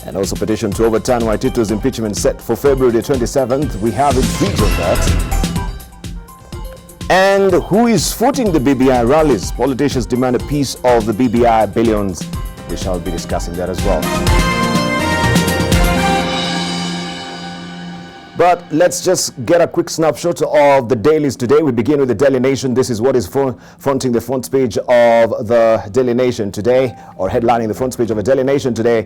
And also petition to overturn Waititu's impeachment set for February 27th. We have a tweet on that. And who is footing the BBI rallies? Politicians demand a piece of the BBI billions. We shall be discussing that as well. But let's just get a quick snapshot of the dailies today. We begin with the Daily Nation. This is what is fronting the front page of the Daily Nation today, or headlining the front page of the Daily Nation today.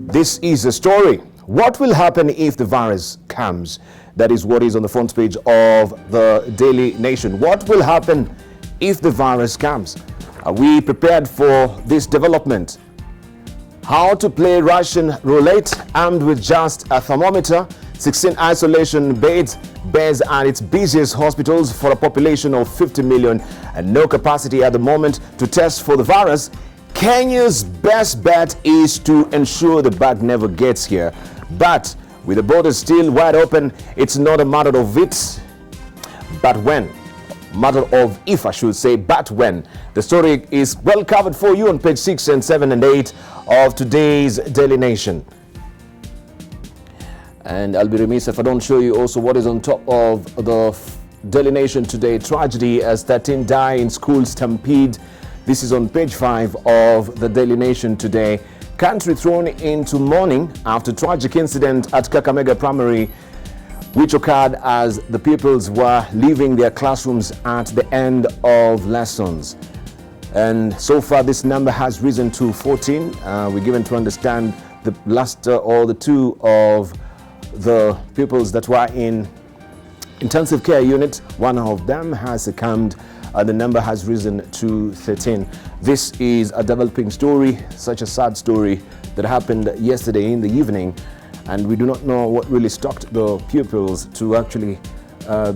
This is the story. What will happen if the virus comes? That is what is on the front page of the Daily Nation. What will happen if the virus comes? Are we prepared for this development? How to play Russian roulette armed with just a thermometer, 16 isolation beds at its busiest hospitals for a population of 50 million and no capacity at the moment to test for the virus. Kenya's best bet is to ensure the bug never gets here. But with the borders still wide open, it's not a matter of it, but when. Matter of if, I should say, but when. The story is well covered for you on page 6 and 7 and 8 of today's Daily Nation. And I'll be remiss if I don't show you also what is on top of the Daily Nation today. Tragedy as 13 die in school stampede. This is on page 5 of the Daily Nation today. Country thrown into mourning after tragic incident at Kakamega Primary, which occurred as the pupils were leaving their classrooms at the end of lessons. And so far this number has risen to 14. We're given to understand the last or the two of the pupils that were in intensive care unit, one of them has succumbed. The number has risen to 13. This is a developing story, such a sad story that happened yesterday in the evening, and we do not know what really stopped the pupils to actually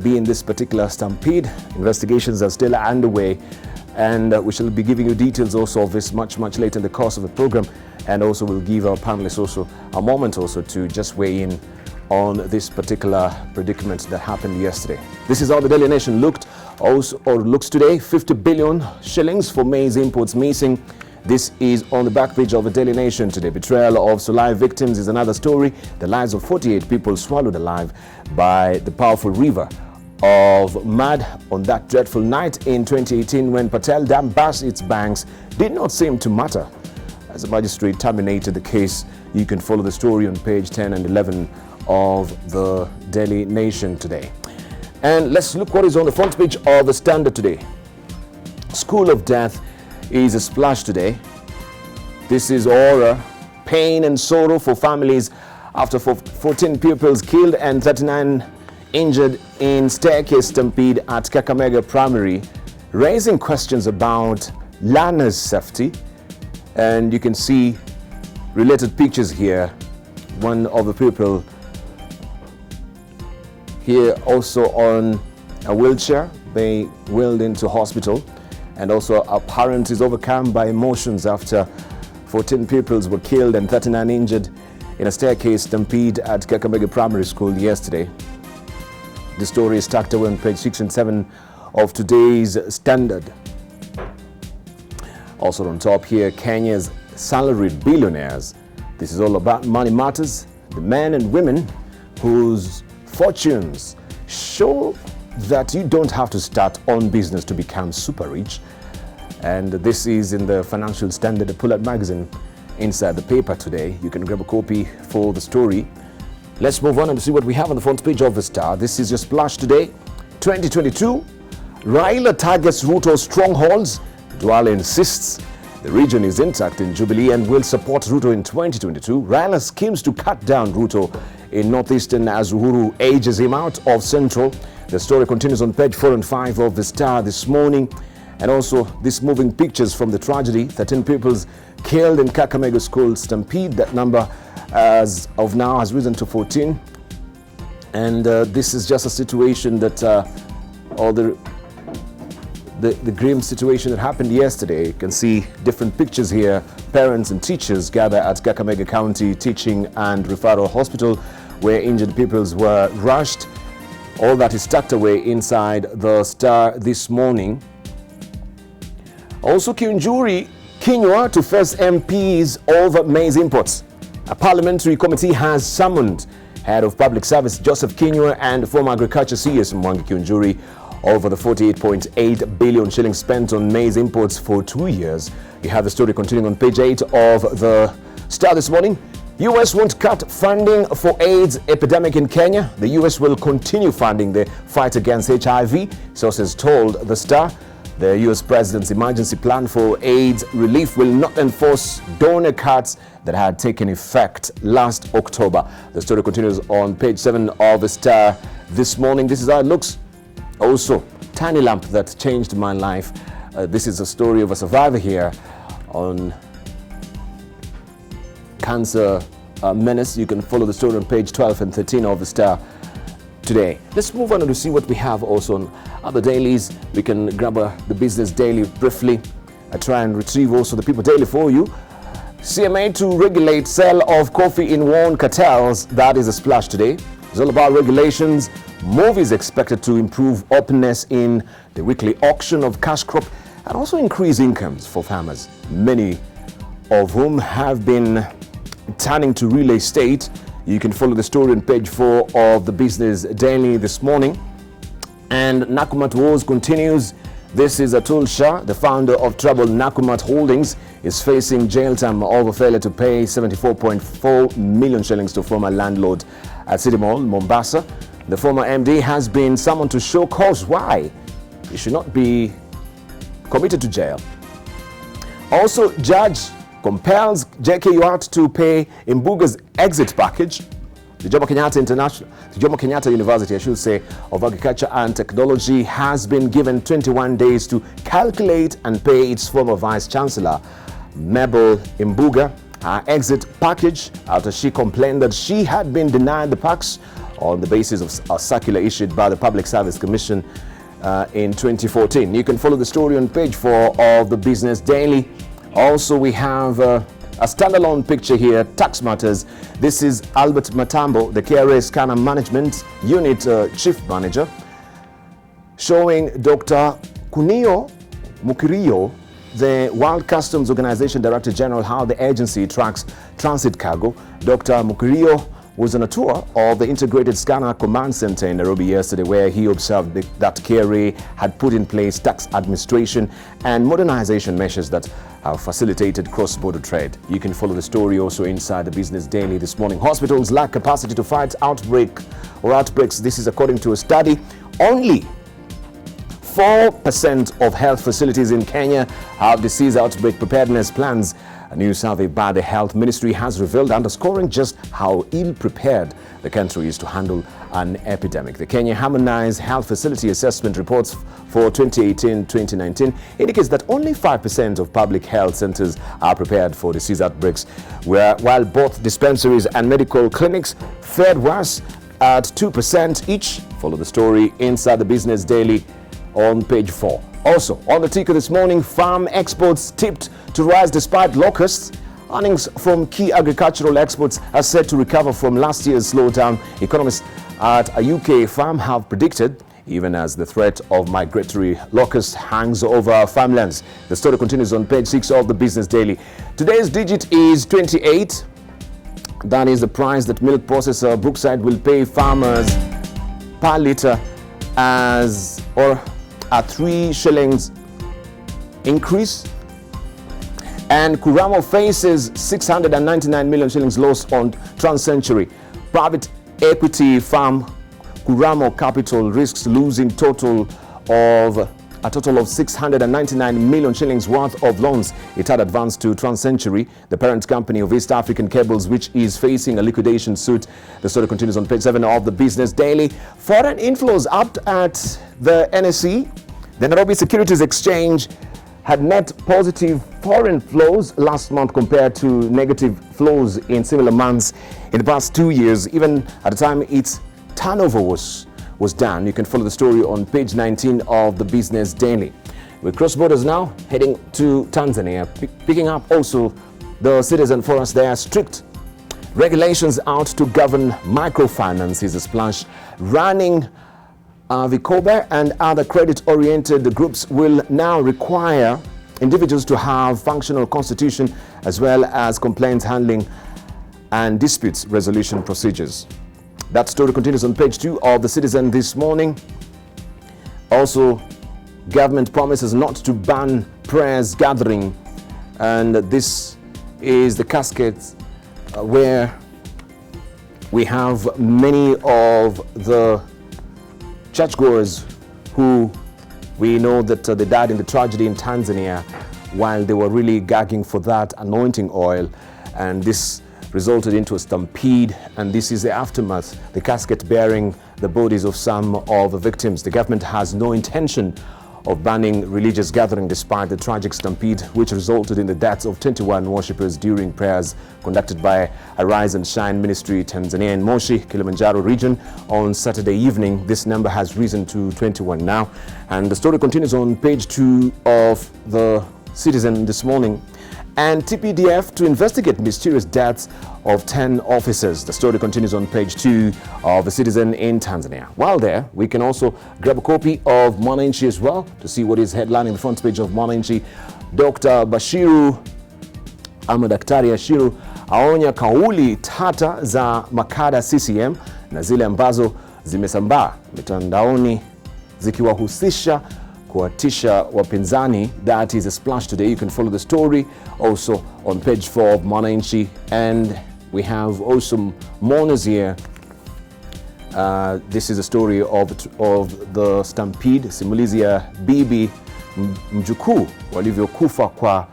be in this particular stampede. Investigations are still underway, and we shall be giving you details also of this much later in the course of the program, and also we'll give our panelists also a moment also to just weigh in on this particular predicament that happened yesterday. This is how the Daily Nation looks today. 50 billion shillings for maize imports missing. This is on the back page of the Daily Nation today. Betrayal of Solai victims is another story. The lives of 48 people swallowed alive by the powerful river of mud on that dreadful night in 2018 when Patel Dam burst its banks did not seem to matter. As the magistrate terminated the case, you can follow the story on page 10 and 11 of the Daily Nation today. And let's look what is on the front page of the Standard today. School of Death is a splash today. This is horror, pain and sorrow for families after 14 pupils killed and 39 injured in staircase stampede at Kakamega Primary, raising questions about learners' safety. And you can see related pictures here. One of the people here also on a wheelchair, being wheeled into hospital, and also a parent is overcome by emotions after 14 pupils were killed and 39 injured in a staircase stampede at Kakamega Primary School yesterday. The story is tucked away on page 6 and 7 of today's Standard. Also on top here, Kenya's salaried billionaires. This is all about money matters. The men and women whose fortunes show that you don't have to start on business to become super rich. And this is in the Financial Standard, the Pull-Out magazine, inside the paper today. You can grab a copy for the story. Let's move on and see what we have on the front page of the Star. This is your splash today. 2022, Raila targets Ruto's strongholds. Duale insists the region is intact in Jubilee and will support Ruto in 2022. Raila schemes to cut down Ruto in Northeastern as Uhuru ages him out of Central. The story continues on page 4 and 5 of the Star this morning. And also these moving pictures from the tragedy. 13 pupils killed in Kakamega School stampede. That number as of now has risen to 14. And this is just a situation that, or the grim situation that happened yesterday. You can see different pictures here. Parents and teachers gather at Kakamega County Teaching and Referral Hospital where injured pupils were rushed. All that is tucked away inside the Star this morning. Also, Kiunjuri Kinyua to face MPs over maize imports. A parliamentary committee has summoned Head of Public Service Joseph Kinyua and former Agriculture CS Mwangi Kiunjuri over the 48.8 billion shillings spent on maize imports for 2 years. You have the story continuing on page 8 of the Star this morning. US won't cut funding for AIDS epidemic in Kenya. The US will continue funding the fight against HIV, sources told the Star. The US President's emergency plan for AIDS relief will not enforce donor cuts that had taken effect last October. The story continues on page 7 of the Star this morning. This is how it looks. Also, tiny lamp that changed my life. This is a story of a survivor here on cancer menace. You can follow the story on page 12 and 13 of the Star today. Let's move on to see what we have also on other dailies. We can grab the Business Daily briefly. I try and retrieve also the People Daily for you. CMA to regulate sale of coffee in worn cartels. That is a splash today. It's all about regulations. Move is expected to improve openness in the weekly auction of cash crop and also increase incomes for farmers, many of whom have been turning to real estate. You can follow the story on page 4 of the Business Daily this morning. And Nakumatt Wars continues. This is Atul Shah, the founder of troubled Nakumatt Holdings, is facing jail time over failure to pay 74.4 million shillings to former landlord at City Mall, Mombasa. The former MD has been summoned to show cause why he should not be committed to jail. Also, judge compels JKUAT to pay Imbuga's exit package. The Jomo Kenyatta University, I should say, of Agriculture and Technology has been given 21 days to calculate and pay its former Vice Chancellor, Mabel Imbuga, her exit package after she complained that she had been denied the packs on the basis of a circular issued by the Public Service Commission in 2014. You can follow the story on page 4 of the Business Daily. Also, we have a standalone picture here, tax matters. This is Albert Matambo, the KRA Scanner Management Unit Chief Manager, showing Dr. Kunio Mukirio, the World Customs Organization Director General, how the agency tracks transit cargo. Dr. Mukirio was on a tour of the Integrated Scanner Command Center in Nairobi yesterday, where he observed that KRA had put in place tax administration and modernization measures that have facilitated cross-border trade. You can follow the story also inside the Business Daily this morning. Hospitals lack capacity to fight outbreaks. This is according to a study. Only 4% of health facilities in Kenya have disease outbreak preparedness plans. A new survey by the Health Ministry has revealed, underscoring just how ill-prepared the country is to handle an epidemic. The Kenya Harmonized Health Facility Assessment reports for 2018-2019 indicates that only 5% of public health centers are prepared for disease outbreaks, while both dispensaries and medical clinics fared worse at 2% each. Follow the story inside the Business Daily on page 4. Also, on the ticker this morning, farm exports tipped to rise despite locusts. Earnings from key agricultural exports are set to recover from last year's slowdown. Economists at a UK farm have predicted, even as the threat of migratory locusts hangs over farmlands. The story continues on page 6 of the Business Daily. Today's digit is 28. That is the price that milk processor Brookside will pay farmers per litre or a 3 shillings increase. And Kuramo faces 699 million shillings loss on TransCentury. Private equity firm Kuramo Capital risks losing a total of 699 million shillings worth of loans it had advanced to TransCentury, the parent company of East African Cables, which is facing a liquidation suit. The story continues on page 7 of the Business Daily. Foreign inflows up at the NSE. The Nairobi Securities Exchange had net positive foreign flows last month compared to negative flows in similar months in the past 2 years, even at the time its turnover was done. You can follow the story on page 19 of the Business Daily. With cross borders now, heading to Tanzania, picking up also the citizen forest there. Strict regulations out to govern microfinance is a splash. Running Vikoba and other credit-oriented groups will now require individuals to have functional constitution as well as complaints handling and disputes resolution procedures. That story continues on page 2 of The Citizen this morning. Also, government promises not to ban prayers gathering, and this is the casket where we have many of the churchgoers who we know that they died in the tragedy in Tanzania while they were really gagging for that anointing oil, and this resulted into a stampede, and this is the aftermath, the casket bearing the bodies of some of the victims. The government has no intention of banning religious gathering despite the tragic stampede which resulted in the deaths of 21 worshippers during prayers conducted by Arise and Shine Ministry Tanzania in Moshi, Kilimanjaro region on Saturday evening. This number has risen to 21 now, and the story continues on page 2 of The Citizen this morning. And TPDF to investigate mysterious deaths of 10 officers. The story continues on page 2 of The Citizen in Tanzania. While there, we can also grab a copy of Mwananchi as well to see what is headlining the front page of Mwananchi. Dr. Bashiru ama Daktari Ashiru aonya kauli tata za makada CCM na zile ambazo zimesambaa mitandaoni zikiwahusisha kuwatisha wapinzani. That is a splash today. You can follow the story also on page 4 of Mwananchi, and we have also mourners here. This is a story of the stampede, simulizi ya bibi mjukuu walivyokufa kwa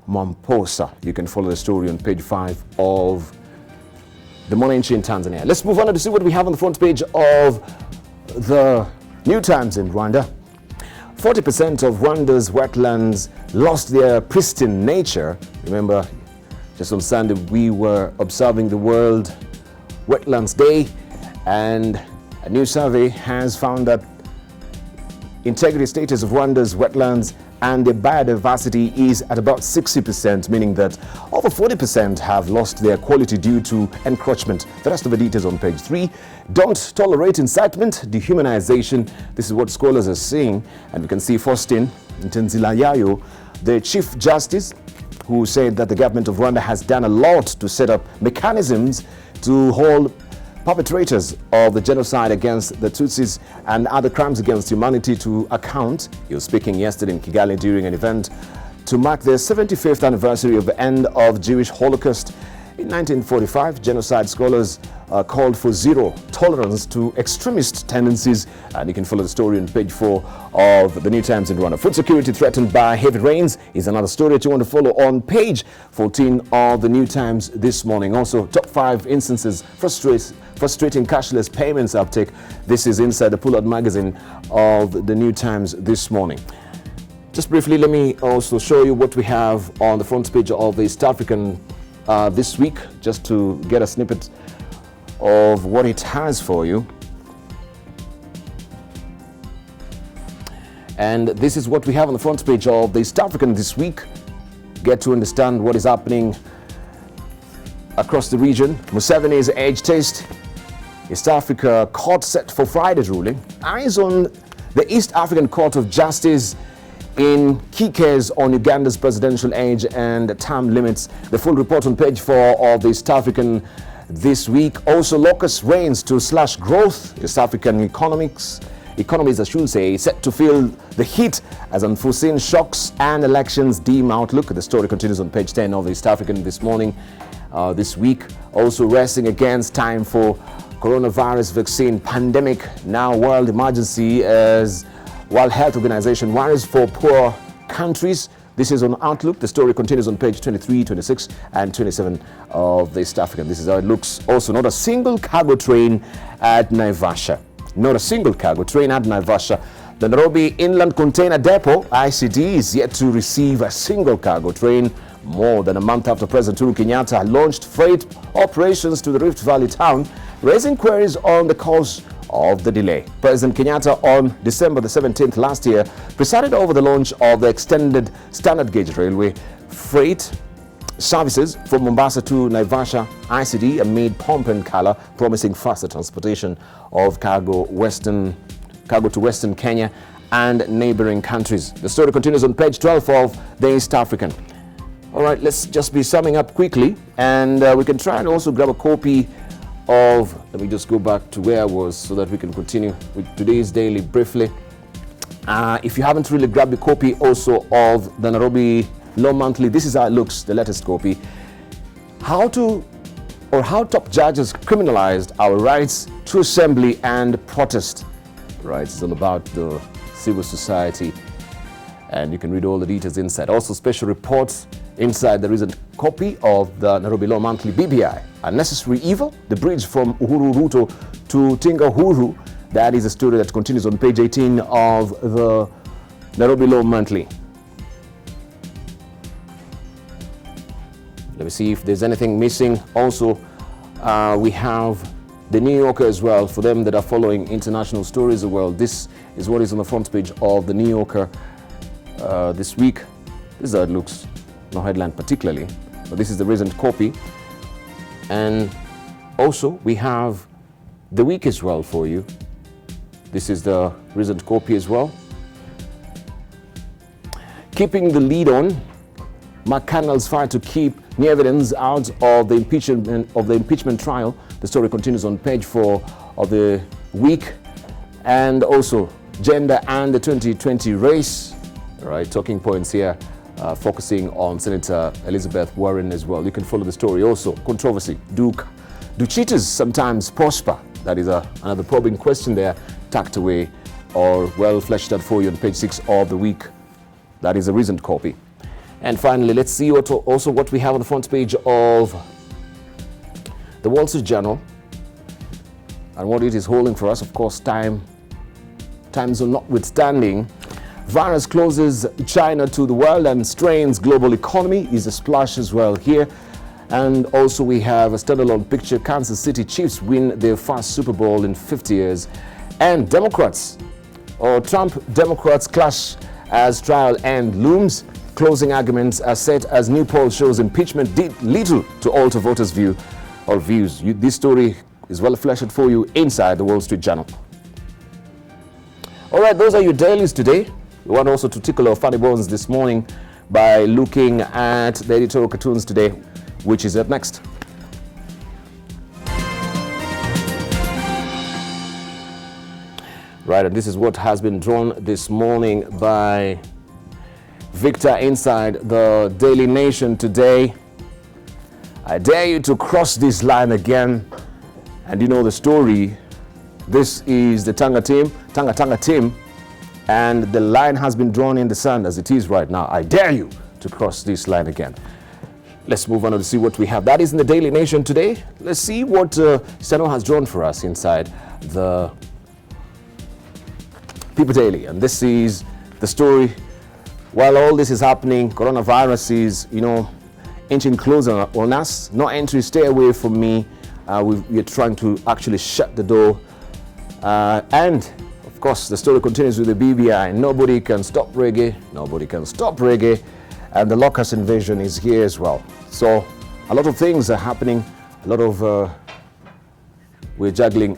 Mombasa. You can follow the story on page 5 of the Mwananchi in Tanzania. Let's move on to see what we have on the front page of the New Times in Rwanda. 40% of Rwanda's wetlands lost their pristine nature. Remember, just on Sunday we were observing the World Wetlands Day, and a new survey has found that integrity status of Rwanda's wetlands and their biodiversity is at about 60%, meaning that over 40% have lost their quality due to encroachment. The rest of the details on page 3. Don't tolerate incitement, dehumanization. This is what scholars are saying, and we can see Faustin Ntenzilayayo, the Chief Justice, who said that the government of Rwanda has done a lot to set up mechanisms to hold perpetrators of the genocide against the Tutsis and other crimes against humanity to account. He was speaking yesterday in Kigali during an event to mark the 75th anniversary of the end of Jewish Holocaust. In 1945, genocide scholars called for zero tolerance to extremist tendencies, and you can follow the story on page 4 of the New Times in Rwanda. Food security threatened by heavy rains is another story that you want to follow on page 14 of the New Times this morning. Also, top 5 instances frustrating cashless payments uptake. This is inside the Pull-Out magazine of the New Times this morning. Just briefly, let me also show you what we have on the front page of the East African this week, just to get a snippet of what it has for you. And this is what we have on the front page of the East African this week. Get to understand what is happening across the region. Museveni's age test. East Africa court set for Friday's ruling. Eyes on the East African Court of Justice in key case on Uganda's presidential age and term limits. The full report on page 4 of the East African this week. Also, locust rains to slash growth. East African economies, I should say, set to feel the heat as unforeseen shocks and elections dim outlook. The story continues on page 10 of the East African this morning, this week. Also, racing against time for coronavirus vaccine pandemic. Now world emergency as World Health Organization worries for poor countries. This is on Outlook. The story continues on page 23, 26, and 27 of the East African. This is how it looks. Also, not a single cargo train at Naivasha. Not a single cargo train at Naivasha. The Nairobi Inland Container Depot, ICD, is yet to receive a single cargo train more than a month after President Uhuru Kenyatta launched freight operations to the Rift Valley town, raising queries on the cause of the delay. President Kenyatta on December the 17th last year presided over the launch of the extended standard gauge railway freight services from Mombasa to Naivasha ICD amid pomp and color, promising faster transportation of cargo to Western Kenya and neighboring countries. The story continues on page 12 of the East African. All right, let's just be summing up quickly, and we can try and also grab a copy of, let me just go back to where I was so that we can continue with today's daily briefly. If you haven't really grabbed a copy also of the Nairobi Law Monthly, this is how it looks, the latest copy. How top judges criminalized our rights to assembly and protest. Right, it's all about the civil society, and you can read all the details inside. Also, special reports inside the recent copy of the Nairobi Law Monthly BBI, Unnecessary Evil, the bridge from Uhuru Ruto to Tinga Huru. That is a story that continues on page 18 of the Nairobi Law Monthly. Let me see if there's anything missing. Also, we have the New Yorker as well, for them that are following international stories as well. This is what is on the front page of the New Yorker this week. This is how it looks. No headline particularly, but this is the recent copy. And also we have the week as well for you. This is the recent copy as well. Keeping the lead on, McConnell's fight to keep new evidence out of the impeachment trial. The story continues on page 4 of the week. And also gender and the 2020 race. All right, talking points here, focusing on Senator Elizabeth Warren as well. You can follow the story. Also, controversy. Do cheaters sometimes prosper? That is another probing question there, tucked away or well fleshed out for you on page 6 of the week. That is a recent copy. And finally, let's see also what we have on the front page of the Wall Street Journal and what it is holding for us. Of course, time zone notwithstanding. Virus closes China to the world and strains global economy is a splash as well here. And also we have a standalone picture. Kansas City Chiefs win their first Super Bowl in 50 years. And Trump Democrats clash as trial end looms. Closing arguments are set as new poll shows impeachment did little to alter voters' views. This story is well fleshed out for you inside the Wall Street Journal. All right, those are your dailies today. We want also to tickle our funny bones this morning by looking at the editorial cartoons today, which is up next. Right, and this is what has been drawn this morning by Victor inside the Daily Nation today. I dare you to cross this line again. And you know the story. This is the Tanga team. And the line has been drawn in the sand as it is right now. I dare you to cross this line again. Let's move on to see what we have. That is in the Daily Nation today. Let's see what Sano has drawn for us inside the People Daily. And this is the story. While all this is happening, coronavirus is, inching closer on us. No entry, stay away from me. We're trying to actually shut the door. And of course, the story continues with the BBI. Nobody can stop reggae. Nobody can stop reggae. And the locust invasion is here as well. So a lot of things are happening. We're juggling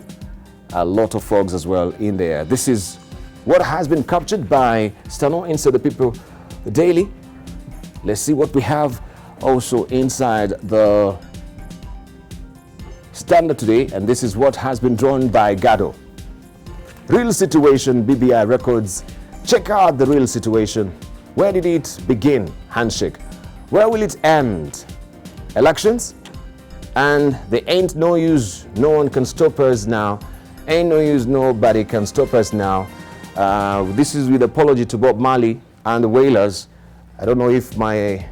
a lot of frogs as well in there. This is what has been captured by Stano inside the People Daily. Let's see what we have also inside the Standard today. And this is what has been drawn by Gado. Real situation, BBI records. Check out the real situation. Where did it begin? Handshake. Where will it end? Elections? And there ain't no use. No one can stop us now. Ain't no use. Nobody can stop us now. This is with apology to Bob Marley and the Wailers. I don't know if my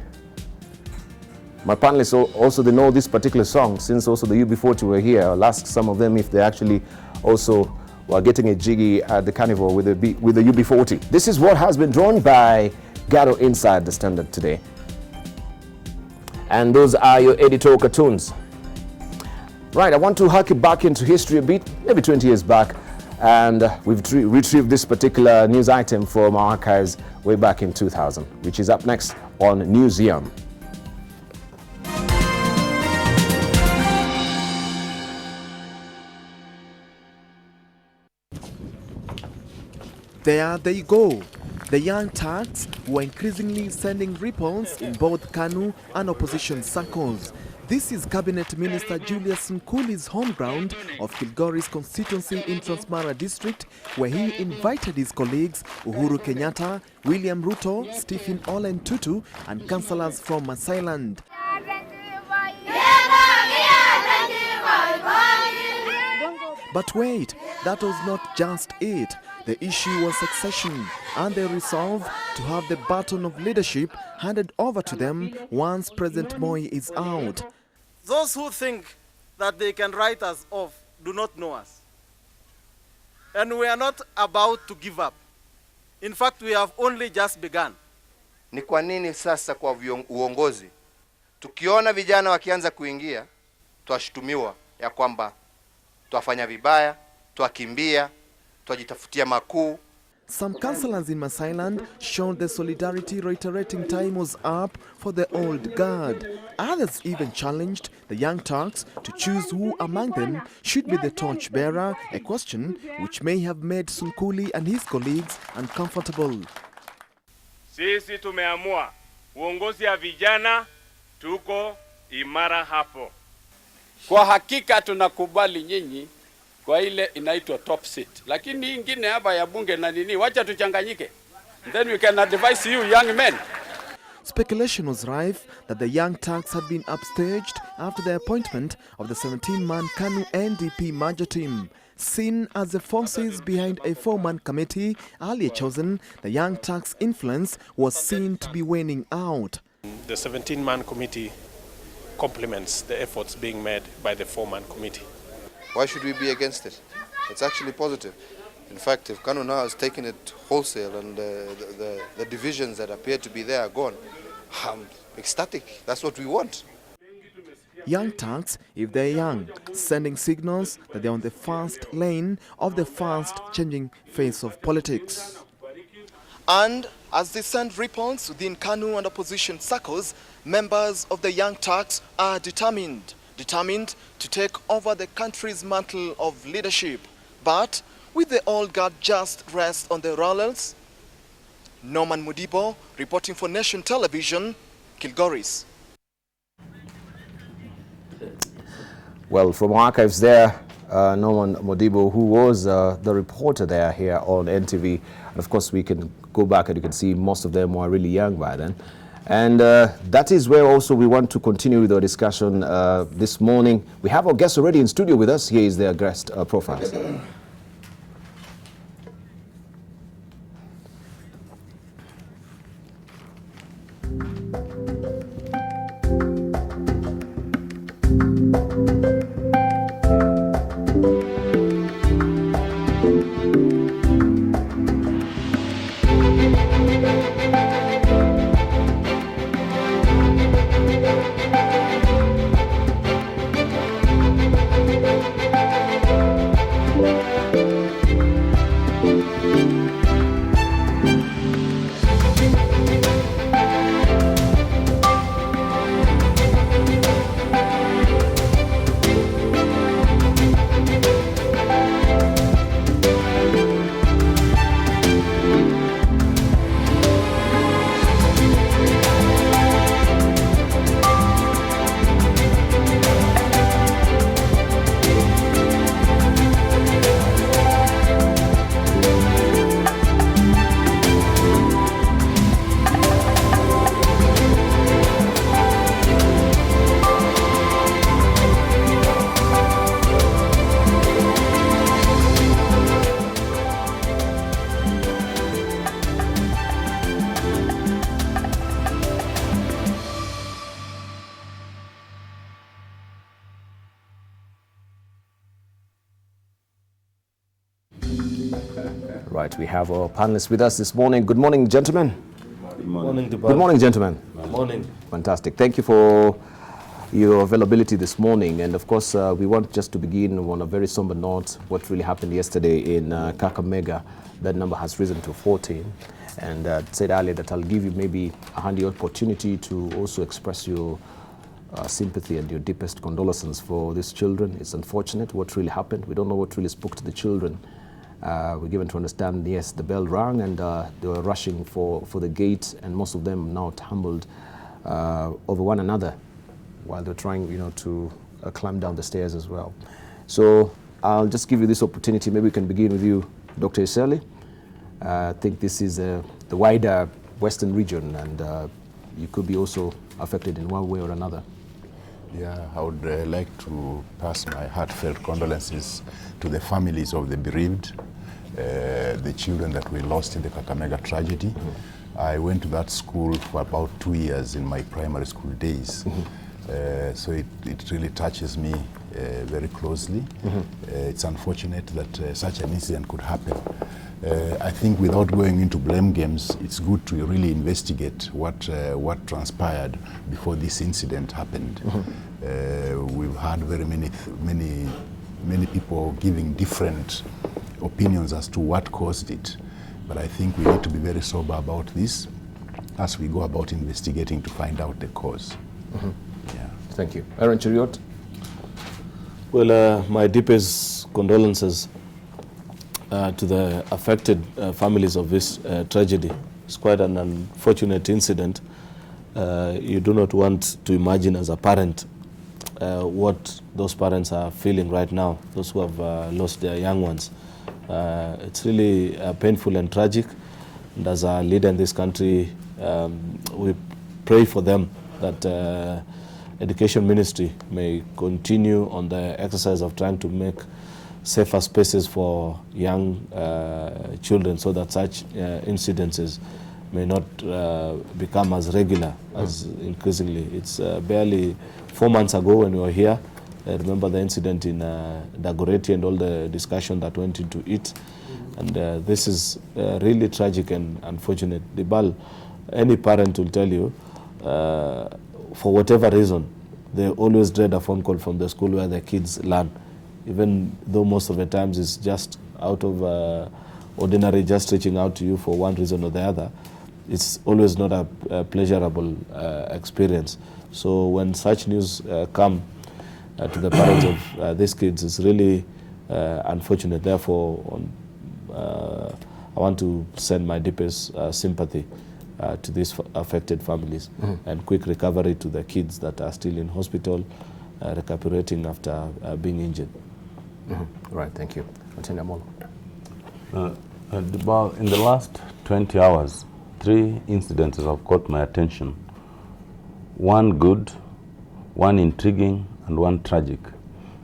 panelists also they know this particular song, since also the UB40 were here. I'll ask some of them if they actually also were getting a jiggy at the carnival with the UB40. This is what has been drawn by Gado inside the Standard today. And those are your editorial cartoons. Right, I want to hark it back into history a bit, maybe 20 years back. And we've retrieved this particular news item from our archives way back in 2000, which is up next on Newseum. There they go. The young Turks were increasingly sending ripples in both KANU and opposition circles. This is Cabinet Minister Julius Nkuli's home ground of Kilgoris constituency in Transmara district, where he invited his colleagues Uhuru Kenyatta, William Ruto, Stephen Ole Ntutu and councillors from Masailand. But wait, that was not just it. The issue was succession, and they resolved to have the baton of leadership handed over to them once President Moi is out. Those who think that they can write us off do not know us. And we are not about to give up. In fact, we have only just begun. Ni kwa nini sasa kwa uongozi tukiona vijana wakianza kuingia twashtumiwa ya kwamba twafanya vibaya, twakimbia, twajitafutia makuu. Some councillors in Masailand showed their solidarity, reiterating time was up for the old guard. Others even challenged the young Turks to choose who among them should be the torchbearer, a question which may have made Sunkuli and his colleagues uncomfortable. Sisi tumeamua uongozi ya vijana tuko imara hapo. Kwa hakika tunakubali nyinyi kwa ile inaitwa top seat. Lakini ingine hapa ya bunge na nini, wacha tuchanganyike. Then we can advise you young men. Speculation was rife that the young Turks had been upstaged after the appointment of the 17-man KANU NDP merger team. Seen as the forces behind a 4-man committee earlier chosen, the young Turks' influence was seen to be waning out. The 17-man committee complements the efforts being made by the 4-man committee. Why should we be against it? It's actually positive. In fact, if KANU now has taken it wholesale and the divisions that appear to be there are gone, I'm ecstatic. That's what we want. Young Turks, if they're young, sending signals that they're on the first lane of the fast-changing face of politics. And as they send ripples within KANU and opposition circles, members of the Young Turks are determined to take over the country's mantle of leadership. But will the old guard just rest on their laurels? Norman Mudibo, reporting for Nation Television, Kilgoris. Well, from archives there, Norman Modibo, who was the reporter there here on NTV. And of course, we can go back and you can see most of them were really young by then. And that is where also we want to continue with our discussion this morning. We have our guest already in studio with us. Here is their guest profile. Right, we have our panelists with us this morning. Good morning, gentlemen. Good morning. Good morning, gentlemen. Good morning. Fantastic. Thank you for your availability this morning. And of course, we want just to begin on a very somber note. What really happened yesterday in Kakamega, that number has risen to 14. And said earlier that I'll give you maybe a handy opportunity to also express your sympathy and your deepest condolences for these children. It's unfortunate what really happened. We don't know what really spoke to the children. We're given to understand, yes, the bell rang and they were rushing for the gate, and most of them now tumbled over one another while they're trying, to climb down the stairs as well. So I'll just give you this opportunity. Maybe we can begin with you, Dr. Iseli. I think this is the wider Western region, and you could be also affected in one way or another. Yeah, I would like to pass my heartfelt condolences to the families of the bereaved, the children that we lost in the Kakamega tragedy. Mm-hmm. I went to that school for about 2 years in my primary school days. Mm-hmm. So it really touches me very closely. Mm-hmm. It's unfortunate that such an incident could happen. I think without going into blame games, it's good to really investigate what transpired before this incident happened. Mm-hmm. We've had very many people giving different opinions as to what caused it. But I think we need to be very sober about this as we go about investigating to find out the cause. Mm-hmm. Yeah. Thank you. Aaron Cheriot? Well, my deepest condolences to the affected families of this tragedy. It's quite an unfortunate incident. You do not want to imagine as a parent what those parents are feeling right now, those who have lost their young ones. It's really painful and tragic. And as a leader in this country, we pray for them that Education Ministry may continue on the exercise of trying to make safer spaces for young children so that such incidences may not become as regular as increasingly. It's barely 4 months ago when we were here. I remember the incident in Dagoretti and all the discussion that went into it. And this is really tragic and unfortunate. Dibal, any parent will tell you, for whatever reason, they always dread a phone call from the school where their kids learn, even though most of the times it's just out of ordinary, just reaching out to you for one reason or the other. It's always not a pleasurable experience. So when such news come to the parents of these kids, it's really unfortunate. Therefore, I want to send my deepest sympathy to these affected families, and quick recovery to the kids that are still in hospital, recuperating after being injured. Right, thank you. Atenda Molo. In the last 20 hours, 3 incidences have caught my attention. One good, one intriguing, and one tragic.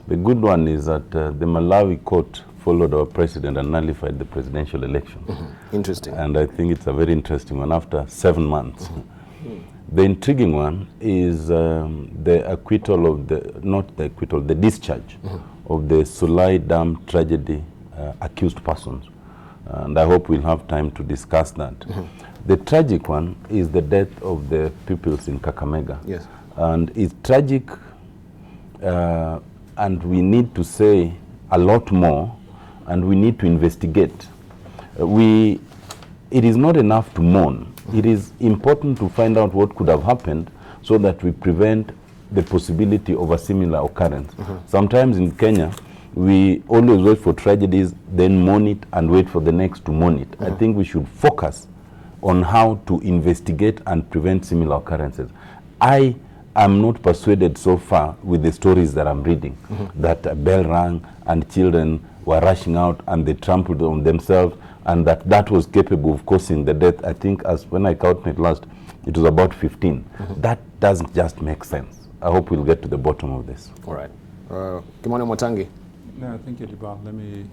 The good one is that the Malawi court followed our president and nullified the presidential election. Interesting. And I think it's a very interesting one after 7 months. The intriguing one is the acquittal of the discharge of the Sulai Dam tragedy accused persons. And I hope we'll have time to discuss that. The tragic one is the death of the pupils in Kakamega. Yes. And it's tragic, and we need to say a lot more, and we need to investigate. It is not enough to mourn. It is important to find out what could have happened so that we prevent the possibility of a similar occurrence. Sometimes in Kenya, we always wait for tragedies, then mourn it, and wait for the next to mourn it. I think we should focus on how to investigate and prevent similar occurrences. I am not persuaded so far with the stories that I'm reading, that a bell rang and children were rushing out and they trampled on themselves, and that was capable of causing the death. I think, as when I counted last, it was about 15. That doesn't just make sense. I hope we'll get to the bottom of this. All right. Kimani Mwatangi. No, thank you, Liba. Let me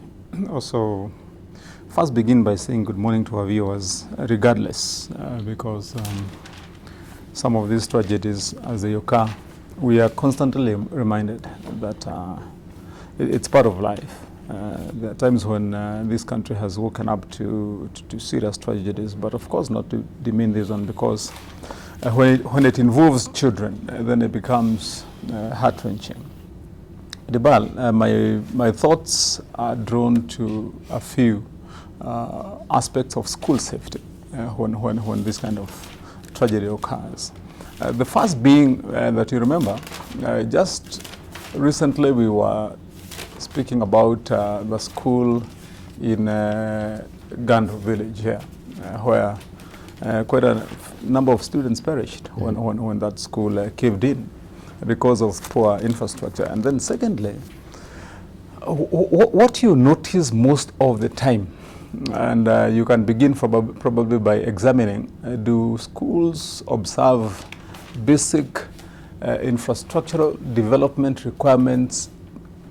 also first begin by saying good morning to our viewers, regardless, because some of these tragedies, as they occur, we are constantly reminded that it's part of life. There are times when this country has woken up to serious tragedies, but of course not to demean this one, because when it involves children, then it becomes heart-wrenching. Dibal, my thoughts are drawn to a few aspects of school safety when this kind of tragedy occurs. The first being that you remember, just recently we were speaking about the school in Gandu village here, where quite a number of students perished when that school caved in because of poor infrastructure. And then secondly, what you notice most of the time, and you can begin probably by examining, do schools observe basic infrastructural development requirements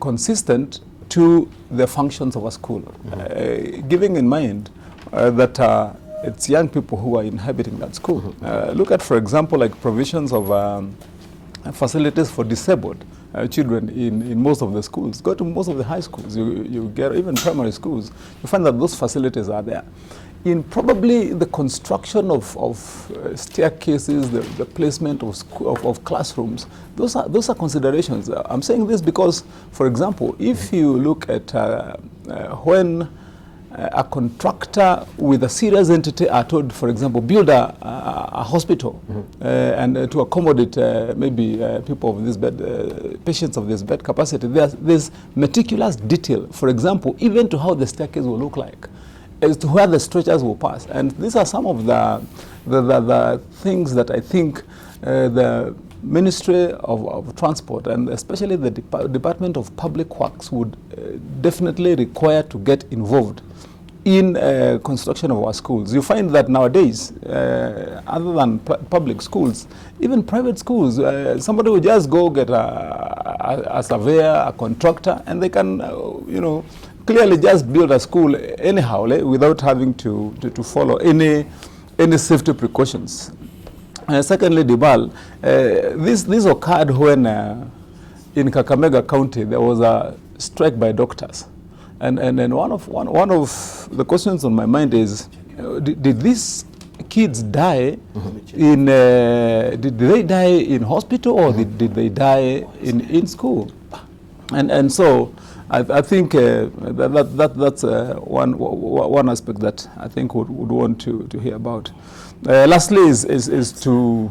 consistent to the functions of a school, giving in mind that it's young people who are inhabiting that school. Look at, for example, like provisions of facilities for disabled children in most of the schools. Go to most of the high schools, you get even primary schools, you find that those facilities are there. In probably the construction of staircases, the placement of classrooms, those are considerations. I'm saying this because, for example, if you look at when a contractor with a serious entity are told, for example, build a hospital and to accommodate maybe people of this bed, patients of this bed capacity, there's meticulous detail, for example, even to how the staircase will look like, as to where the stretchers will pass. And these are some of the things that I think the Ministry of Transport and especially the Department of Public Works would definitely require to get involved in construction of our schools. You find that nowadays, other than public schools, even private schools, somebody will just go get a surveyor, a contractor, and they can, clearly just build a school anyhow, without having to follow any safety precautions. Secondly, Dibal, this occurred when in Kakamega County there was a strike by doctors, and one of the questions on my mind is, did these kids die in did they die in hospital, or did they die in school? And so I think that's one aspect that I think would want to hear about. Lastly is to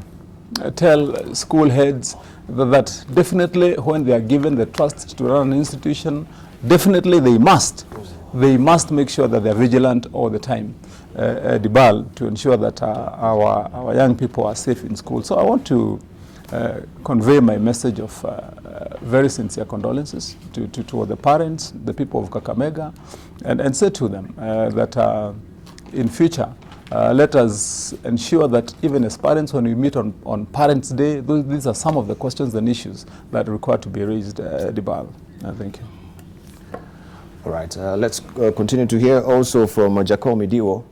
tell school heads that definitely when they are given the trust to run an institution, definitely they must make sure that they are vigilant all the time, Dibal, to ensure that our young people are safe in school. So I want to convey my message of very sincere condolences to the parents, the people of Kakamega, and say to them that in future, let us ensure that even as parents, when we meet on Parents' Day, these are some of the questions and issues that require to be raised, Dibal. Thank you. All right, let's continue to hear also from Jacomi Diwo.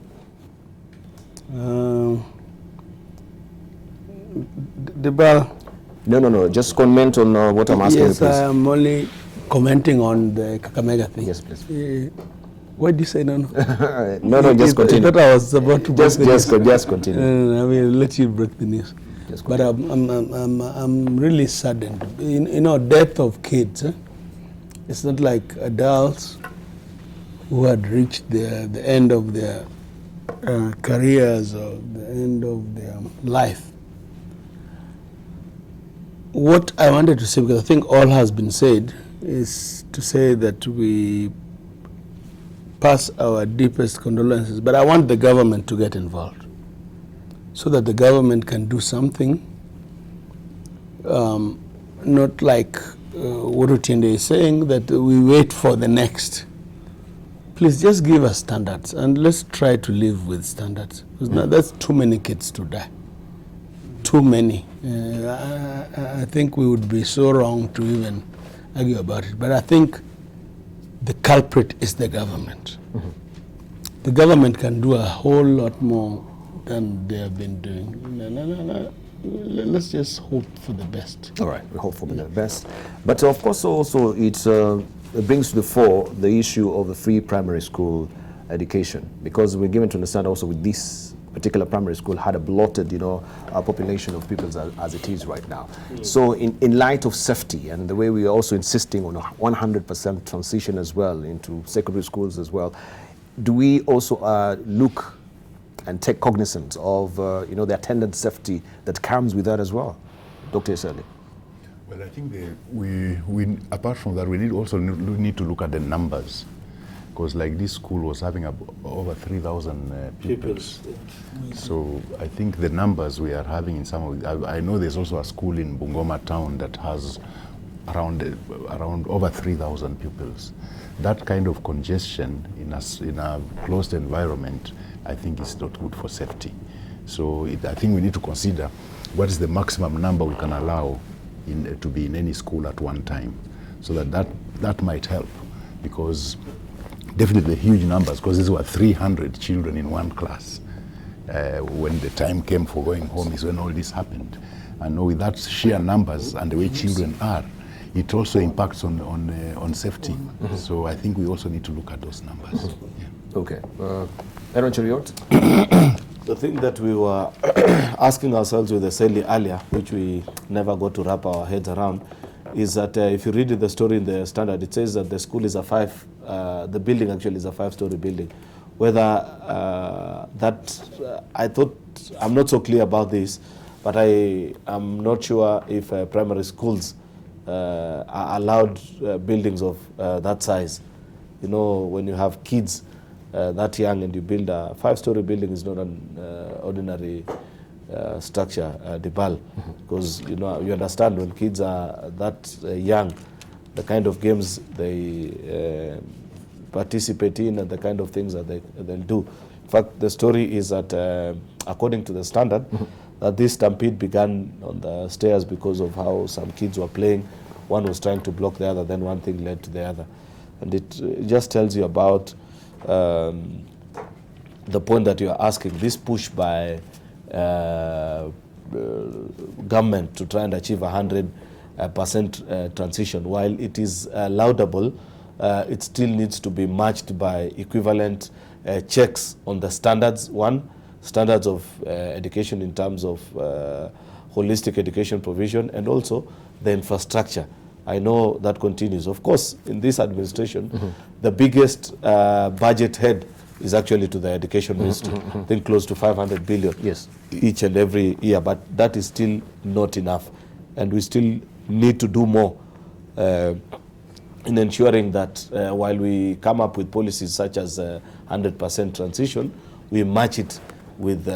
Dibal. No, just comment on what I'm asking. Yes, I'm only commenting on the Kakamega thing. Yes, please. What did you say? No, just continue. I thought I was about to just continue. I will let you break the news. But I'm really saddened. Death of kids. It's not like adults who had reached the end of their careers or the end of their life. What I wanted to say, because I think all has been said, is to say that we pass our deepest condolences, but I want the government to get involved so that the government can do something, not like what Utiende is saying, that we wait for the next. Please just give us standards and let's try to live with standards. Because that's too many kids to die. Too many. I think we would be so wrong to even argue about it. But I think the culprit is the government. The government can do a whole lot more than they have been doing. Let's just hope for the best. All right, we hope for the best. But of course also it brings to the fore the issue of the free primary school education, because we're given to understand also with this particular primary school had a blotted, population of people as it is right now. So in light of safety and the way we are also insisting on a 100% transition as well into secondary schools as well, do we also look and take cognizance of the attendant safety that comes with that as well? Dr. Eseli. Well, I think we apart from that, we need to look at the numbers. because like this school was having over 3,000 pupils. So I think the numbers we are having in some of I know there's also a school in Bungoma town that has around over 3,000 pupils. That kind of congestion in a closed environment, I think is not good for safety. So I think we need to consider what is the maximum number we can allow to be in any school at one time, so that might help, because definitely huge numbers, because these were 300 children in one class. When the time came for going home is when all this happened. And with that sheer numbers and the way children are, it also impacts on safety. So I think we also need to look at those numbers. Yeah. Okay. Aaron Cheriot? The thing that we were asking ourselves with the Sally earlier, which we never got to wrap our heads around, is that if you read the story in the Standard, it says that the school is the building actually is a 5-story building. Whether I thought, I'm not so clear about this, but I am not sure if primary schools are allowed buildings of that size. You know, when you have kids that young and you build a 5-story building, is not an ordinary structure, Dibal, because you understand when kids are that young, the kind of games they participate in and the kind of things that they'll do. In fact, the story is that according to the Standard, that this stampede began on the stairs because of how some kids were playing. One was trying to block the other, then one thing led to the other. And it just tells you about the point that you are asking, this push by government to try and achieve 100% transition. While it is laudable, it still needs to be matched by equivalent checks on the standards. One, standards of education in terms of holistic education provision, and also the infrastructure. I know that continues. Of course, in this administration, the biggest budget head is actually to the education ministry. I think close to 500 billion each and every year, but that is still not enough. And we still need to do more in ensuring that while we come up with policies such as 100% transition, we match it with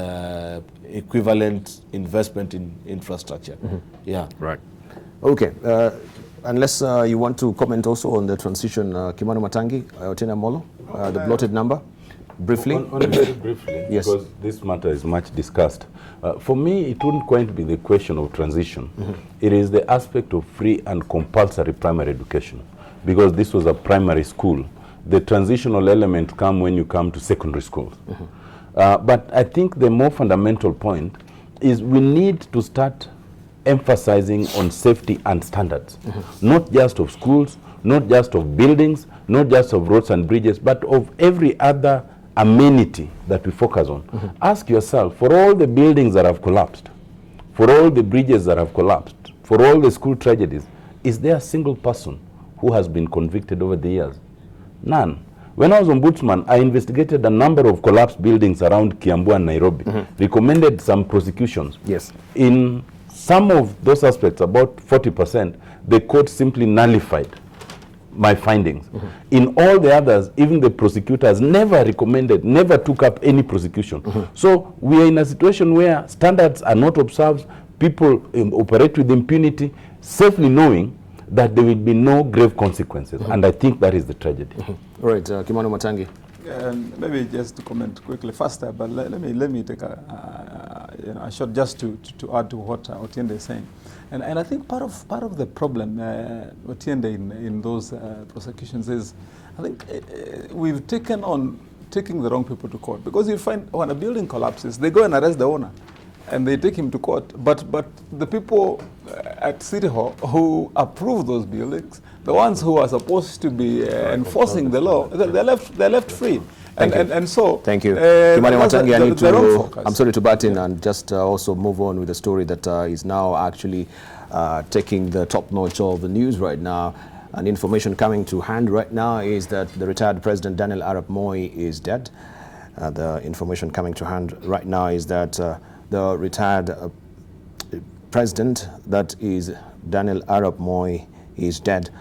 equivalent investment in infrastructure. Yeah. Right. Okay. Unless you want to comment also on the transition, Kimano Matangi, Otiende Molo, the blotted number, briefly. Very briefly, yes. Because this matter is much discussed. For me, it wouldn't quite be the question of transition. It is the aspect of free and compulsory primary education. Because this was a primary school, the transitional element come when you come to secondary schools. But I think the more fundamental point is we need to start emphasizing on safety and standards, not just of schools, not just of buildings, not just of roads and bridges, but of every other amenity that we focus on. Ask yourself, for all the buildings that have collapsed, for all the bridges that have collapsed, for all the school tragedies, is there a single person who has been convicted over the years? None. When I was ombudsman, I investigated a number of collapsed buildings around Kiambu and Nairobi, recommended some prosecutions. Yes. In some of those aspects, about 40%, the court simply nullified my findings. In all the others, even the prosecutors never recommended, never took up any prosecution. So we are in a situation where standards are not observed, people operate with impunity, safely knowing that there will be no grave consequences. And I think that is the tragedy. All right, Kimano Matangi. Maybe just to comment quickly faster, but let me take a shot just to add to what Otiende is saying, and I think part of the problem, Otiende, in those prosecutions is, I think we've taking the wrong people to court, because you find when a building collapses, they go and arrest the owner, and they take him to court, but the people at City Hall who approve those buildings, the ones who are supposed to be enforcing the law, they're left free. And so thank you. Kimani Matangi, I need to, I'm sorry to butt in and just also move on with the story that is now actually taking the top notch of the news right now. And information coming to hand right now is that the retired President Daniel Arap Moi is dead. The information coming to hand right now is that the retired president, that is Daniel Arap Moi, is dead.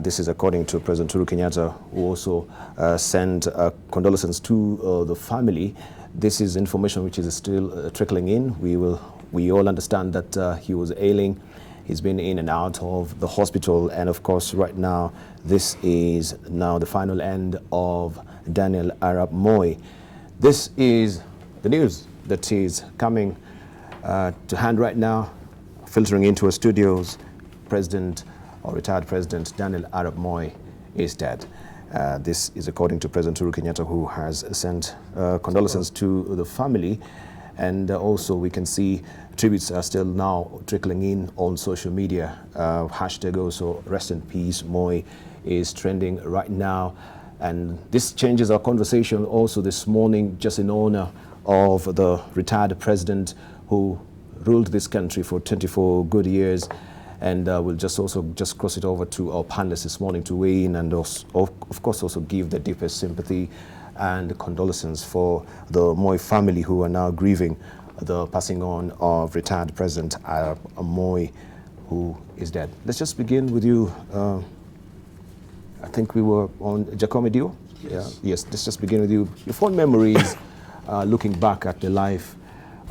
This is according to President Uhuru Kenyatta, who also sent condolences to the family. This is information which is still trickling in. We all understand that he was ailing. He's been in and out of the hospital, and of course right now this is now the final end of Daniel Arap Moi. This is the news that is coming to hand right now, filtering into our studios. President or retired President Daniel Arap Moi is dead. This is according to President Uhuru Kenyatta, who has sent condolences to the family. And also we can see tributes are still now trickling in on social media. Hashtag also rest in peace Moi is trending right now. And this changes our conversation also this morning, just in honor of the retired president who ruled this country for 24 good years. And we'll just cross it over to our panelists this morning to weigh in and also, of course also give the deepest sympathy and condolences for the Moi family, who are now grieving the passing on of retired President Moi, who is dead. Let's just begin with you. I think we were on Kakamega. Yes. Yeah. Yes. Let's just begin with you. Your fond memories, looking back at the life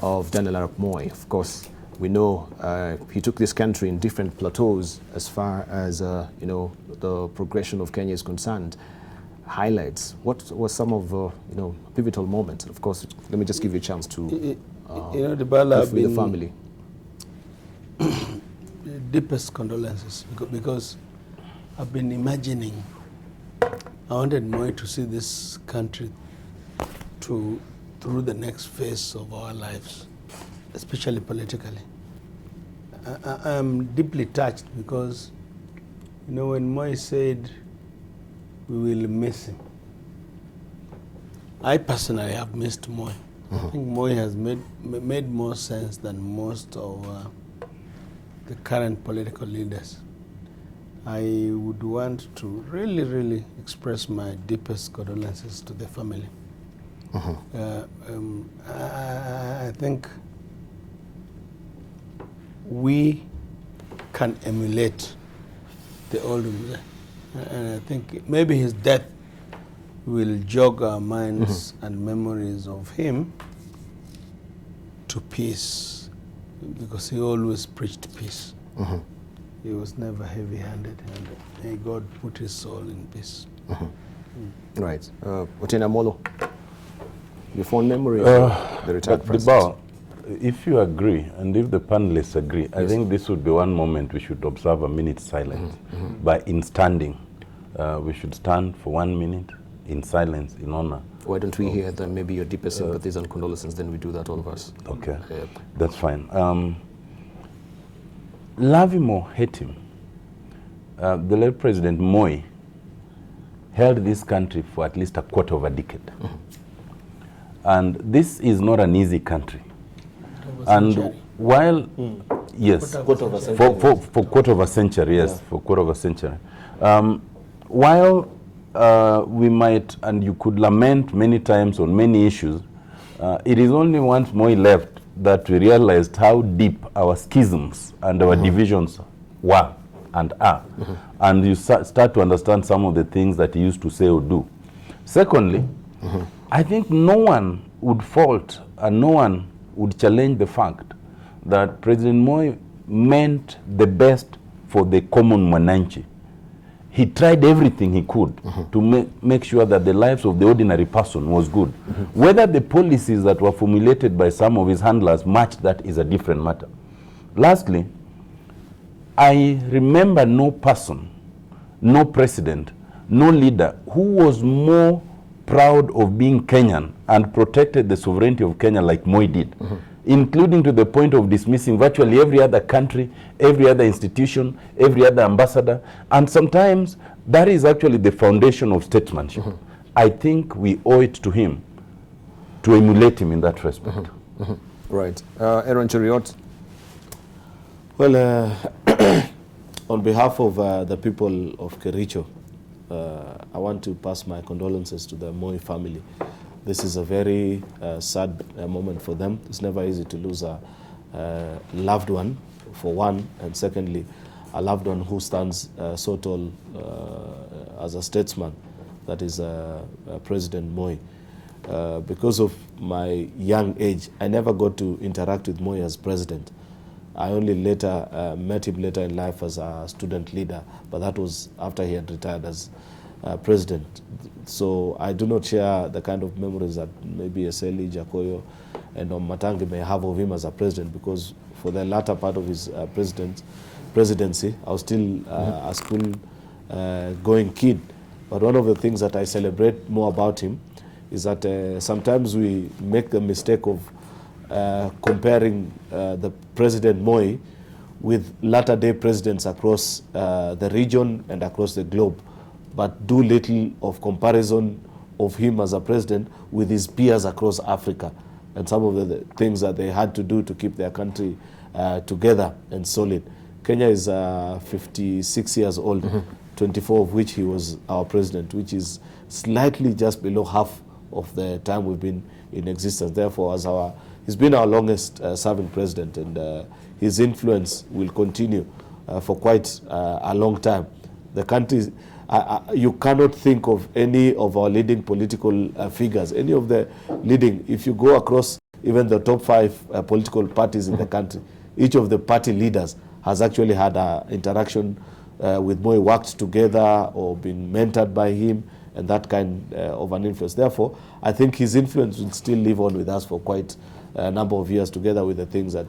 of Daniel Arap Moi. Of course, we know he took this country in different plateaus as far as the progression of Kenya is concerned. Highlights. What were some of pivotal moments? Of course, let me just give you a chance to with the family. The deepest condolences, because I've been imagining I wanted Moi to see this country through the next phase of our lives, especially politically. I'm deeply touched because, when Moi said we will miss him, I personally have missed Moi. I think Moi has made more sense than most of the current political leaders. I would want to really, really express my deepest condolences to the family. I think we can emulate the old man. And I think maybe his death will jog our minds and memories of him to peace, because he always preached peace. He was never heavy-handed, and may God put his soul in peace. Right. Otena Molo, your fond memory of the retired president? If you agree, and if the panelists agree, I think this would be one moment we should observe a minute silence. In standing, we should stand for 1 minute in silence in honor. Why don't we hear then maybe your deepest sympathies and condolences, then we do that, all of us. Okay, that's fine. Love him or hate him, the late President Moi held this country for at least a quarter of a decade. And this is not an easy country. And while, yes, for quarter of a century, yes, for quarter of a century. While we might, and you could lament many times on many issues, it is only once Moi left that we realized how deep our schisms and our divisions were and are. And you start to understand some of the things that he used to say or do. Secondly, I think no one would fault and no one would challenge the fact that President Moi meant the best for the common Mwananchi. He tried everything he could to make sure that the lives of the ordinary person was good. Whether the policies that were formulated by some of his handlers matched that is a different matter. Lastly, I remember no person, no president, no leader who was more proud of being Kenyan and protected the sovereignty of Kenya like Moi did. Including to the point of dismissing virtually every other country, every other institution, every other ambassador. And sometimes that is actually the foundation of statesmanship. I think we owe it to him to emulate him in that respect. Right. Aaron Cheriot. Well, on behalf of the people of Kericho, I want to pass my condolences to the Moi family. This is a very sad moment for them. It's never easy to lose a loved one, for one, and secondly, a loved one who stands so tall as a statesman, that is President Moi. Because of my young age, I never got to interact with Moi as president. I only later met him later in life as a student leader, but that was after he had retired as president. So I do not share the kind of memories that maybe Eseli, Jakoyo, and Matangi may have of him as a president, because for the latter part of his presidency, I was still a school-going kid. But one of the things that I celebrate more about him is that sometimes we make the mistake of comparing the President Moi with latter-day presidents across the region and across the globe, but do little of comparison of him as a president with his peers across Africa and some of the things that they had to do to keep their country together and solid. Kenya is 56 years old, 24 of which he was our president, which is slightly just below half of the time we've been in existence. Therefore, he's been our longest serving president, and his influence will continue for quite a long time. The country, you cannot think of any of our leading political figures, any of the leading, if you go across even the top 5 political parties in the country, each of the party leaders has actually had an interaction with Moi, worked together or been mentored by him, and that kind of an influence. Therefore, I think his influence will still live on with us for quite a number of years, together with the things that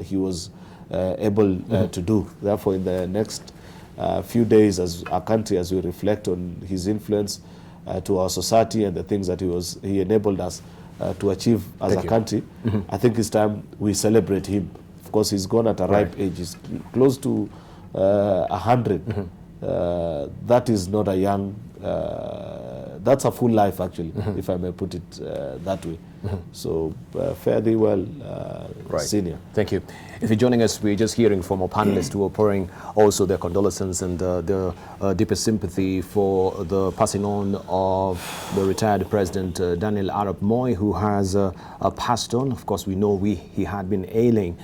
he was able to do. Therefore, in the next few days as a country, as we reflect on his influence to our society and the things that he enabled us to achieve as a country, I think it's time we celebrate him. Of course, he's gone at a ripe age. He's close to 100. That is not a young, that's a full life actually, if I may put it that way. So fare thee well, Senior. Thank you. If you're joining us, we're just hearing from our panelists who are pouring also their condolences and their deepest sympathy for the passing on of the retired President Daniel Arap Moi, who has passed on. Of course, we know he had been ailing,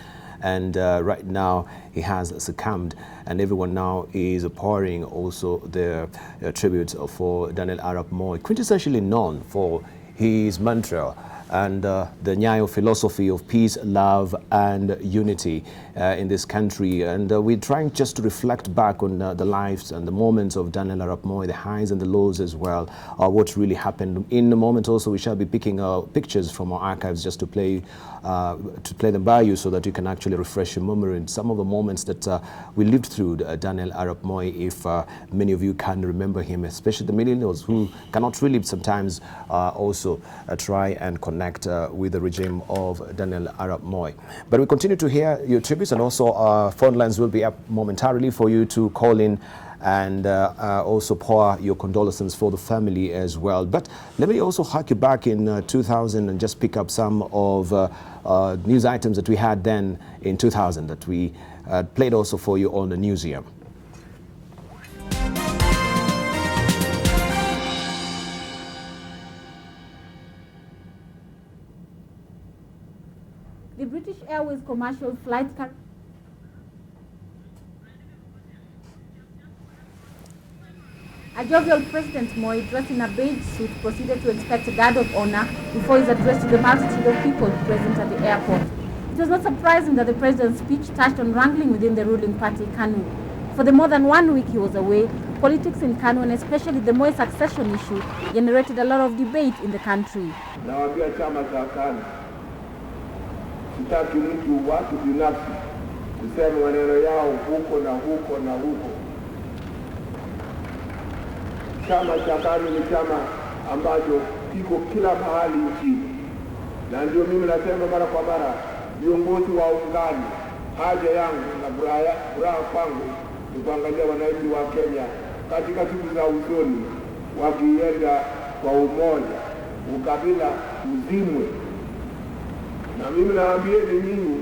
and right now he has succumbed, and everyone now is pouring also their tributes for Daniel Arap Moi, quintessentially known for his mantra and the Nyayo philosophy of peace, love, and unity in this country. And we're trying just to reflect back on the lives and the moments of Daniel Arap Moi, the highs and the lows as well, what really happened. In a moment also, we shall be picking pictures from our archives just to play them by you, so that you can actually refresh your memory in some of the moments that we lived through Daniel Arap Moi, if many of you can remember him, especially the millennials who cannot really sometimes also try and connect with the regime of Daniel Arap Moi. But we continue to hear your tributes, and also our phone lines will be up momentarily for you to call in and also pour your condolences for the family as well. But let me also hark you back in 2000 and just pick up some of news items that we had then in 2000 that we played also for you on the newsroom. The British Airways commercial flight A jovial President Moi, dressed in a beige suit, proceeded to inspect a guard of honor before his address to the multitude of people present at the airport. It was not surprising that the president's speech touched on wrangling within the ruling party, KANU. For the more than 1 week he was away, politics in KANU, and especially the Moi succession issue, generated a lot of debate in the country. Nawaambia chama za KANU, sitaki mtu watu binafsi kusema maneno yao huko na huko na huko. Chama cha KANU ni chama ambacho kiko kila mahali nchini, na ndio mimi nasema mara kwa mara, viongozi wa ungani, haja yangu na furaha kwangu ni kuangalia wananchi wa Kenya katika siku za usoni wakienda kwa umoja, ukabila uzimwe. Na mimi naambieni nyinyi,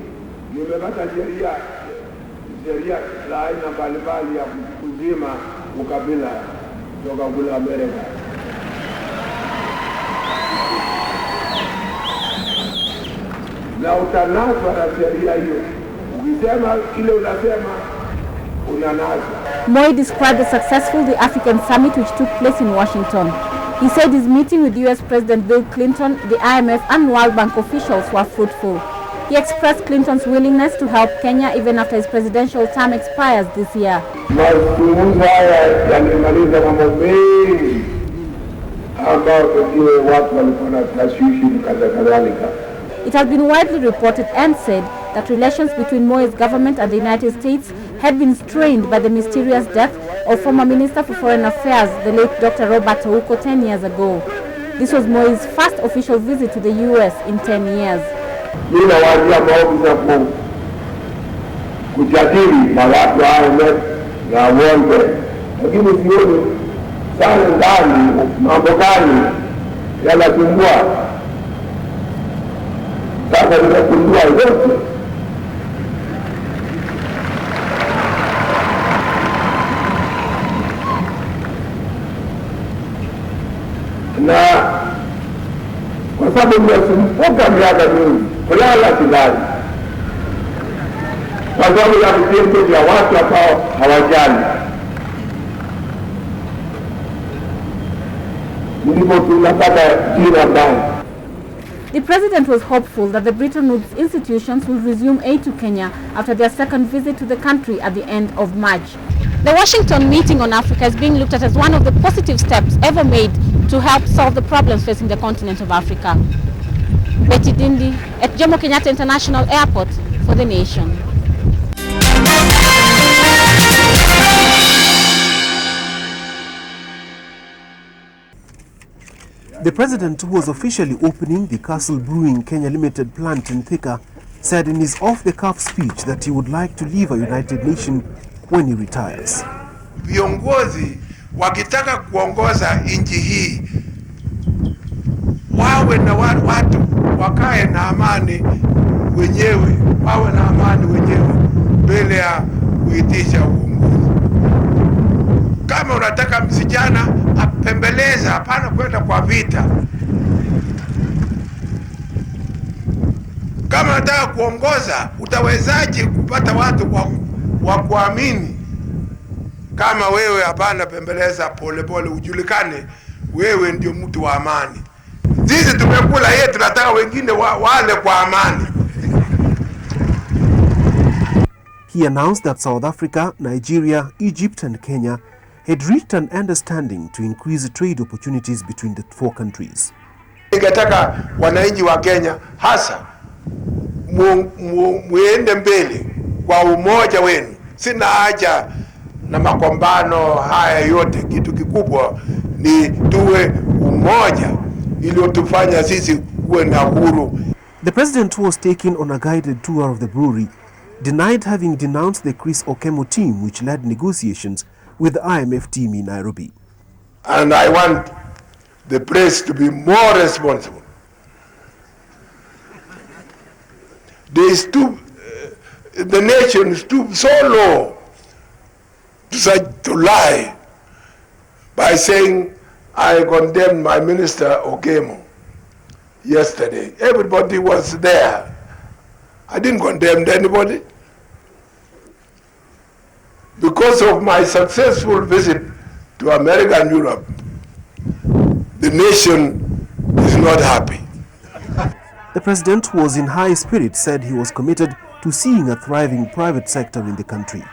nimepata sheria za aina mbalimbali ya kuzima ukabila kutoka kule Amerika. Na utanaswa na sheria hiyo. Ukisema kile unasema, Moi described as successful the African summit which took place in Washington. He said his meeting with US President Bill Clinton, the IMF and World Bank officials were fruitful. He expressed Clinton's willingness to help Kenya even after his presidential term expires this year. Mazungumzo haya yamemaliza mambo mengi ambayo pengine watu walikuwa na tashwishi na kadhalika. It has been widely reported and said that relations between Moi's government and the United States had been strained by the mysterious death of former Minister for Foreign Affairs, the late Dr. Robert Ouko, 10 years ago. This was Moi's first official visit to the US in 10 years. Nina wajia maovu za kujadili na watu wa IMF na World Bank, lakini sioni sana ndani mambo gani yanasumbua. Sasa nimegundua yote. Na kwa sababu nimesumbuka miaka mingi kulala sidhani, kwa sababu ya vitendo vya watu ambao hawajali. Ndipo tunapata jina mbaya. The president was hopeful that the Bretton Woods institutions will resume aid to Kenya after their second visit to the country at the end of March. The Washington meeting on Africa is being looked at as one of the positive steps ever made to help solve the problems facing the continent of Africa. Betty Dindi at Jomo Kenyatta International Airport for The Nation. The president, who was officially opening the Castle Brewing Kenya Limited plant in Thika, said in his off-the-cuff speech that he would like to leave a United Nation when he retires. Viongozi wakitaka kuongoza nchi hii wawe na watu wakae na amani wenyewe, wawe na amani wenyewe mbele ya kuitisha uongozi. Kama unataka msijana apembeleza, hapana kwenda kwa vita. Kama unataka kuongoza, utawezaje kupata watu wa kuamini kama wewe hapana pembeleza polepole, ujulikane wewe ndio mtu wa amani. Sisi tumekula yetu, tunataka wengine wale kwa amani. He announced that South Africa, Nigeria, Egypt and Kenya had reached an understanding to increase trade opportunities between the four countries. Ningetaka wananchi wa Kenya hasa muende mbele kwa umoja wenu. Sina haja na makombano haya yote. Kitu kikubwa ni tuwe umoja ili tufanye sisi kuwe na uhuru. The president, who was taken on a guided tour of the brewery, denied having denounced the Chris Okemo team which led negotiations with the IMF team in Nairobi. And I want the press to be more responsible. The nation stooped so low to lie by saying I condemned my minister Okemo yesterday. Everybody was there. I didn't condemn anybody. Because of my successful visit to America and Europe, the nation is not happy. The president, who was in high spirits, said he was committed to seeing a thriving private sector in the country.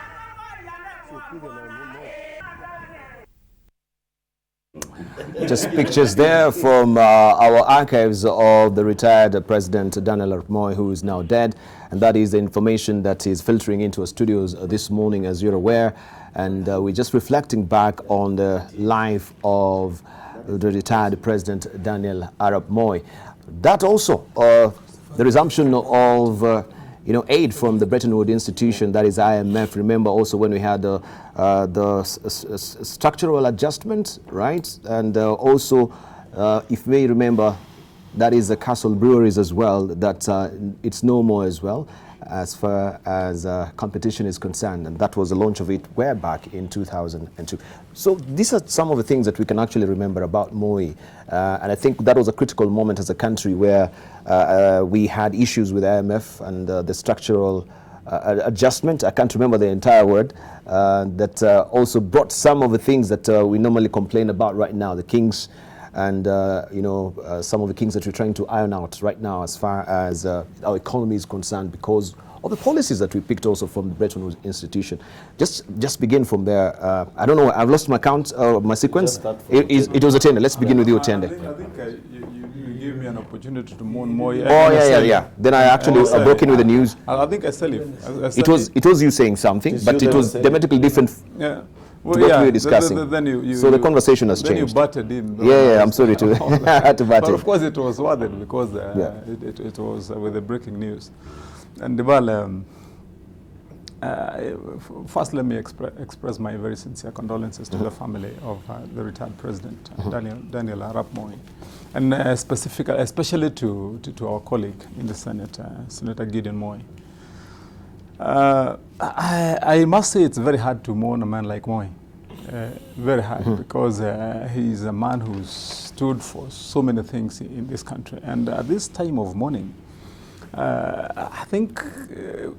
Just pictures there from our archives of the retired President Daniel Arap Moi, who is now dead. And that is the information that is filtering into our studios this morning, as you're aware. And we're just reflecting back on the life of the retired President Daniel Arap Moi. That also, the resumption of aid from the Bretton Woods institution, that is IMF. Remember also when we had the structural adjustment, right? And also, if you may remember, that is the Castle Breweries as well, that it's no more as well as far as competition is concerned. And that was the launch of it way back in 2002. So these are some of the things that we can actually remember about Moi. And I think that was a critical moment as a country where we had issues with IMF and the structural adjustment, I can't remember the entire word, that also brought some of the things that we normally complain about right now, the kinks and some of the kinks that we're trying to iron out right now as far as our economy is concerned, because of the policies that we picked also from the Bretton Woods Institution. Just begin from there. I don't know, I've lost my count, my sequence. It was Otende. Let's begin with you, Otende. I think you gave me an opportunity to mourn Moi. Yeah. Then I actually broke in with the news. I think I said it was you saying something, but it was dramatically different. Yeah. Well, to what we were discussing. So the conversation has changed. Then you butted in. Yeah, I'm sorry to had to butt in. But of course it was worth it because it was with the breaking news. And Dibal, first let me express my very sincere condolences to the family of the retired president, Daniel Arap Moi, and especially to our colleague in the Senate, Senator Gideon Moi. I must say it's very hard to mourn a man like Moi. Very hard, because he's a man who stood for so many things in this country. And at this time of mourning, I think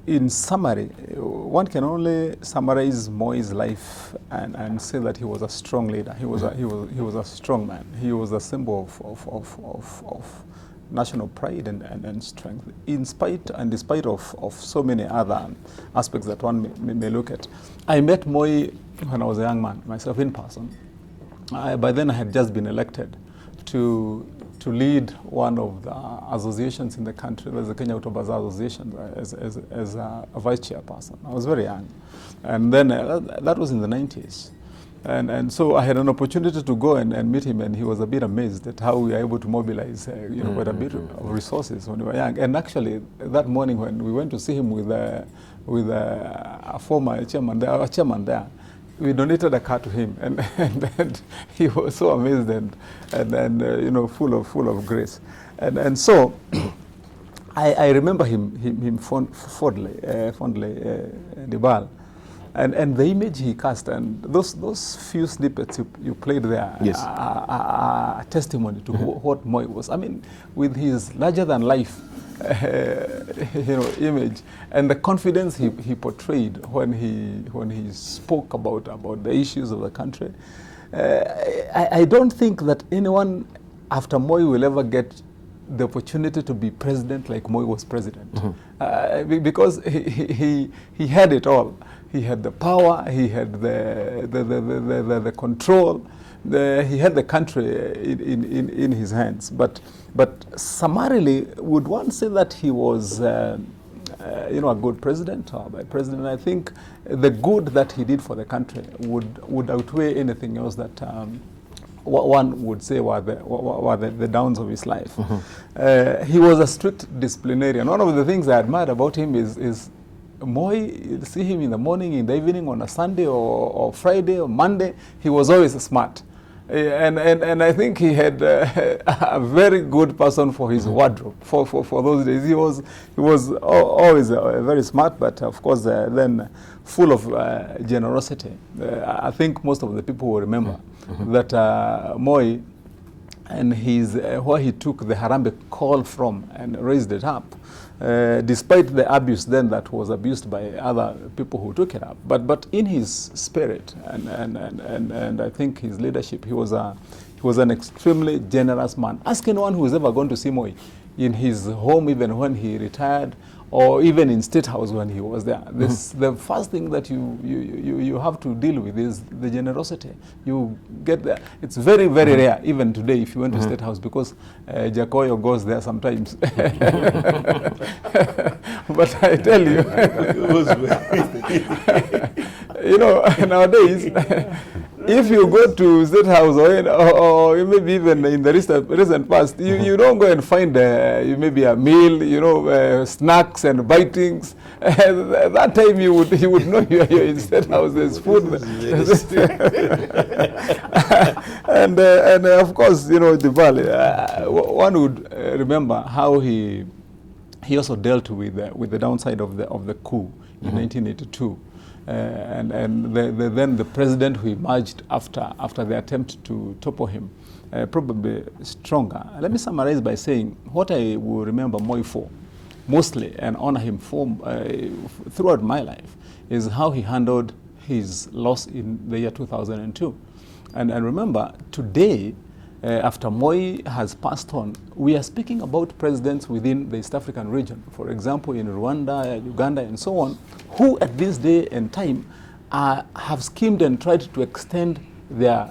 in summary, one can only summarize Moi's life and say that he was a strong leader. He was a strong man. He was a symbol of national pride and strength, despite of so many other aspects that one may look at. I met Moi when I was a young man, myself in person. By then I had just been elected to lead one of the associations in the country. There's the Kenya Auto Bazaar Association as a vice chairperson. I was very young. And then that was in the 90s. And so I had an opportunity to go and meet him, and he was a bit amazed at how we were able to mobilize quite a bit of resources when we were young. And actually, that morning when we went to see him with a former chairman there, we donated a car to him, and he was so amazed and full of grace. And so I remember him fondly, Dibal. And the image he cast, and those few snippets you played there, yes, are a testimony to what Moi was. I mean, with his larger-than-life image and the confidence he portrayed when he spoke about the issues of the country, I don't think that anyone after Moi will ever get the opportunity to be president like Moi was president, because he had it all. He had the power, he had the control, he had the country in his hands. But summarily, would one say that he was a good president or by president? I think the good that he did for the country would outweigh anything else that what one would say were the downs of his life. He was a strict disciplinarian. One of the things I admired about him is Moi, see him in the morning, in the evening, on a Sunday or Friday or Monday, he was always smart. And I think he had a very good person for his wardrobe for those days. He was always very smart, but of course then full of generosity. I think most of the people will remember that Moi and where he took the Harambee call from and raised it up. Despite the abuse then that was abused by other people who took it up, but in his spirit and I think his leadership, he was an extremely generous man. Ask anyone who has ever gone to see Moi in his home, even when he retired, or even in State House when he was there. The first thing that you have to deal with is the generosity. You get there. It's very, very rare, even today, if you went to State House, because Jacoyo goes there sometimes. But I tell you, nowadays, if you go to State House or maybe even in the recent past, you don't go and find maybe a meal, snacks and bitings. That time you would know you're in State House. There's food. and of course, Dibal, one would remember how he also dealt with the downside of the coup in 1982. And then the president who emerged after the attempt to topple him, probably stronger. Let me summarize by saying what I will remember Moi for mostly and honor him for throughout my life is how he handled his loss in the year 2002. And remember, today, after Moi has passed on, we are speaking about presidents within the East African region. For example, in Rwanda, Uganda, and so on, who at this day and time have schemed and tried to extend their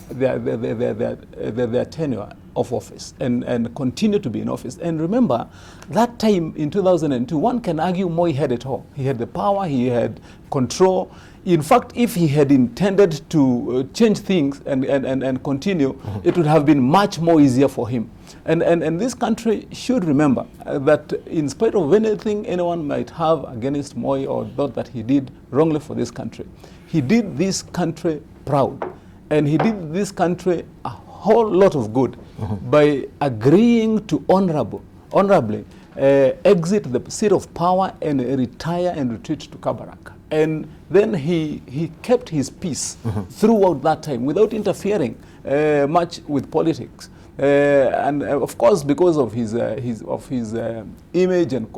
tenure of office and continue to be in office. And remember, that time in 2002, one can argue Moi had it all. He had the power, he had control. In fact, if he had intended to change things and continue, it would have been much more easier for him. And this country should remember that in spite of anything anyone might have against Moi or thought that he did wrongly for this country, he did this country proud. And he did this country a whole lot of good by agreeing to honorably exit the seat of power and retire and retreat to Kabarak. And then he kept his peace throughout that time without interfering much with politics. And of course, because of his image and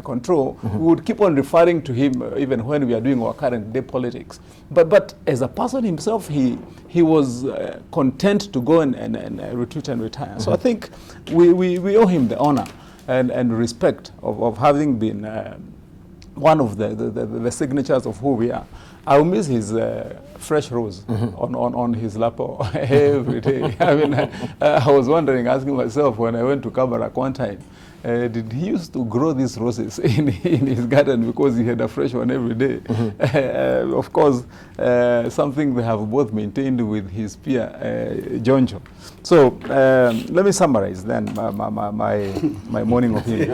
control, we would keep on referring to him even when we are doing our current day politics. But as a person himself, he was content to go and retreat and retire. So I think we owe him the honor and respect of having been one of the signatures of who we are. I will miss his fresh rose on his lapel every day. I mean, I was wondering, asking myself when I went to Kabarak one time, did he used to grow these roses in his garden because he had a fresh one every day? Of course, something they have both maintained with his peer, Jonjo. So let me summarize then my morning of him.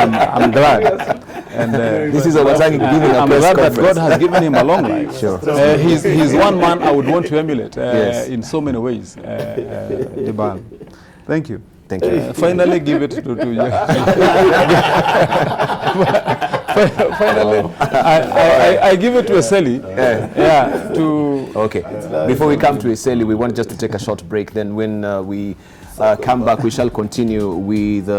I'm glad. And this is Obasangi giving a I'm press glad that conference. God has given him a long life. Sure. He's one man I would want to emulate Yes. in so many ways. Iban. Thank you. Thank you. Finally, give it to finally, I give it to Eseli. Okay. Before we come to Eseli, we want just to take a short break. Then when we come back, we shall continue with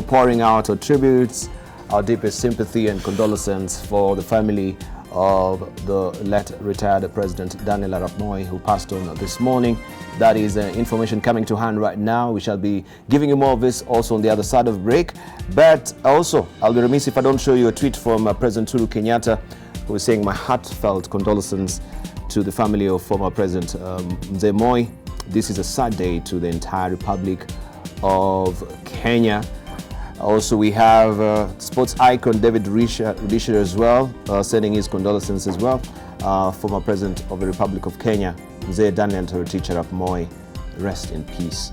pouring out our tributes, our deepest sympathy and condolences for the family of the late retired President Daniel Arap Moi, who passed on this morning. That is information coming to hand right now. We shall be giving you more of this also on the other side of break. But also, I'll be remiss if I don't show you a tweet from President Uhuru Kenyatta, who is saying my heartfelt condolences to the family of former President Mzee Moi. This is a sad day to the entire Republic of Kenya. Also, we have sports icon David Rudisha as well, sending his condolences as well. Former President of the Republic of Kenya, Mzee Daniel Arap Moi, rest in peace.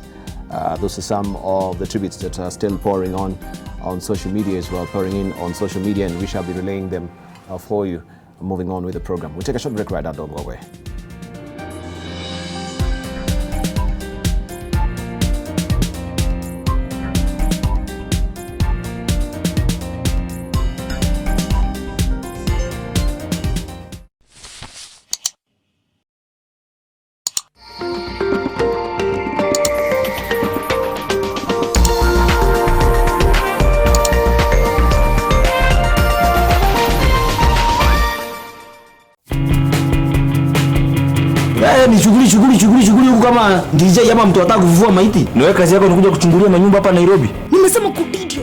Those are some of the tributes that are still pouring on social media as well, pouring in on social media, and we shall be relaying them for you. Moving on with the program. We'll take a short break right now, don't go away. Ni shughuli huku kama DJ ama mtu anataka kuvua maiti. Na wewe kazi yako ni kuja kuchungulia manyumba hapa Nairobi. Nimesema kudidio.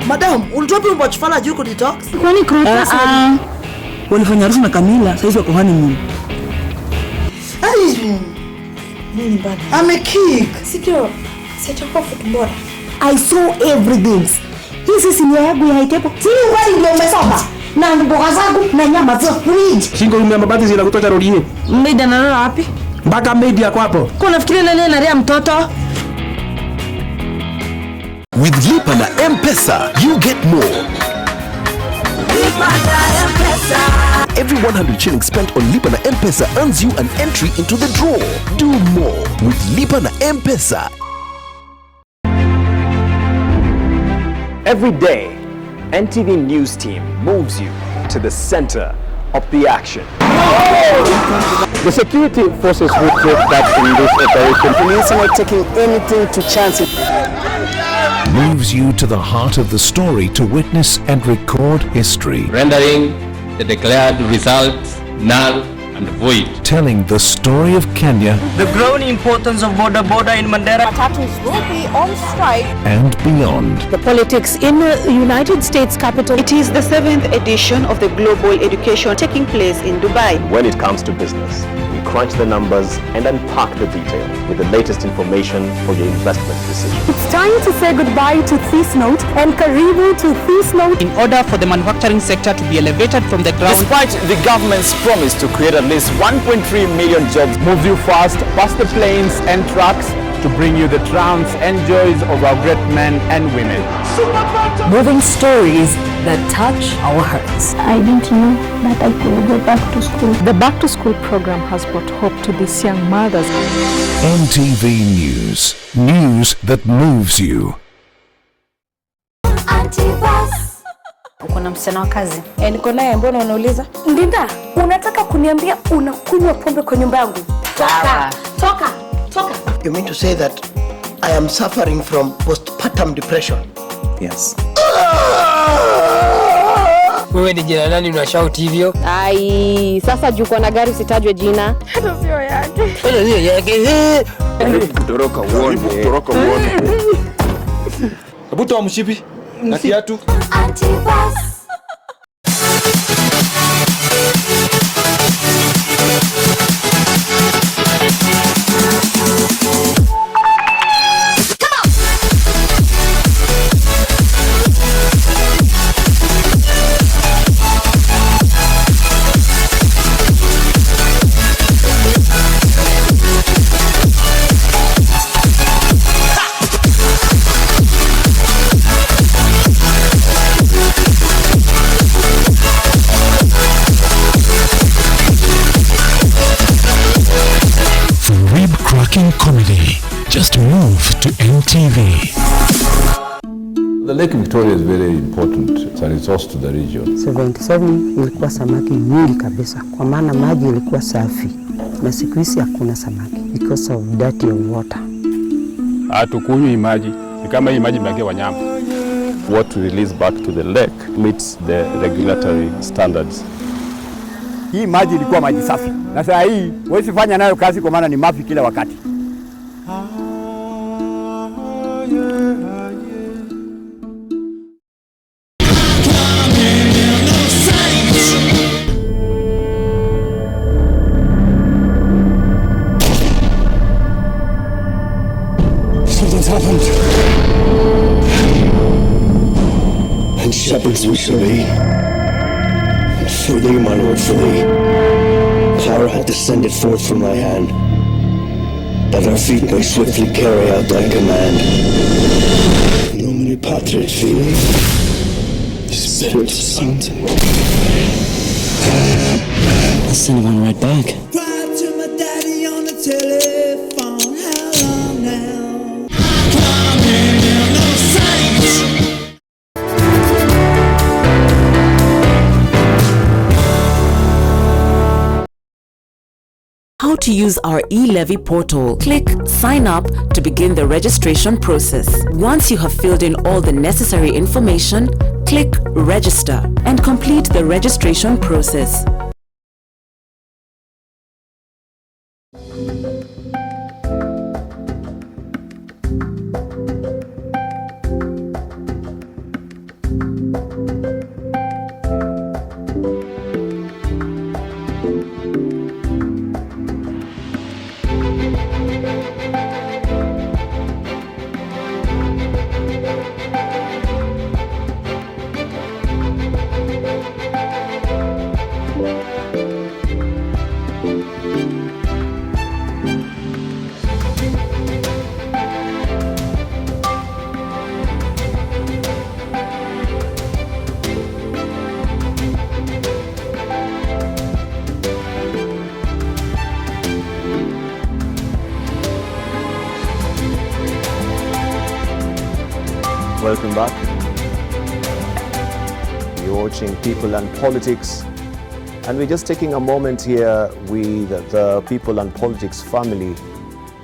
Madam, ulitoa pia mbachfala juu detox? Kwani crocus walifanya harusi na Kamila, sasa hivi wako honeymoon. Nini bana? Amekick. Sikio. Sitakuwa footballer. I saw everything. Hii si sinia yangu ya haitepo. Si wewe ndio umesoma. Na mboga zangu na nyama za fridge. Shingo ya mabati zinakutoka rodini. Maid analala wapi? Mpaka maid yako hapo. Kwa nafikiria nani analea mtoto? With Lipa na M-Pesa, you get more. Lipa na M-Pesa. Every 100 shillings spent on Lipa na M-Pesa earns you an entry into the draw. Do more with Lipa na M-Pesa. Every day, NTV News Team moves you to the center of the action. The security forces will take that in this operation. Police are not taking anything to chance it. Moves you to the heart of the story to witness and record history. Rendering the declared results null and void. Telling the story of Kenya. The growing importance of border in Mandera. Matatus will be on strike. And beyond. The politics in the United States capital. It is the 7th edition of the Global Education taking place in Dubai. When it comes to business, we crunch the numbers and unpack the detail with the latest information for your investment decision. It's time to say goodbye to this note and karibu to this note. In order for the manufacturing sector to be elevated from the ground. Despite the government's promise to create at least 1.3 million jobs, moves you fast past the planes and trucks to bring you the triumphs and joys of our great men and women. Moving stories that touch our hearts. I didn't know that I could go back to school. The Back to School program has brought hope to these young mothers. NTV News. News that moves you. Uko na msichana wa kazi? Niko naye, mbona unauliza? Ndinda, unataka kuniambia unakunywa pombe kwa nyumba yangu? Toka. Toka. Toka. You mean to say that I am suffering from postpartum depression? Yes. Wewe ni jina nani unashout hivyo? Ai, sasa juko na gari usitajwe jina. Hata sio yake. Hata sio yake. Kutoroka uone. Kutoroka uone. Hebu toa mshipi na kiatu. Comedy. Just move to NTV. The Lake Victoria is very important. It's a resource to the region. 77 ilikuwa samaki nyingi kabisa kwa maana maji ilikuwa safi na siku hizi hakuna samaki because of dirty water. Hatukunywi maji, ni kama hii maji mbaki wanyama. What we release back to the lake meets the regulatory standards. Hii maji ilikuwa maji safi. Na sasa hii huwezi fanya nayo kazi kwa maana ni mafi kila wakati. Something's happened. And shepherds we shall be. And for thee, my Lord, for thee, power hath descended forth from thy hand, that our feet may swiftly carry out thy command. Nomine Patri et Filii, Spiritus Sancti. I'll send one right back. Cried to my daddy on the telephone. How long now? Come here, no saints. How to use our e-levy portal. Click Sign Up to begin the registration process. Once you have filled in all the necessary information, click Register and complete the registration process. Welcome back. You're watching People and Politics, And we're just taking a moment here with the People and Politics family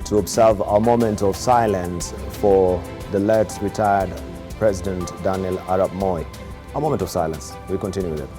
to observe a moment of silence for the late retired President Daniel Arap Moi. A moment of silence. We continue with it.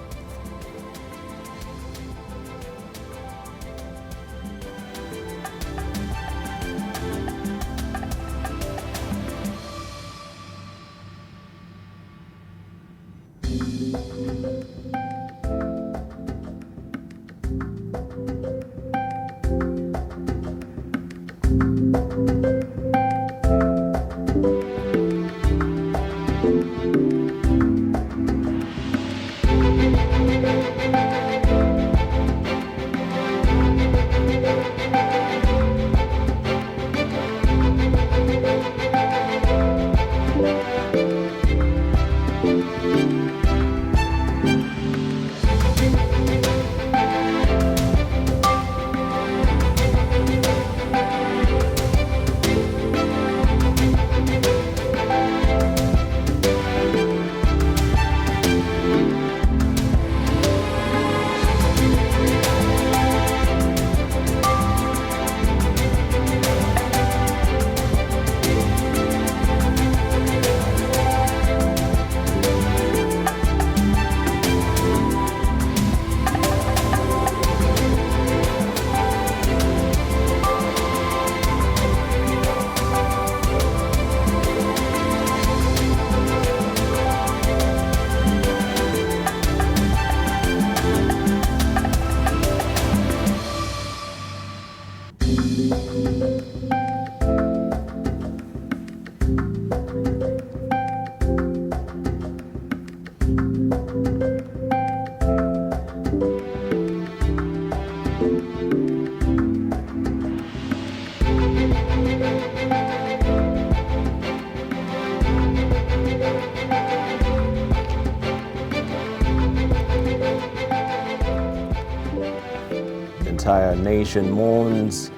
Entire nation mourns.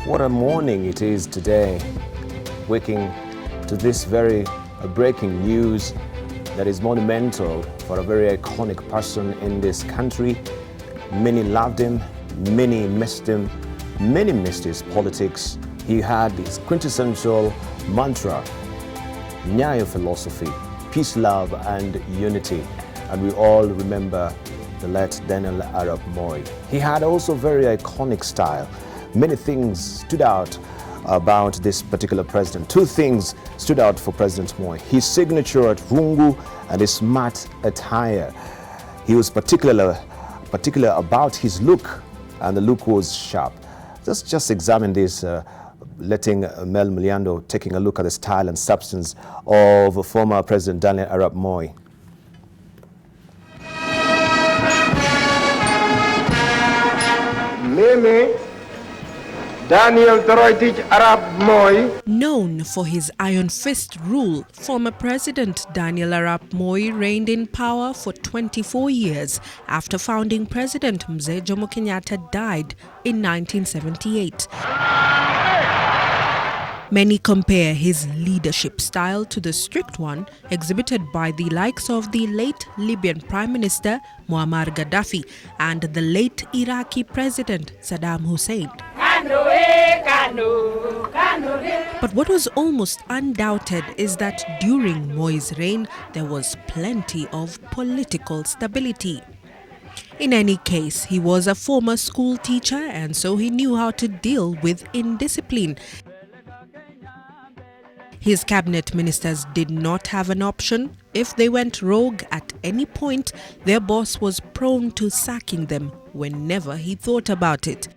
What a morning it is today, waking to this very breaking news that is monumental for a very iconic person in this country. Many loved him, many missed him, many missed his politics. He had his quintessential mantra, Nyayo philosophy, peace, love and unity, and we all remember the late Daniel Arap Moi. He had also very iconic style. Many things stood out about this particular president. Two things stood out for President Moi: his signature at rungu and his smart attire. He was particular about his look, and the look was sharp. Just examine this, letting Mel Muliando taking a look at the style and substance of former President Daniel Arap Moi. Mimi Daniel Arap Moi. Known for his iron fist rule, former President Daniel Arap Moi reigned in power for 24 years after founding President Mzee Jomo Kenyatta died in 1978. Many compare his leadership style to the strict one exhibited by the likes of the late Libyan Prime Minister Muammar Gaddafi and the late Iraqi President Saddam Hussein. But what was almost undoubted is that during Moi's reign, there was plenty of political stability. In any case, he was a former school teacher, and so he knew how to deal with indiscipline. His cabinet ministers did not have an option. If they went rogue at any point, their boss was prone to sacking them whenever he thought about it.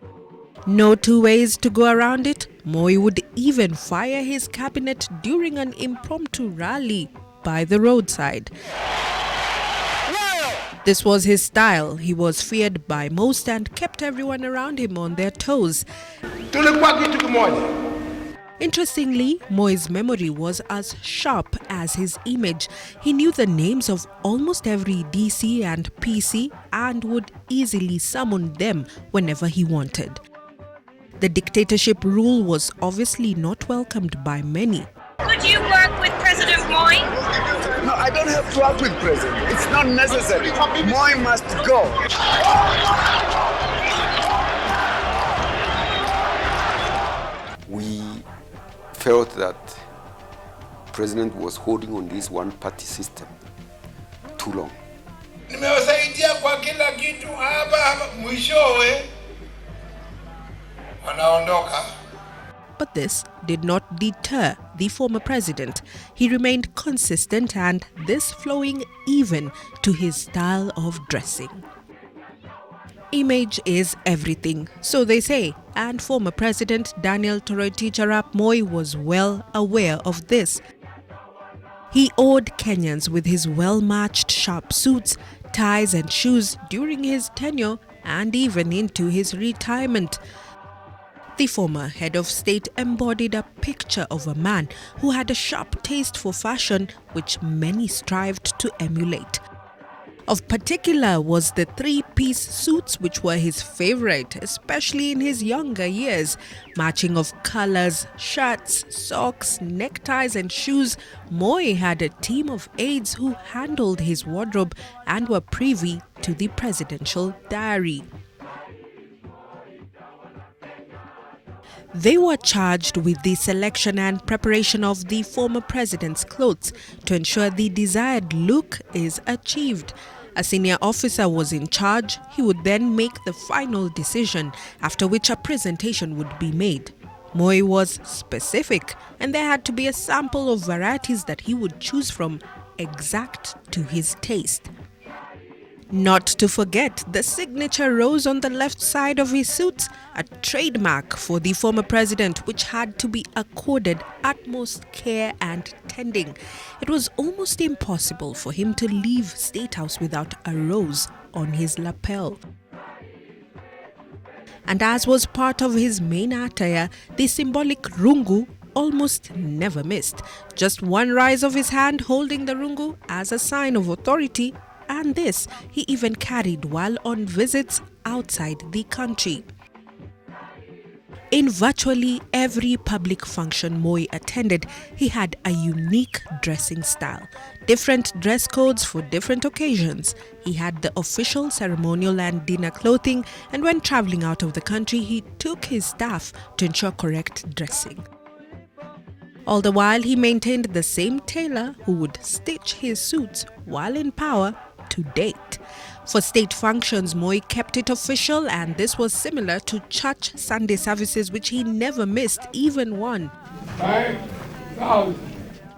No two ways to go around it. Moi would even fire his cabinet during an impromptu rally by the roadside. This was his style. He was feared by most and kept everyone around him on their toes. Interestingly, Moi's memory was as sharp as his image. He knew the names of almost every DC and PC and would easily summon them whenever he wanted. The dictatorship rule was obviously not welcomed by many. Could you work with President Moi? No, I don't have to work with President. It's not necessary. Moi must go. We felt that President was holding on this one-party system too long. Nimewasaidia kwa kila kitu hapa, mwishowe wanaondoka. But this did not deter the former president. He remained consistent, and this flowing even to his style of dressing. Image is everything, so they say, and former President Daniel Toroitich arap Moi was well aware of this. He awed Kenyans with his well-matched sharp suits, ties and shoes during his tenure and even into his retirement. The former head of state embodied a picture of a man who had a sharp taste for fashion which many strived to emulate. Of particular was the three-piece suits which were his favorite, especially in his younger years. Matching of colors, shirts, socks, neckties and shoes, Moi had a team of aides who handled his wardrobe and were privy to the presidential diary. They were charged with the selection and preparation of the former president's clothes to ensure the desired look is achieved. A senior officer was in charge. He would then make the final decision, after which a presentation would be made. Moi was specific, and there had to be a sample of varieties that he would choose from, exact to his taste. Not to forget the signature rose on the left side of his suits, a trademark for the former president which had to be accorded utmost care and tending. It was almost impossible for him to leave State House without a rose on his lapel. And as was part of his main attire, the symbolic rungu almost never missed. Just one rise of his hand holding the rungu as a sign of authority, and this he even carried while on visits outside the country. In virtually every public function Moi attended, he had a unique dressing style, different dress codes for different occasions. He had the official, ceremonial and dinner clothing, and when traveling out of the country, he took his staff to ensure correct dressing. All the while, he maintained the same tailor who would stitch his suits while in power to date. For state functions, Moi kept it official, and this was similar to church Sunday services which he never missed even one.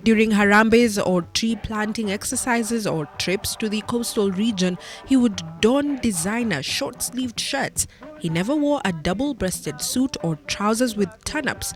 During Harambes or tree planting exercises or trips to the coastal region, he would don designer short-sleeved shirts. He never wore a double-breasted suit or trousers with turn-ups.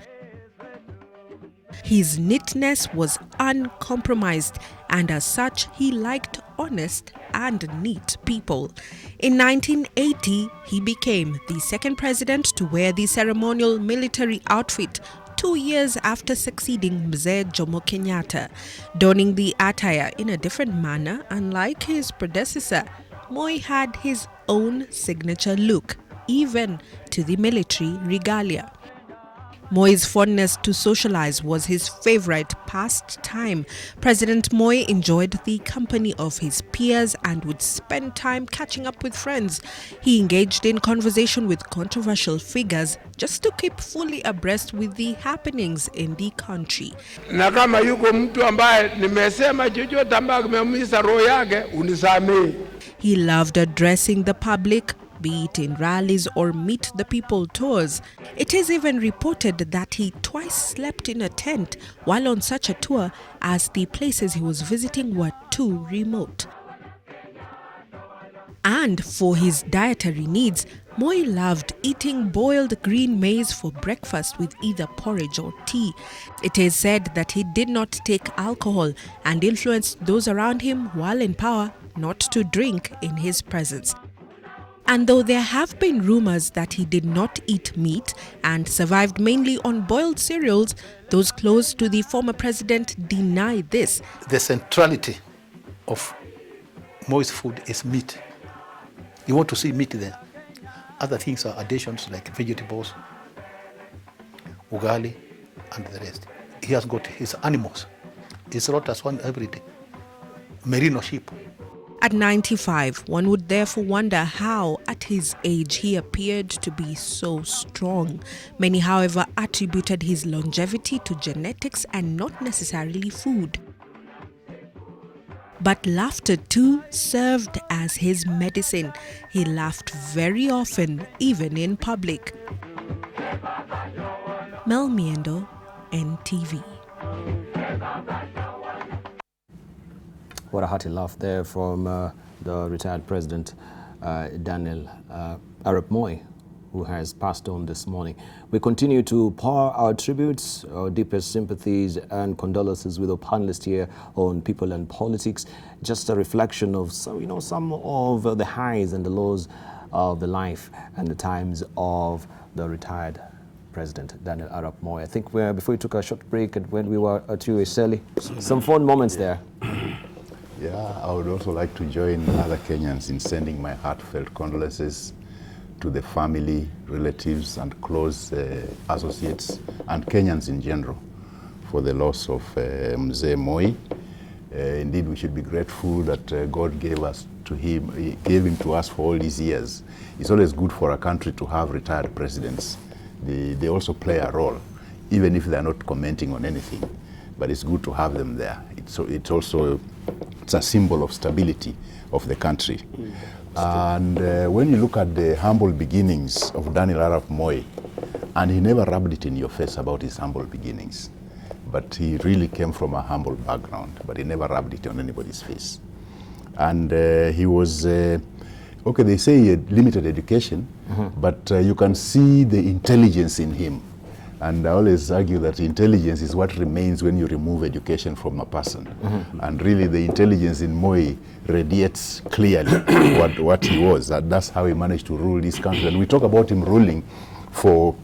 His neatness was uncompromised, and as such, he liked honest and neat people. In 1980, he became the second president to wear the ceremonial military outfit, 2 years after succeeding Mzee Jomo Kenyatta. Donning the attire in a different manner, unlike his predecessor, Moi had his own signature look, even to the military regalia. Moi's fondness to socialize was his favorite pastime. President Moi enjoyed the company of his peers and would spend time catching up with friends. He engaged in conversation with controversial figures just to keep fully abreast with the happenings in the country. Na kama yuko mtu ambaye nimesema chochote ambaye kimeumiza roho yake unisamehe. He loved addressing the public, be it in rallies or meet the people tours. It is even reported that he twice slept in a tent while on such a tour, as the places he was visiting were too remote. And for his dietary needs, Moi loved eating boiled green maize for breakfast with either porridge or tea. It is said that he did not take alcohol and influenced those around him while in power not to drink in his presence. And though there have been rumors that he did not eat meat and survived mainly on boiled cereals, those close to the former president deny this. The centrality of Moi's food is meat. You want to see meat there. Other things are additions like vegetables, ugali, and the rest. He has got his animals. He slaughters one every day. merino sheep. At 95, one would therefore wonder how, at his age, he appeared to be so strong. Many, however, attributed his longevity to genetics and not necessarily food. But laughter too served as his medicine. He laughed very often, even in public. Mel Miendo, NTV. What a hearty laugh there from the retired President Daniel Arap Moi, who has passed on this morning. We continue to pour our tributes, our deepest sympathies and condolences with our panelists here on People and Politics. Just a reflection of some of the highs and the lows of the life and the times of the retired President Daniel Arap Moi. I think before we took a short break and when we were at USL, some fond moments there. Yeah, I would also like to join other Kenyans in sending my heartfelt condolences to the family, relatives, and close associates, and Kenyans in general, for the loss of Mzee Moi. Indeed, we should be grateful that God gave him to us for all these years. It's always good for a country to have retired presidents. They also play a role, even if they're not commenting on anything. But it's good to have them there. It's a symbol of stability of the country. And when you look at the humble beginnings of Daniel Arap Moi, and he never rubbed it in your face about his humble beginnings, but he really came from a humble background, but he never rubbed it on anybody's face. And he was, okay, they say he had limited education, but you can see the intelligence in him. And I always argue that intelligence is what remains when you remove education from a person. And really the intelligence in Moi radiates clearly what he was. That's how he managed to rule this country. And we talk about him ruling for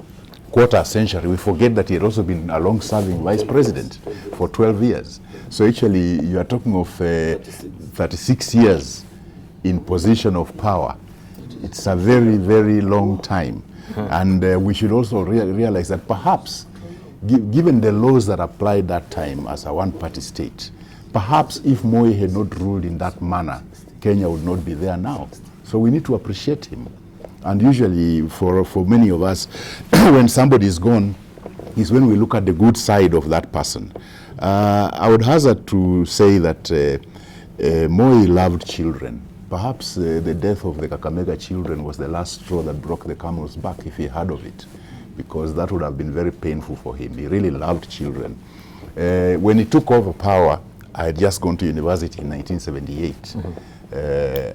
quarter century. We forget that he had also been a long-serving vice president for 12 years. So actually you are talking of 36 years in position of power. It's a very, very long time. And we should also realize that perhaps, given the laws that applied that time as a one-party state, perhaps if Moi had not ruled in that manner, Kenya would not be there now. So we need to appreciate him. And usually for many of us, when somebody is gone, is when we look at the good side of that person. I would hazard to say that Moi loved children. Perhaps the death of the Kakamega children was the last straw that broke the camel's back, if he heard of it, because that would have been very painful for him. He really loved children. When he took over power, I had just gone to university in 1978.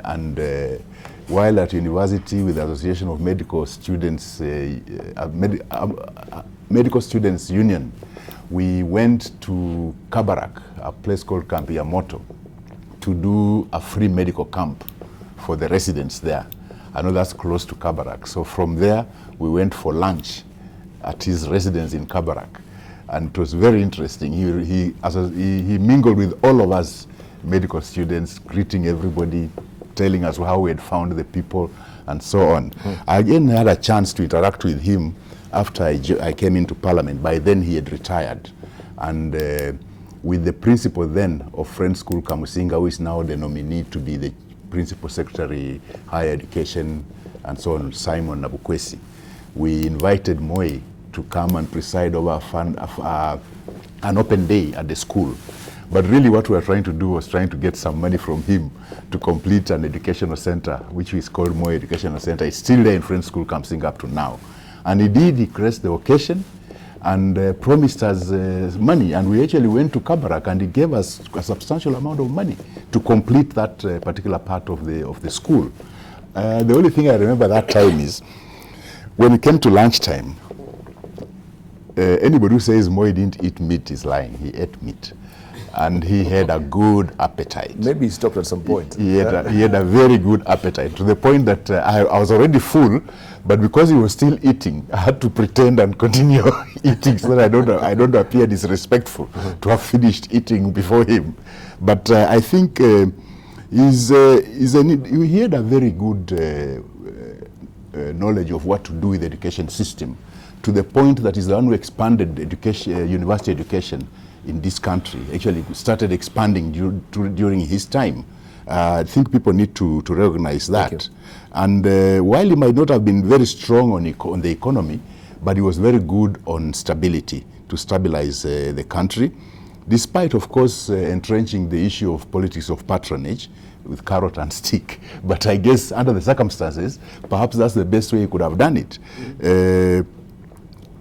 And while at university with the Association of Medical Students, Medical Students Union, we went to Kabarak, a place called Camp Yamoto, to do a free medical camp for the residents there. I know that's close to Kabarak. So from there, we went for lunch at his residence in Kabarak. And it was very interesting. He mingled with all of us medical students, greeting everybody, telling us how we had found the people, and so on. I again had a chance to interact with him after I came into Parliament. By then, he had retired. And with the principal then of Friends School Kamusinga, who is now the nominee to be the Principal Secretary, Higher Education, and so on, Simon Nabukwesi. We invited Moi to come and preside over an open day at the school. But really what we were trying to do was trying to get some money from him to complete an educational center, which is called Moi Educational Center. It's still there in Friends School Kamusinga up to now. And indeed, he graced the occasion and promised us money, and we actually went to Kabarak, and he gave us a substantial amount of money to complete that particular part of the school. The only thing I remember that time is when we came to lunchtime, anybody who says Moi didn't eat meat is lying. He ate meat, and he had a good appetite. Maybe he stopped at some point. He had a very good appetite, to the point that I was already full, but because he was still eating, I had to pretend and continue eating so that I don't appear disrespectful to have finished eating before him. But I think he had a very good knowledge of what to do with the education system, to the point that he's the one who expanded education, university education in this country actually started expanding during his time. I think people need to recognize that. And while he might not have been very strong on the economy, but he was very good on stability, to stabilize the country, despite, of course, entrenching the issue of politics of patronage with carrot and stick. But I guess under the circumstances, perhaps that's the best way he could have done it.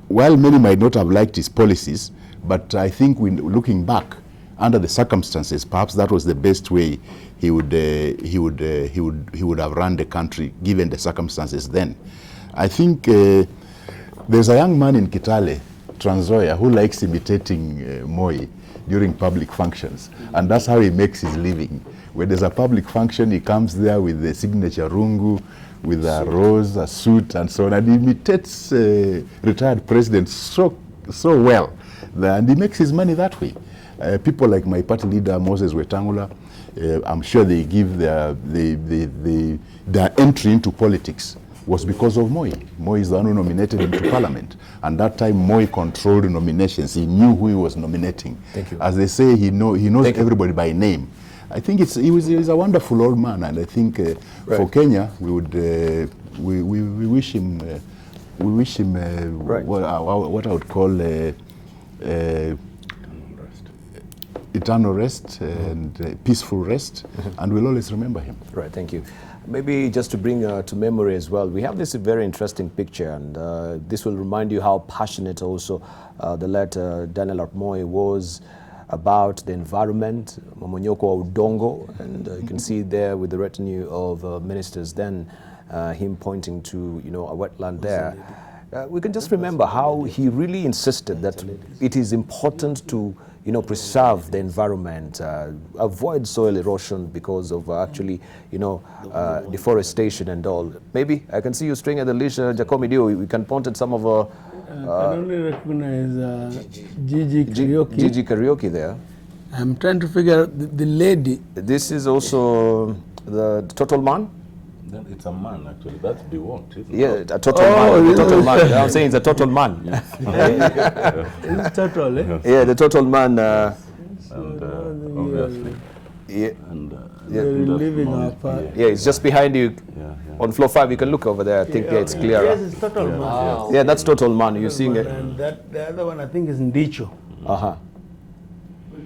While many might not have liked his policies, but I think looking back, under the circumstances, perhaps that was the best way he would have run the country, given the circumstances then. I think there's a young man in Kitale, Trans Nzoia, who likes imitating Moi during public functions, and that's how he makes his living. When there's a public function, he comes there with the signature rungu, with a rose, a suit, and so on, and he imitates retired presidents so well, and he makes his money that way. People like my party leader, Moses Wetangula, I'm sure they give their entry into politics was because of Moi. Moi is the one who nominated him to parliament. And that time, Moi controlled nominations. He knew who he was nominating. Thank you. As they say, he knows everybody by name. I think he's a wonderful old man, and I think for Kenya, we wish him what I would call eternal rest and peaceful rest, and we'll always remember him. Right, thank you. Maybe just to bring to memory as well, we have this very interesting picture, and this will remind you how passionate also the late Daniel Arap Moi was about the environment, momonyoko wa udongo, and you can see there with the retinue of ministers then, him pointing to a wetland there. We can just remember how he really insisted that it is important to preserve the environment, avoid soil erosion because of actually, deforestation and all. Maybe I can see you string at the leash, Jacomidio. We can point at some of our... I can only recognize Gigi Karaoke. Gigi Karaoke there. I'm trying to figure out the lady. This is also the total man? It's a man, actually. That's the what? Yeah, a total man. The total man. I'm saying it's a total man. It's total, eh? Yeah, the total man. Obviously. Yeah. Living our part. Yeah, it's just behind you. On floor 5, you can look over there. I think it's clearer. Yes, it's total man. Yeah, that's total man. You're seeing it. And the other one, I think, is Ndicho.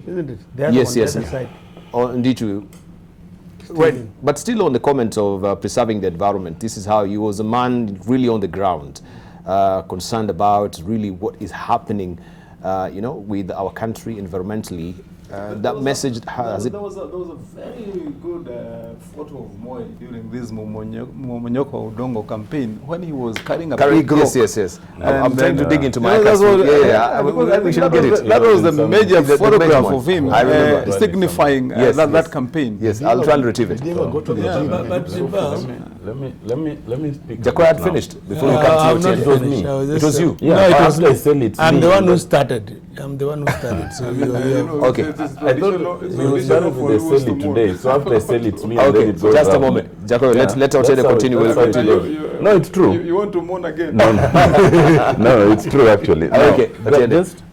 Isn't it? The other Yes, one, yes. the other side. Oh, Ndicho. Right, but still on the comment of preserving the environment, this is how he was a man really on the ground, concerned about really what is happening, with our country environmentally. That message has it. There was a very good photo of Moi during this Momonyoko Udongo campaign when he was carrying a big rock. Yes. I'm trying to dig into my account. We should get it. That was the major photograph of him, I remember. signifying that campaign. Yes, I'll try and retrieve it. But let me speak. Jacoy had finished before you come to It was me. It was you. Yeah, No, it was I'm the one who started. I'm the one who started. So okay. I thought we started with the sell it today, so after I sell it's me and then it goes just up. A moment. Jacoy, let Otede continue. We'll continue. No, it's true. You want to mourn again? No, it's true actually. Okay. But just,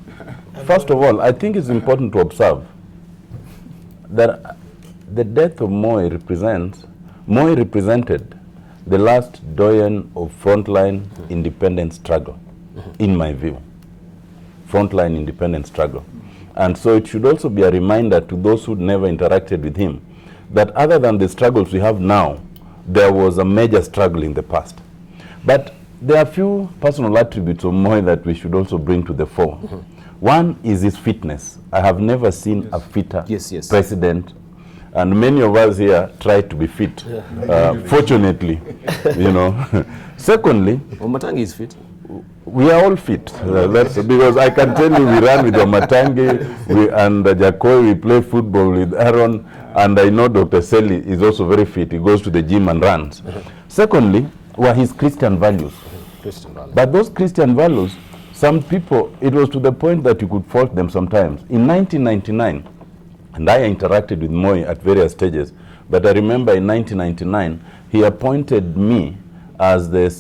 first of all, I think it's important to observe that the death of Moi represented the last doyen of frontline independence struggle, in my view. Frontline independence struggle. And so it should also be a reminder to those who never interacted with him that other than the struggles we have now, there was a major struggle in the past. But there are a few personal attributes of Moi that we should also bring to the fore. One is his fitness. I have never seen a fitter president, and many of us here try to be fit, fortunately, Secondly, Matangi is fit. We are all fit. That's because I can tell you we ran with Matangi and Jacoy, we play football with Aaron, and I know Dr. Seli is also very fit. He goes to the gym and runs. Secondly, were his Christian values. But those Christian values, some people, it was to the point that you could fault them sometimes. In 1999, and I interacted with Moi at various stages, but I remember in 1999, he appointed me as the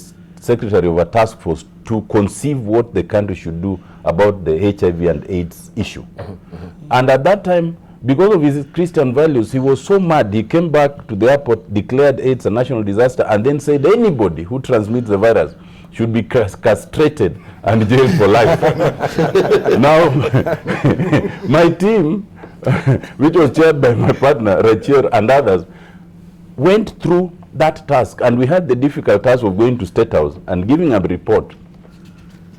secretary of a task force to conceive what the country should do about the HIV and AIDS issue. And at that time, because of his Christian values, he was so mad, he came back to the airport, declared AIDS a national disaster, and then said anybody who transmits the virus should be castrated and jailed for life. Now, my team, which was chaired by my partner, Rachir, and others, went through that task, and we had the difficult task of going to State House and giving a report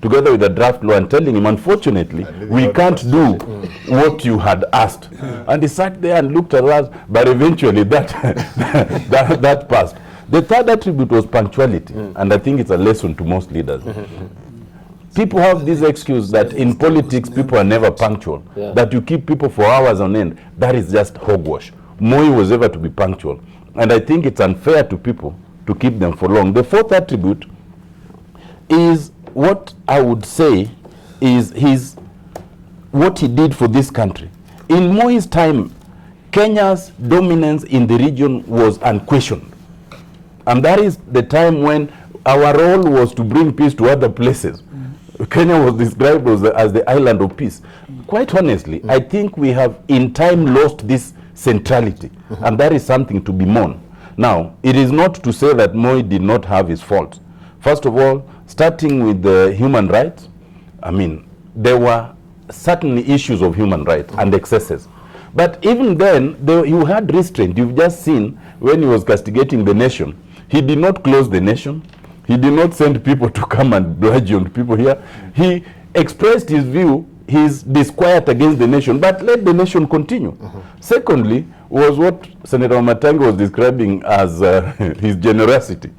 together with a draft law and telling him, unfortunately, we can't do what you had asked. And he sat there and looked at us, but eventually that passed. The third attribute was punctuality, and I think it's a lesson to most leaders. People have this excuse that in politics, people are never punctual, that you keep people for hours on end. That is just hogwash. Moi was ever to be punctual, and I think it's unfair to people to keep them for long. The fourth attribute is what I would say is what he did for this country. In Moi's time, Kenya's dominance in the region was unquestioned. And that is the time when our role was to bring peace to other places. Kenya was described as the island of peace. Quite honestly, I think we have in time lost this centrality, and that is something to be mourned. Now, it is not to say that Moi did not have his faults. First of all, starting with the human rights, I mean, there were certainly issues of human rights and excesses. But even then, you had restraint. You've just seen when he was castigating the nation, he did not close the nation. He did not send people to come and bludgeon people here. He expressed his view, his disquiet against the nation, but let the nation continue. Secondly, was what Senator Matangi was describing as his generosity.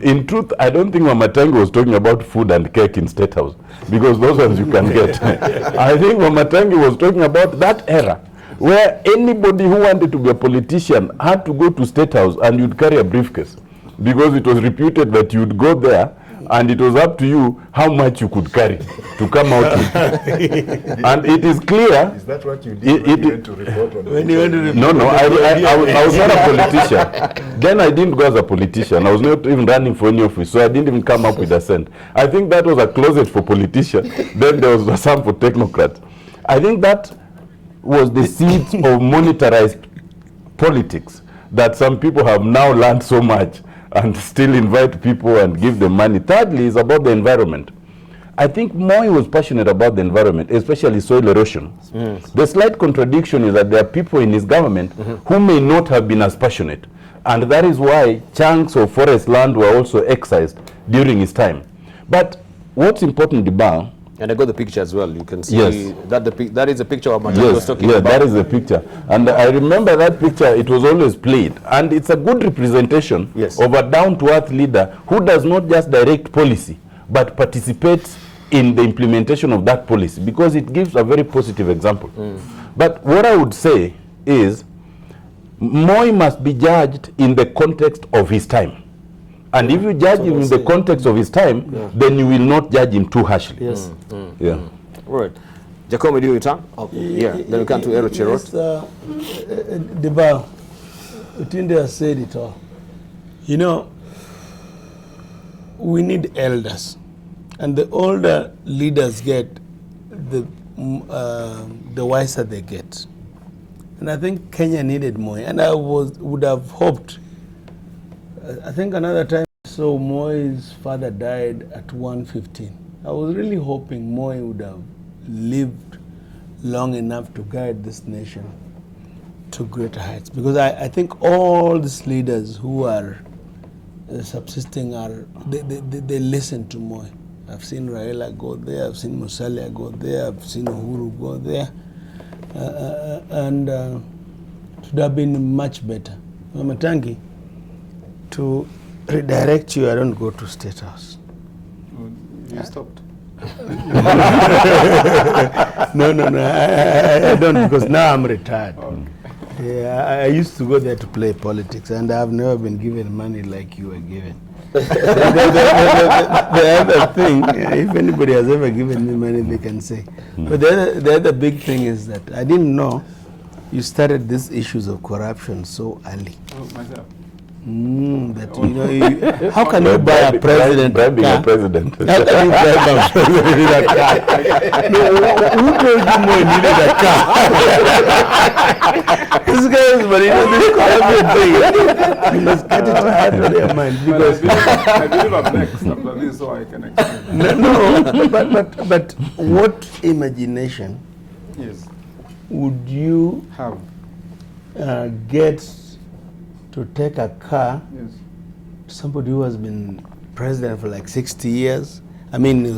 In truth, I don't think Matangi was talking about food and cake in State House, because those ones you can get. I think Matangi was talking about that era, where anybody who wanted to be a politician had to go to State House and you'd carry a briefcase, because it was reputed that you'd go there and it was up to you how much you could carry to come out with. And it is clear. Is that what you did when you went to report on No, I was not a politician. Then I didn't go as a politician. I was not even running for any office, so I didn't even come up with a cent. I think that was a closet for politicians. Then there was some for technocrats. I think that was the seeds of monetarized politics that some people have now learned so much and still invite people and give them money. Thirdly is about the environment. I think Moi was passionate about the environment, especially soil erosion. The slight contradiction is that there are people in his government who may not have been as passionate. And that is why chunks of forest land were also excised during his time. But what's important, Dibang, and I got the picture as well. You can see that is a picture of Matangi was talking about. That is the picture. And I remember that picture, it was always played. And it's a good representation of a down-to-earth leader who does not just direct policy, but participates in the implementation of that policy, because it gives a very positive example. But what I would say is, Moi must be judged in the context of his time. And if you judge him in the context of his time, then you will not judge him too harshly. Yes. Right. Jacob, do you return? Yeah. Then we come to Ero Cherot. Deba, Utinda has said it all. You know, we need elders. And the older leaders get, the wiser they get. And I think Kenya needed Moi. And I would have hoped, I think another time, so Moi's father died at 115. I was really hoping Moi would have lived long enough to guide this nation to greater heights. Because I think all these leaders who are subsisting they listen to Moi. I've seen Raila go there, I've seen Musalia go there, I've seen Uhuru go there. And it would have been much better. Matangi, to redirect you, I don't go to State House. You stopped? No, I don't, because now I'm retired. Yeah, I used to go there to play politics, and I've never been given money like you were given. The other thing, if anybody has ever given me money, they can say. But the other big thing is that I didn't know you started these issues of corruption so early. Oh, myself. That, you know, how can you buy a president bribing car? a president? How can you bribe a president with a car? No, who told you Moi needed a car? This guy is, but he doesn't call everything. You must get it out of their mind. Because I believe I'm next after this, so I can explain. but what imagination would you have get to take a car to somebody who has been president for like 60 years? I mean, he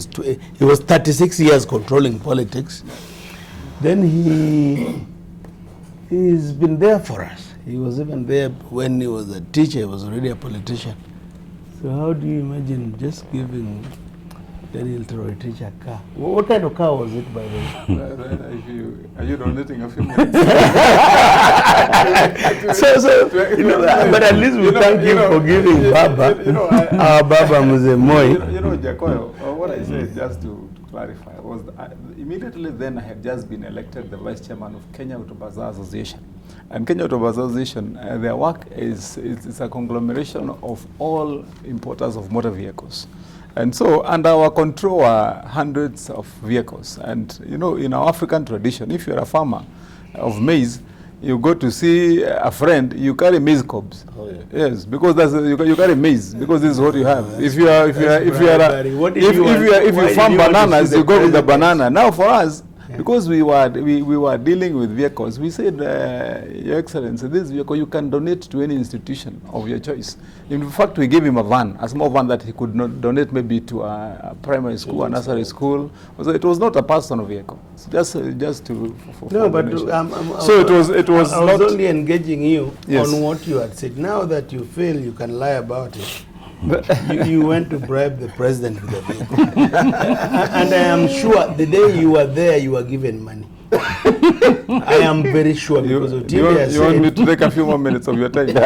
was 36 years controlling politics. Then he's been there for us. He was even there when he was a teacher. He was already a politician. So how do you imagine just giving Daniel Toroitich a car? What kind of car was it, by the way? Are you donating a few minutes? But at least we thank you for giving Baba, our Baba Mzee Moi. You know, Jacoyo, what I said, just to clarify, was immediately then I had just been elected the vice chairman of Kenya Autobazaar Association. And Kenya Autobazaar Association, their work is a conglomeration of all importers of motor vehicles. And so under our control are hundreds of vehicles. And you know, in our African tradition, if you're a farmer of maize, you go to see a friend, you carry maize cobs. Oh, yeah. Yes, because that's you carry maize because this is what you have. If you farm bananas, you go with the banana. Now for us, because we were dealing with vehicles, we said, Your Excellency, this vehicle you can donate to any institution of your choice. In fact, we gave him a van, a small van that he could not donate maybe to a primary school, a nursery school. So it was not a personal vehicle. It's just to. No, but so it was. I was only engaging you on what you had said. Now that you feel you can lie about it. you went to bribe the president with a vehicle. And I am sure the day you were there, you were given money. I am very sure because of TV. You want me to take a few more minutes of your time? Because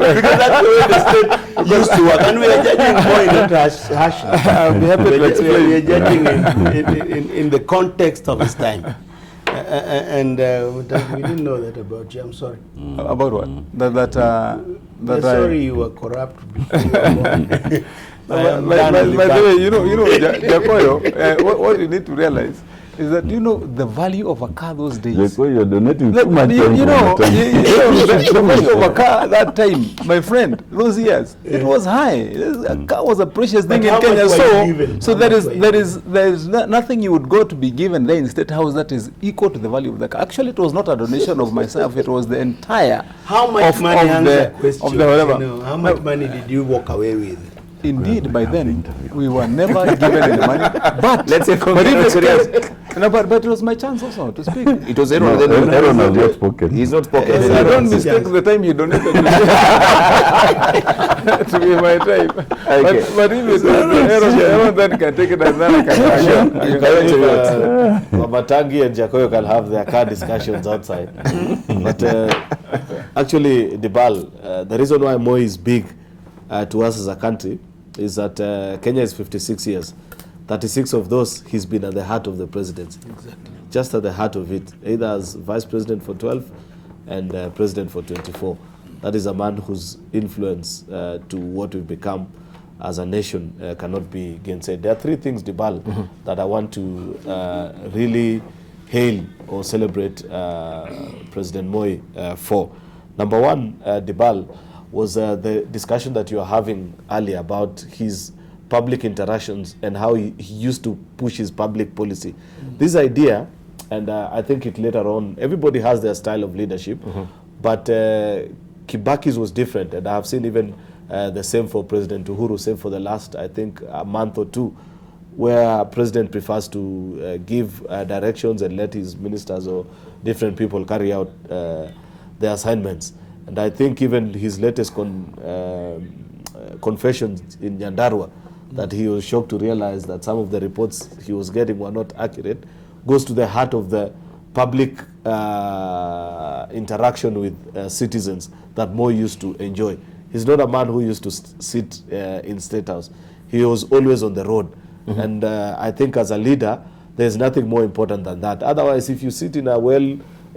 that's the way the state used to work. And we are judging Moi, not Hashi. I'll be happy to explain. We are judging in the context of his time. And we didn't know that about you. I'm sorry. About what? Sorry, you were corrupt before you were born. By the way, you know, Jacoyo, what you need to realize is that you know the value of a car those days. You're donating too much. The value of a car at that time, my friend, those years, it was high. A car was a precious thing in Kenya. So there is nothing you would go to be given there in State House that is equal to the value of the car. Actually, it was not a donation of myself. It was the entire. How much money? How much money did you walk away with? Indeed, by then we were never given any money. But let's say, but it was my chance also to speak. It was Aaron. Aaron has not spoken. He's not spoken. I don't mistake the time he donated to be my time. Okay. But if it's Aaron, then can take it as well. Matangi and Jacoyo can have their car discussions outside. But actually, Dibal, the reason why Moi is big to us as a country is that Kenya is 56 years. 36 of those, he's been at the heart of the presidency. Exactly. Just at the heart of it, either as vice president for 12 and president for 24. That is a man whose influence to what we've become as a nation cannot be gainsaid. There are three things, Dibal, that I want to really hail or celebrate President Moi for. Number one, Dibal, was the discussion that you were having earlier about his public interactions and how he used to push his public policy. This idea, and I think it later on, everybody has their style of leadership, but Kibaki's was different, and I have seen even the same for President Uhuru, same for the last, I think, a month or two, where President prefers to give directions and let his ministers or different people carry out their assignments. And I think even his latest confessions in Nyandarua, that he was shocked to realize that some of the reports he was getting were not accurate, goes to the heart of the public interaction with citizens that Moi used to enjoy. He's not a man who used to sit in State House. He was always on the road. And I think as a leader, there's nothing more important than that. Otherwise, if you sit in a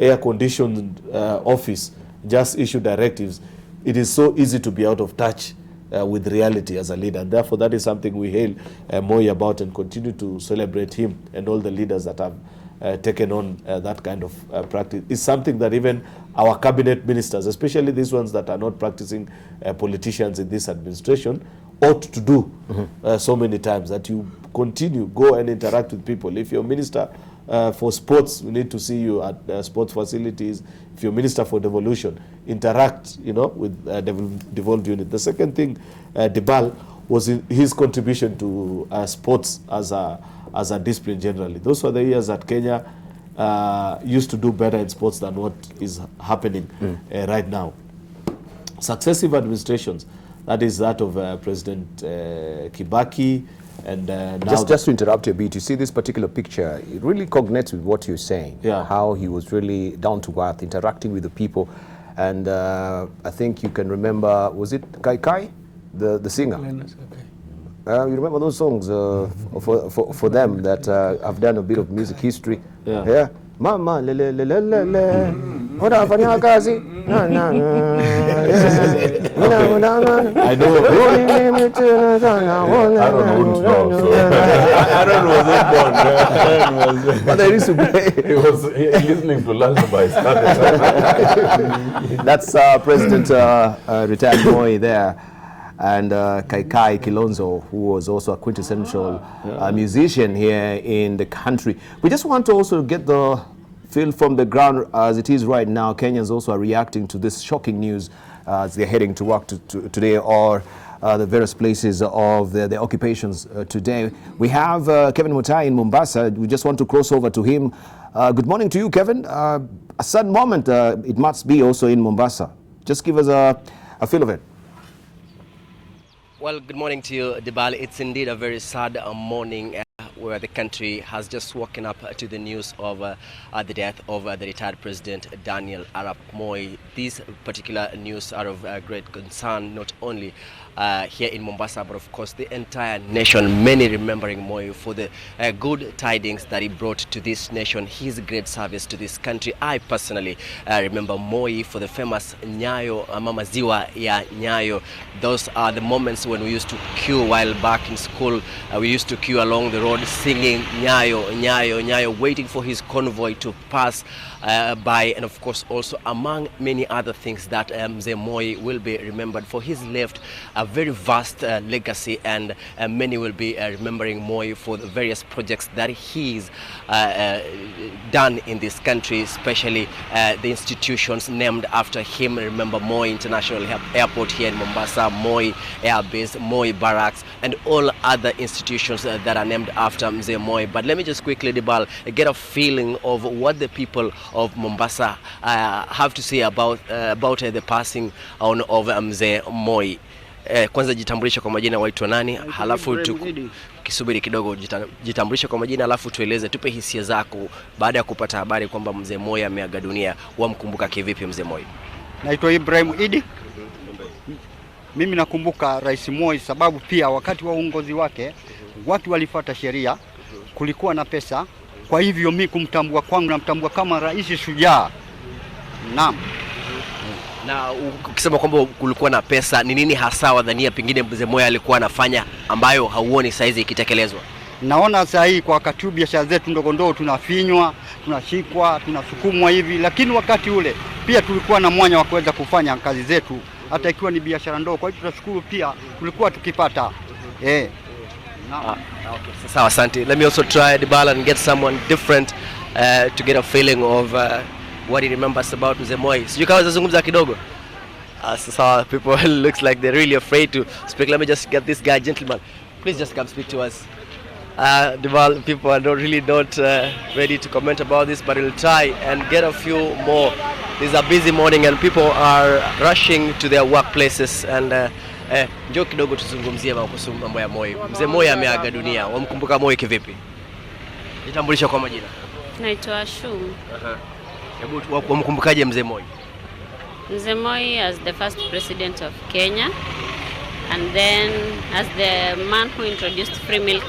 air-conditioned office just issue directives, it is so easy to be out of touch with reality as a leader. And therefore, that is something we hail Moi about and continue to celebrate him and all the leaders that have taken on that kind of practice. It's something that even our cabinet ministers, especially these ones that are not practicing politicians in this administration, ought to do so many times, that you continue, go and interact with people. If you're minister for sports, we need to see you at sports facilities. If you're minister for devolution, interact, with devolved unit. The second thing, Dibal, was his contribution to sports as a discipline generally. Those were the years that Kenya used to do better in sports than what is happening right now. Successive administrations, that is that of President Kibaki, and now just to interrupt you a bit, you see this particular picture, it really cognates with what you're saying. Yeah. How he was really down to earth, interacting with the people, and I think you can remember, was it Kai Kai, the singer? You remember those songs for them that have done a bit of music history? Yeah. Mama le le le le le le. Oda fanya kazi. Na na na. I know. I don't know that one. But they used to play. He was listening to lullabies. That's President retired Moi there. And Kai Kilonzo, who was also a quintessential musician here in the country. We just want to also get the feel from the ground as it is right now. Kenyans also are reacting to this shocking news as they're heading to work today, or the various places of their occupations today. We have Kevin Mutai in Mombasa. We just want to cross over to him. Good morning to you, Kevin. A sad moment it must be also in Mombasa. Just give us a feel of it. Well, good morning to you, Dibal. It's indeed a very sad morning where the country has just woken up to the news of the death of the retired President Daniel Arap Moi. These particular news are of great concern, not only here in Mombasa, but of course the entire nation, many remembering Moi for the good tidings that he brought to this nation, his great service to this country. I personally remember Moi for the famous Nyayo, Mama Ziwa ya Nyayo. Those are the moments when we used to queue while back in school. We used to queue along the road singing Nyayo, Nyayo, Nyayo, waiting for his convoy to pass by, and of course also among many other things that Mzee Moi will be remembered for. He's left a very vast legacy, and many will be remembering Moi for the various projects that he's done in this country, especially the institutions named after him. Remember Moi International Airport here in Mombasa, Moi Air Base, Moi Barracks, and all other institutions that are named after Mzee Moi. But let me just quickly, Dibal, get a feeling of what the people of Mombasa have to say about the passing on of Mzee Moi. Kwanza jitambulishe kwa majina, waitwa nani, halafu kisubiri kidogo, jitambulishe kwa majina, halafu tueleze, tupe hisia zako baada ya kupata habari kwamba Mzee Moi ameaga dunia. Wamkumbuka kivipi Mzee Moi? Naitwa Ibrahim Idi. Mimi nakumbuka Rais Moi sababu pia wakati wa uongozi wake watu walifuata sheria, kulikuwa na pesa. Kwa hivyo mimi kumtambua kwangu, namtambua kama rais shujaa. Naam. Na ukisema kwamba kulikuwa na pesa, ni nini hasa wadhania pengine Mzee Moi alikuwa anafanya ambayo hauoni saizi ikitekelezwa? Naona saa hii kwa wakati huu biashara zetu ndogo ndogo tunafinywa, tunashikwa, tunasukumwa hivi, lakini wakati ule pia tulikuwa na mwanya wa kuweza kufanya kazi zetu hata ikiwa ni biashara ndogo. Kwa hiyo tunashukuru pia tulikuwa tukipata. Okay. Sawa, asante. Let me also try Dibal and get someone different to get a feeling of what he remembers about Mzee Moi. Sijui kama zazungumza kidogo. So people looks like they're really afraid to speak. Let me just get this guy, gentleman. Please just come speak to us. Dibal, people are not ready to comment about this, but we'll try and get a few more. This is a busy morning and people are rushing to their workplaces, and njoo kidogo tuzungumzie kuhusu mambo ya Moi. Mzee Moi ameaga dunia. Wamkumbuka Moi kivipi? Jitambulisha kwa majina. Naitwa Shum. Hebu wamkumbukaje Mzee Moi? Mzee Moi as the first president of Kenya, and then as the man who introduced free milk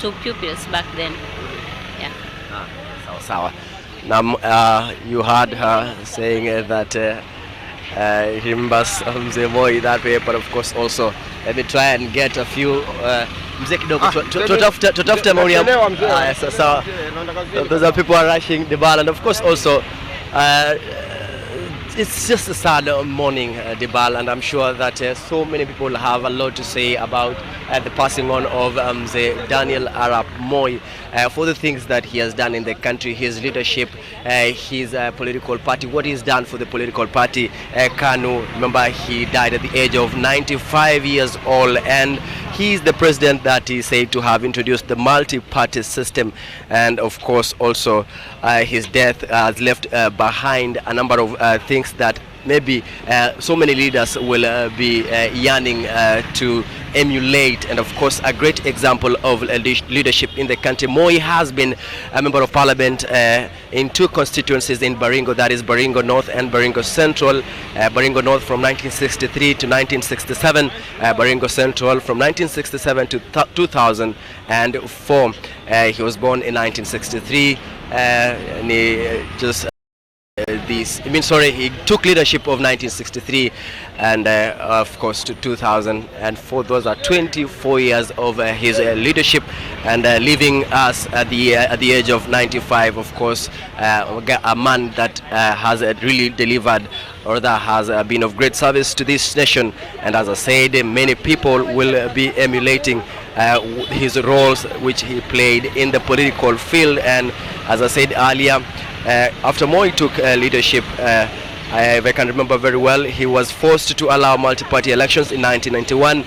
to pupils back then. Yeah. Sawa. You heard her saying that he remembers Mzee Moi that way, but of course also let me try and get a few mzee kidogo tutafute maoni ya sasa. Those are people are rushing the ball, and of course also it's just a sad morning, Dibal, and I'm sure that so many people have a lot to say about the passing on of Daniel Arap Moi for the things that he has done in the country, his leadership, his political party, what he's done for the political party. KANU, remember, he died at the age of 95 years old, and he is the president that is said to have introduced the multi-party system, and of course also his death has left behind a number of things that maybe so many leaders will be yearning to emulate, and of course a great example of leadership in the country. Moi has been a member of parliament in 2 constituencies in Baringo, that is Baringo North and Baringo Central. Baringo North from 1963 to 1967, Baringo Central from 1967 to 2004. He was born in 1963 and he just he took leadership of 1963 and of course to 2004. Those are 24 years of his leadership, and leaving us at the age of 95. Of course, a man that has really delivered, or that has been of great service to this nation. And as I said, many people will be emulating his roles which he played in the political field. And as I said earlier, after Moi took leadership, if I can remember very well, he was forced to allow multi-party elections in 1991,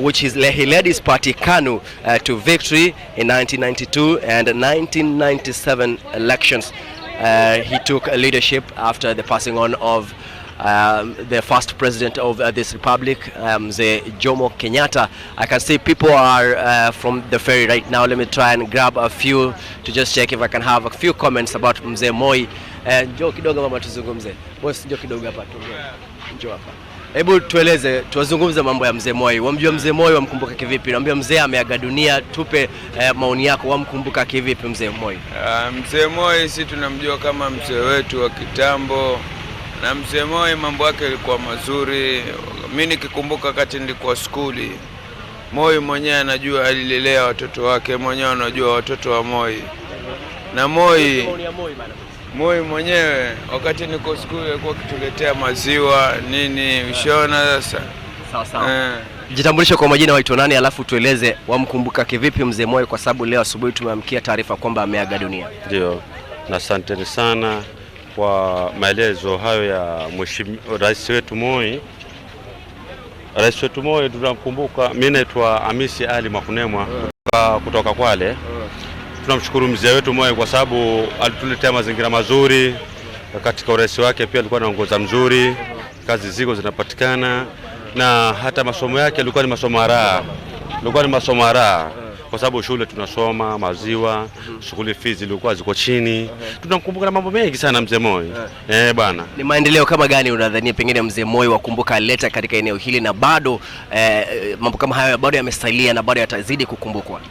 which he led his party KANU to victory in 1992 and 1997 elections. He took leadership after the passing on of the first president of this republic, Mzee Jomo Kenyatta. I can see people are from the ferry right now. Let me try and grab a few to just check if I can have a few comments about Mzee Moi. Njoo kidogo mama tuzungumze. Boss, njoo kidogo hapa. Njoo hapa. Hebu tueleze, tuwazungumze mambo ya Mzee Moi. Wamjua Mzee Moi, wamkumbuka kivipi? Naambia mzee ameaga dunia, tupe maoni yako, wamkumbuka kivipi Mzee Moi? Mzee Moi si tunamjua kama mzee wetu wa kitambo. Na Mzee Moi mambo yake yalikuwa mazuri. Mimi nikikumbuka wakati nilikuwa skuli, Moi mwenyewe anajua alilelea watoto wake, mwenyewe anajua watoto wa Moi. Na Moi mwenyewe wakati niko skuli alikuwa akituletea maziwa nini, ushaona sasa. Sawa. Jitambulishe kwa majina, waitwa nani, alafu tueleze wamkumbuka kivipi Mzee Moi, kwa sababu leo asubuhi tumeamkia taarifa kwamba ameaga dunia. Ndio. Na asante sana kwa maelezo hayo ya mheshimiwa rais wetu Moi. Rais wetu Moi tunamkumbuka. Mimi naitwa Hamisi Ali Makunemwa kutoka Kwale. Tunamshukuru mzee wetu Moi kwa sababu alituletea mazingira mazuri katika urais wake. Pia alikuwa anaongoza mzuri, kazi ziko zinapatikana, na hata masomo yake yalikuwa ni masomo raha. Kwa sababu shule tunasoma maziwa, shule fees ilikuwa ziko chini. Tunamkumbuka na mambo mengi sana Mzee Moi. Bana. Ni maendeleo kama gani unadhania pengine Mzee Moi wakumbuka aleta katika eneo hili, na bado mambo kama hayo bado yamesalia na bado yatazidi kukumbukwa?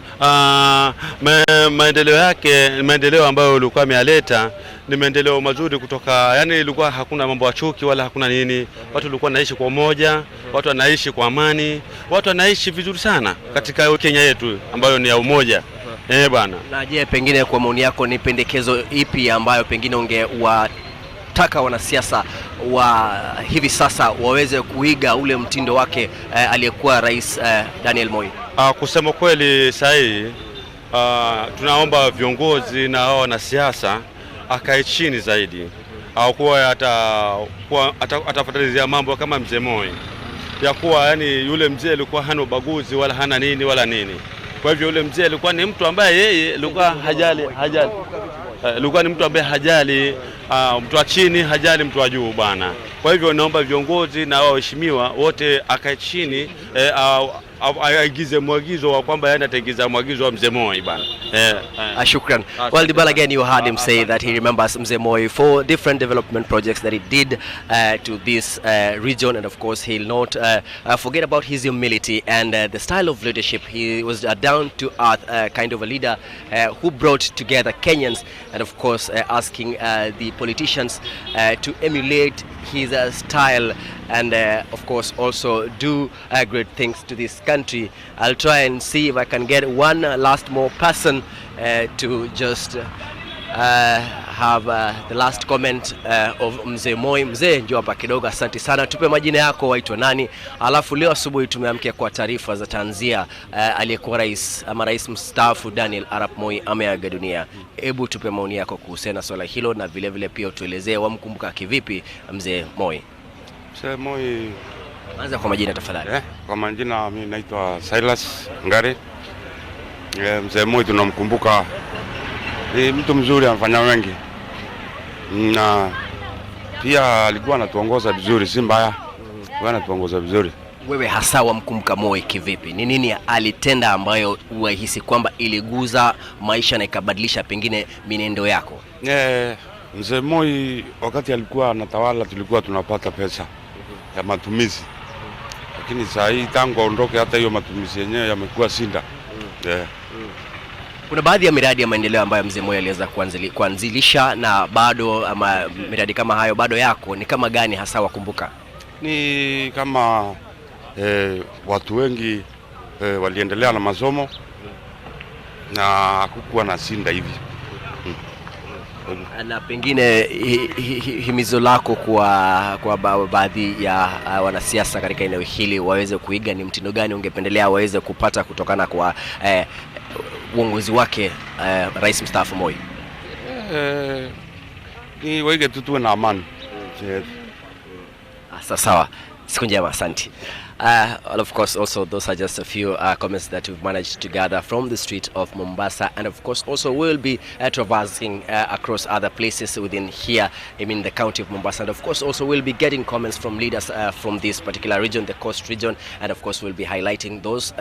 Maendeleo yake, maendeleo ambayo alikuwa ameleta ni maendeleo mazuri kutoka, yani ilikuwa hakuna mambo ya chuki wala hakuna nini. Watu walikuwa wanaishi kwa umoja, watu wanaishi kwa amani, watu wanaishi vizuri sana katika Kenya yetu ambayo ni ya umoja. Bana. Na je, pengine kwa maoni yako ni pendekezo ipi ambayo pengine ungewataka wanasiasa wa hivi sasa waweze kuiga ule mtindo wake aliyekuwa Rais Daniel Moi? Kusema kweli sahihi, tunaomba viongozi na hao wanasiasa akae chini zaidi, au kuwa atafuatilia mambo kama Mzee Moi, ya kuwa yani yule mzee alikuwa hana ubaguzi wala hana nini wala nini. Kwa hivyo yule mzee alikuwa ni mtu ambaye yeye alikuwa hajali alikuwa ni mtu ambaye hajali mtu wa chini, hajali mtu wa juu bwana. Kwa hivyo naomba viongozi na waheshimiwa wote akae chini, aigize mwagizo wa kwamba yeye ataingiza mwagizo wa Mzee Moi bana. Shukran. Well, Dibal, again, you heard him say that he remembers Mzee Moi for different development projects that he did to this region, and of course he'll not forget about his humility and the style of leadership. He was a down-to-earth kind of a leader who brought together Kenyans, and of course asking the politicians to emulate his style and of course also do great things to this country. I'll try and see if I can get one last more person to just have the last comment of Mzee Moi. Mzee, njoo hapa kidogo. Asante sana. Tupe majina yako, waitwa nani? Alafu leo asubuhi tumeamkia kwa taarifa za tanzia aliyekuwa rais mstaafu Daniel Arap Moi ameaga dunia. Hebu tupe maoni yako kuhusiana na swala hilo, na vile vile pia tuelezee wamkumbuka kivipi Mzee Moi. Mzee Moi, anza kwa majina tafadhali. Kwa majina mimi naitwa Silas Ngare. Mzee Moi tunamkumbuka ni mtu mzuri, anafanya wengi, na pia alikuwa anatuongoza vizuri, si mbaya, alikuwa anatuongoza vizuri. Wewe hasa wamkumbuka Moi kivipi? Ni nini alitenda ambayo unahisi kwamba iliguza maisha na ikabadilisha pengine minendo yako? Mzee Moi wakati alikuwa anatawala tulikuwa tunapata pesa ya matumizi, lakini saa hii tangu aondoke hata hiyo matumizi yenyewe yamekuwa sinda. Kuna baadhi ya miradi ya maendeleo ambayo Mzee Moi aliweza kuanzilisha na bado, ama miradi kama hayo bado yako, ni kama gani hasa wakumbuka? Ni kama watu wengi waliendelea na masomo na hakukuwa na sinda hivi. Na pengine himizo lako kwa baadhi ya wanasiasa katika eneo hili waweze kuiga, ni mtindo gani ungependelea waweze kupata kutokana kwa uongozi wake rais mstaafu Moi? Ni waige tuwe na amani. Sawa. Siku njema, asante. Well, of course, also those are just a few comments that we've managed to gather from the street of Mombasa, and of course also we'll be traversing across other places within here, the county of Mombasa, and of course also we'll be getting comments from leaders from this particular region, the coast region, and of course we'll be highlighting those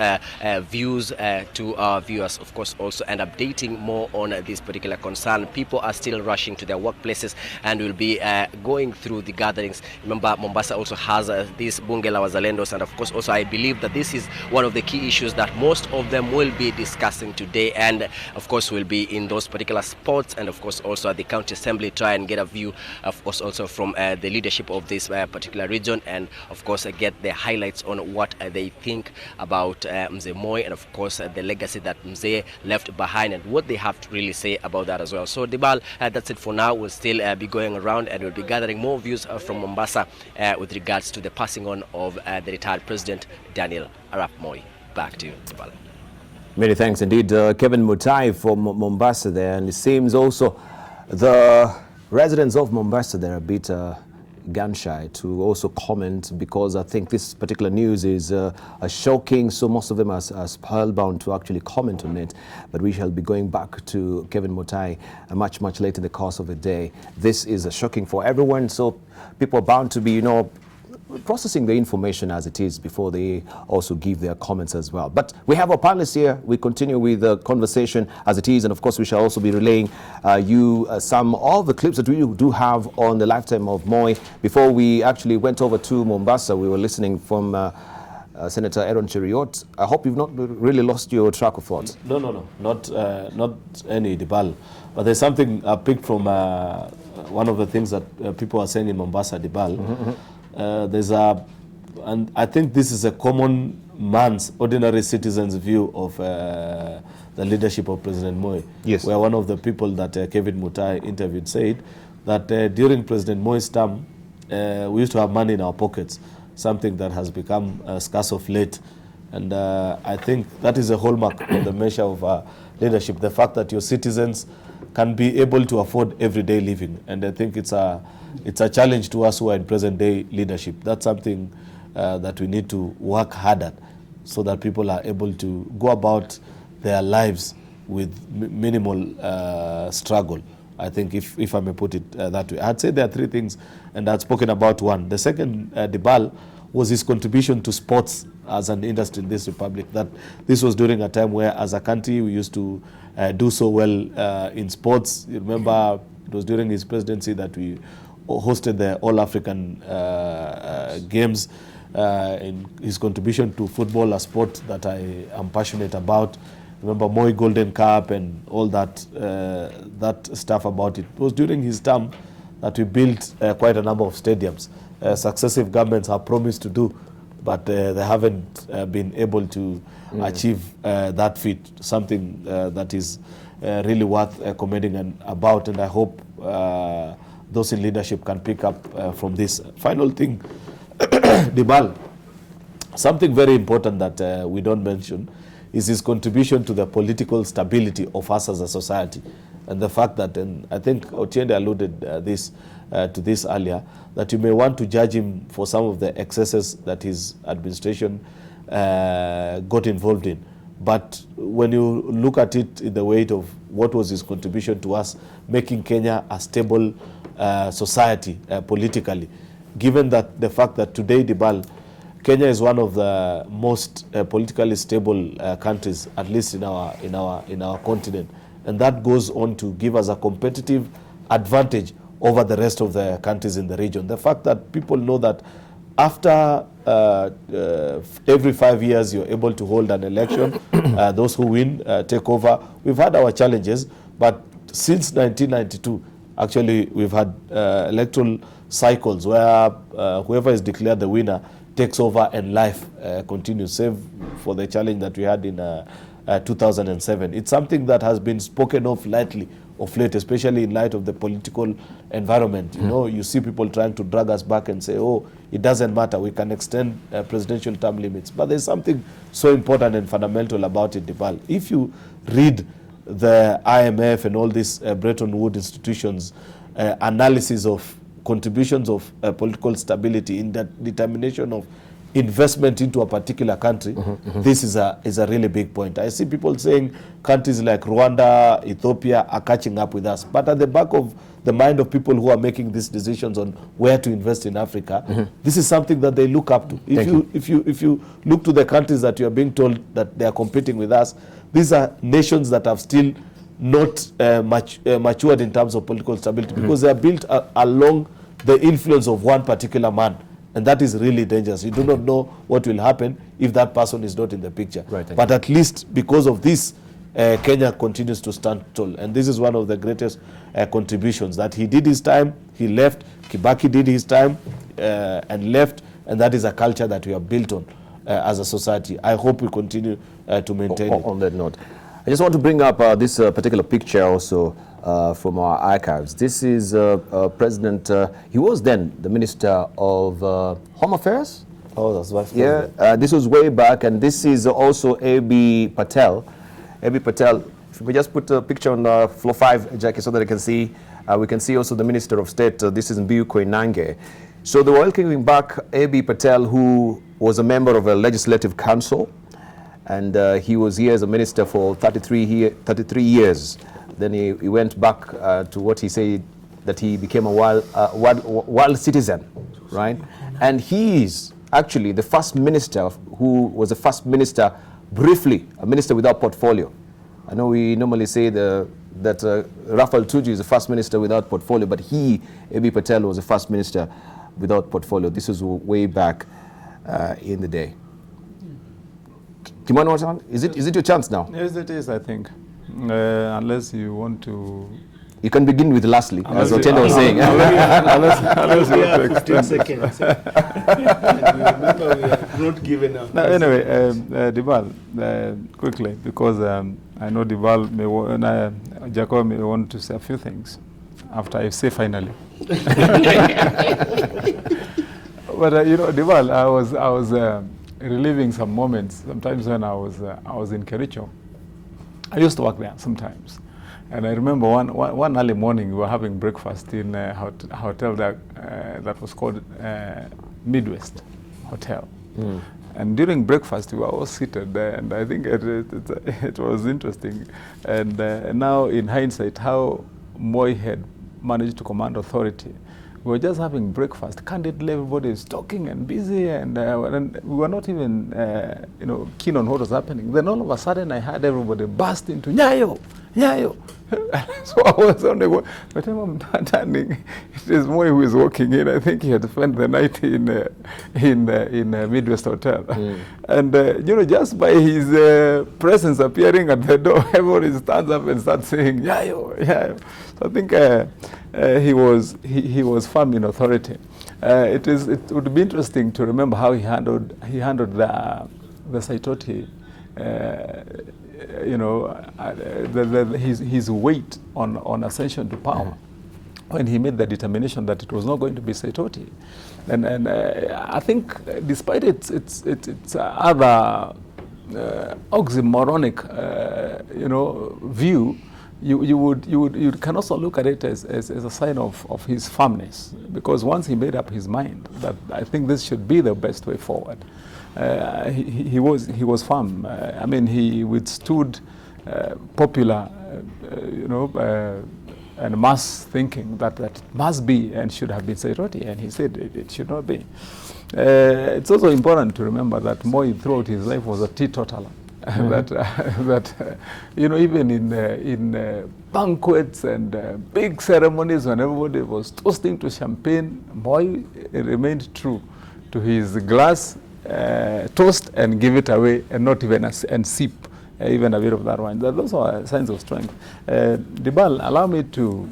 views to our viewers, of course also, and updating more on this particular concern. People are still rushing to their workplaces, and we'll be going through the gatherings. Remember, Mombasa also has this Bunge la Wazalendos, and of course also I believe that this is one of the key issues that most of them will be discussing today, and of course will be in those particular spots, and of course also at the county assembly, try and get a view of course also from the leadership of this particular region, and of course get the highlights on what they think about Mzee Moi, and of course the legacy that Mzee left behind, and what they have to really say about that as well. So Dibal, that's it for now. We'll still be going around, and we'll be gathering more views from Mombasa with regards to the passing on of the retired President Daniel Arap Moi. Back to you, Dibal. Many thanks indeed, Kevin Mutai from Mombasa there. And it seems also the residents of Mombasa there are a bit gun shy to also comment, because I think this particular news is shocking, so most of them are spellbound to actually comment on it. But we shall be going back to Kevin Mutai much later in the course of the day. This is shocking for everyone, so people are bound to be, processing the information as it is before they also give their comments as well. But we have our panelists here. We continue with the conversation as it is, and of course we shall also be relaying you some of the clips that we do have on the lifetime of Moi. Before we actually went over to Mombasa, we were listening from Senator Aaron Cheriot. I hope you've not really lost your track of thought. No, not any Dibal. But there's something I picked from one of the things that people are saying in Mombasa, Dibal. And I think this is a common man's, ordinary citizen's view of the leadership of President Moi. Yes. Where one of the people that Kevin Mutai interviewed said that during President Moi's term, we used to have money in our pockets, something that has become scarce of late. And I think that is a hallmark of the measure of leadership, the fact that your citizens can be able to afford everyday living. And I think it's a challenge to us who are in present-day leadership. That's something that we need to work hard at, so that people are able to go about their lives with minimal struggle. I think if I may put it that way. I'd say there are three things, and I've spoken about one. The second, Dibal, was his contribution to sports as an industry in this republic. That this was during a time where, as a country, we used to do so well in sports. You remember, it was during his presidency that we hosted the All-African Games. In his contribution to football, a sport that I am passionate about. Remember Moi Golden Cup and all that that stuff about it. It was during his term that we built quite a number of stadiums. Successive governments have promised to do, but they haven't been able to achieve that feat, something that is really worth commending about, and I hope those in leadership can pick up from this. Final thing, Dibal, something very important that we don't mention is his contribution to the political stability of us as a society. And the fact that, and I think Otiende alluded to this earlier, that you may want to judge him for some of the excesses that his administration got involved in. But when you look at it in the weight of what was his contribution to us, making Kenya a stable society politically, given that the fact that today, Dibal, Kenya is one of the most politically stable countries, at least in our continent, and that goes on to give us a competitive advantage over the rest of the countries in the region. The fact that people know that after every 5 years you're able to hold an election, those who win take over. We've had our challenges, but since 1992, actually we've had electoral cycles where whoever is declared the winner takes over and life continues, save for the challenge that we had in 2007. It's something that has been spoken of lightly of late, especially in light of the political environment. You know, you see people trying to drag us back and say, oh, it doesn't matter, we can extend presidential term limits. But there's something so important and fundamental about it, Dibal. If you read the IMF and all these Bretton Woods institutions analysis of contributions of political stability in the determination of investment into a particular country, this is a really big point. I see people saying countries like Rwanda, Ethiopia are catching up with us, but at the back of the mind of people who are making these decisions on where to invest in Africa, this is something that they look up to. If you look to the countries that you are being told that they are competing with us, these are nations that have still not matured in terms of political stability, because they are built along the influence of one particular man. And that is really dangerous. You do not know what will happen if that person is not in the picture. Right, but at least because of this, Kenya continues to stand tall. And this is one of the greatest contributions, that he did his time, he left, Kibaki did his time and left, and that is a culture that we are built on as a society. I hope we continue to maintain it. On that note, I just want to bring up this particular picture also from our archives. This is President, he was then the Minister of Home Affairs. Oh, that's right. Yeah, this was way back, and this is also A.B. Patel. A.B. Patel, if we just put a picture on floor 5, Jackie, so that I can see, we can see also the Minister of State. This is Mbiu Koinange. So they were welcoming back A.B. Patel, who was a member of a legislative council, and he was here as a minister for 33 years. Then he went back to what he said, that he became a world citizen, right? And he is actually the first minister who was the first minister, briefly, a minister without portfolio. I know we normally say that Raphael Tuju is the first minister without portfolio, but he, A.B. Patel, was the first minister without portfolio. This is way back in the day. Kimano, is it your chance now? Yes, it is, I think. Unless you want to... You can begin with lastly, as Otiende was saying. Unless you want to extend. 15 seconds. Remember, we are not given up. No, anyway, Dibal, quickly, because I know Dibal Jacob may want to say a few things after I say finally. But you know, Dibal, I was reliving some moments. Sometimes when I was in Kericho, I used to work there sometimes. And I remember one early morning, we were having breakfast in a hotel that was called Midwest Hotel. And during breakfast, we were all seated there, and I think it was interesting. And now, in hindsight, how Moi had managed to command authority We were just having breakfast. Candidly, everybody is talking and busy, and we were not even, keen on what was happening. Then all of a sudden, I heard everybody burst into Nyayo, Nyayo. So I was on the way. By the time I'm turning, it is Moi who is walking in. I think he had spent the night in Midwest Hotel, and just by his presence appearing at the door, everybody stands up and starts saying Nyayo, Nyayo. So I think he was firm in authority. It would be interesting to remember how he handled the Saitoti, his weight on ascension to power, when he made the determination that it was not going to be Saitoti, and I think despite its other oxymoronic view. You can also look at it as a sign of his firmness, because once he made up his mind that I think this should be the best way forward, he was firm. I mean, he withstood popular, and mass thinking that must be and should have been Saitoti, and he said it should not be. It's also important to remember that Moi throughout his life was a teetotaler. Even in banquets and big ceremonies, when everybody was toasting to champagne, Moi remained true to his glass, toast and give it away, and not even and sip even a bit of that wine. Those are signs of strength. Dibal, allow me to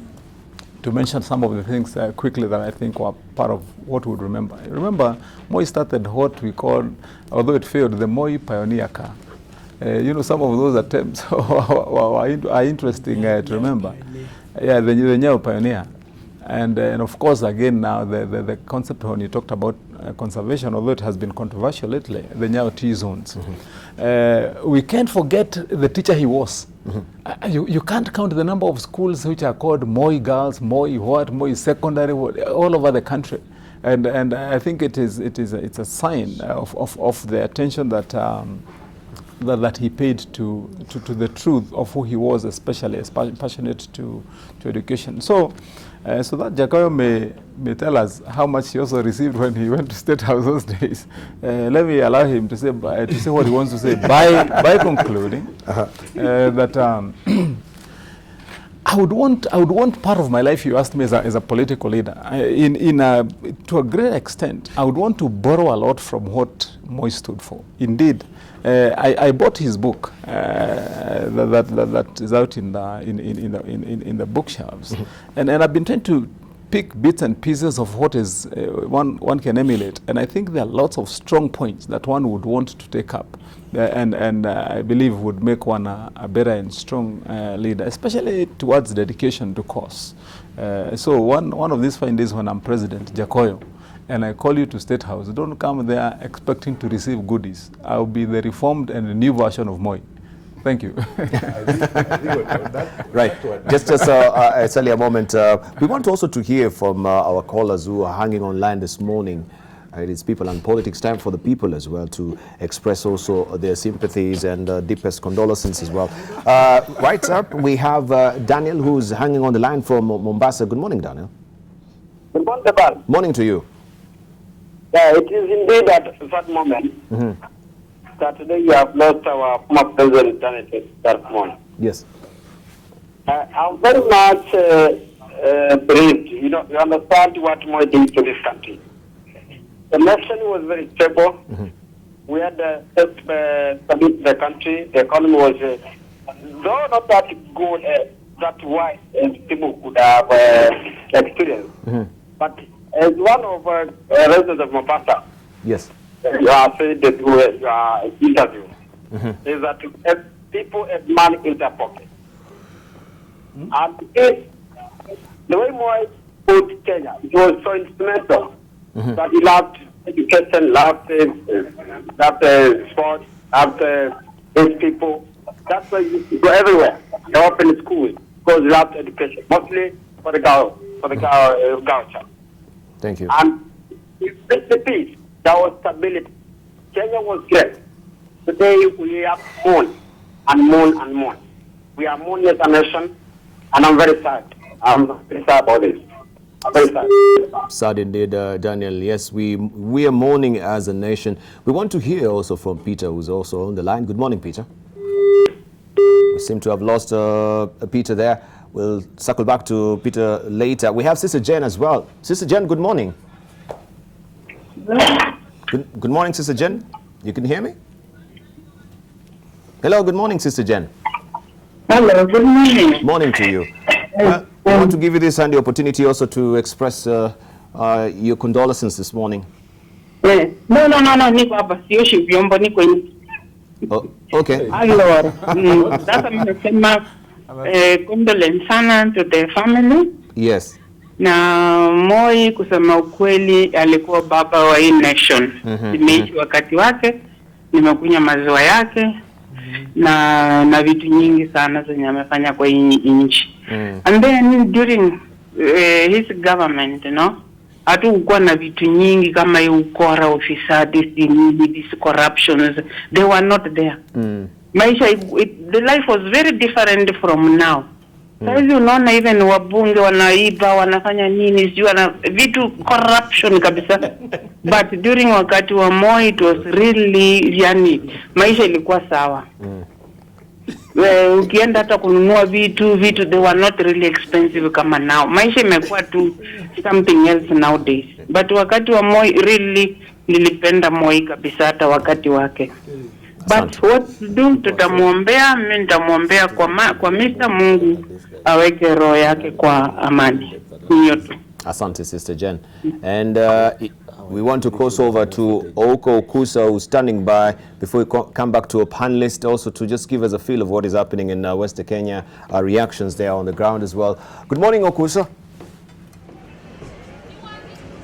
mention some of the things quickly that I think were part of what we would remember. Remember, Moi started what we call, although it failed, the Moi Pioneer Car. Some of those attempts are interesting to remember. Yeah, the Nyayo Pioneer. And of course, again, now the concept when you talked about conservation, although it has been controversial lately, the Nyayo T zones. We can't forget the teacher he was. You can't count the number of schools which are called Moi Girls, Moi Secondary, all over the country. And I think it's a sign of the attention that he paid to the truth of who he was, especially passionate to education. So that Jacoyo may tell us how much he also received when he went to State House those days. Let me allow him to say what he wants to say by concluding that I would want part of my life, you asked me, as a political leader. To a great extent, I would want to borrow a lot from what Moi stood for. Indeed, I bought his book that is out in the bookshelves, and I've been trying to pick bits and pieces of what is one can emulate, and I think there are lots of strong points that one would want to take up, and I believe would make one a better and strong leader, especially towards dedication to cause. So one of these fine days when I'm president, Jacoyo, and I call you to State House, don't come there expecting to receive goodies. I'll be the reformed and the new version of Moi. Thank you. Right. Just a moment. We want also to hear from our callers who are hanging online this morning. It is People and Politics, time for the people as well to express also their sympathies and deepest condolences as well. Right up, we have Daniel, who's hanging on the line from Mombasa. Good morning, Daniel. Good morning, Debal. Morning to you. Yeah, it is indeed at that moment that today you have lost our former president, Daniel Moi. Yes. I'm very much bereaved. You understand what Moi did to this country. The nation was very stable. We had stability the country. The economy was, though not that good, that wide as people could have experienced. But as one of residents of Mombasa, yes, you are saying that your interview is that people have money in their pocket. And if the way Moi put Kenya, it was so instrumental that he loved education, loved sports, loved his people. That's why you go everywhere. They open schools because he loved education, mostly for the culture. Thank you. And with the peace, there was stability. Kenya was great. Today we have moon and moon and moon. We are moon as a nation, and I'm very sad. I'm very sad about this. Very sad. Sad indeed, Daniel. Yes, we are mourning as a nation. We want to hear also from Peter, who's also on the line. Good morning, Peter. We seem to have lost Peter there. We'll circle back to Peter later. We have Sister Jen as well. Sister Jen, good morning. Good morning, Sister Jen. You can hear me? Hello, good morning, Sister Jen. Hello, good morning. Morning to you. I want to give you this handy opportunity also to express your condolences this morning. No, niko hapa sioshi vyombo, niko nje. Oh, okay. Allora, sasa mimi nasema condolence sana to the family. Yes. Na Moi kusema ukweli alikuwa baba wa hii nation. Nimeishi wakati wake, nimekunywa maziwa yake na vitu nyingi sana zenye amefanya kwa hii nchi. And then during his government, you know, hatukuwa na vitu nyingi kama hii ukora, ufisadi, these corruptions, they were not there. Maisha, the life was very different from now. Sasa unaona even wabunge wanaiba, wanafanya nini, sio wana vitu corruption kabisa. But during wakati wa Moi it was really, yani maisha ilikuwa sawa. Ukienda hata kununua vitu they were not really expensive kama now. Maisha imekuwa tu something else nowadays. But wakati wa Moi really nilipenda Moi kabisa hata wakati wake. But what to do, tutamuombea, mimi nitamuombea kwa Mr. Mungu aweke roho yake kwa amani. Hiyo tu. Asante, Sister Jen. And we want to cross over to Oko Okusa, who's standing by before we come back to a panelist, also to just give us a feel of what is happening in West Kenya, reactions there on the ground as well. Good morning, Okusa.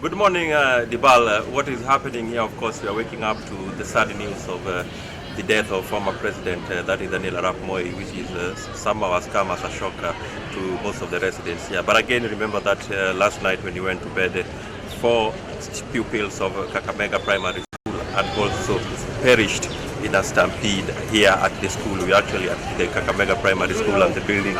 Good morning, Dibal. What is happening here, of course, we are waking up to the sad news of the death of former President, that is Daniel Arap Moi, which is somehow has come as a shock to most of the residents here. But again, remember that last night when you went to bed, 4 pupils of Kakamega Primary School had also perished in a stampede here at the school. We actually at the Kakamega Primary School, and the building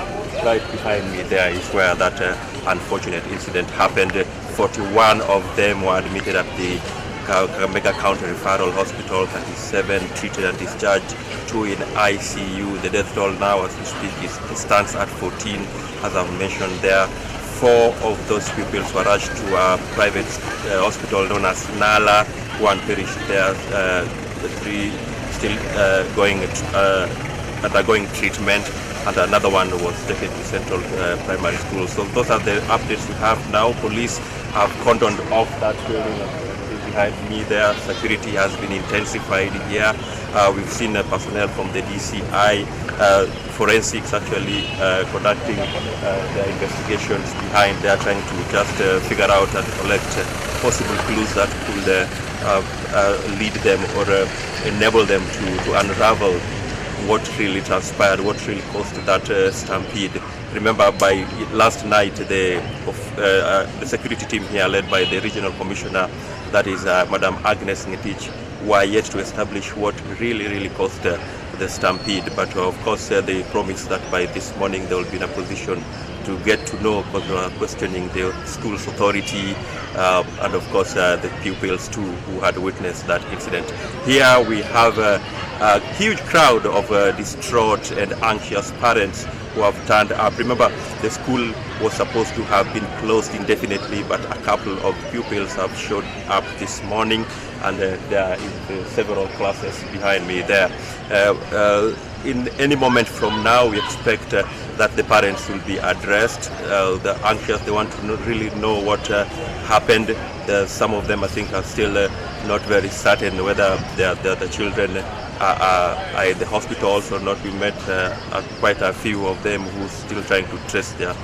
right behind me there is where that unfortunate incident happened. 41 of them were admitted at the Kakamega County Referral Hospital, 37 treated and discharged, 2 in ICU. The death toll now as we speak stands at 14, as I've mentioned there. 4 of those pupils were rushed to a private hospital known as Nala. 1 perished there, 3 still undergoing treatment, and another one was taken to Central Primary School. So those are the updates we have now. Police have cordoned off that building behind me there. Security has been intensified here. We've seen personnel from the DCI, forensics actually conducting their investigations behind there, trying to just figure out and collect possible clues that could lead them or enable them to unravel what really transpired, what really caused that stampede. Remember, by last night, the security team here, led by the regional commissioner, that is Madam Agnes Ngetich, were yet to establish what really caused the stampede. But of course, they promised that by this morning they will be in a position to get to know, questioning the school's authority and of course the pupils too who had witnessed that incident. Here we have a huge crowd of distraught and anxious parents who have turned up. Remember, the school was supposed to have been closed indefinitely, but a couple of pupils have showed up this morning, and there are several classes behind me there. In any moment from now, we expect that the parents will be addressed. The anxious, they want to really know what happened. Some of them, I think, are still not very certain whether the children are at the hospitals or not. We met quite a few of them who are still trying to trace their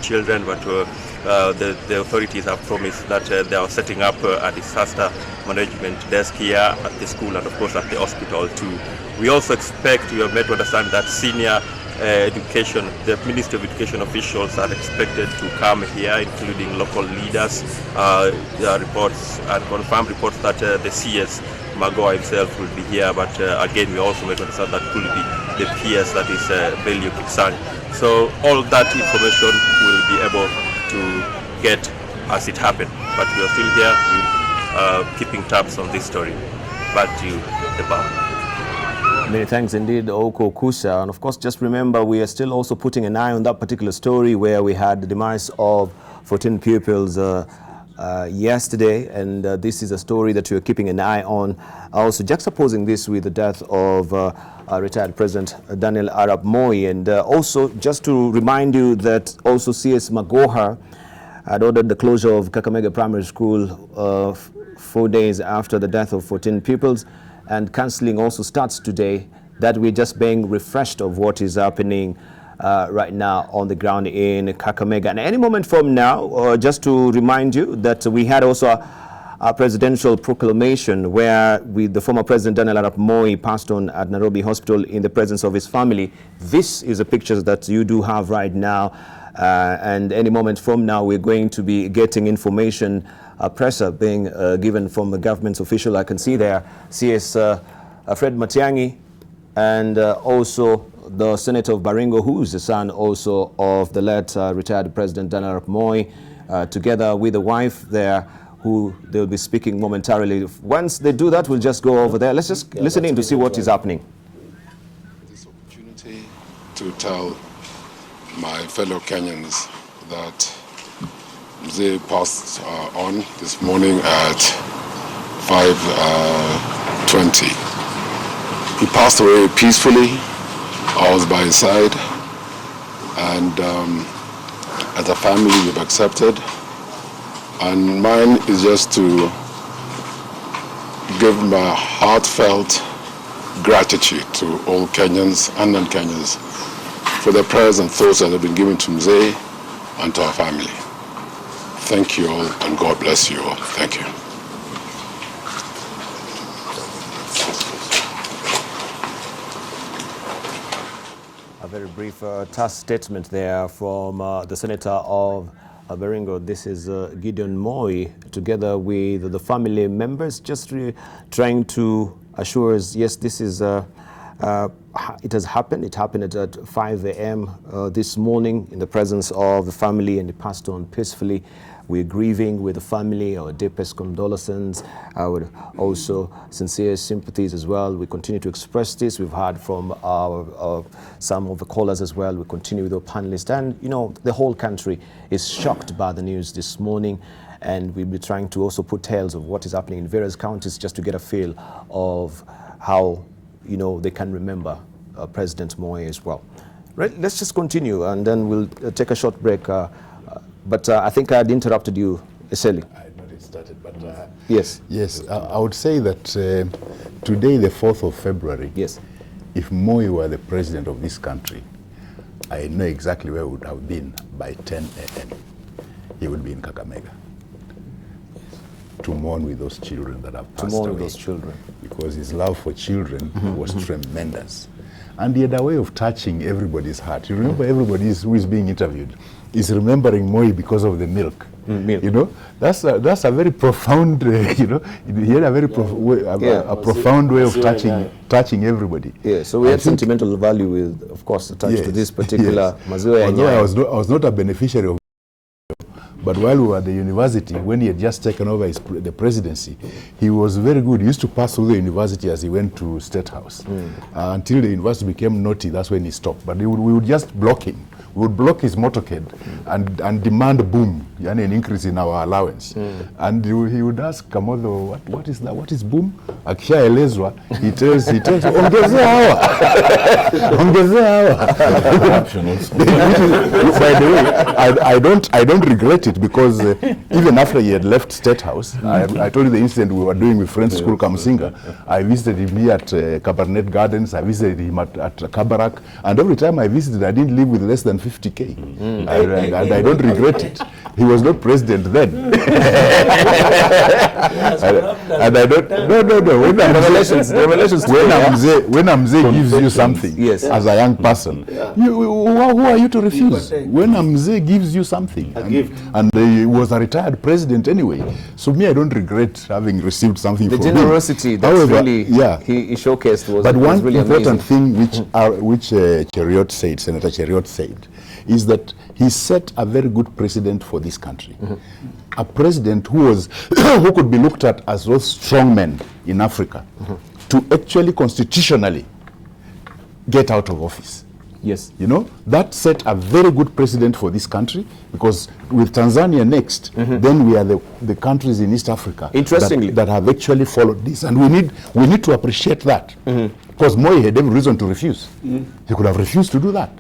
children, but the authorities have promised that they are setting up a disaster management desk here at the school and of course at the hospital too. We also expect, we are made to understand that senior education, the Ministry of Education officials are expected to come here, including local leaders. There are reports and confirmed reports that the CS Magoa himself will be here, but again we also made to understand that could be the PS, that is Belio Kipsang. So all that information will be able to get as it happened. But we are still here keeping tabs on this story. Back to you, the bar. Many thanks indeed, Oko Kusa. And of course, just remember, we are still also putting an eye on that particular story where we had the demise of 14 pupils yesterday. And this is a story that you're keeping an eye on. Also juxtaposing this with the death of retired President Daniel Arap Moi. And also, just to remind you that also CS Magoha had ordered the closure of Kakamega Primary School 4 days after the death of 14 pupils. And counseling also starts today, that we're just being refreshed of what is happening right now on the ground in Kakamega. And any moment from now, just to remind you that we had also a presidential proclamation where the former President Daniel Arap Moi passed on at Nairobi Hospital in the presence of his family. This is a picture that you do have right now. And any moment from now, we're going to be getting information, presser being given from the government's official. I can see there CS Fred Matiang'i and also the Senator of Baringo, who is the son also of the late retired President Daniel Arap Moi, together with the wife there, who they'll be speaking momentarily. Once they do that, we'll just go over there. Let's just listen in to see what is happening. This opportunity to tell my fellow Kenyans that they passed on this morning at 5:20. He passed away peacefully. I was by his side, and as a family we've accepted. And mine is just to give my heartfelt gratitude to all Kenyans and non-Kenyans for the prayers and thoughts that have been given to Mzee and to our family. Thank you all, and God bless you all. Thank you. A very brief task statement there from the Senator of Baringo. This is Gideon Moi, together with the family members, just trying to assure us, yes, this is it has happened. It happened at 5 a.m. This morning in the presence of the family, and it passed on peacefully. We're grieving with the family, our deepest condolences, our also sincere sympathies as well. We continue to express this. We've heard from some of the callers as well. We continue with our panelists. And, you know, the whole country is shocked by the news this morning. And we'll be trying to also put tales of what is happening in various counties just to get a feel of how, you know, they can remember President Moi as well. Right, let's just continue, and then we'll take a short break. But I think I had interrupted you, Eseli. I had not started, but yes. Yes, I would say that today, the 4th of February, yes, if Moi were the president of this country, I know exactly where he would have been by 10 a.m. He would be in Kakamega to mourn with those children that have passed away. To mourn with those children. Because his love for children was tremendous. And he had a way of touching everybody's heart. You remember everybody who is being interviewed is remembering Moi because of the milk. Milk. You know, that's a very profound, you know, he had a very profound way of touching everybody. Yeah, so we had sentimental value with, of course, attached to this particular maziwa. Although I was not a beneficiary of, but while we were at the university, when he had just taken over the presidency, he was very good. He used to pass through the university as he went to State House. Until the university became naughty, that's when he stopped. But we would just block him. We would block his motorcade and demand boom, an increase in our allowance. And he would ask Kamodo, what is that? What is boom? Akishaelezwa, he tells ongezea hawa. Ongezea hawa. By the way, I don't regret it, because even after he had left State House, I told you the incident we were doing with Friends School Kamsinga. I visited him here at Cabernet Gardens. I visited him at Kabarak. And every time I visited, I didn't live with less than 50K. And I don't regret it. He was not president then. And I don't, no. When Mzee gives you something, yes, as a young person, who are you to refuse? When Mzee gives you something, and he was a retired president anyway. So me, I don't regret having received something from him. The generosity that really he showcased was, but was really important amazing. thing which Senator Cheriot said, is that he set a very good precedent for this country. A president who was who could be looked at as those strong men in Africa to actually constitutionally get out of office. Yes. You know, that set a very good precedent for this country, because with Tanzania next, then we are the countries in East Africa Interestingly, that have actually followed this. And we need to appreciate that. Because Moi had every reason to refuse. He could have refused to do that,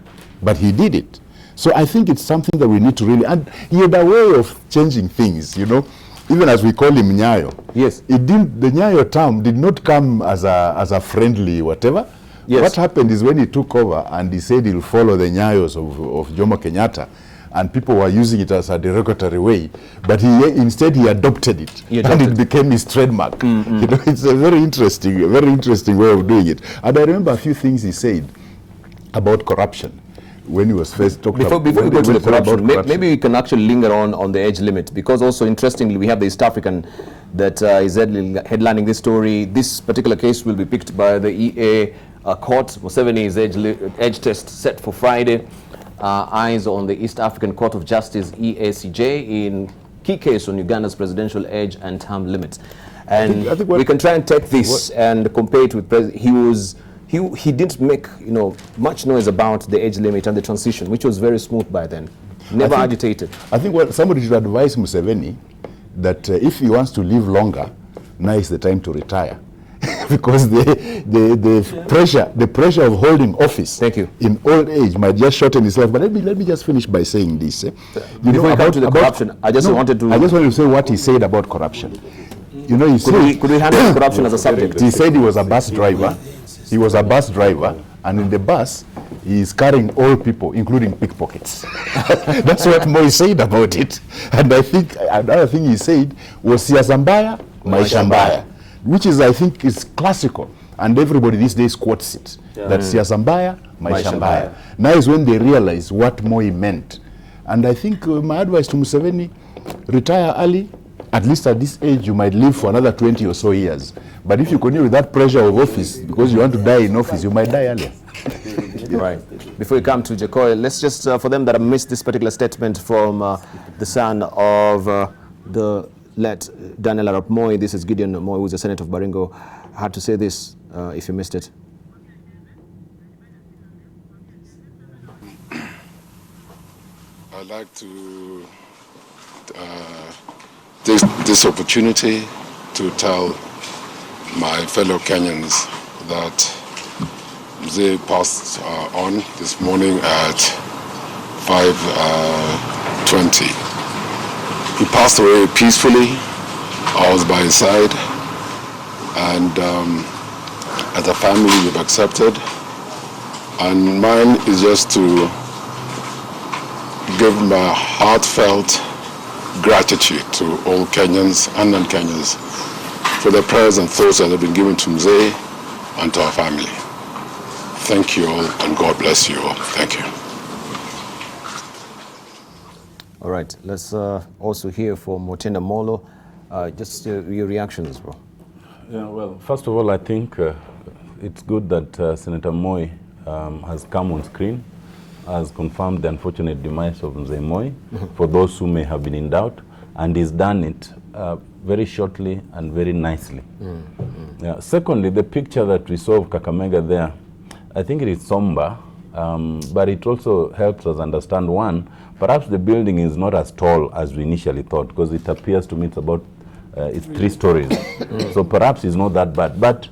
but he did it. So I think it's something that we need to really, and he had a way of changing things, you know, even as we call him Nyayo. Yes. It didn't, the Nyayo term did not come as a friendly whatever. Yes. What happened is when he took over and he said he'll follow the Nyayos of Jomo Kenyatta, and people were using it as a derogatory way, but instead he adopted it, and it became his trademark. You know, it's a very interesting way of doing it. And I remember a few things he said about corruption when he was first talking about. Before we go to the corruption, maybe we can actually linger on the age limit, because also interestingly we have the East African that is headlining this story. This particular case will be picked by the EA court. Museveni's age test set for Friday. Eyes on the East African Court of Justice, EACJ, in key case on Uganda's presidential age and term limits. And I think we can try and take this and compare it with he didn't make much noise about the age limit and the transition, which was very smooth by then. Never agitated. I think somebody should advise Museveni that if he wants to live longer, now is the time to retire. Because the pressure of holding office in old age might just shorten his life. But let me just finish by saying this. Before I come to the corruption, I just wanted to say what he said about corruption. You know, could we handle corruption as a subject? He said he was a bus driver. He was a bus driver, and in the bus, he is carrying all people, including pickpockets. That's what Moi said about it. And I think another thing he said was siasa mbaya, maisha mbaya, which is, I think, is classical, and everybody these days quotes it. That siasa mbaya, maisha mbaya. Now is when they realize what Moi meant. And I think my advice to Museveni, retire early. At least at this age, you might live for another 20 or so years. But if you continue with that pressure of office, because you want to die in office, you might die earlier. Right. Before we come to Jacoy, let's just, for them that have missed this particular statement from the son of the late Daniel Arap Moi, this is Gideon Moi, who's the Senator of Baringo, had to say this, if you missed it. I'd like to take this opportunity to tell my fellow Kenyans that they passed on this morning at 5:20. He passed away peacefully. I was by his side, and as a family we've accepted. And mine is just to give my heartfelt gratitude to all Kenyans and non-Kenyans for the prayers and thoughts that have been given to Mzee and to our family. Thank you all, and God bless you all. Thank you. All right, let's also hear from Motenda Molo. Just your reactions, bro. Yeah, well, first of all, I think it's good that Senator Moi has come on screen, has confirmed the unfortunate demise of Mzee Moi, for those who may have been in doubt, and he's done it very shortly and very nicely. Yeah. Secondly, the picture that we saw of Kakamega there, I think it is somber, but it also helps us understand, one, perhaps the building is not as tall as we initially thought, because it appears to me it's about it's 3 stories. So perhaps it's not that bad. But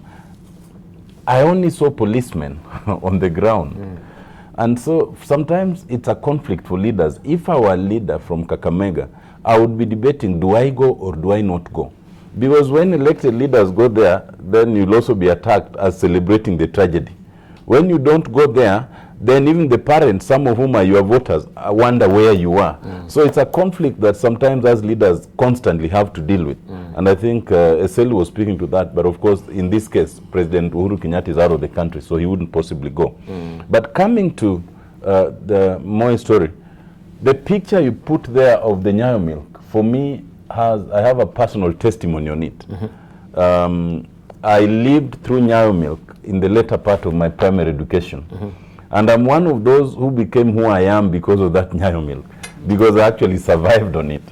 I only saw policemen on the ground. And so sometimes it's a conflict for leaders. If I were a leader from Kakamega, I would be debating, do I go or do I not go? Because when elected leaders go there, then you'll also be attacked as celebrating the tragedy. When you don't go there, then even the parents, some of whom are your voters, wonder where you are. So it's a conflict that sometimes as leaders constantly have to deal with. And I think Eseli was speaking to that, but of course, in this case, President Uhuru Kenyatta is out of the country, so he wouldn't possibly go. But coming to the Moi story, the picture you put there of the Nyayo milk, for me, I have a personal testimony on it. I lived through Nyayo milk in the later part of my primary education. And I'm one of those who became who I am because of that Nyayo milk, because I actually survived on it.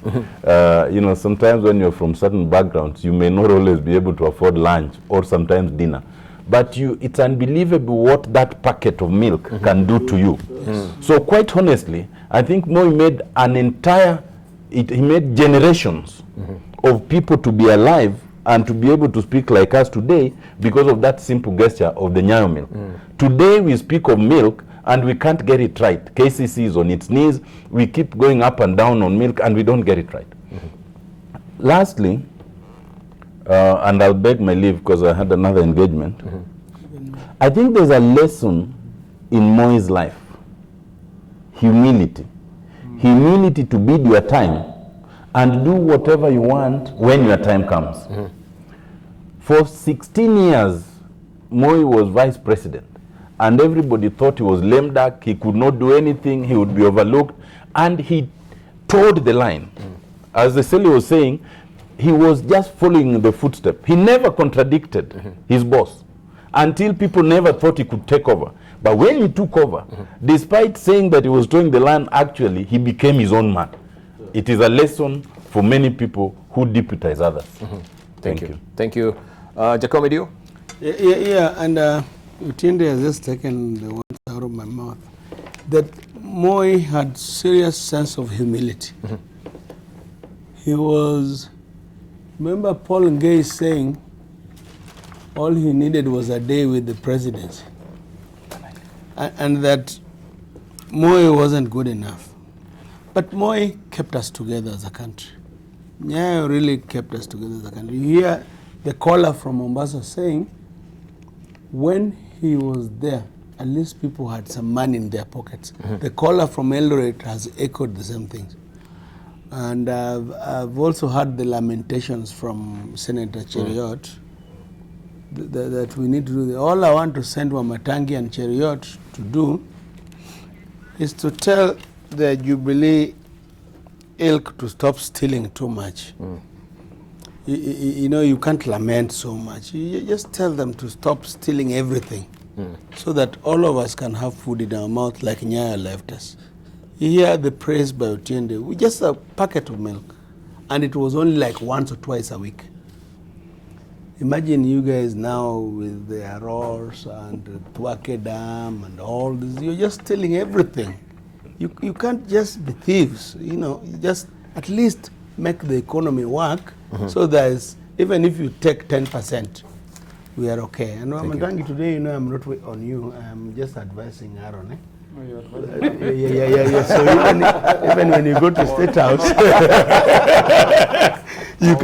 You know, sometimes when you're from certain backgrounds, you may not always be able to afford lunch or sometimes dinner. But it's unbelievable what that packet of milk can do to you. So quite honestly, I think Moi made he made generations of people to be alive and to be able to speak like us today because of that simple gesture of the Nyayo milk. Today we speak of milk and we can't get it right. KCC is on its knees. We keep going up and down on milk and we don't get it right. Lastly, and I'll beg my leave because I had another engagement. I think there's a lesson in Moi's life. Humility. Humility to bid your time and do whatever you want when your time comes. For 16 years, Moi was vice president, and everybody thought he was lame duck, he could not do anything, he would be overlooked, and he toed the line. As the Seli was saying, he was just following the footstep. He never contradicted his boss until people never thought he could take over. But when he took over, despite saying that he was towing the line, actually, he became his own man. It is a lesson for many people who deputize others. Thank you. Thank you. Jacomedio? Yeah, and Utinde has just taken the words out of my mouth. That Moi had serious sense of humility. He was, remember Paul Ngei saying, all he needed was a day with the presidency. And that Moi wasn't good enough. But Moi kept us together as a country. Nyayo really kept us together as a country. You hear the caller from Mombasa saying, when he was there, at least people had some money in their pockets. The caller from Eldoret has echoed the same things. And I've also heard the lamentations from Senator Cheriot that we need to do. All I want to send Wamatangi and Cheriot to do is to tell the Jubilee ilk to stop stealing too much. You know, you can't lament so much. You just tell them to stop stealing everything so that all of us can have food in our mouth like Nyayo left us. You hear the praise by Otiende. We just a packet of milk, and it was only like once or twice a week. Imagine you guys now with the Arors and the Tuake Dam and all this. You're just stealing everything. You can't just be thieves. You know, you just at least make the economy work so that even if you take 10%, we are okay. And Matangi, today, you know, I'm not on you. I'm just advising Aaron. Eh? Oh, you're advising. Yeah. So even when you go to State House, you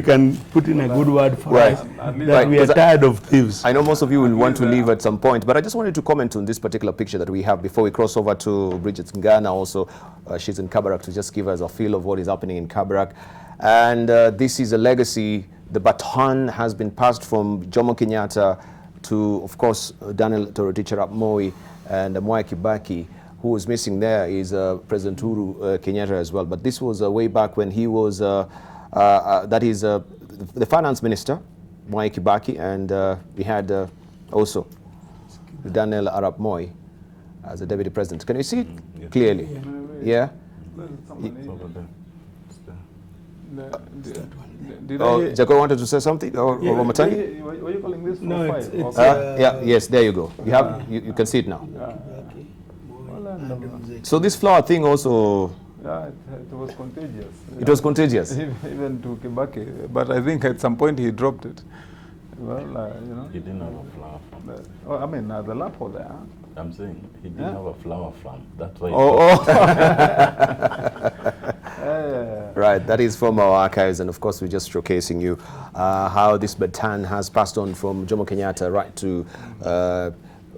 can put in a good word for us that we are tired of thieves. I know most of you will want to leave at some point, but I just wanted to comment on this particular picture that we have before we cross over to Bridget Ngana. Also, she's in Kabarak, to just give us a feel of what is happening in Kabarak. And this is a legacy. The baton has been passed from Jomo Kenyatta to, of course, Daniel Toroitich Arap Moi and Mwai Kibaki. Who was missing there is President Uhuru Kenyatta as well. But this was way back when he was, the finance minister, Mwai Kibaki, and we had also Daniel Arap Moi as the deputy president. Can you see it clearly? Yeah? Jaco wanted to say something? Or Matangi? Were you calling this? No, yes, there you go. You can see it now. So this flower thing also... Yeah, it was contagious. It was contagious? Even to Kibaki. But I think at some point he dropped it. Well, you know. He didn't have a flower farm. I mean, the lap was there. I'm saying he didn't have a flower farm. That's why. Right, that is from our archives, and of course we're just showcasing you how this baton has passed on from Jomo Kenyatta right to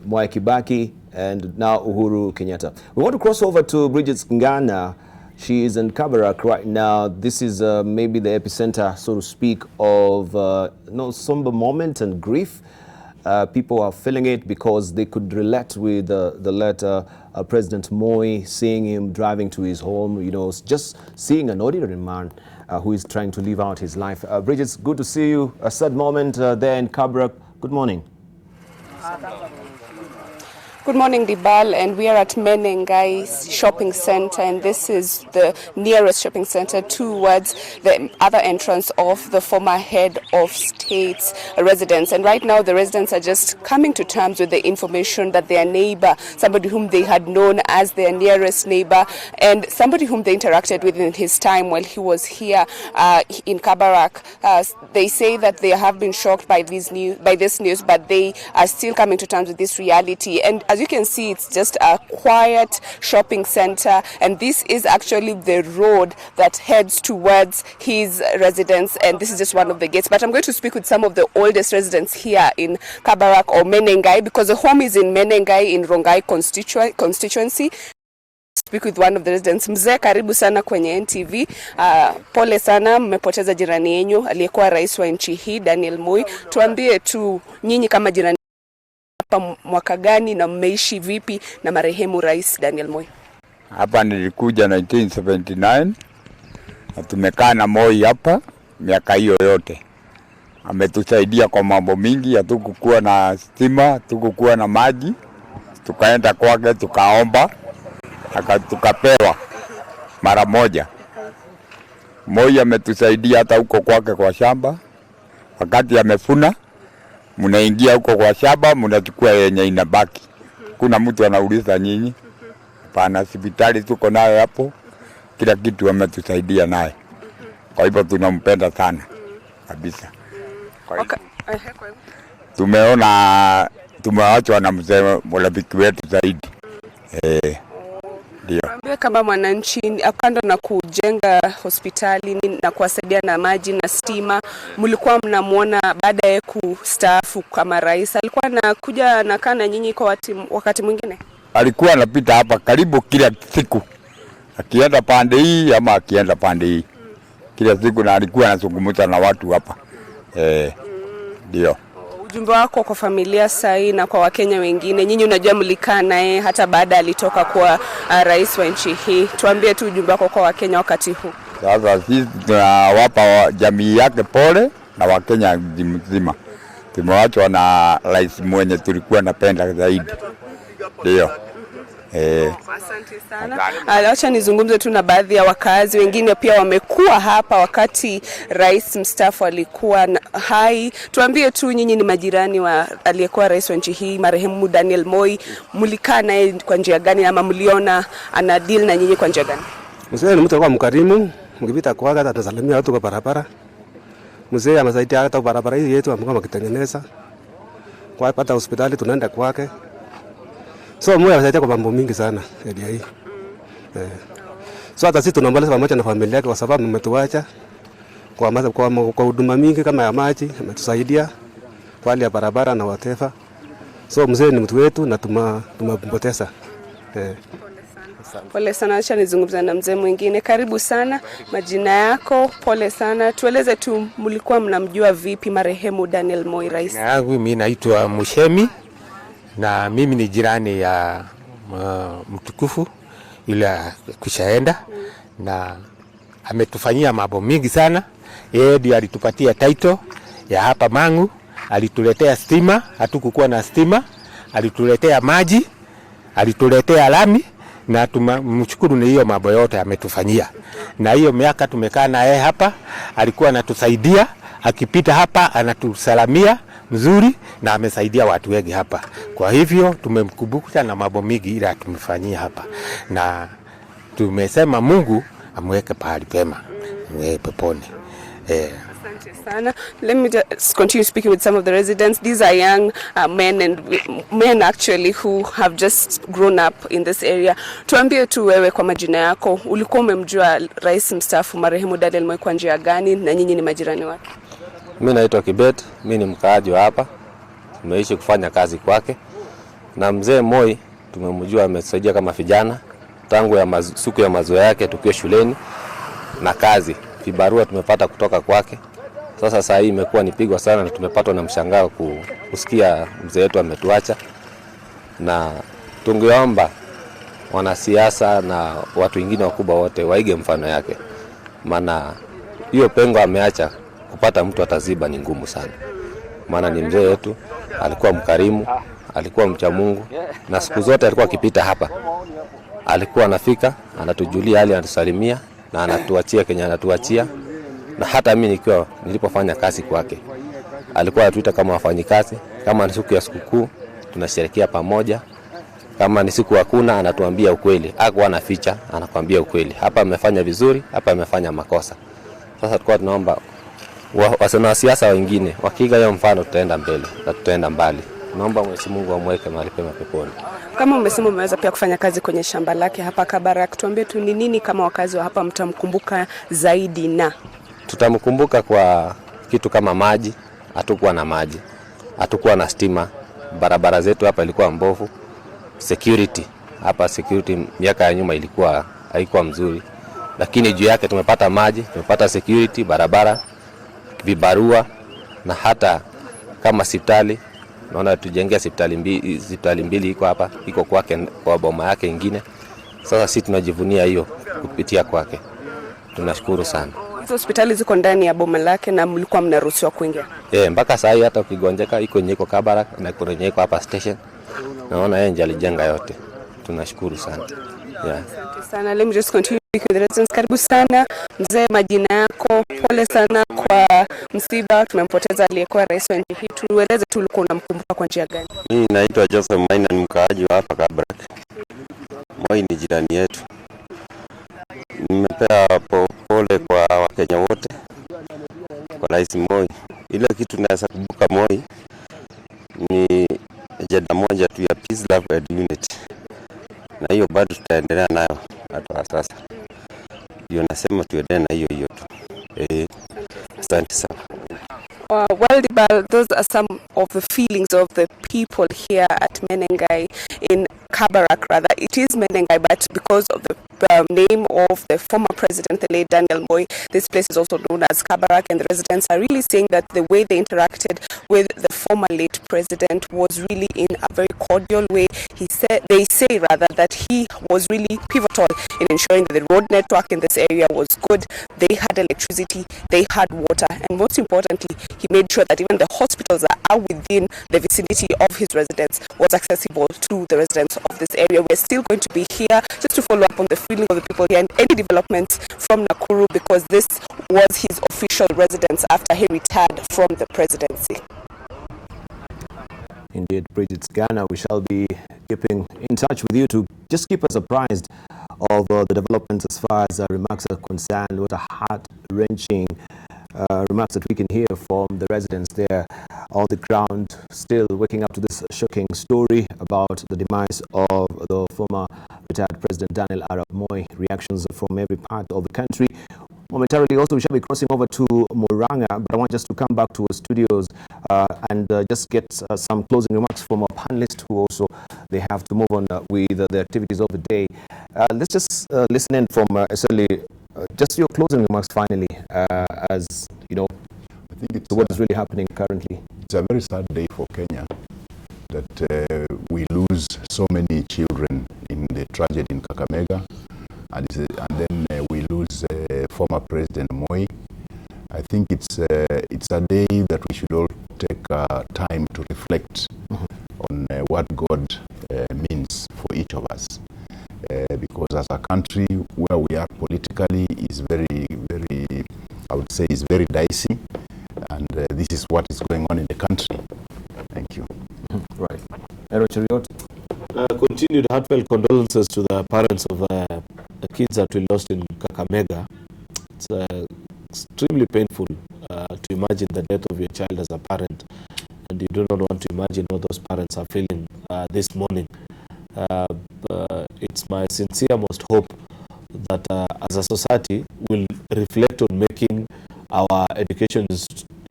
Mwai Kibaki and now Uhuru Kenyatta. We want to cross over to Bridget Ngana. She is in Kabarak right now. This is maybe the epicenter, so to speak, of somber moment and grief. People are feeling it because they could relate with the letter President Moi, seeing him driving to his home, you know, just seeing an ordinary man who is trying to live out his life. Bridget, it's good to see you. A sad moment there in Kabarak. Good morning. Good morning, Dibal, and we are at Menengai Shopping Center, and this is the nearest shopping center towards the other entrance of the former head of state's residence. And right now, the residents are just coming to terms with the information that their neighbor, somebody whom they had known as their nearest neighbor, and somebody whom they interacted with in his time while he was here in Kabarak, they say that they have been shocked by this news, but they are still coming to terms with this reality. And as you can see, it's just a quiet shopping center, and this is actually the road that heads towards his residence, and this is just one of the gates. But I'm going to speak with some of the oldest residents here in Kabarak or Menengai, because the home is in Menengai in Rongai constituency. Speak with one of the residents. Mzee, karibu sana kwenye NTV. Pole sana, mmepoteza jirani yenu aliyekuwa rais wa nchi hii Daniel Moi. Tuambie tu nyinyi kama jirani hapa mwaka gani na mmeishi vipi na marehemu rais Daniel Moi? Hapa nilikuja 1979 na tumekaa na Moi hapa miaka hiyo yote. Ametusaidia kwa mambo mingi, hatukukuwa na stima, hatukukuwa na maji. Tukaenda kwake tukaomba, tukapewa mara moja. Moi ametusaidia hata huko kwake kwa shamba. Wakati amefuna, mnaingia huko kwa shamba, mnachukua yenye inabaki. Kuna mtu anauliza nyinyi. Pana hospitali tuko nayo hapo. Kila kitu ametusaidia naye. Kwa hivyo tunampenda sana kabisa. Tumeona tumeachwa na mzee rafiki wetu zaidi. Ndio. Kama mwananchi, kando na kujenga hospitali na kuwasaidia na maji na stima, mlikuwa mnamuona baada ya kustaafu kama rais, alikuwa anakuja anakaa na nyinyi kwa wakati mwingine? Alikuwa anapita hapa karibu kila siku. Akienda pande hii ama akienda pande hii. Kila siku, na alikuwa anazungumza na watu hapa. Ndio. Ujumbe wako kwa familia sahi na kwa Wakenya wengine, nyinyi unajua mlikaa naye hata baada alitoka kwa rais wa nchi hii. Tuambie tu ujumbe wako kwa Wakenya wakati huu. Sasa sisi tunawapa jamii yake pole na Wakenya mzima. Tumewachwa na rais mwenye tulikuwa napenda zaidi. Ndio. Asante sana. Acha nizungumze tu na baadhi ya wakazi wengine pia wamekuwa hapa wakati rais mstaafu alikuwa hai. Tuambie tu nyinyi ni majirani wa aliyekuwa rais wa nchi hii marehemu Daniel Moi, mlikaa naye kwa njia gani ama mliona ana deal na nyinyi kwa njia gani? Mzee ni mtu alikuwa mkarimu, mkipita kwa hata atasalimia watu kwa barabara. Mzee amesaidia hata barabara hii yetu amekuwa akitengeneza. Kwa hata hospitali tunaenda kwake. So Moi anasaidia kwa mambo mingi sana area hii. So hata sisi tunaomboleza pamoja na familia yake kwa sababu mmetuacha kwa huduma mingi kama ya maji, ametusaidia kwa hali ya barabara na whatever. So mzee ni mtu wetu na tumampoteza. Pole sana. Acha nizungumza na mzee mwingine. Karibu sana, majina yako? Pole sana. Tueleze tu mlikuwa mnamjua vipi marehemu Daniel Moi rais? Mimi naitwa Mushemi. Na mimi ni jirani ya mtukufu ila kushaenda, na ametufanyia mambo mingi sana. Yeye ndiye alitupatia title ya hapa Mangu, alituletea stima, hatukukuwa na stima, alituletea maji, alituletea lami, na tumshukuru ni hiyo mambo yote ametufanyia. Na hiyo miaka tumekaa na yeye hapa, alikuwa anatusaidia, akipita hapa anatusalamia mzuri, na amesaidia watu wengi hapa. Kwa hivyo tumemkumbuka na mambo mingi ila tumefanyia hapa, na tumesema Mungu amweke pahali pema, peponi. Asante sana. Let me just continue speaking with some of the residents. These are young men actually who have just grown up in this area. Tuambie tu wewe kwa majina yako, ulikuwa umemjua rais mstaafu marehemu Daniel Moi kwa njia gani na nyinyi ni majirani wake? Mimi naitwa Kibet, mimi ni mkaaji wa hapa. Tumeishi kufanya kazi kwake. Na mzee Moi tumemjua amesaidia kama vijana tangu ya siku ya mazoea yake tukiwa shuleni na kazi. Vibarua tumepata kutoka kwake. Sasa saa hii imekuwa nipigwa sana na tumepatwa na mshangao kusikia mzee wetu ametuacha. Na tungeomba wanasiasa na watu wengine wakubwa wote waige mfano yake. Maana hiyo pengo ameacha kupata mtu ataziba ni ngumu sana. Maana ni mzee wetu, alikuwa mkarimu, alikuwa mcha Mungu, na siku zote alikuwa akipita hapa. Alikuwa anafika, anatujulia hali, anatusalimia na anatuachia Kenya, anatuachia. Na hata mimi nilipofanya kazi kwake, alikuwa anatuita kama wafanyikazi. Kama ni siku ya sikukuu tunasherehekea pamoja, kama ni siku hakuna anatuambia ukweli, hakuwa anaficha, anakuambia ukweli. Hapa amefanya vizuri, hapa amefanya makosa. Sasa tulikuwa tunaomba wanasiasa wengine wakiiga hiyo mfano, tutaenda mbele na tutaenda mbali. Naomba Mwenyezi Mungu amweke mahali pema peponi. Kama umesema umeweza pia kufanya kazi kwenye shamba lake hapa Kabarak, tuambie tu ni nini kama wakazi wa hapa mtamkumbuka zaidi? Na tutamkumbuka kwa kitu kama maji. Hatukuwa na maji, hatukuwa na stima, barabara zetu hapa ilikuwa mbovu. Security hapa, security miaka ya nyuma haikuwa mzuri, lakini juu yake tumepata maji, tumepata security, barabara, vibarua, na hata kama hospitali. Naona tujengea hospitali mbili iko hapa, iko kwake kwa boma yake nyingine. Sasa sisi tunajivunia hiyo kupitia kwake. Tunashukuru sana. Hizo hospitali ziko ndani ya boma lake na mlikuwa mnaruhusiwa kuingia? Mpaka sasa hii hata ukigonjeka iko nyeko Kabarak na iko nyeko hapa station. Naona yeye ndiye alijenga yote. Tunashukuru sana. Asante sana. Let me just continue with the residents. Karibu sana mzee, majina yako. Pole sana kwa msiba, tumempoteza aliyekuwa rais wa nchi hii. Tueleze tu ulikuwa unamkumbuka kwa njia gani? Mimi naitwa Joseph Moi, ni mkaaji wa hapa Kabarak. Moi ni jirani yetu. Nimepea pole kwa Wakenya wote kwa rais Moi. Ile kitu naweza kukumbuka Moi ni ajenda moja tu ya peace, love and unity. Na hiyo bado tutaendelea nayo hata sasa. Ndio nasema tuendelee na hiyo tu. Asante sana. Well, Dibal, those are some of the feelings of the people here at Menengai in Kabarak, rather. It is Menengai, but because of the name of the former president, the late Daniel Moi, this place is also known as Kabarak, and the residents are really saying that the way they interacted with the former late president was really in a very cordial way. They say that he was really pivotal in ensuring that the road network in this area was good. They had electricity, they had water, and most importantly, he made sure that even the hospitals that are within the vicinity of his residence was accessible to the residents of this area. We're still going to be here just to follow up on the feeling of the people here and any developments from Nakuru, because this was his official residence after he retired from the presidency. Indeed, Bridget Ghana, we shall be keeping in touch with you to just keep us apprised of the developments as far as remarks are concerned. What a heart-wrenching remarks that we can hear from the residents there on the ground, still waking up to this shocking story about the demise of the former retired President Daniel Arap Moi. Reactions from every part of the country. Momentarily also we shall be crossing over to Moranga, but I want just to come back to our studios and just get some closing remarks from our panelists who also they have to move on with the activities of the day. Let's just listen in from Eseli, just your closing remarks finally, as you know, I think it's what is really happening currently. It's a very sad day for Kenya that we lose so many children in the tragedy in Kakamega, and then we lose former President Moi. I think it's a day that we should all take time to reflect on what God means for each of us. Because as a country where we are politically is very, very, I would say, is very dicey, and this is what is going on in the country. Thank you. Right. Continued heartfelt condolences to the parents of the kids that we lost in Kakamega. It's extremely painful to imagine the death of your child as a parent, and you do not want to imagine what those parents are feeling this morning. It's my sincere most hope that as a society we'll reflect on making our education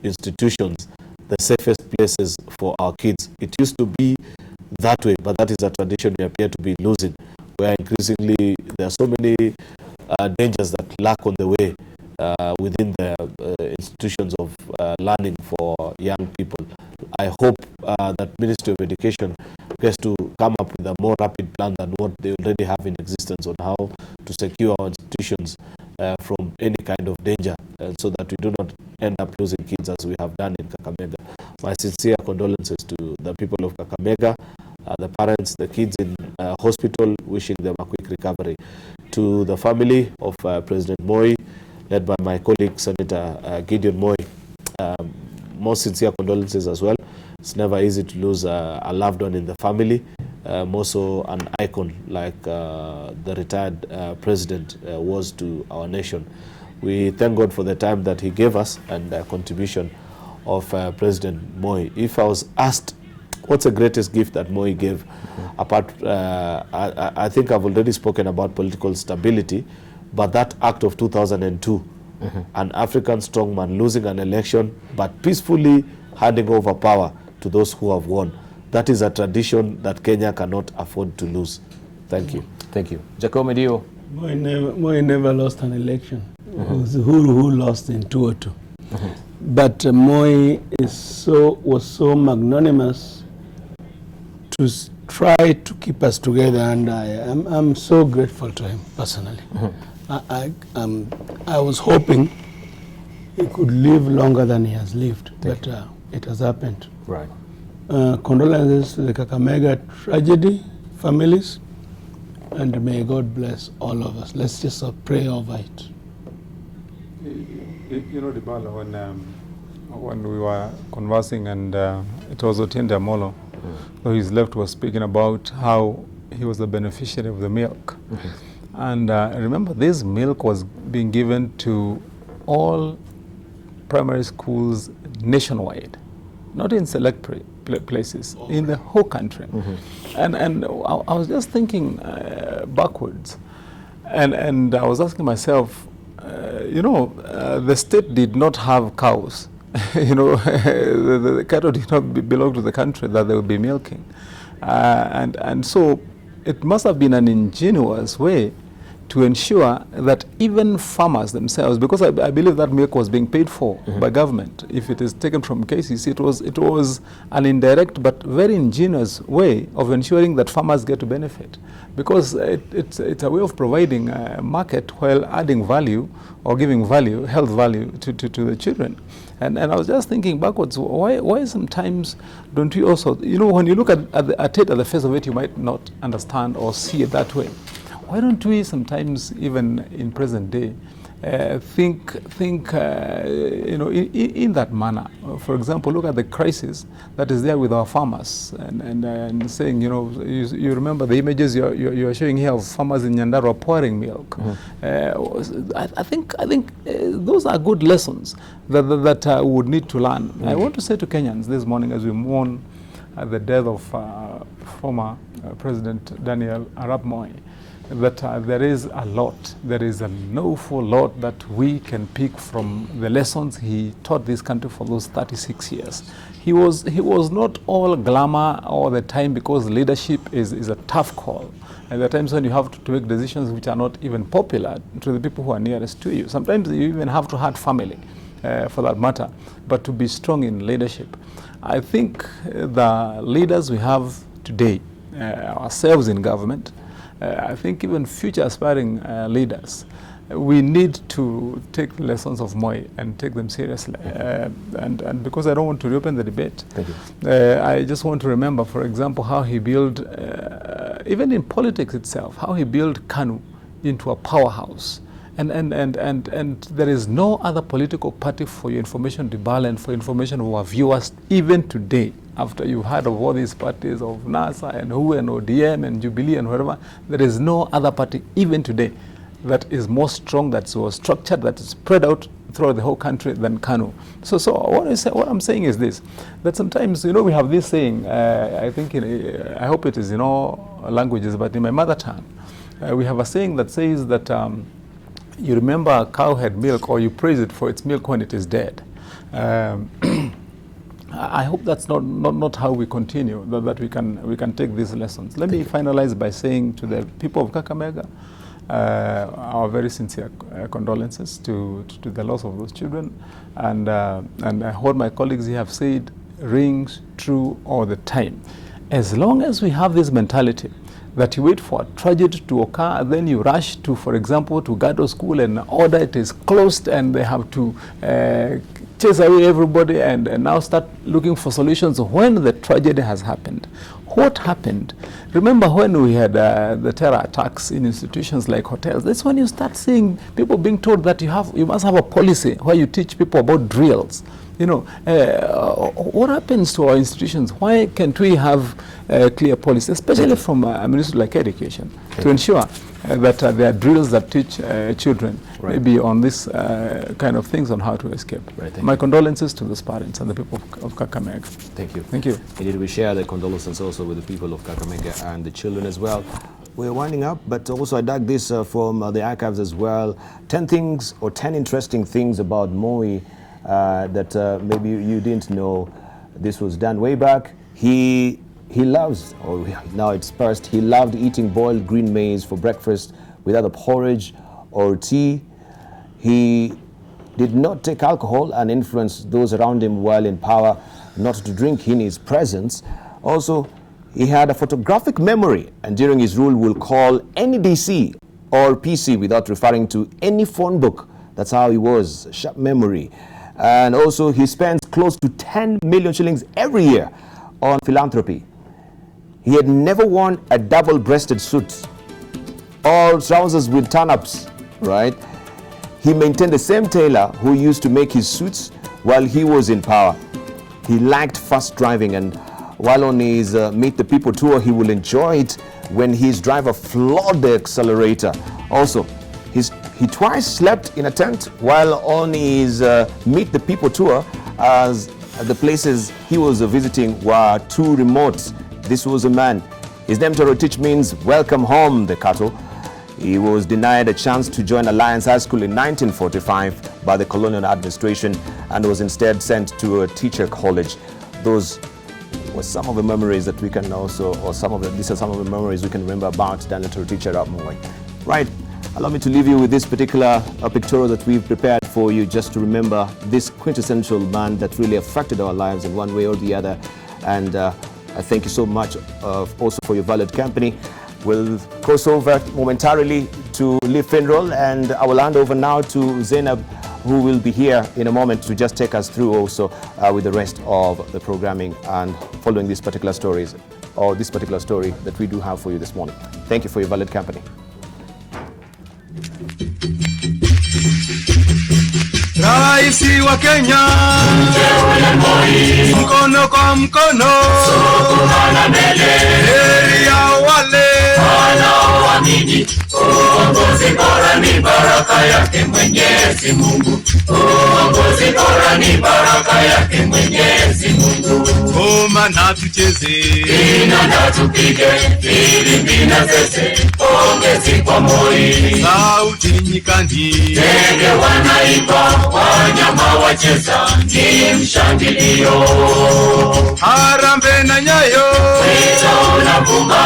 institutions the safest places for our kids. It used to be that way, but that is a tradition we appear to be losing, where increasingly there are so many dangers that lurk on the way within the institutions of learning for young people. I hope that Ministry of Education gets to come up with a more rapid plan than what they already have in existence on how to secure our institutions from any kind of danger, so that we do not end up losing kids as we have done in Kakamega. My sincere condolences to the people of Kakamega, the parents, the kids in hospital, wishing them a quick recovery. To the family of President Moi, led by my colleague, Senator Gideon Moi, most sincere condolences as well. It's never easy to lose a loved one in the family, more so an icon like the retired president was to our nation. We thank God for the time that he gave us and the contribution of President Moi. If I was asked, what's the greatest gift that Moi gave? Apart, I think I've already spoken about political stability, but that act of 2002, an African strongman losing an election, but peacefully handing over power to those who have won. That is a tradition that Kenya cannot afford to lose. Thank you. Thank you. Jacob Medio. Moi never lost an election. It was who lost in 2002. But Moi was so magnanimous to try to keep us together, and I'm so grateful to him personally. I was hoping he could live longer than he has lived, but it has happened. Right. Condolences to the Kakamega tragedy families, and may God bless all of us. Let's just pray over it. You know, Dibala, when we were conversing, and it was Otiende Amolo, so his left was speaking about how he was the beneficiary of the milk. And remember, this milk was being given to all primary schools nationwide, not in select places, in the whole country. And I was just thinking backwards, and I was asking myself, the state did not have cows. The cattle did not belong to the country that they would be milking. And so it must have been an ingenious way to ensure that even farmers themselves, because I believe that milk was being paid for by government. If it is taken from KCC, it was an indirect but very ingenious way of ensuring that farmers get to benefit, because it's a way of providing a market while adding value or giving value, health value to the children. And I was just thinking backwards, why sometimes don't we also, when you look at it at the face of it, you might not understand or see it that way. Why don't we sometimes, even in present day, think in that manner? For example, look at the crisis that is there with our farmers, and saying, you remember the images you're showing here of farmers in Nyandarua pouring milk. I think those are good lessons that we would need to learn. I want to say to Kenyans this morning, as we mourn the death of former President Daniel Arap Moi, that there is an awful lot that we can pick from the lessons he taught this country for those 36 years. He was not all glamour all the time, because leadership is a tough call. And there are times when you have to make decisions which are not even popular to the people who are nearest to you. Sometimes you even have to hurt family, for that matter, but to be strong in leadership. I think the leaders we have today, ourselves in government, I think even future aspiring leaders, we need to take lessons of Moi and take them seriously. And because I don't want to reopen the debate, I just want to remember, for example, how he built, even in politics itself, how he built KANU into a powerhouse. And there is no other political party, for your information, Dibala, and for information of our viewers, even today, after you've heard of all these parties of NASA and WHO and ODM and Jubilee and whatever, there is no other party, even today, that is more strong, that's more structured, that is spread out throughout the whole country than KANU. So what I'm saying is this, that sometimes, we have this saying, I think, I hope it is in all languages, but in my mother tongue, we have a saying that says that you remember a cow had milk, or you praise it for its milk when it is dead. I hope that's not how we continue, that we can take these lessons. Let me finalize by saying to the people of Kakamega, our very sincere condolences to the loss of those children, and what my colleagues here have said rings true all the time. As long as we have this mentality that you wait for a tragedy to occur, then you rush to, for example, to Gado School and order it is closed, and they have to chase away everybody and now start looking for solutions when the tragedy has happened. What happened? Remember when we had the terror attacks in institutions like hotels? That's when you start seeing people being told that you must have a policy where you teach people about drills. You know, what happens to our institutions? Why can't we have clear policy, especially from a ministry like education, to ensure that there are drills that teach children maybe on this kind of things on how to escape. My condolences to those parents and the people of Kakamega. Thank you. Thank you. Indeed, we share the condolences also with the people of Kakamega and the children as well. We're winding up, but also I dug this from the archives as well. 10 things or 10 interesting things about Moi that maybe you didn't know. This was done way back. He loves, or now it's past, he loved eating boiled green maize for breakfast with either porridge or tea. He did not take alcohol and influenced those around him while in power not to drink in his presence. Also, he had a photographic memory, and during his rule will call any DC or PC without referring to any phone book. That's how he was, sharp memory. And also he spends close to 10 million shillings every year on philanthropy. He had never worn a double-breasted suit or trousers with turn-ups, right? He maintained the same tailor who used to make his suits while he was in power. He liked fast driving, and while on his Meet the People tour, he will enjoy it when his driver floored the accelerator. Also, he twice slept in a tent while on his Meet the People tour, as the places he was visiting were too remote. This was a man. His name Torotich means welcome home, the cattle. He was denied a chance to join Alliance High School in 1945 by the colonial administration and was instead sent to a teacher college. Those were some of the memories that we can also, these are some of the memories we can remember about Daniel Torotich Arap Moi. Right, allow me to leave you with this particular pictorial that we've prepared for you, just to remember this quintessential man that really affected our lives in one way or the other. And I thank you so much also for your valued company. We'll cross over momentarily to Lee Finrol, and I will hand over now to Zainab, who will be here in a moment to just take us through also with the rest of the programming and following these particular stories, or this particular story that we do have for you this morning. Thank you for your valued company. Raisi wa Kenya, mkono kwa mkono, sukumana mbele, heri ya wale wanaoamini, uongozi bora ni baraka yake Mwenyezi Mungu, uongozi bora ni baraka yake Mwenyezi Mungu. Homa na tucheze, ina na tupige, filimbi na zeze, pongezi kwa Moi, sauti nyikani, ndege wanaimba, wanyama wacheza, ni mshangilio. Harambee na Nyayo, wito unavuma,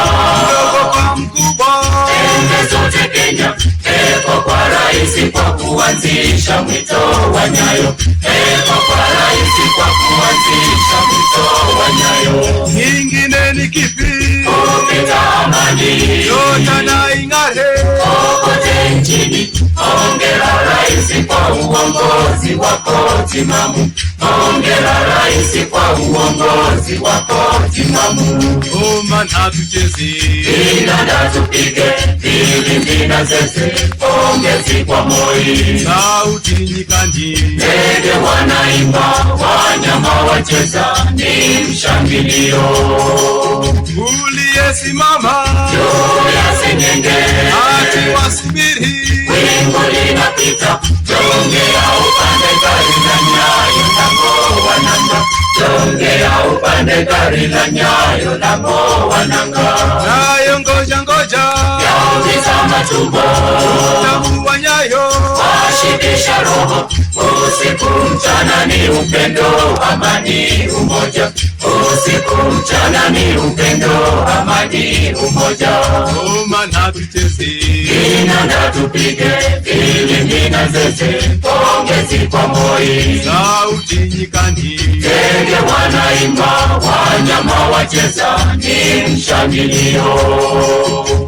mdogo kwa mkubwa, pembe zote Kenya, heko kwa raisi kwa kuanzisha mwito wa Nyayo, heko kwa raisi kwa kuanzisha mwito wa Nyayo. Nyingine ni kipi? Kupita amani, yota na ing'are, kokote nchini, hongera raisi kwa uongozi wako timamu, hongera raisi kwa uongozi wako timamu. Homa na tucheze, ina na tupige, filimbi na zeze, pongezi kwa Moi, sauti nyikani, ndege wanaimba, wanyama wacheza, ni mshangilio. Uliyesimama juu ya senyenge, hati wasubiri, wingu linapita, jongea upande gari la Nyayo, lango wananga, jongea upande gari la Nyayo, lango wananga. Nayo ngoja ngoja, yaumiza matumbo, utamu wa Nyayo, washibisha roho, usiku mchana ni upendo, amani umoja, usiku mchana ni upendo, amani umoja. Homa na tucheze, ina na tupige, filimbi na zeze, pongezi kwa Moi, sauti nyikani, ndege wanaimba, wanyama wacheza, ni mshangilio.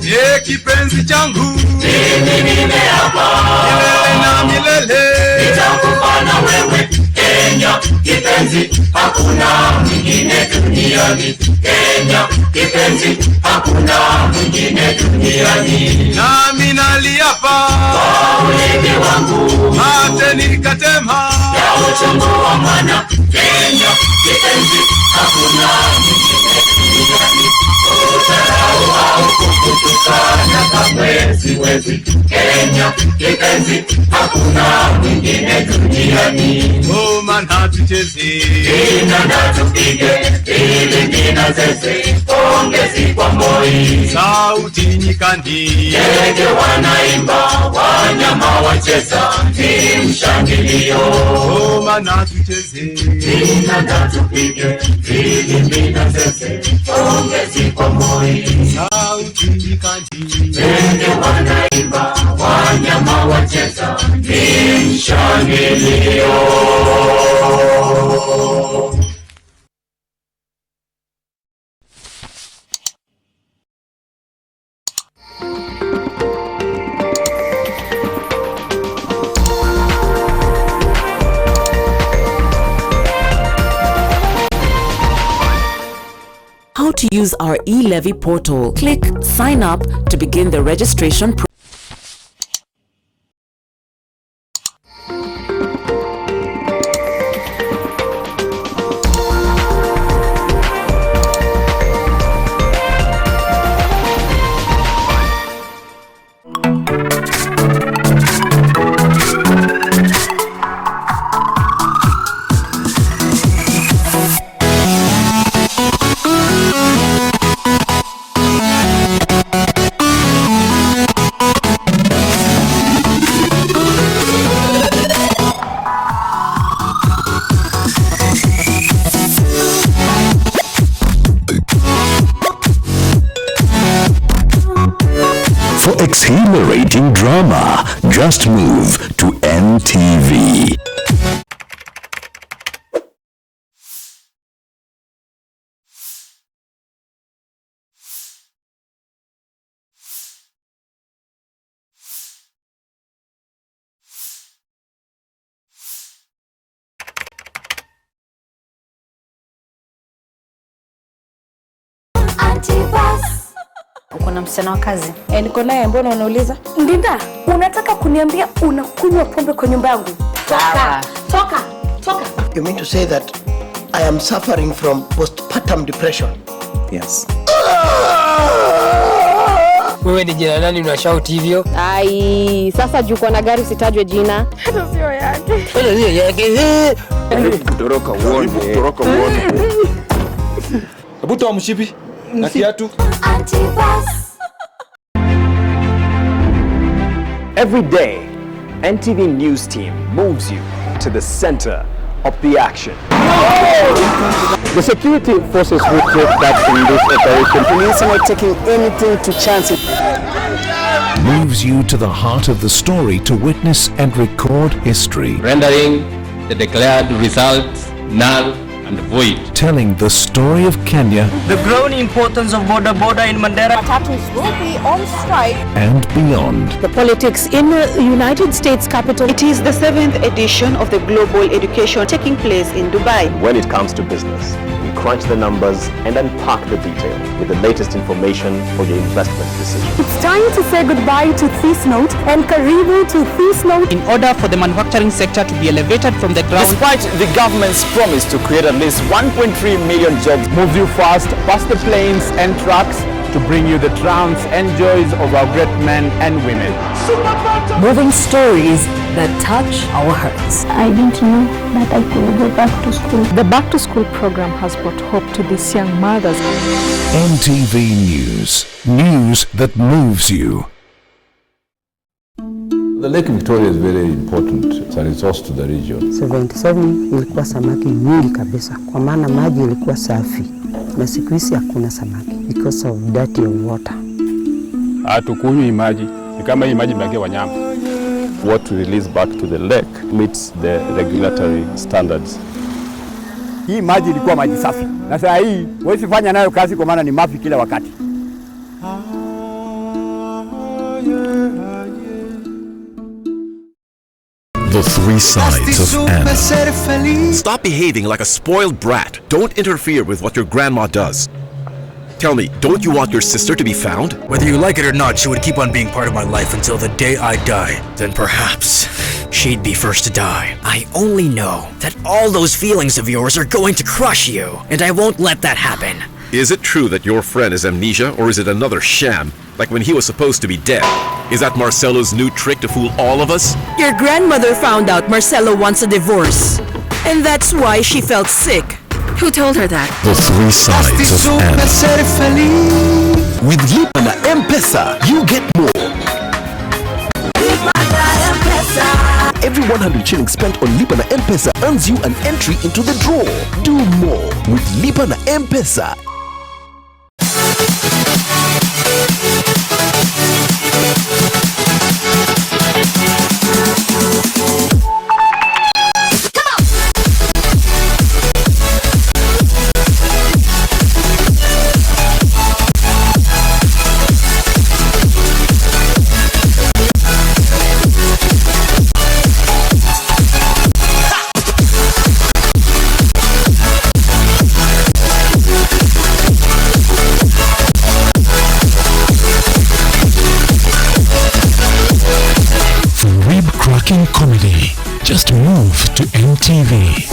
Ye kipenzi changu, mimi nimeapa, milele na milele, nitakufa na wewe Kenya. Kenya kipenzi, hakuna mwingine duniani. Kenya kipenzi, hakuna mwingine duniani. Nami naliapa kwa ulimi wangu, mate nikatema ya uchungu wa mwana. Kenya kipenzi, hakuna mwingine duniani. Utarau au kukutukana kamwe siwezi. Kenya kipenzi, hakuna mwingine duniani. Ngoma na tucheze, na tupige, ili na zeze, pongezi kwa Moi. Sauti nyikani, ndege wanaimba, wanyama wacheza, ni mshangilio. Ngoma na tucheze, na tupige, ili na zeze, pongezi kwa Moi. Sauti nyikani, ndege wanaimba, wanyama wacheza, ni mshangilio. How to use our e-levy portal. Click sign up to begin the registration process. For exhilarating drama, just move to NTV. Uko na msichana wa kazi? Niko naye, mbona unauliza? Ndinda, unataka kuniambia unakunywa pombe kwa nyumba yangu? Toka, toka, toka. You mean to say that I am suffering from postpartum depression? Yes. Wewe ni jina nani unashout hivyo? Ai, sasa juko na gari sitajwe jina. Hata sio yake. Hata sio yake. Toroka uone. Toroka uone. Hebu toa mshipi na kiatu. Every day, NTV News Team moves you to the center of the action. The security forces will take that in this operation. Police are not taking anything to chance it. Moves you to the heart of the story to witness and record history. Rendering the declared results null and void. Telling the story of Kenya. The growing importance of border in Mandera. Tatus will be on strike. And beyond. The politics in the United States capital. It is the 7th edition of the Global Education taking place in Dubai. When it comes to business, we crunch the numbers and unpack the detail with the latest information for your investment decision. It's time to say goodbye to this note and karibu to this note. In order for the manufacturing sector to be elevated from the ground. Despite the government's promise to create at least 1.3 million jobs, Moves you fast, past the planes and trucks to bring you the triumphs and joys of our great men and women. Moving stories that touch our hearts. I didn't know that I could go back to school. The Back to School program has brought hope to these young mothers. NTV News. News that moves you. The Lake Victoria is very important. It's a resource to the region. 77 ilikuwa samaki nyingi kabisa, kwa maana maji ilikuwa safi, na siku hizi hakuna samaki because of dirty water. Hatukunywi maji, ni kama hii maji imebakia wanyama. What we release back to the lake meets the regulatory standards. Hii maji ilikuwa maji safi, na sasa hii huwezi fanya nayo kazi kwa maana ni mafi kila wakati. The Three Sides of Anna. Stop behaving like a spoiled brat. Don't interfere with what your grandma does. Tell me, don't you want your sister to be found? Whether you like it or not, she would keep on being part of my life until the day I die. Then perhaps she'd be first to die. I only know that all those feelings of yours are going to crush you, and I won't let that happen. Is it true that your friend is amnesia, or is it another sham? Like when he was supposed to be dead? Is that Marcelo's new trick to fool all of us? Your grandmother found out Marcelo wants a divorce, and that's why she felt sick. Who told her that? The Three Sides of Anna. With Lipa na M-Pesa, you get more. Every 100 shillings spent on Lipa na M-Pesa earns you an entry into the draw. Do more with Lipa na M-Pesa. Comedy. Just move to NTV.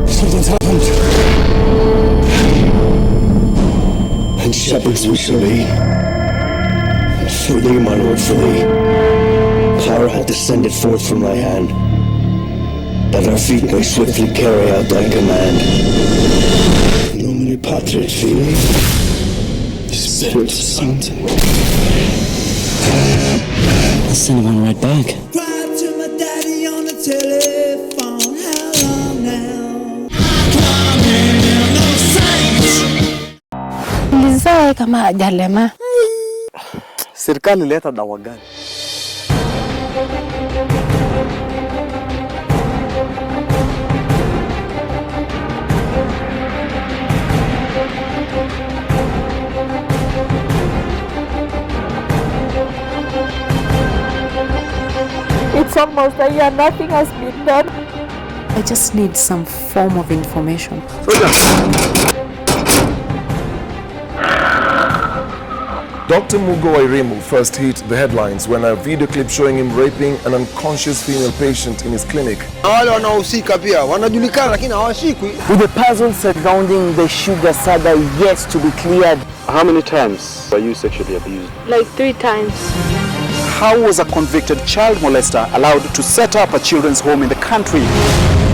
Something's happened. And shepherds we shall be. And for thee, my Lord, for thee, power hath descended forth from thy hand, that our feet may swiftly carry out thy command. Nomine Patri et Filii, Spiritus Sancti. I'll send him on right back. Cried to my daddy on the telephone. How long now? Coming no saints. Nizae kama hajalema. Serikali leta dawa gani? It's almost a year, nothing has been done. I just need some form of information. Dr. Mugo Wairimu first hit the headlines when a video clip showing him raping an unconscious female patient in his clinic. Wale wanaohusika pia wanajulikana lakini hawashikwi. With the puzzle surrounding the sugar saga yet to be cleared. How many times were you sexually abused? Like 3 times. How was a convicted child molester allowed to set up a children's home in the country?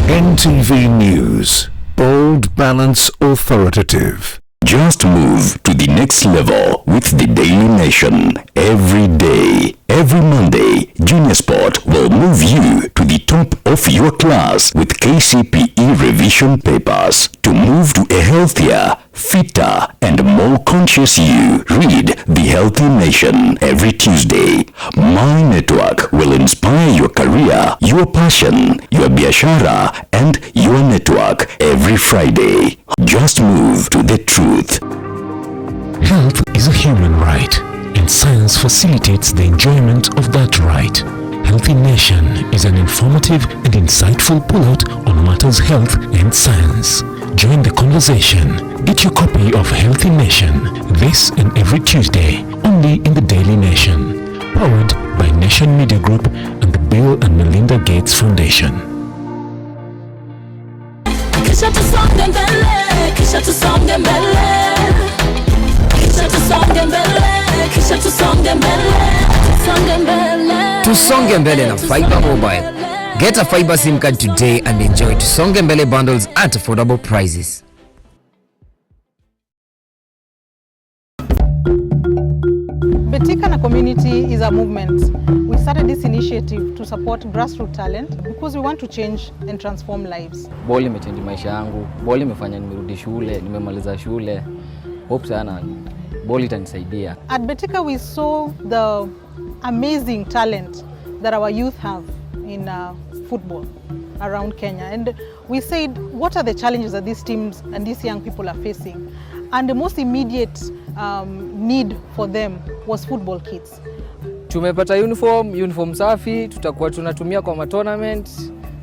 NTV News. Bold, balanced, authoritative. Just move to the next level with the Daily Nation. Every day, every Monday, Junior Sport will move you to the top of your class with KCPE revision papers. To move to a healthier, fitter, and more conscious you, read The Healthy Nation every Tuesday. My network will inspire your career, your passion, your biashara, and your network every Friday. Just move to the truth. Health is a human right, and science facilitates the enjoyment of that right. Healthy Nation is an informative and insightful pullout on matters health and science. Join the conversation. Get your copy of Healthy Nation this and every Tuesday, only in the Daily Nation. Powered by Nation Media Group and the Bill and Melinda Gates Foundation. Kisha tusonge mbele, kisha tusonge mbele. Kisha tusonge mbele, kisha tusonge mbele. Tusonge mbele. Tusonge mbele na Fiber Mobile. Get a Fiber SIM card today and enjoy Tusonge mbele bundles at affordable prices. Betika community is a movement. We started this initiative to support grassroots talent because we want to change and transform lives. Ball imechange maisha yangu. Ball imefanya nimerudi shule, nimemaliza shule. Hope sana ball itanisaidia. At Betika we saw the amazing talent that our youth have in football. around Kenya. And we said, what are the challenges that these teams and these young people are facing? And the most immediate need for them was football kits. Tumepata uniform safi, tutakuwa tunatumia kwa tournament.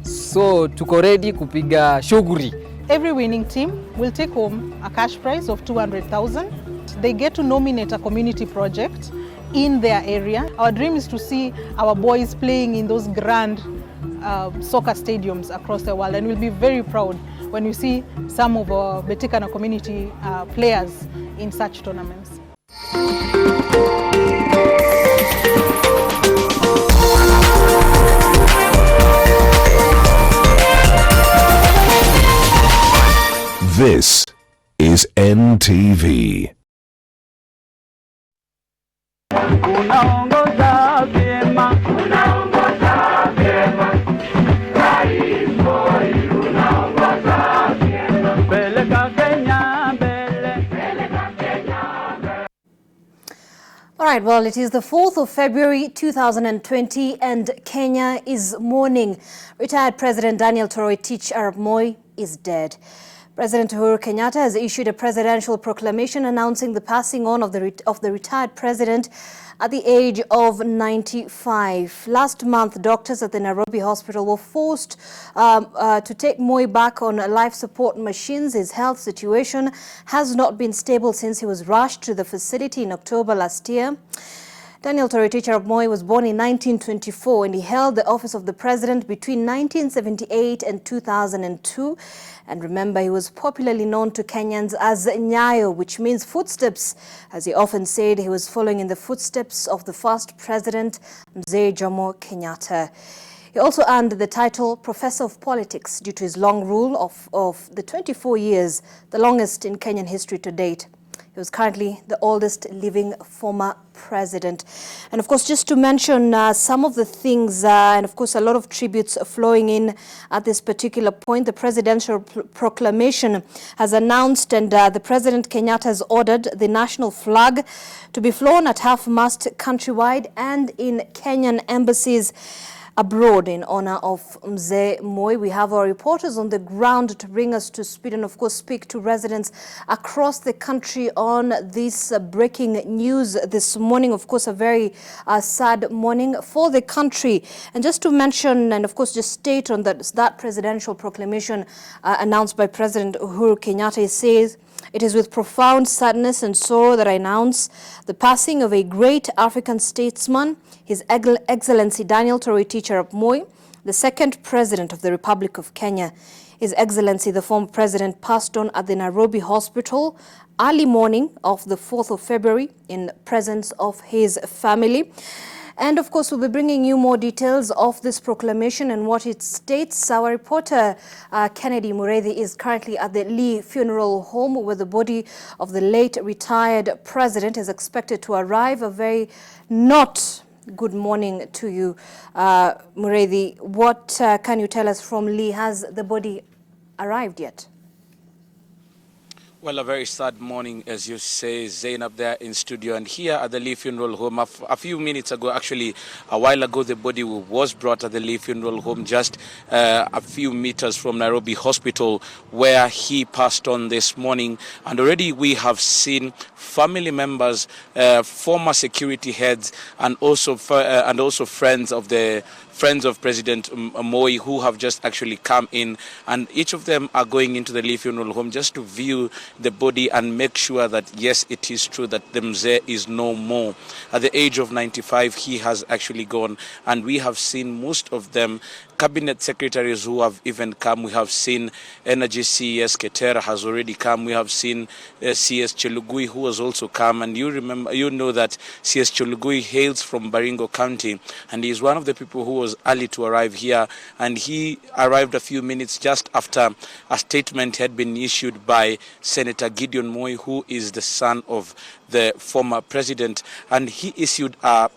So tuko ready kupiga shughuli. Every winning team will take home a cash prize of 200,000. They get to nominate a community project in their area. Our dream is to see our boys playing in those grand soccer stadiums across the world, and we'll be very proud when we see some of our Betikana community players in such tournaments. This is NTV. All right, well, it is the 4th of February 2020 and Kenya is mourning. Retired President Daniel Toroitich Arap Moi is dead. President Uhuru Kenyatta has issued a presidential proclamation announcing the passing on of the retired president at the age of 95. Last month, doctors at the Nairobi hospital were forced to take Moi back on life support machines. His health situation has not been stable since he was rushed to the facility in October last year. Daniel Toroitich Arap Moi was born in 1924 and he held the office of the president between 1978 and 2002. And remember, he was popularly known to Kenyans as Nyayo, which means footsteps. As he often said, he was following in the footsteps of the first president, Mzee Jomo Kenyatta. He also earned the title Professor of Politics due to his long rule of the 24 years, the longest in Kenyan history to date. He was currently the oldest living former president. And of course, just to mention some of the things, and of course, a lot of tributes flowing in at this particular point, the presidential proclamation has announced and the President Kenyatta has ordered the national flag to be flown at half-mast countrywide and in Kenyan embassies abroad in honor of Mzee Moi. We have our reporters on the ground to bring us to speed and of course speak to residents across the country on this breaking news this morning. Of course, a very sad morning for the country. And just to mention and of course just state on that presidential proclamation announced by President Uhuru Kenyatta, says, "It is with profound sadness and sorrow that I announce the passing of a great African statesman, His Excellency Daniel Toroitich Arap Moi, the second President of the Republic of Kenya. His Excellency, the former President, passed on at the Nairobi Hospital early morning of the 4th of February in presence of his family." And of course, we'll be bringing you more details of this proclamation and what it states. Our reporter, Kennedy Mureithi, is currently at the Lee Funeral Home where the body of the late retired president is expected to arrive. A very not good morning to you, Mureithi. What can you tell us from Lee? Has the body arrived yet? Well, a very sad morning, as you say, Zainab, there in studio. And here at the Lee Funeral Home, a few minutes ago, actually, a while ago, the body was brought at the Lee Funeral Home just a few meters from Nairobi Hospital, where he passed on this morning. And already we have seen family members, former security heads, and also friends of President Moi who have just actually come in, and each of them are going into the Lee Funeral Home just to view the body and make sure that yes, it is true that the Mzee is no more. At the age of 95, he has actually gone, and we have seen most of them cabinet secretaries who have even come. We have seen Energy CES Ketera has already come. We have seen CS Chelugui who has also come, and you know that CS Chelugui hails from Baringo County, and he is one of the people who was early to arrive here, and he arrived a few minutes just after a statement had been issued by Senator Gideon Moi, who is the son of the former president, and he issued a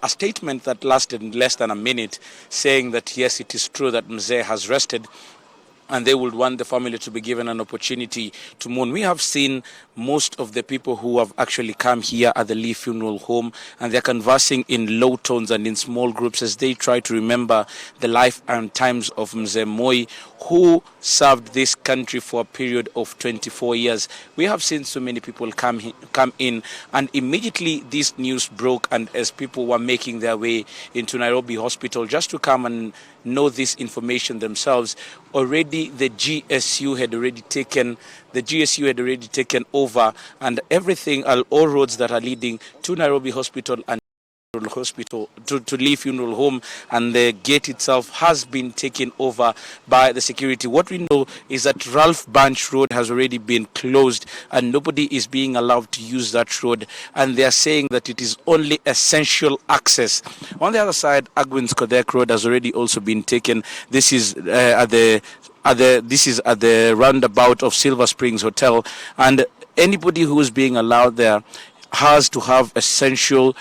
statement that lasted less than a minute, saying that yes, it is true that Mzee has rested and they would want the family to be given an opportunity to mourn. We have seen most of the people who have actually come here at the Lee Funeral Home, and they're conversing in low tones and in small groups as they try to remember the life and times of Mzee Moi, who served this country for a period of 24 years. We have seen so many people come in, and immediately this news broke, and as people were making their way into Nairobi Hospital just to come and know this information themselves, already the GSU had already taken over, and everything, all roads that are leading to Nairobi Hospital and to Lee Funeral Home, and the gate itself has been taken over by the security. What we know is that Ralph Bunch Road has already been closed, and nobody is being allowed to use that road, and they are saying that it is only essential access. On the other side, Agwin's Kodek Road has already also been taken. This is at the roundabout of Silver Springs Hotel, and anybody who is being allowed there has to have essential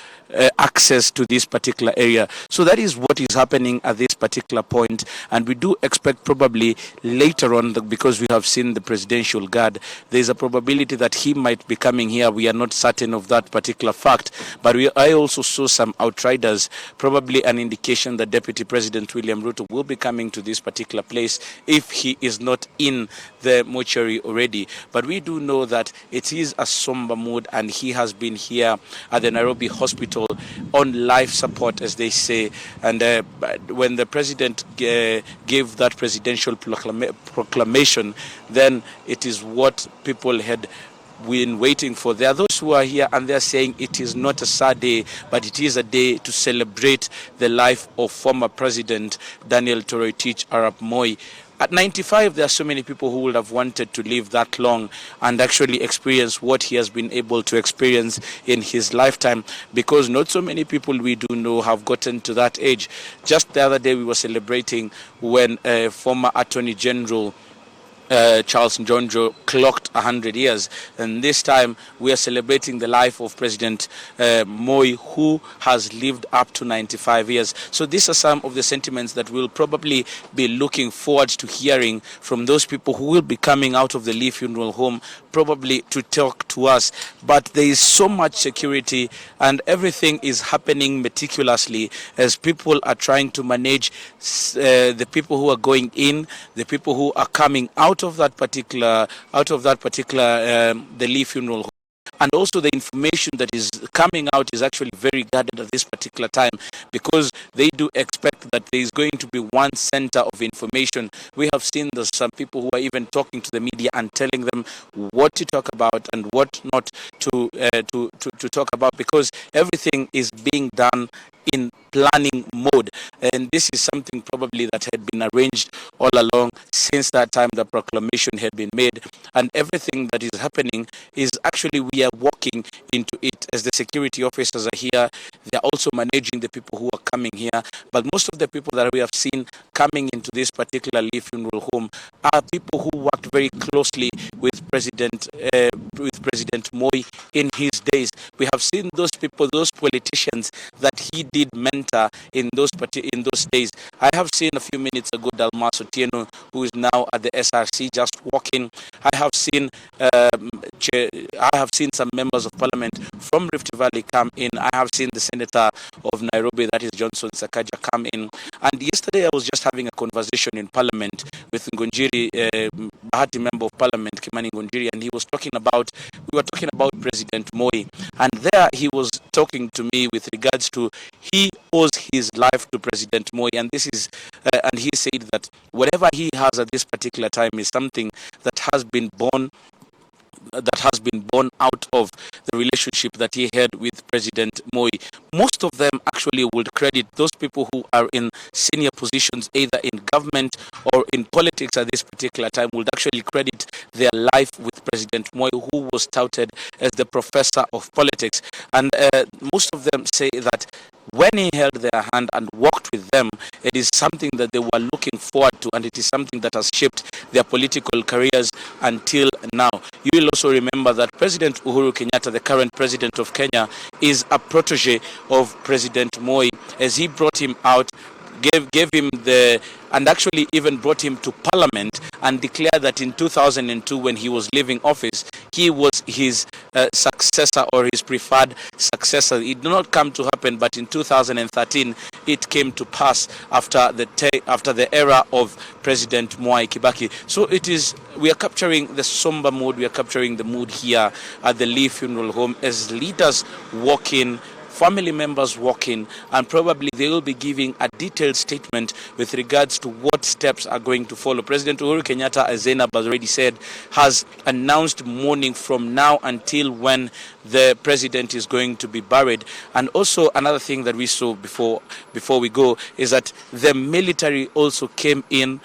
access to this particular area. So that is what is happening at this particular point, and we do expect probably later on, because we have seen the presidential guard, there is a probability that he might be coming here. We are not certain of that particular fact, but I also saw some outriders, probably an indication that Deputy President William Ruto will be coming to this particular place if he is not in the mortuary already. But we do know that it is a somber mood, and he has been here at the Nairobi Hospital on life support, as they say. And when the president gave that presidential proclamation, then it is what people had been waiting for. There are those who are here and they're saying it is not a sad day, but it is a day to celebrate the life of former President Daniel Toroitich Arap Moi. At 95, there are so many people who would have wanted to live that long and actually experience what he has been able to experience in his lifetime, because not so many people we do know have gotten to that age. Just the other day, we were celebrating when former Attorney General Charles Njonjo clocked 100 years, and this time we are celebrating the life of President Moi, who has lived up to 95 years. So these are some of the sentiments that we'll probably be looking forward to hearing from those people who will be coming out of the Lee Funeral Home, probably to talk to us. But there is so much security, and everything is happening meticulously as people are trying to manage the people who are going in, the people who are coming out of that particular the Lee Funeral Home. And also the information that is coming out is actually very guarded at this particular time, because they do expect that there is going to be one center of information. We have seen there's some people who are even talking to the media and telling them what to talk about and what not to talk about, because everything is being done in planning mode, and this is something probably that had been arranged all along since that time the proclamation had been made. And everything that is happening is actually we are walking into it as the security officers are here. They are also managing the people who are coming here, but most of the people that we have seen coming into this particular Lee Funeral Home are people who worked very closely with President Moi in his days. We have seen those people, those politicians that he did mentor in those days. I have seen a few minutes ago Dalmas Otieno, who is now at the SRC, just walking. I have seen some members of parliament from Rift Valley come in. I have seen the senator of Nairobi, that is Johnson Sakaja, come in. And yesterday I was just having a conversation in parliament with Ngonjiri, Bahati member of parliament, Kimani Ngonjiri, and we were talking about President Moi, and there he was talking to me with regards to he owes his life to President Moi, and this is and he said that whatever he has at this particular time is something that has been born out of the relationship that he had with President Moi. Most of them actually would credit those people who are in senior positions, either in government or in politics at this particular time, would actually credit their life with President Moi, who was touted as the professor of politics. And most of them say that when he held their hand and walked with them, it is something that they were looking forward to, and it is something that has shaped their political careers until now. You will also remember that President Uhuru Kenyatta, the current president of Kenya, is a protege of President Moi, as he brought him out, gave him and actually even brought him to parliament and declared that in 2002, when he was leaving office, he was his successor or his preferred successor. It did not come to happen, but in 2013 it came to pass after the era of President Moi Kibaki. So we are capturing the somber mood, we are capturing the mood here at the Lee Funeral Home as leaders walk in, family members walk in, and probably they will be giving a detailed statement with regards to what steps are going to follow. President Uhuru Kenyatta, as Zainab has already said, has announced mourning from now until when the president is going to be buried. And also another thing that we saw before we go is that the military also came in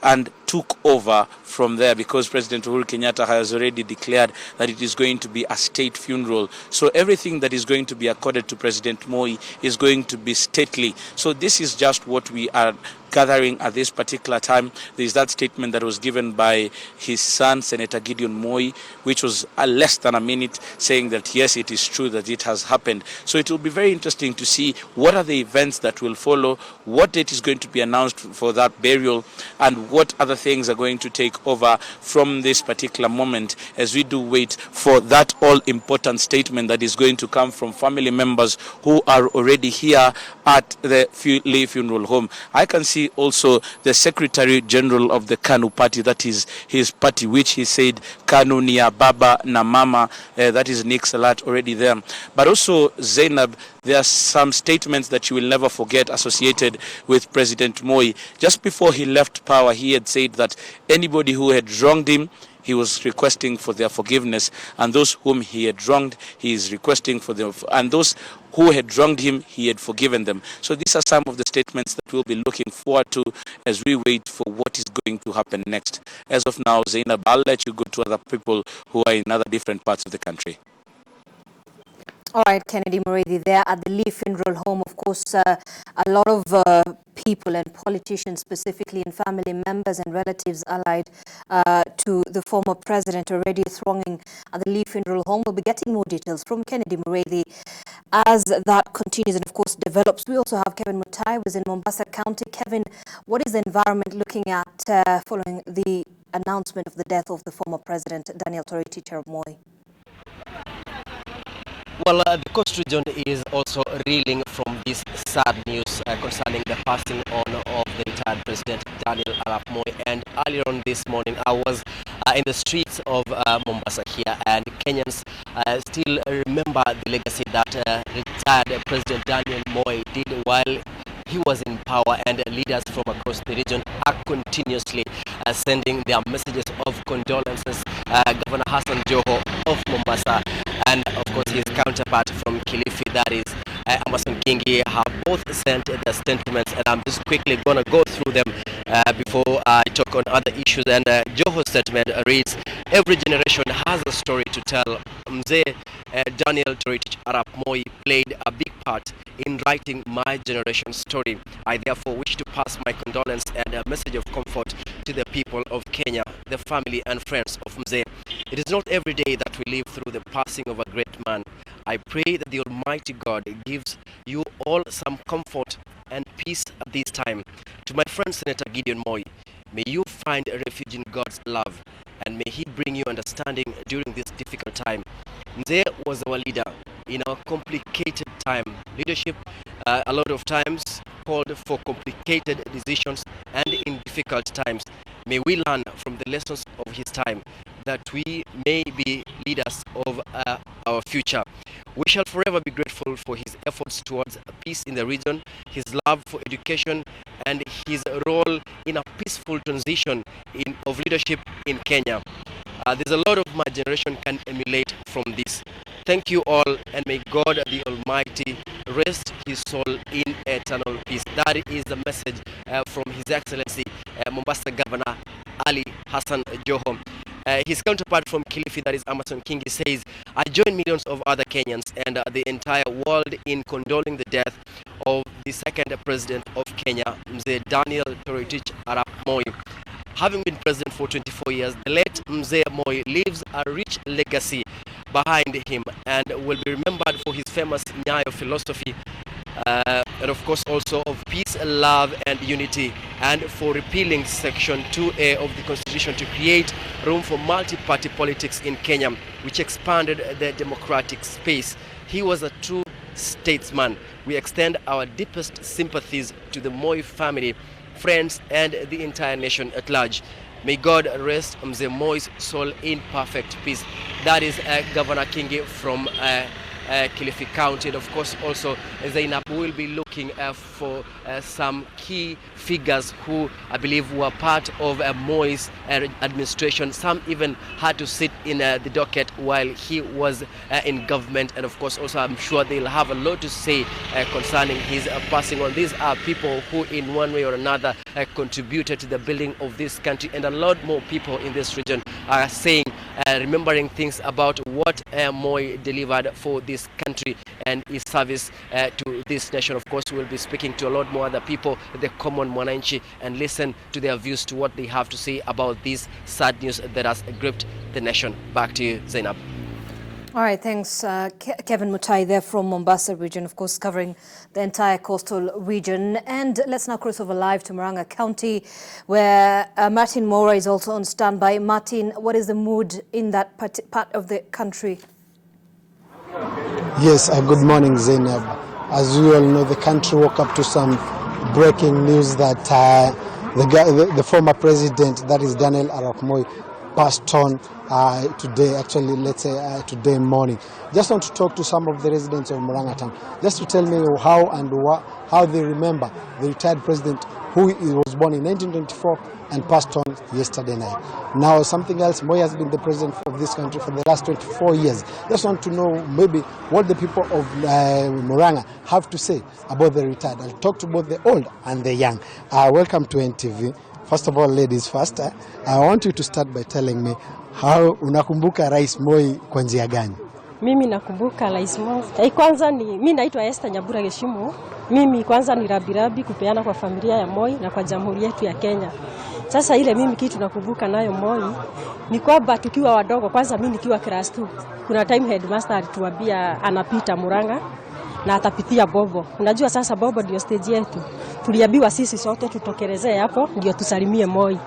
and took over from there, because President Uhuru Kenyatta has already declared that it is going to be a state funeral. So everything that is going to be accorded to President Moi is going to be stately. So this is just what we are gathering at this particular time. There is that statement that was given by his son, Senator Gideon Moi, which was less than a minute, saying that yes, it is true that it has happened. So it will be very interesting to see what are the events that will follow, what date is going to be announced for that burial, and what other things are going to take over from this particular moment, as we do wait for that all-important statement that is going to come from family members who are already here at the Lee Funeral Home. I can see also the Secretary General of the KANU party, that is his party, which he said KANU ni ya baba na mama, that is Nick Salat already there. But also, Zainab, there are some statements that you will never forget associated with President Moi. Just before he left power, he had said that anybody who had wronged him, he was requesting for their forgiveness, and those whom he had wronged, he is requesting for them, and those who had wronged him, he had forgiven them. So these are some of the statements that we'll be looking forward to as we wait for what is going to happen next. As of now, Zainab, I'll let you go to other people who are in other different parts of the country. All right, Kennedy Muridi there at the Lee Funeral Home. Of course, a lot of people and politicians, specifically and family members and relatives allied to the former president, already thronging at the Lee Funeral Home. We'll be getting more details from Kennedy Muridi as that continues and, of course, develops. We also have Kevin Mutai, who's in Mombasa County. Kevin, what is the environment looking at following the announcement of the death of the former president, Daniel Toroitich arap Moi? Well, the coast region is also reeling from this sad news concerning the passing on of the retired President Daniel arap Moi. And earlier on this morning, I was in the streets of Mombasa here, and Kenyans still remember the legacy that retired President Daniel Moi did while he was in power, and leaders from across the region are continuously sending their messages of condolences. Governor Hassan Joho of Mombasa and of course his counterpart from Kilifi, that is Amason Kingi, have both sent their statements, and I'm just quickly going to go through them before I talk on other issues. And Joho's statement reads, "Every generation has a story to tell. Mzee Daniel Toroitich arap Moi played a big part in writing my generation's story. I therefore wish to pass my condolence and a message of comfort to the people of Kenya, the family and friends of Mzee. It is not every day that we live through the passing of a great man. I pray that the Almighty God gives you all some comfort and peace at this time. To my friend Senator Gideon Moi, may you find a refuge in God's love, and may He bring you understanding during this difficult time. Mzee was our leader in our complicated time. Leadership, a lot of times, called for complicated decisions, and in difficult times, may we learn from the lessons of his time, that we may be leaders of our future. We shall forever be grateful for his efforts towards peace in the region, his love for education, and his role in a peaceful transition of leadership in Kenya. There's a lot of my generation can emulate from this. Thank you all, and may God the Almighty rest his soul in eternal peace." That is the message from His Excellency Mombasa Governor Ali Hassan Joho. His counterpart from Kilifi, that is Amason Kingi, says, "I join millions of other Kenyans and the entire world in condoling the death of the second president of Kenya, Mzee Daniel Toroitich arap Moi. Having been president for 24 years, the late Mzee Moi leaves a rich legacy behind him and will be remembered for his famous Nyayo philosophy, and of course also of peace, love and unity, and for repealing Section 2A of the Constitution to create room for multi-party politics in Kenya, which expanded the democratic space. He was a true statesman. We extend our deepest sympathies to the Moi family, friends and the entire nation at large. May God rest Mzee Moi's soul in perfect peace. That is Governor Kingi from Kilifi County. And of course also Zainab will be looking for some key figures who I believe were part of Moi's administration. Some even had to sit in the docket while he was in government, and of course also I'm sure they'll have a lot to say concerning his passing on. These are people who in one way or another contributed to the building of this country, and a lot more people in this region are saying, remembering things about what Moi delivered for this country and his service to this nation. Of course, we'll be speaking to a lot more other people, the common mwananchi, and listen to their views to what they have to say about this sad news that has gripped the nation. Back to you, Zainab. All right, thanks, Kevin Mutai there from Mombasa region, of course, covering the entire coastal region. And let's now cross over live to Murang'a County, where Martin Mora is also on standby. Martin, what is the mood in that part of the country? Yes, good morning, Zainab. As you all know, the country woke up to some breaking news that the former president, that is Daniel Arap Moi, passed on today, actually let's say today morning. Just want to talk to some of the residents of Murang'a town, just to tell me how they remember the retired president who was born in 1924 and passed on yesterday night. Now something else, Moi has been the president of this country for the last 24 years. Just want to know maybe what the people of Murang'a have to say about the retired. I'll talk to both the old and the young. Welcome to NTV. First of all, ladies first, I want you to start by telling me how unakumbuka Rais Moi kwa njia gani? Mimi nakumbuka Rais Moi. Kwanza mimi naitwa Esther Nyabura Geshimu. Mimi kwanza ni rabirabi kupeana kwa familia ya Moi na kwa jamhuri yetu ya Kenya. Sasa ile mimi kitu nakumbuka nayo Moi ni kwamba tukiwa wadogo, kwanza mimi nikiwa class 2, kuna time headmaster alituambia anapita Murang'a na atapitia Bobo. Unajua sasa Bobo ndio stage yetu. Tuliambiwa sisi sote tutokelezee hapo ndio tusalimie Moi.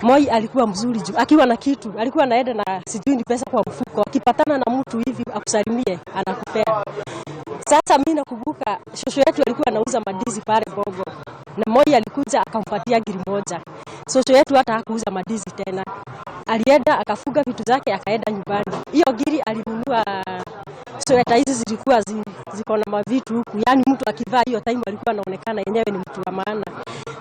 Moi alikuwa mzuri juu akiwa na kitu, alikuwa anaenda na sijui ni pesa kwa mfuko. Akipatana na mtu hivi akusalimie, anakupea. Sasa mimi nakumbuka shosho yetu alikuwa anauza madizi pale Bogo. Na Moi alikuja akampatia giri moja. Shosho yetu hata hakuuza madizi tena. Alienda akafuga vitu zake akaenda nyumbani. Hiyo giri alinunua sweta hizi zilikuwa ziko na mavitu huku. Yaani mtu akivaa hiyo time alikuwa anaonekana yenyewe ni mtu wa maana.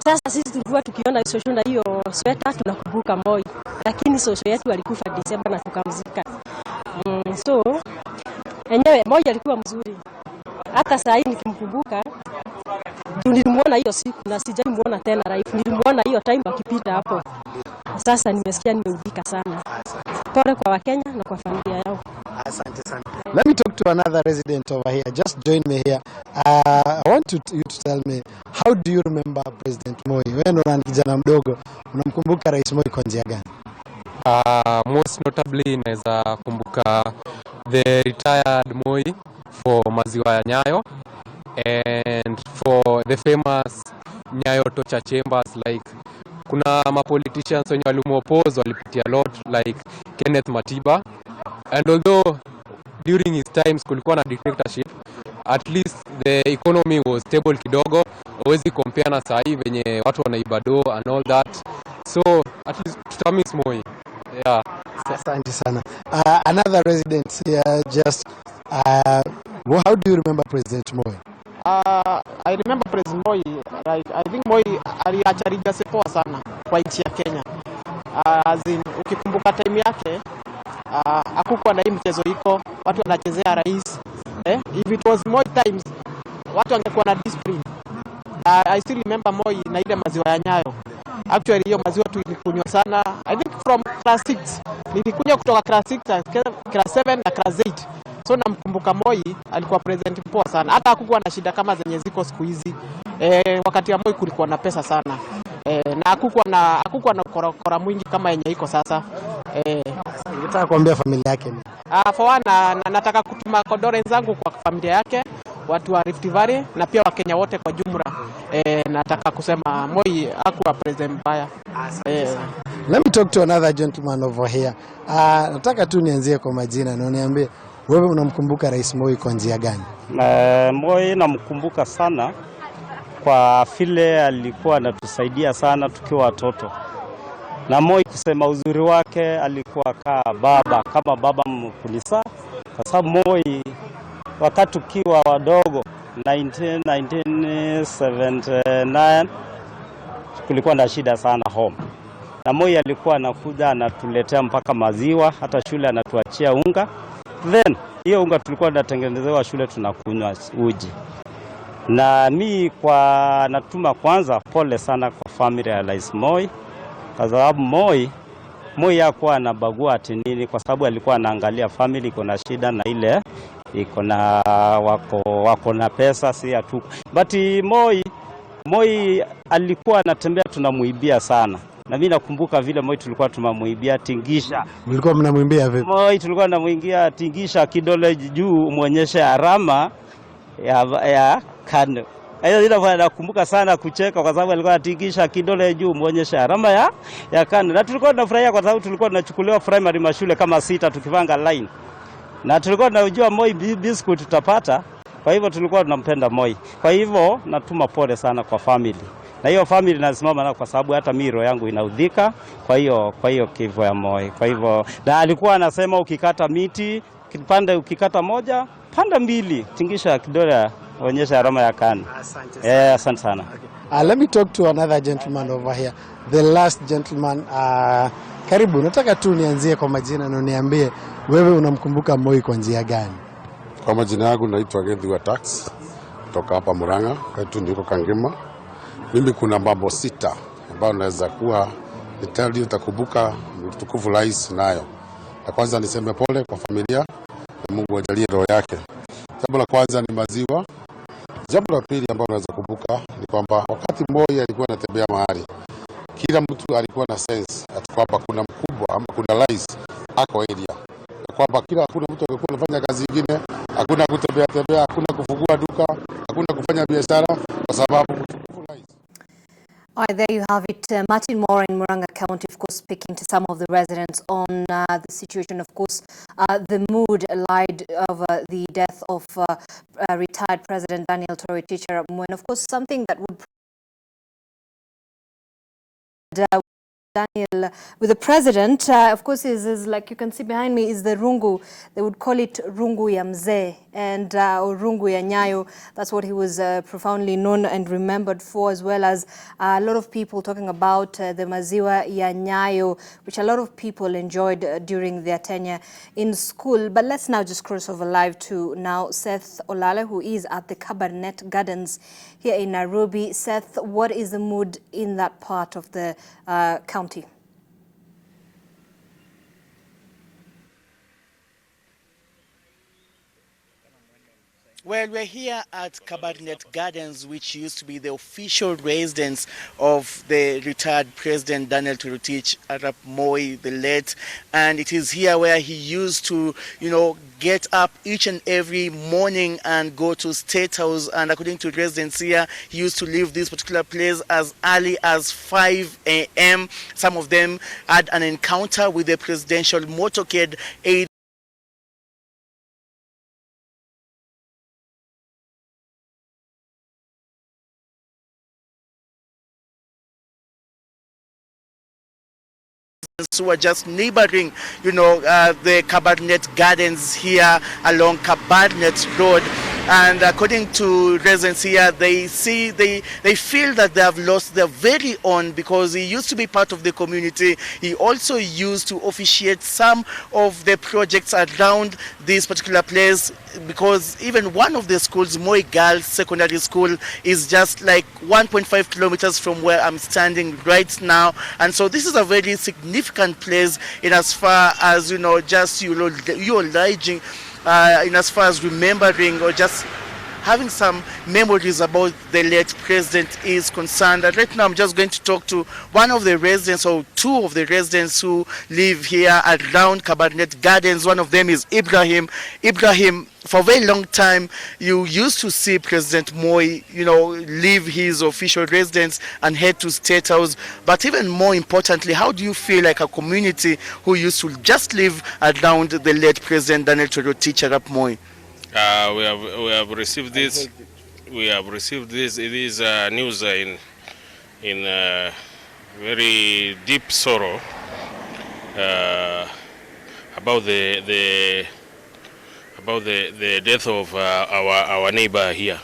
Sasa sisi tulikuwa tukiona shosho na hiyo sweta tunakumbuka Moi. Lakini shosho yetu alikufa Disemba na tukamzika. So yenyewe Moi alikuwa mzuri. Hata saa hii nikimkumbuka nilimuona hiyo siku na sijamuona tena live. Nilimuona hiyo time akipita hapo. Sasa nimesikia nimeudhika sana. Pole kwa Wakenya na kwa familia yao. Asante sana. Let me talk to another resident over here. Just join me here. I want you to tell me, how do you remember President Moi? Wewe ni kijana mdogo, unamkumbuka Rais Moi kwa njia gani? Most notably naweza kumbuka the retired Moi for maziwa ya Nyayo, and for the famous Nyayo torture chambers. Like kuna politicians wenye walimuoppose walipitia a lot, like Kenneth Matiba, and although during his times kulikuwa na dictatorship, at least the economy was stable kidogo. Huwezi compare na saa hii venye watu wanaiba do and all that, so at least tutamiss Moi. Yeah. Asante sana. Another resident here, just how do you remember President Moi? I remember President Moi, like I think Moi aliacha legacy poa sana kwa nchi ya Kenya. As in, ukikumbuka time yake hakukuwa na hii mchezo iko, watu wanachezea rais. If it was Moi times, watu wangekuwa na discipline. I still remember Moi na ile maziwa ya Nyayo. Actually hiyo maziwa tulikunywa sana. I think from class 6. Nilikunywa kutoka class 6, class 7 na class 8. So namkumbuka Moi alikuwa president poa sana. Hata hakukuwa na shida kama zenye ziko siku hizi. Wakati ya Moi kulikuwa na pesa sana. Na hakukuwa na kora mwingi kama yenye iko sasa. Nataka kuambia familia yake. For one, nataka kutuma condolence zangu kwa familia yake. watu wa Rift Valley na pia Wakenya wote kwa jumla. Nataka kusema Moi hakuwa president mbaya. Let me talk to another gentleman over here. Nataka tu nianzie kwa majina na uniambie wewe unamkumbuka Rais Moi kwa njia gani? Moi namkumbuka sana kwa vile alikuwa anatusaidia sana tukiwa watoto. Na Moi kusema uzuri wake alikuwa kama baba mkulisa, kwa sababu Moi wakati tukiwa wadogo 1979 kulikuwa na shida sana home. Na Moi alikuwa anakuja anatuletea mpaka maziwa, hata shule anatuachia unga. Then hiyo unga tulikuwa tunatengenezewa shule tunakunywa uji. Na mimi kwa natuma kwanza pole sana kwa familia ya Rais Moi, kwa sababu Moi hakuwa anabagua ati nini, kwa sababu alikuwa anaangalia family iko na shida na ile iko na wako na pesa si atu. But Moi alikuwa anatembea tunamuibia sana. Na mimi nakumbuka vile Moi tulikuwa tunamuibia tingisha. Mlikuwa mnamuibia vipi? Moi tulikuwa tunamuingia tingisha kidole juu muonyeshe alama ya kando. Hiyo nakumbuka sana kucheka kwa sababu alikuwa anatingisha kidole juu muonyeshe alama ya kando. Na tulikuwa tunafurahia kwa sababu tulikuwa tunachukuliwa primary mashule kama 6 tukipanga line. Na tulikuwa tunajua Moi biscuit tutapata. Kwa hivyo tulikuwa tunampenda Moi. Kwa hivyo natuma pole sana kwa family. Na hiyo family nasimama na kwa sababu hata miro yangu inaudhika. Kwa hiyo kifo ya Moi. Kwa hivyo na alikuwa anasema ukikata miti, kipande ukikata moja, panda mbili, tingisha kidole onyesha alama ya kando. Asante sana. Okay. Let me talk to another gentleman over here. The last gentleman, karibu. Nataka tu nianzie kwa majina na uniambie wewe unamkumbuka Moi kwa njia gani? Kwa majina yangu naitwa Gethi wa Tax kutoka hapa Murang'a, kwetu niko Kangema. Mimi kuna mambo 6 ambayo naweza kuwa nitakumbuka mtukufu rais nayo. La kwanza niseme pole kwa familia na Mungu ajalie roho yake. Jambo la kwanza ni maziwa. Jambo la pili ambalo naweza kumbuka ni kwamba wakati Moi alikuwa anatembea mahali, kila mtu alikuwa na sense ati kwamba kuna mkubwa ama kuna rais ako area. Kwamba hakuna mtu alikuwa anafanya kazi nyingine, hakuna kutembea, hakuna kufungua duka, hakuna kufanya biashara kwa sababu mtukufu rais. All right, there you have it. Martin Moore in Murang'a County, of course, speaking to some of the residents on the situation, of course, the mood allied of the death of retired President Daniel Toroitich arap Moi, and of course, something that would Daniel with the president, of course, is like you can see behind me is the rungu. They would call it rungu ya mzee and or rungu ya nyayo. That's what he was profoundly known and remembered for, as well as a lot of people talking about the maziwa ya nyayo, which a lot of people enjoyed during their tenure in school. But let's now just cross over live to now Seth Olale, who is at the Kabarak Gardens here in Nairobi. Seth, what is the mood in that part of the county? Well, we're here at Kabarak Gardens, which used to be the official residence of the retired President Daniel Toroitich arap Moi, the late. And it is here where he used to, get up each and every morning and go to State House. And according to residents here, he used to leave this particular place as early as 5 a.m. Some of them had an encounter with the presidential motorcade aid who are just neighboring, the Kabarak Gardens here along Kabarak Road. And according to residents here, they feel that they have lost their very own, because he used to be part of the community. He also used to officiate some of the projects around this particular place, because even one of the schools, Moi Girls Secondary School, is just like 1.5 kilometers from where I'm standing right now. And so this is a very significant place in as far as, just you're in as far as remembering or just having some memories about the late president is concerned. And right now I'm just going to talk to one of the residents, or two of the residents who live here around Kabarak Gardens. One of them is Ibrahim. Ibrahim, for a very long time, you used to see President Moi, leave his official residence and head to State House. But even more importantly, how do you feel like a community who used to just live around the late President Daniel Arap Moi? We have received this. We have received this. It is news in very deep sorrow about the death of our neighbor here.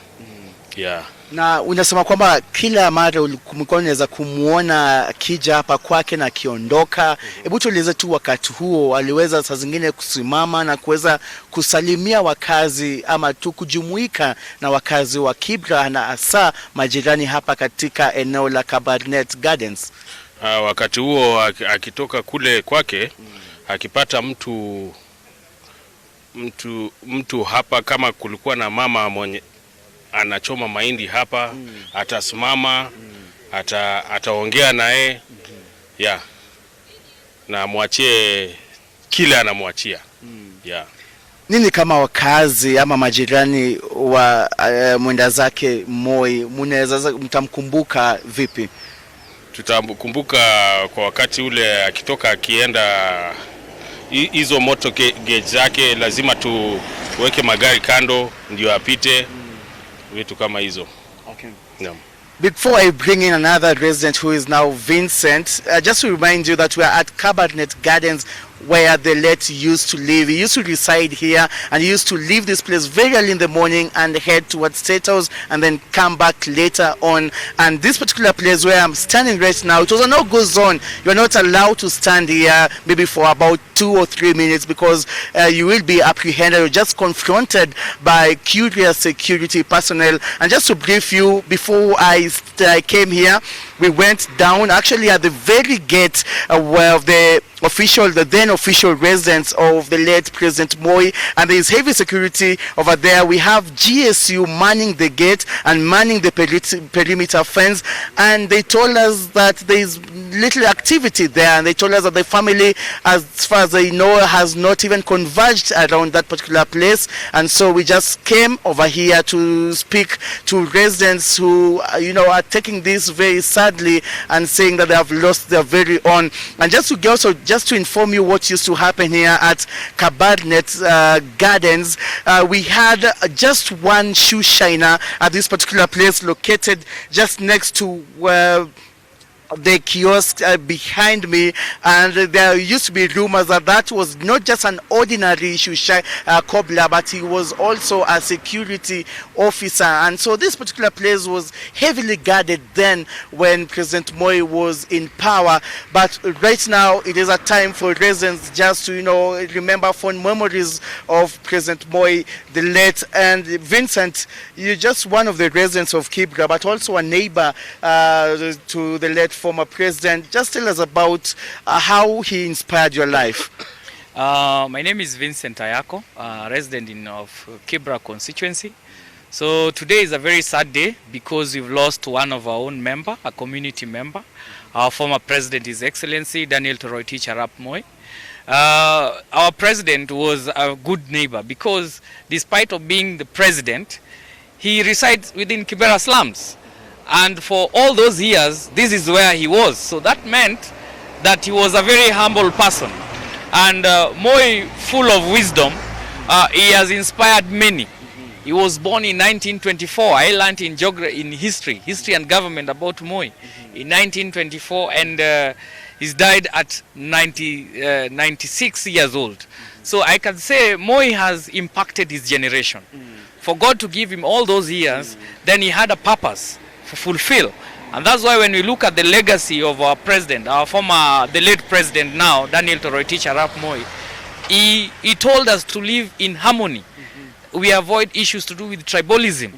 Yeah. Na unasema kwamba kila mara ulikuwa unaweza kumuona akija hapa kwake na akiondoka. Hebu tueleze tu wakati huo aliweza saa zingine kusimama na kuweza kusalimia wakazi ama tu kujumuika na wakazi wa Kibra na hasa majirani hapa katika eneo la Kabarak Gardens? Wakati huo akitoka kule kwake akipata mtu hapa, kama kulikuwa na mama mwenye anachoma mahindi hapa, atasimama, ataongea naye, na mwachie kile anamwachia. Nini kama wakazi ama majirani wa mwenda zake Moi, mtamkumbuka vipi? Tutamkumbuka kwa wakati ule akitoka akienda hizo moto gate zake, lazima tuweke magari kando ndio apite, vitu kama hizo. Okay. Yeah. Before I bring in another resident who is now Vincent, just to remind you that we are at Kabarak Gardens, where the late used to live. He used to reside here, and he used to leave this place very early in the morning and head towards State House and then come back later on. And this particular place where I'm standing right now, it was a no-go zone. You are not allowed to stand here maybe for about 2 or 3 minutes because you will be apprehended or just confronted by curious security personnel. And just to brief you, before I came here, we went down actually at the very gate where the then official residence of the late President Moi, and there is heavy security over there. We have GSU manning the gate and manning the perimeter fence, and they told us that there is little activity there, and they told us that the family, as far as they know, has not even converged around that particular place. And so we just came over here to speak to residents who are taking this very sadly and saying that they have lost their very own. And just to inform you what used to happen here at Kabarak Gardens, we had just one shoe shiner at this particular place located just next to the kiosk behind me, and there used to be rumors that was not just an ordinary cobbler, but he was also a security officer. And so this particular place was heavily guarded then when President Moi was in power. But right now it is a time for residents just to remember fond memories of President Moi the late. And Vincent, you're just one of the residents of Kibra, but also a neighbor to the late former president. Just tell us about how he inspired your life. My name is Vincent Ayako, resident of Kibra constituency. So today is a very sad day because we've lost one of our own member, a community member, our former president, His Excellency Daniel Arap Moi. Our president was a good neighbor because despite of being the president, he resides within Kibera slums. And for all those years, this is where he was. So that meant that he was a very humble person. And Moi, full of wisdom, he has inspired many. He was born in 1924. I learned in geography, in history and government about Moi in 1924, and he's died at 96 years old. So I can say Moi has impacted his generation. For God to give him all those years, then he had a purpose to fulfill. And that's why when we look at the legacy of our president, the late president now, Daniel Arap Moi, he told us to live in harmony. We avoid issues to do with tribalism.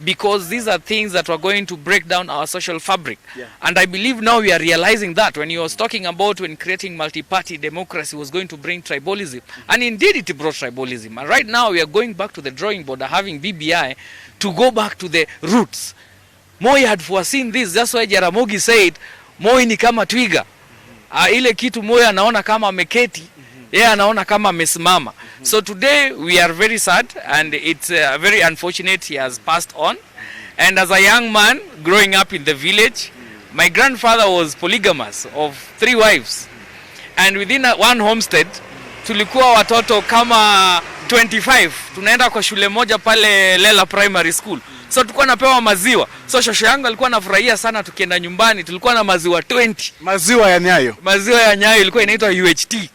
because these are things that were going to break down our social fabric. And I believe now we are realizing that when he was talking about when creating multi-party democracy was going to bring tribalism, and indeed it brought tribalism. And right now we are going back to the drawing board, having BBI to go back to the roots. Moi had foreseen this. That's why Jaramogi said Moi ni kama twiga. Ile kitu Moi anaona kama ameketi, yeye anaona kama amesimama. So today we are very sad, and it's very unfortunate he has passed on. And as a young man growing up in the village, my grandfather was polygamous of 3 wives. And within one homestead tulikuwa watoto kama 25. Tunaenda kwa shule moja pale Lela Primary School. So tulikuwa napewa maziwa. So shosho yangu alikuwa anafurahia sana tukienda nyumbani. Tulikuwa na maziwa 20. Maziwa ya Nyayo. Maziwa ya Nyayo ilikuwa inaitwa UHT.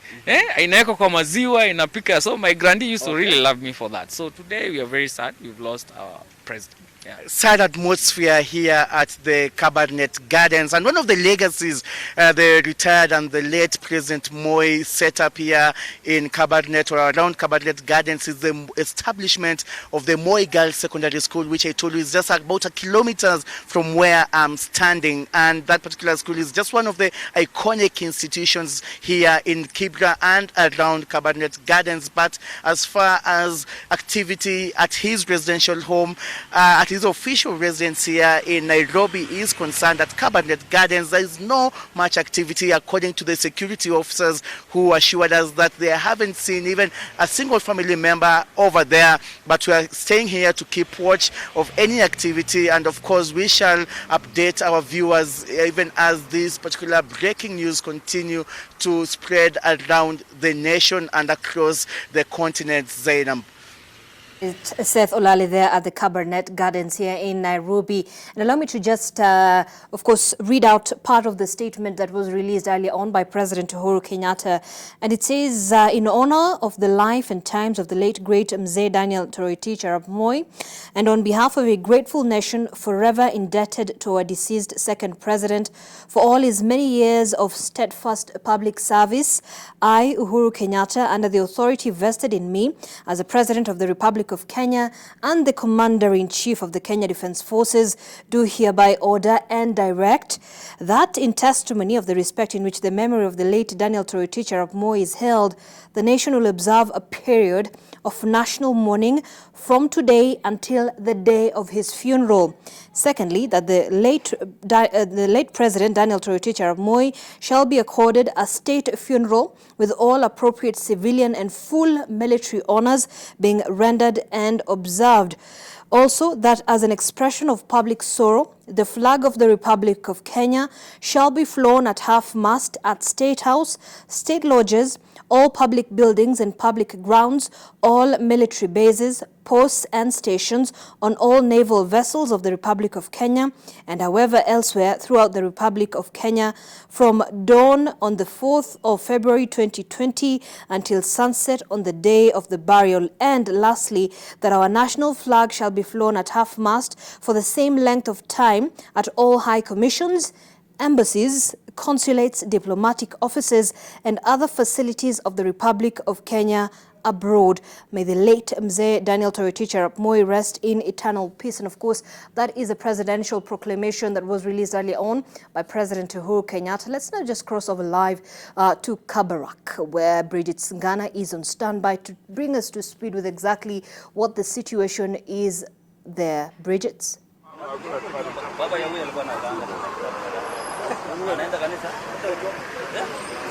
Inaweka kwa maziwa, inapika. So my granddie used to really love me for that. So today we are very sad. We've lost our president. Sad atmosphere here at the Kabarak Gardens, and one of the legacies the retired and the late President Moi set up here in Kabarak or around Kabarak Gardens is the establishment of the Moi Girls Secondary School, which I told you is just about 1 kilometer from where I'm standing, and that particular school is just one of the iconic institutions here in Kibra and around Kabarak Gardens. But as far as activity at his residential home, at his official residence here in Nairobi is concerned, at Kabarak Gardens there is no much activity, according to the security officers who assured us that they haven't seen even a single family member over there. But we are staying here to keep watch of any activity, and of course we shall update our viewers even as this particular breaking news continue to spread around the nation and across the continent. Zainab. Seth Olale there at the Kabarak Gardens here in Nairobi. And allow me to just, of course, read out part of the statement that was released earlier on by President Uhuru Kenyatta. And it says, in honor of the life and times of the late great Mzee Daniel Toroitich Arap Moi, and on behalf of a grateful nation forever indebted to our deceased second president for all his many years of steadfast public service, I, Uhuru Kenyatta, under the authority vested in me as the President of the Republic of Kenya and the Commander-in-Chief of the Kenya Defence Forces, do hereby order and direct that, in testimony of the respect in which the memory of the late Daniel Toroitich Arap Moi is held, the nation will observe a period of national mourning from today until the day of his funeral. Secondly, that the late President Daniel Toroitich Arap Moi shall be accorded a state funeral with all appropriate civilian and full military honors being rendered and observed. Also, that as an expression of public sorrow, the flag of the Republic of Kenya shall be flown at half-mast at State House, state lodges, all public buildings and public grounds, all military bases, posts and stations on all naval vessels of the Republic of Kenya, and however elsewhere throughout the Republic of Kenya from dawn on the 4th of February 2020 until sunset on the day of the burial. And lastly, that our national flag shall be flown at half-mast for the same length of time at all high commissions, embassies, consulates, diplomatic offices, and other facilities of the Republic of Kenya abroad. May the late Mzee Daniel Toroitich Arap Moi rest in eternal peace. And of course, that is a presidential proclamation that was released earlier on by President Uhuru Kenyatta. Let's now just cross over live to Kabarak, where Bridget Singana is on standby to bring us to speed with exactly what the situation is there. Bridget?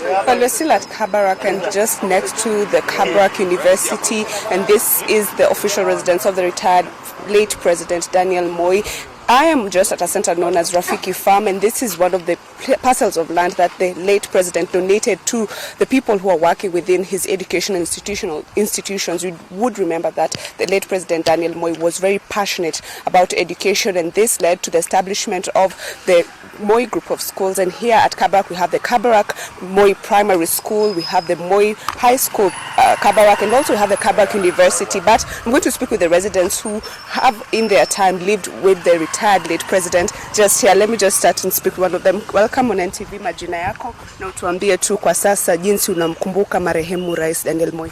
Well, we're still at Kabarak and just next to the Kabarak University, and this is the official residence of the retired late President Daniel Moi. I am just at a center known as Rafiki Farm, and this is one of the parcels of land that the late president donated to the people who are working within his education institutions. You would remember that the late President Daniel Moi was very passionate about education, and this led to the establishment of the Moi group of schools. And here at Kabarak we have the Kabarak Moi Primary School, we have the Moi High School Kabarak, and also we have the Kabarak University. But I'm going to speak with the residents who have in their time lived with the retired late president just here. Let me just start and speak with one of them. Welcome on NTV. Majina yako na utuambie tu kwa sasa jinsi unamkumbuka marehemu Rais Daniel Moi.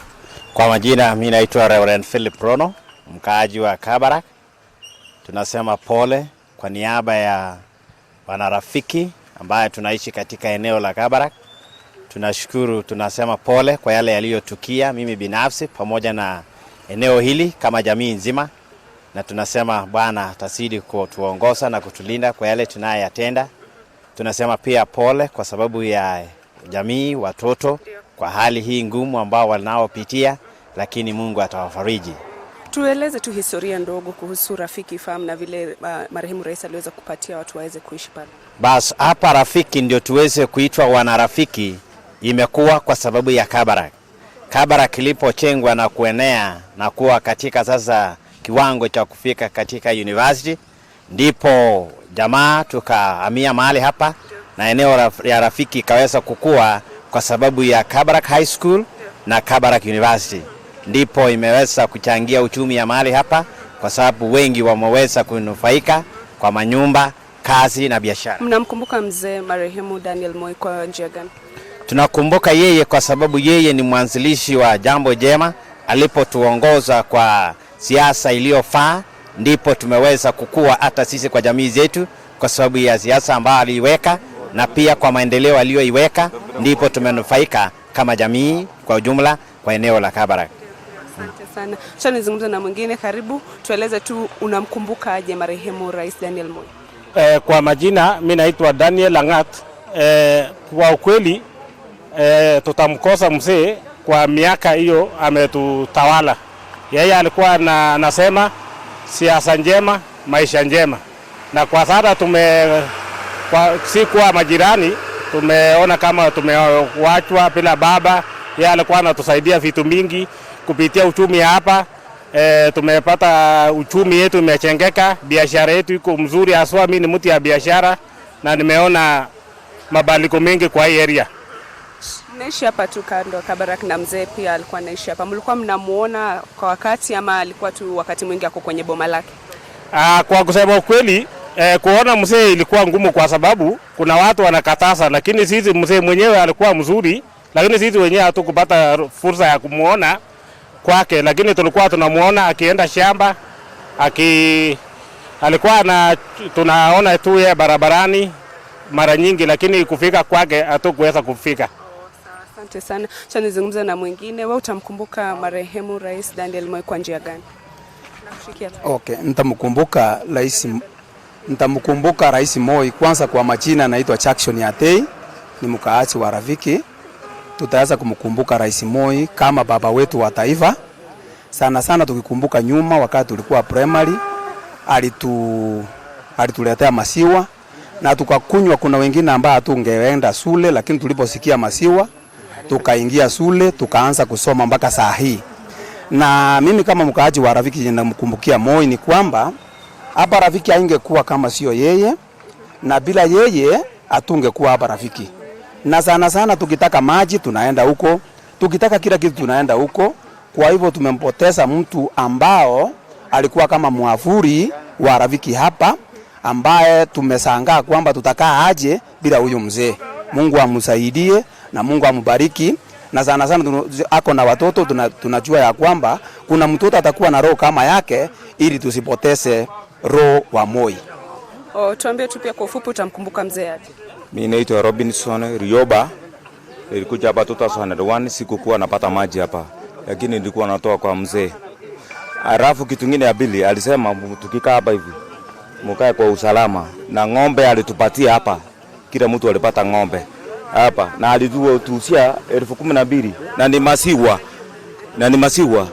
Kwa majina mimi naitwa Reverend Philip Rono, mkaaji wa Kabarak. tunasema pole kwa niaba ya wanarafiki ambaye tunaishi katika eneo la Kabarak. Tunashukuru, tunasema pole kwa yale yaliyotukia mimi binafsi pamoja na eneo hili kama jamii nzima, na tunasema Bwana atazidi kutuongoza na kutulinda kwa yale tunayatenda. Tunasema pia pole kwa sababu ya jamii, watoto kwa hali hii ngumu ambao wanaopitia, lakini Mungu atawafariji. Tueleze tu historia ndogo kuhusu Rafiki Farm na vile marehemu rais aliweza kupatia watu waweze kuishi pale. Bas hapa Rafiki ndio tuweze kuitwa wanarafiki imekuwa kwa sababu ya Kabarak. Kabarak kilipochengwa na kuenea na kuwa katika sasa kiwango cha kufika katika university, ndipo jamaa tukahamia mahali hapa na eneo ya Rafiki kaweza kukua kwa sababu ya Kabarak High School na Kabarak University. Ndipo imeweza kuchangia uchumi ya mahali hapa kwa sababu wengi wameweza kunufaika kwa manyumba, kazi na biashara. Mnamkumbuka mzee marehemu Daniel Moi kwa njia gani? Tunakumbuka yeye kwa sababu yeye ni mwanzilishi wa jambo jema, alipotuongoza kwa siasa iliyofaa, ndipo tumeweza kukua hata sisi kwa jamii zetu kwa sababu ya siasa ambayo aliiweka na pia kwa maendeleo aliyoiweka, ndipo tumenufaika kama jamii kwa ujumla kwa eneo la Kabarak. Asante sana. Acha nizungumze na mwingine, karibu. Tueleze tu unamkumbuka aje marehemu Rais Daniel Moi? Kwa majina mimi naitwa Daniel Angat. Kwa ukweli tutamkosa mzee kwa miaka hiyo ametutawala. Yeye alikuwa anasema siasa njema, maisha njema. Na kwa sasa si kwa majirani, tumeona kama tumewachwa bila baba. Yeye alikuwa anatusaidia vitu mingi kupitia uchumi hapa. Tumepata uchumi yetu imechengeka, biashara yetu iko mzuri haswa. Mimi ni mtu ya biashara na nimeona mabadiliko mengi kwa hii area. Mnaishi hapa tu kando Kabarak na mzee pia alikuwa anaishi hapa. Mlikuwa mnamuona kwa wakati ama alikuwa tu wakati mwingi ako kwenye boma lake? Kwa kusema ukweli, kuona mzee ilikuwa ngumu kwa sababu kuna watu wanakataza, lakini sisi mzee mwenyewe alikuwa mzuri, lakini sisi wenyewe hatukupata fursa ya kumuona kwake, lakini tulikuwa tunamuona akienda shamba, alikuwa tunaona tu yeye barabarani mara nyingi, lakini kufika kwake hatukuweza kufika. Asante sana. Acha nizungumze na mwingine. Wewe utamkumbuka marehemu Rais Daniel Moi kwa njia gani? Nakushikia. Okay, nitamkumbuka Rais Moi kwanza kwa majina, anaitwa Jackson Yatei, ni mkaaji wa Rafiki. Tutaweza kumkumbuka Rais Moi kama baba wetu wa taifa. Sana sana tukikumbuka nyuma wakati tulikuwa primary, alituletea masiwa na tukakunywa. Kuna wengine ambao hatungeenda shule, lakini tuliposikia masiwa tukaingia shule, tukaanza kusoma mpaka saa hii. Na mimi kama mkaaji wa Rafiki ninamkumbukia Moi ni kwamba hapa Rafiki haingekuwa kama sio yeye, na bila yeye hatungekuwa hapa Rafiki. Na sana sana tukitaka maji tunaenda huko, tukitaka kila kitu tunaenda huko. Kwa hivyo tumempoteza mtu ambao alikuwa kama mwavuli wa Rafiki hapa, ambaye tumesangaa kwamba tutakaa aje bila huyu mzee. Mungu amsaidie na Mungu ambariki. Na sana sana ako na watoto, tunajua ya kwamba kuna mtoto atakuwa na roho kama yake, ili tusipoteze roho wa Moi. Tuambie tu pia kwa ufupi utamkumbuka mzee aje? Mimi naitwa Robinson Rioba. Nilikuja hapa 2001, sikukuwa napata maji hapa, lakini nilikuwa natoa kwa mzee. Alafu kitu kingine ya pili, alisema tukikaa hapa hivi mkae kwa usalama, na ng'ombe alitupatia hapa. Kila mtu alipata ng'ombe hapa, na alituhusia 12,000 na ni masiwa.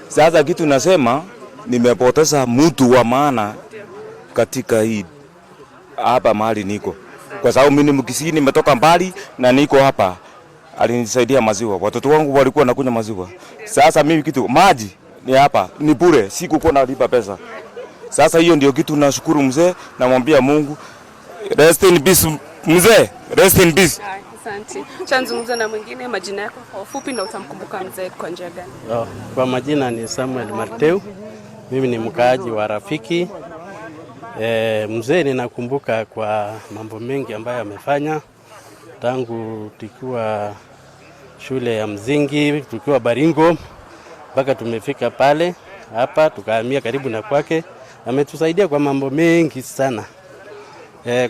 Sasa kitu nasema nimepoteza mtu wa maana katika hii hapa mahali niko, kwa sababu mimi ni Mkisii, nimetoka mbali na niko hapa. Alinisaidia maziwa, watoto wangu walikuwa nakunywa maziwa. Sasa mimi kitu maji ni hapa ni bure, sikukuwa nalipa pesa. Sasa hiyo ndio kitu nashukuru mzee, namwambia Mungu rest in peace mzee, rest in peace. Asante. Chanzungumza na mwingine, majina yako kwa ufupi na utamkumbuka mzee kwa njia gani? Kwa majina ni Samuel Marteu. Mimi ni mkaaji wa Rafiki. Mzee ninakumbuka kwa mambo mengi ambayo amefanya tangu tukiwa shule ya mzingi, tukiwa Baringo mpaka tumefika pale hapa tukahamia karibu na kwake. ametusaidia kwa mambo mengi sana.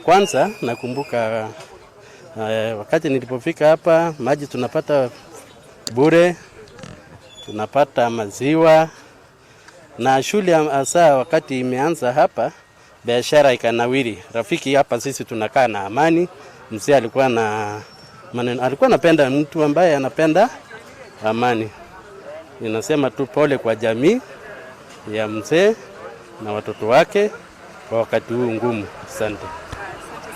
Kwanza nakumbuka wakati nilipofika hapa, maji tunapata bure, tunapata maziwa, na shule hasa wakati imeanza hapa, biashara ikanawiri. Rafiki hapa sisi tunakaa na amani. Mzee alikuwa na maneno, alikuwa anapenda mtu ambaye anapenda amani. Ninasema tu pole kwa jamii ya mzee na watoto wake kwa wakati huu ngumu. Asante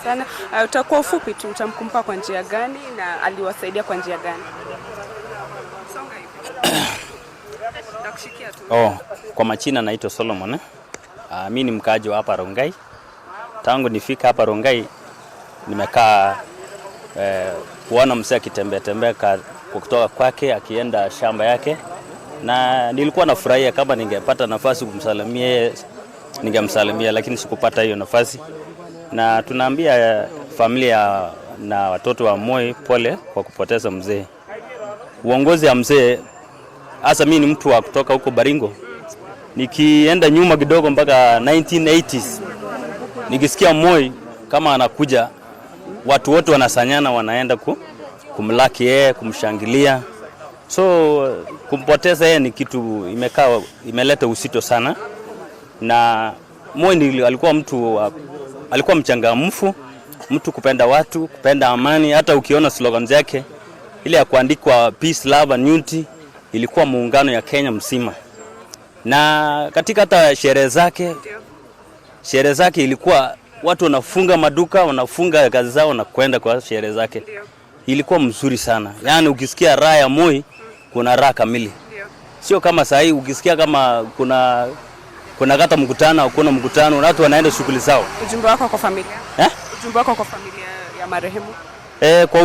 sana. Utakuwa ufupi tu, utamkumbuka kwa njia gani na aliwasaidia kwa njia gani? Kwa majina naitwa Solomon. Mimi ni mkaaji wa hapa Rongai. Tangu nifika hapa Rongai nimekaa kuona mzee akitembea kutoka kwake akienda shamba yake, na nilikuwa nafurahia kama ningepata nafasi kumsalimia ningemsalimia, lakini sikupata hiyo nafasi. Na tunaambia familia na watoto wa Moi pole kwa kupoteza mzee. Uongozi ya mzee, hasa mimi ni mtu wa kutoka huko Baringo. Nikienda nyuma kidogo mpaka 1980s, nikisikia Moi kama anakuja, watu wote wanasanyana wanaenda kumlaki yeye, kumshangilia. So kumpoteza yeye ni kitu imeleta uzito sana. Na Moi alikuwa alikuwa mchangamfu, mtu kupenda watu, kupenda amani. Hata ukiona slogan zake ile ya kuandikwa peace, love and unity, ilikuwa muungano ya Kenya mzima. Na katika hata sherehe zake ilikuwa watu wanafunga maduka, wanafunga kazi zao na kwenda kwa sherehe zake. Ilikuwa mzuri sana. Yaani ukisikia raha ya Moi, kuna raha kamili. Sio kama saa hii ukisikia kama kuna kata mkutano au kuna mkutano na watu wanaenda shughuli zao. Ujumbe wako kwa familia? Ujumbe wako kwa familia ya marehemu? Kwa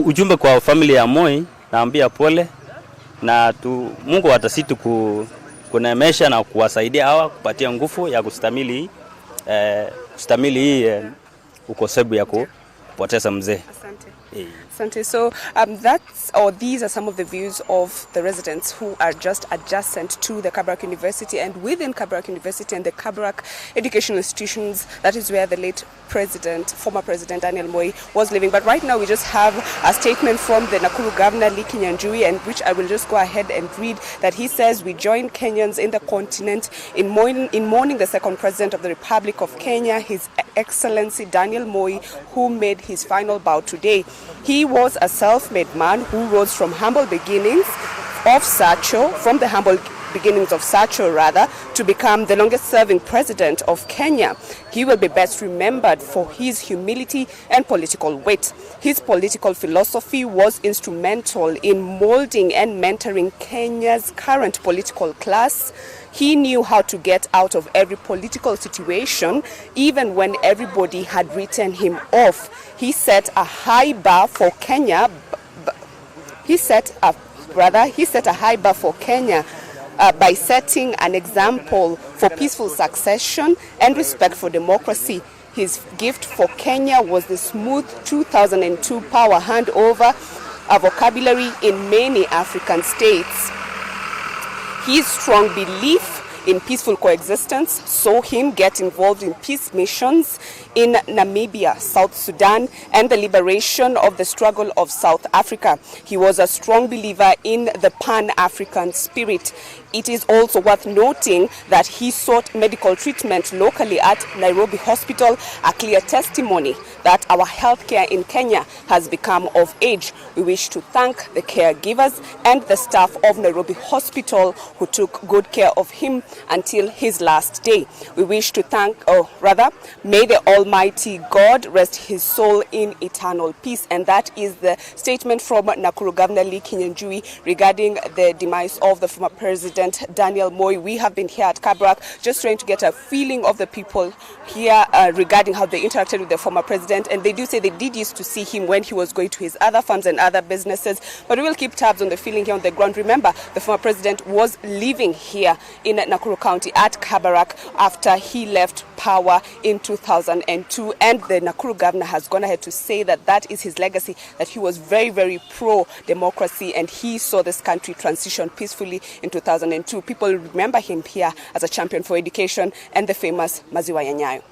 ujumbe kwa familia ya Moi, naambia pole na Mungu atasiti kunemesha na kuwasaidia hawa, kupatia nguvu ya kustamili hii ukosefu ya kupoteza mzee. Asante. So these are some of the views of the residents who are just adjacent to the Kabarak University, and within Kabarak University and the Kabarak educational institutions, that is where the late former President Daniel Moi was living. But right now we just have a statement from the Nakuru Governor, Lee Kinyanjui, and which I will just go ahead and read, that he says, "We join Kenyans in the continent in mourning the second President of the Republic of Kenya, His Excellency Daniel Moi, who made his final bow today. He was a self-made man who rose from the humble beginnings of Sacho, to become the longest-serving president of Kenya. He will be best remembered for his humility and political wit. His political philosophy was instrumental in molding and mentoring Kenya's current political class. He knew how to get out of every political situation, even when everybody had written him off. He set a high bar for Kenya. He set a high bar for Kenya by setting an example for peaceful succession and respect for democracy. His gift for Kenya was the smooth 2002 power handover, a vocabulary in many African states. His strong belief in peaceful coexistence saw him get involved in peace missions in Namibia, South Sudan, and the liberation of the struggle of South Africa. He was a strong believer in the Pan-African spirit. It is also worth noting that he sought medical treatment locally at Nairobi Hospital, a clear testimony that our healthcare in Kenya has become of age. We wish to thank the caregivers and the staff of Nairobi Hospital who took good care of him until his last day. We wish to may the Almighty God rest his soul in eternal peace." And that is the statement from Nakuru Governor Lee Kinyanjui regarding the demise of the former President Daniel Moi. We have been here at Kabarak just trying to get a feeling of the people here regarding how they interacted with the former president, and they do say they did used to see him when he was going to his other farms and other businesses, but we will keep tabs on the feeling here on the ground. Remember, the former president was living here in Nakuru Nakuru County at Kabarak after he left power in 2002. And the Nakuru governor has gone ahead to say that that is his legacy, that he was very, very pro-democracy and he saw this country transition peacefully in 2002. People remember him here as a champion for education and the famous Maziwa ya Nyayo.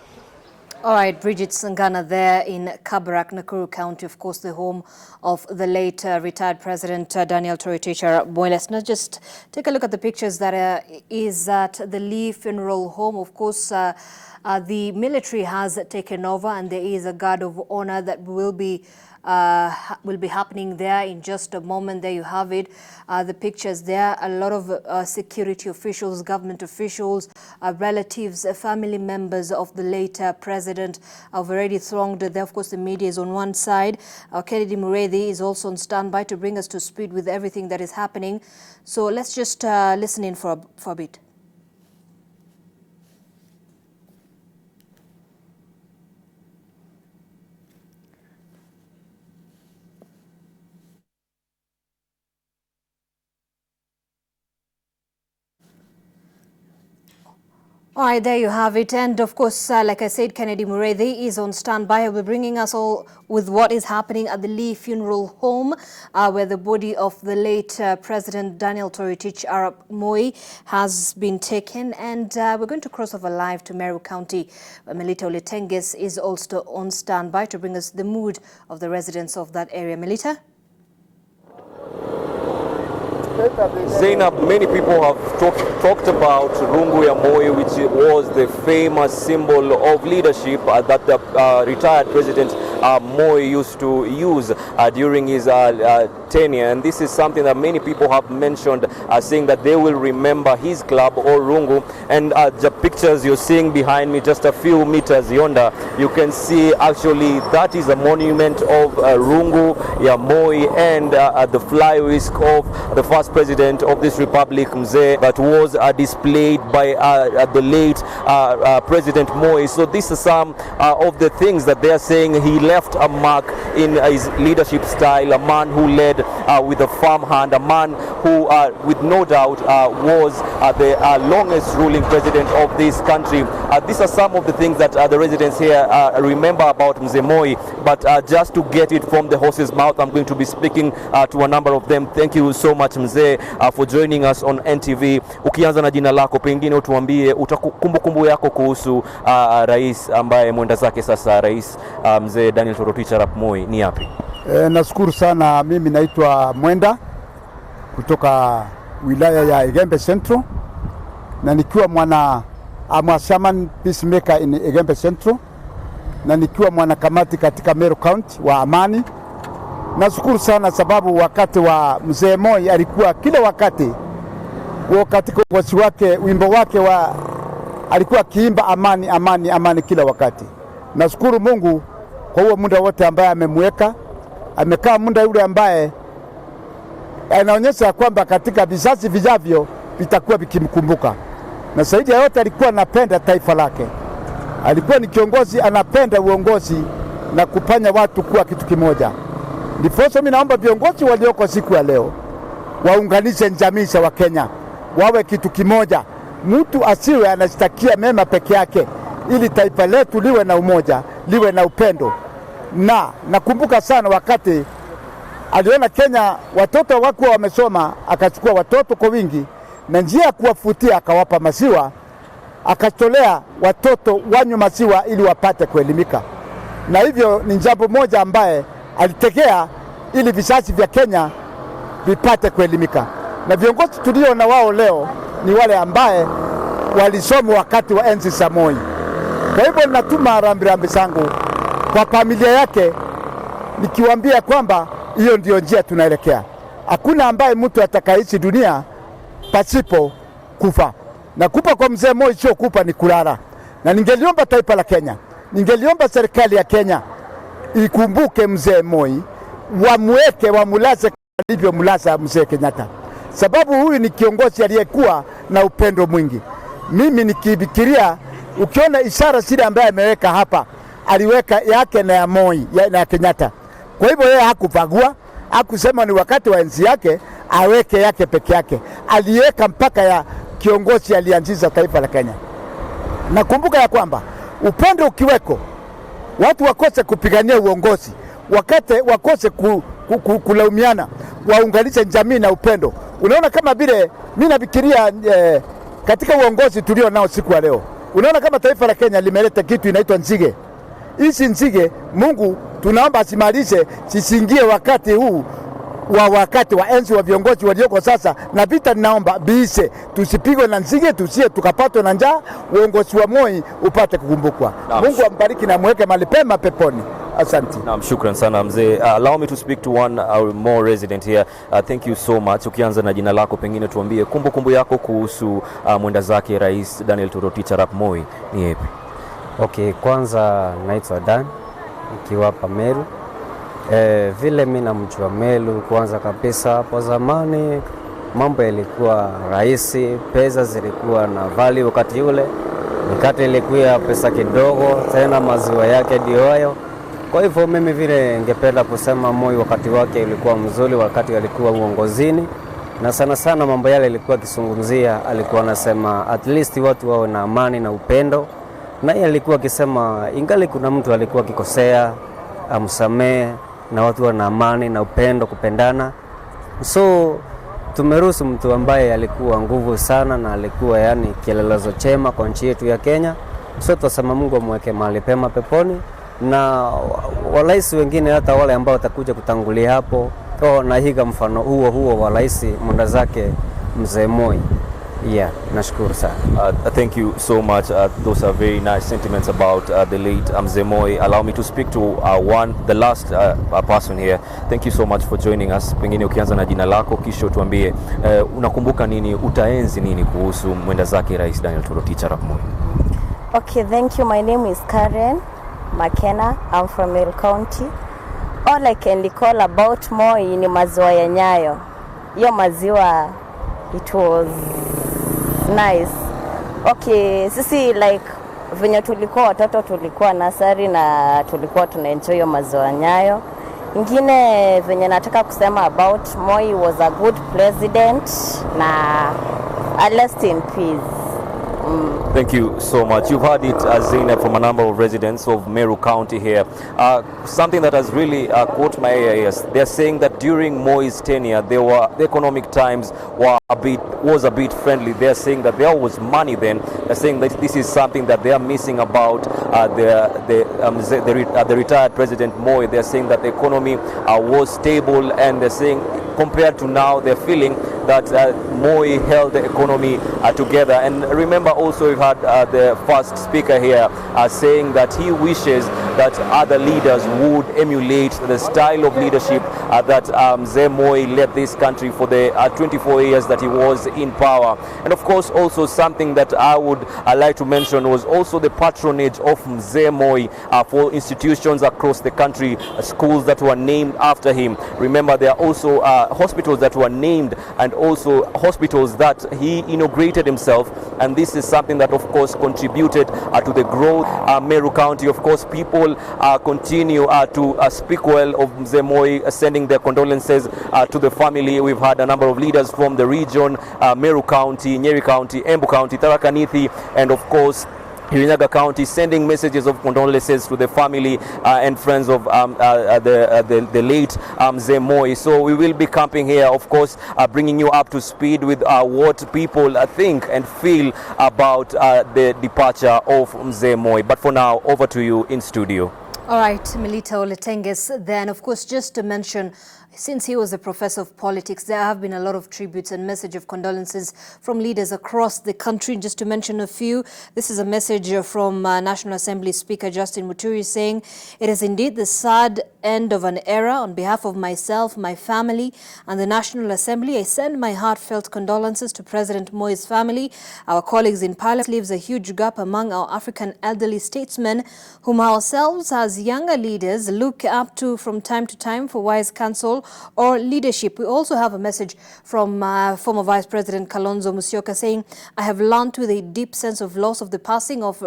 All right, Bridget Sangana there in Kabarak, Nakuru County, of course, the home of the late retired President Daniel Toroitich arap Moi. Let's not just take a look at the pictures that is at the Lee Funeral Home. Of course, the military has taken over and there is a guard of honor that will be happening there in just a moment. There you have it, the pictures there. A lot of security officials, government officials, relatives, family members of the late president have already thronged there. Of course, the media is on one side. Kennedy Mureithi is also on standby to bring us to speed with everything that is happening. So let's just listen in for a bit. All right, there you have it. And of course, like I said, Kennedy Mureithi is on standby. He'll be bringing us all with what is happening at the Lee Funeral Home, where the body of the late President Daniel Toroitich arap Moi has been taken. And we're going to cross over live to Meru County, where Melita Oletenges is also on standby to bring us the mood of the residents of that area. Melita? Zainab, many people have talked about Rungu ya Moi, which was the famous symbol of leadership that the retired President Moi used to use during his tenure. And this is something that many people have mentioned, saying that they will remember his club or Rungu. And the pictures you're seeing behind me, just a few meters yonder, you can see actually that is a monument of Rungu ya Moi and the fly whisk of the first president of this republic, Mzee, that was displayed by the late President Moi. So this is some of the things that they are saying. He left a mark in his leadership style, a man who led with a firm hand, a man who with no doubt was the longest ruling president of this country. These are some of the things that the residents here remember about Mzee Moi, but just to get it from the horse's mouth, I'm going to be speaking to a number of them. Thank you so much Mzee for joining us on NTV. Ukianza na jina lako, pengine utuambie kumbukumbu yako kuhusu rais ambaye mwenda zake sasa, rais Mzee Daniel Toroitich arap Moi, ni yapi? Nashukuru sana. Mimi naitwa Mwenda kutoka wilaya ya Igembe Central, na nikiwa mwana shaman peacemaker in Igembe Central, na nikiwa mwana kamati katika Meru County wa amani. Nashukuru sana sababu wakati wa Mzee Moi alikuwa kila wakati katika uongozi wake, wimbo wake alikuwa kiimba amani amani amani kila wakati. Nashukuru Mungu kwa huo muda wote ambaye amemweka, amekaa muda yule ambaye anaonyesha kwamba katika vizazi vijavyo vitakuwa vikimkumbuka. Na zaidi ya yote alikuwa anapenda taifa lake. Alikuwa ni kiongozi anapenda uongozi na kufanya watu kuwa kitu kimoja. Ndiposa mimi naomba viongozi walioko siku ya leo waunganishe jamii za Wakenya, wawe kitu kimoja. Mtu asiwe anashtakia mema peke yake, ili taifa letu liwe na umoja, liwe na upendo. Na nakumbuka sana wakati aliona Kenya watoto wako wamesoma, akachukua watoto kwa wingi, na njia ya kuwafutia akawapa maziwa, akatolea watoto wanywe maziwa ili wapate kuelimika. Na hivyo ni jambo moja ambaye alitegea ili vizazi vya Kenya vipate kuelimika. Na viongozi tulio na wao leo ni wale ambaye walisoma wakati wa enzi za Moi. Kwa hivyo natuma rambirambi zangu kwa familia yake, nikiwaambia kwamba hiyo ndio njia tunaelekea. Hakuna ambaye mtu atakaishi dunia pasipo kufa. Na kufa kwa Mzee Moi sio kufa, ni kulala. Na ningeliomba taifa la Kenya, ningeliomba serikali ya Kenya ikumbuke Mzee Moi, wamweke, wamulaze alivyo mulaza Mzee Kenyatta. Sababu huyu ni kiongozi aliyekuwa na upendo mwingi. Mimi nikifikiria, ukiona ishara zile ambaye ameweka hapa, aliweka yake na ya Moi, na ya Kenyatta. Kwa hivyo yeye hakupagua, hakusema ni wakati wa enzi yake aweke yake peke yake. Aliweka mpaka ya kiongozi alianzisha taifa la Kenya. Nakumbuka ya kwamba upendo ukiweko, watu wakose kupigania uongozi, wakose kulaumiana, waunganishe jamii na upendo. Unaona kama vile mimi nafikiria katika uongozi tulio nao siku ya leo, unaona kama taifa la Kenya limeleta kitu inaitwa nzige. Hizi nzige Mungu tunaomba asimalishe, sisingie wakati huu wakati wa enzi wa viongozi walioko sasa, na vita ninaomba biise, tusipigwe na nzige, tusie tukapatwa na njaa, uongozi wa Moi upate kukumbukwa. Mungu ambariki na mweke mahali pema peponi. Asante. Naam, shukran sana mzee. Allow me to speak to one more resident here. Thank you so much. Ukianza na jina lako, pengine tuambie kumbukumbu yako kuhusu mwenda zake Rais Daniel Toroitich arap Moi ni ipi? Okay, kwanza naitwa Dan, nikiwa hapa Meru. Vile mimi namjua Meru, kwanza kabisa hapo zamani mambo yalikuwa rahisi, pesa zilikuwa na value wakati ule. Mikate ilikuwa pesa kidogo, tena maziwa yake ndio hayo. Kwa hivyo mimi vile ningependa kusema Moi wakati wake ulikuwa mzuri, wakati alikuwa uongozini, na sana sana mambo yale alikuwa akizungumzia, alikuwa anasema at least watu wao na amani na upendo. Na yeye alikuwa akisema ingali kuna mtu alikuwa akikosea amsamee, na watu wana amani na upendo, kupendana. So tumeruhusu mtu ambaye alikuwa nguvu sana na alikuwa yani kielelezo chema kwa nchi yetu ya Kenya. So tutasema Mungu amweke mahali pema peponi, na walaisi wengine hata wale ambao watakuja kutangulia hapo na higa mfano huo wa rais mwenda zake mzee Moi. Yeah, nashukuru sana. Thank you so much. Those are very nice sentiments about the late Mzee Moi. Allow me to speak to the last person here. Thank you so much for joining us. Pengine ukianza na jina lako kisha tuambie unakumbuka nini, utaenzi nini kuhusu mwenda zake Rais Daniel Toroitich arap Moi? Okay, thank you. My name is Karen McKenna. I'm from Meru County. All I can recall about Moi ni maziwa ya Nyayo. Hiyo maziwa, it was nice. Okay, sisi like venye tulikuwa watoto tulikuwa nasari na tulikuwa tunaenjoy hiyo maziwa Nyayo. Ingine venye nataka kusema about Moi was a good president na rest in peace. Thank you so much. You've heard it, Zainab, from a number of residents of Meru County here. Something that has really caught my ears. They're saying that during Moi's tenure, the economic times was a bit friendly. They're saying that there was money then. They're saying that this is something that they are missing about the retired President Moi. They're saying that the economy was stable, and they're saying compared to now, they're feeling that Moi held the economy together. And remember also we've had the first speaker here saying that he wishes that other leaders would emulate the style of leadership that Mzee Moi led this country for the 24 years that he was in power. And of course also something that I would like to mention was also the patronage of Mzee Moi for institutions across the country, schools that were named after him. Remember, there are also hospitals that were named, and also hospitals that he inaugurated himself, and this is something that of course contributed to the growth. Meru County, of course, people continue to speak well of Mzee Moi, sending their condolences to the family. We've had a number of leaders from the region, Meru County, Nyeri County, Embu County, Tharaka Nithi, and of course Kirinyaga County, sending messages of condolences to the family and friends of the late Mzee Moi. So we will be camping here, of course, bringing you up to speed with what people think and feel about the departure of Mzee Moi. But for now, over to you in studio. All right, Melita Oletenges. Then, of course, just to mention, since he was a professor of politics, there have been a lot of tributes and message of condolences from leaders across the country. Just to mention a few, this is a message from National Assembly Speaker Justin Muturi saying, "It is indeed the sad end of an era. On behalf of myself, my family, and the National Assembly, I send my heartfelt condolences to President Moi's family. Our colleagues in Parliament leaves a huge gap among our African elderly statesmen, whom ourselves as younger leaders look up to from time to time for wise counsel or leadership." We also have a message from former Vice President Kalonzo Musyoka saying, "I have learned with a deep sense of loss of the passing of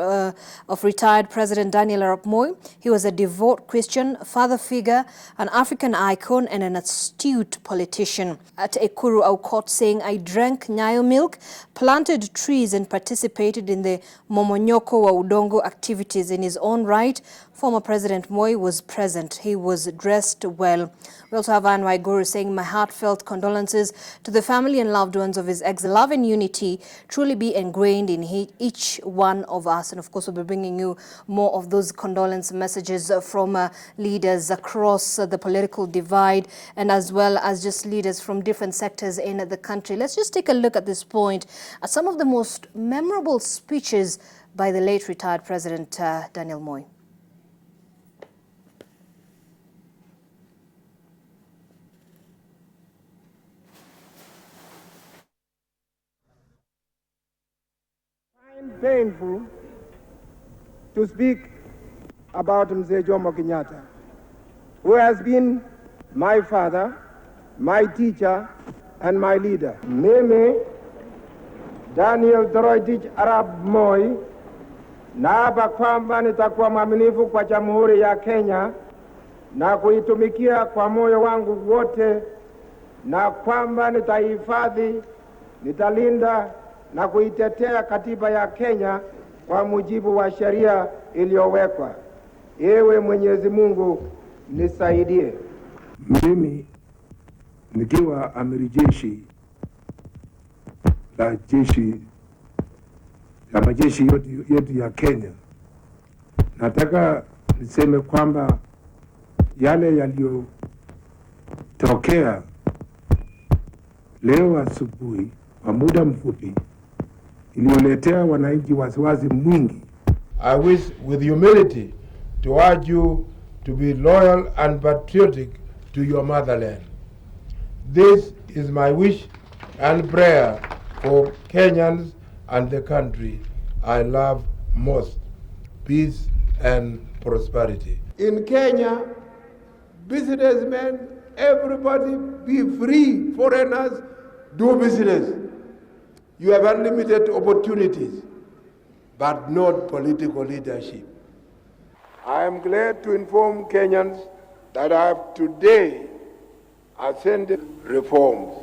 retired President Daniel arap Moi. He was a devout Christian, father figure, an African icon, and an astute politician. At Ekuru Aukot saying, I drank Nyayo milk, planted trees, and participated in the Momonyoko wa Udongo activities. In his own right, former President Moi was present. He was dressed well. We also have Anne Waiguru saying, my heartfelt condolences to the family and loved ones of his ex. Love and unity truly be ingrained in each one of us. And of course, we'll be bringing you more of those condolence messages from leaders across the political divide, and as well as just leaders from different sectors in the country. Let's just take a look at this point at some of the most memorable speeches by the late retired President Daniel Moi. Painful to speak about Mzee Jomo Kenyatta, who has been my father, my teacher, and my leader. Mimi, Daniel Toroitich Arap Moi, naapa kwamba nitakuwa mwaminifu kwa Jamhuri ya Kenya na kuitumikia kwa moyo wangu wote, na kwamba nitahifadhi, nitalinda na kuitetea katiba ya Kenya kwa mujibu wa sheria iliyowekwa. Ewe Mwenyezi Mungu nisaidie. Mimi nikiwa amiri jeshi la majeshi yetu ya Kenya, nataka niseme kwamba yale yaliyotokea leo asubuhi kwa muda mfupi iliyoletea wananchi wasiwasi mwingi. I wish with humility to urge you to be loyal and patriotic to your motherland. This is my wish and prayer for Kenyans and the country I love most. Peace and prosperity. In Kenya, businessmen, everybody be free. Foreigners, do business. You have unlimited opportunities, but not political leadership. I am glad to inform Kenyans that I have today ascended reforms.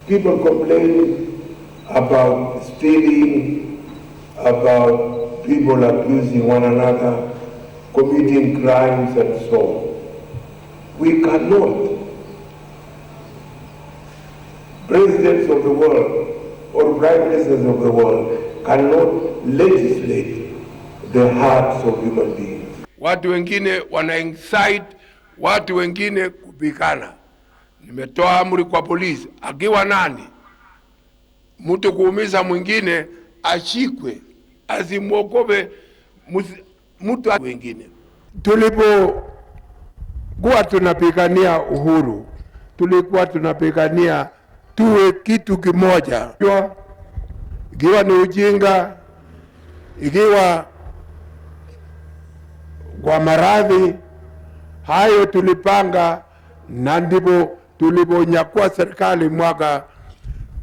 People complain about stealing, about people abusing one another, committing crimes and so on. We cannot, presidents of the world or prime ministers of the world cannot legislate the hearts of human beings. Watu wengine wana incite watu wengine kupigana. Nimetoa amri kwa polisi, akiwa nani mtu kuumiza mwingine ashikwe, asimwogope mtu wengine. Tulipokuwa tunapigania uhuru, tulikuwa tunapigania tuwe kitu kimoja. Ikiwa ni ujinga, ikiwa kwa maradhi, hayo tulipanga, na ndipo tuliponyakua serikali mwaka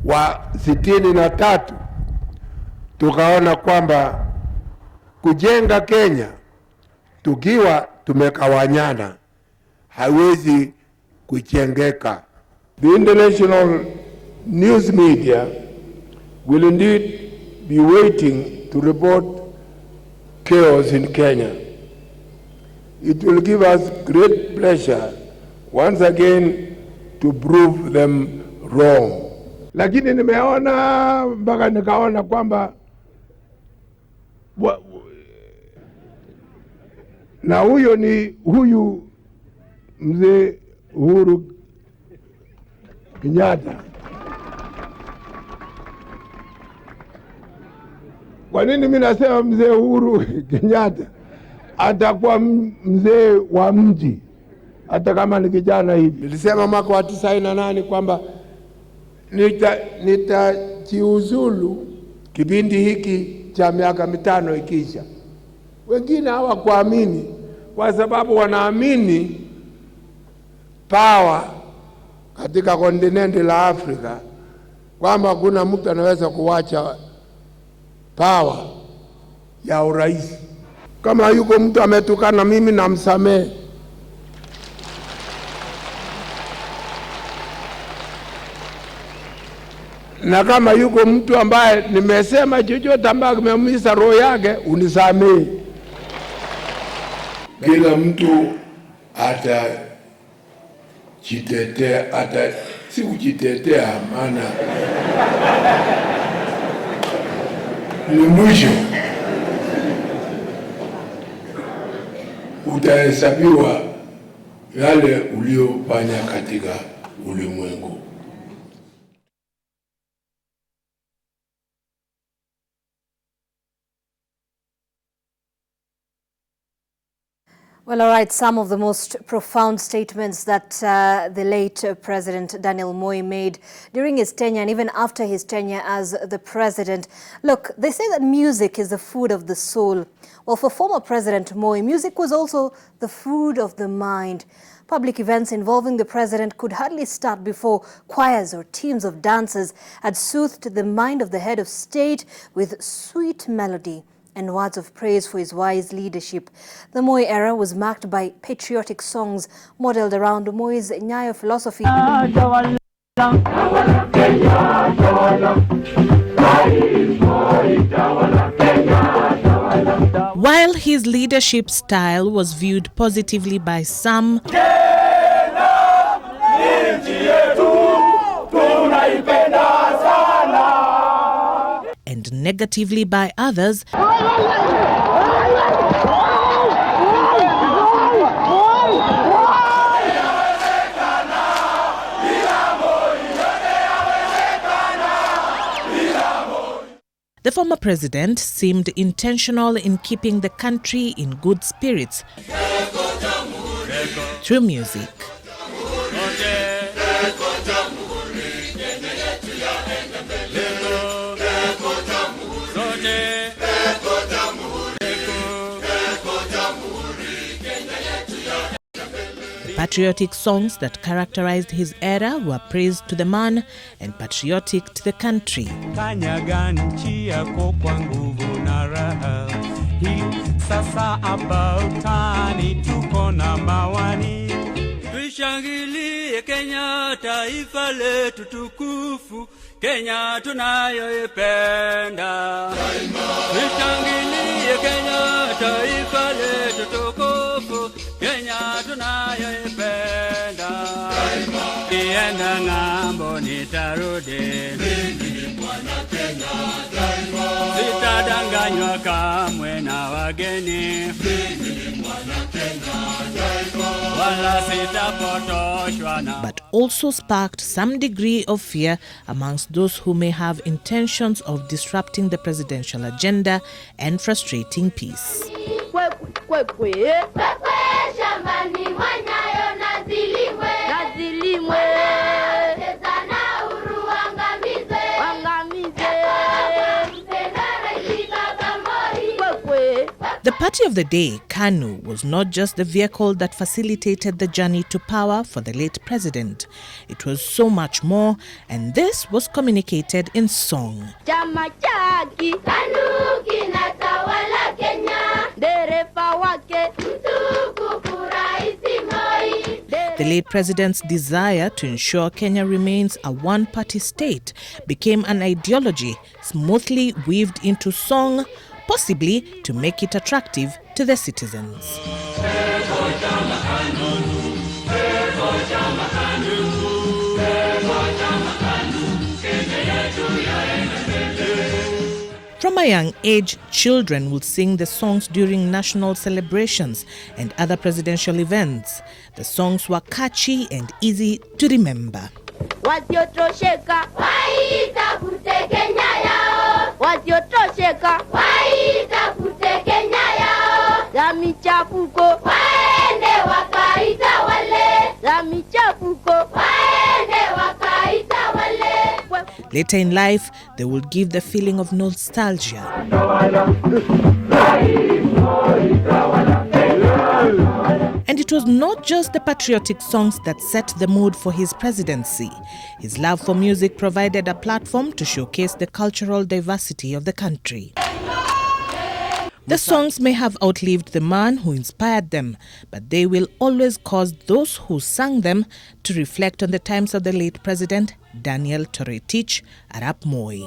wa 63, tukaona kwamba kujenga Kenya tukiwa tumekawanyana haiwezi kujengeka. The international news media will indeed be waiting to report chaos in Kenya. It will give us great pleasure once again to prove them wrong. Lakini nimeona mpaka nikaona kwamba na huyu mzee Uhuru Kenyatta. Kwa nini mimi nasema mzee Uhuru Kenyatta? Atakuwa mzee wa mji hata kama ni kijana hivi. Nilisema mwaka wa 98 kwamba nitajiuzulu kipindi hiki cha miaka 5 ikisha. Wengine hawakuamini kwa sababu wanaamini power katika kontinenti la Afrika, kwamba kuna mtu anaweza kuwacha power ya urais. Kama yuko mtu ametukana mimi namsamehe, na kama yuko mtu ambaye nimesema chochote ambaye kimeumiza roho yake, unisamehe. Kila mtu atajitetea, si kujitetea, maana ni mwisho utahesabiwa yale uliofanya katika ulimwengu. Well, all right, some of the most profound statements that the late President Daniel Moi made during his tenure and even after his tenure as the president. Look, they say that music is the food of the soul. Well, for former President Moi, music was also the food of the mind. Public events involving the president could hardly start before choirs or teams of dancers had soothed the mind of the head of state with sweet melody and words of praise for his wise leadership. The Moi era was marked by patriotic songs modeled around Moi's Nyayo philosophy. While his leadership style was viewed positively by some, and negatively by others, the former president seemed intentional in keeping the country in good spirits through music. Patriotic songs that characterized his era were praise to the man and patriotic to the country. Kanyaga nchi yako kwa nguvu na raha. Hii sasa about tani tuko na mawani. Tushangilie Kenya, taifa letu tukufu, Kenya tunayoipenda. Tushangilie Kenya, taifa letu tukufu, Kenya tunayoipenda. Nienda ng'ambo nitarudi, mimi mwana Kenya daima. Sitadanganywa kamwe na wageni, mimi mwana Kenya daima. Wala sitapotoshwa na. But also sparked some degree of fear amongst those who may have intentions of disrupting the presidential agenda and frustrating peace. The party of the day, KANU, was not just the vehicle that facilitated the journey to power for the late president. It was so much more, and this was communicated in song. The late president's desire to ensure Kenya remains a one-party state became an ideology smoothly weaved into song, possibly to make it attractive to the citizens. From a young age, children will sing the songs during national celebrations and other presidential events. The songs were catchy and easy to remember. Wasiotosheka waitafute Kenya yao, wasiotosheka waitafute Kenya yao, za michafuko waende wakaitawale, za michafuko waende wakaitawale. Later in life, they will give the feeling of nostalgia. And it was not just the patriotic songs that set the mood for his presidency. His love for music provided a platform to showcase the cultural diversity of the country. The songs may have outlived the man who inspired them, but they will always cause those who sang them to reflect on the times of the late President Daniel Toroitich Arap Moi.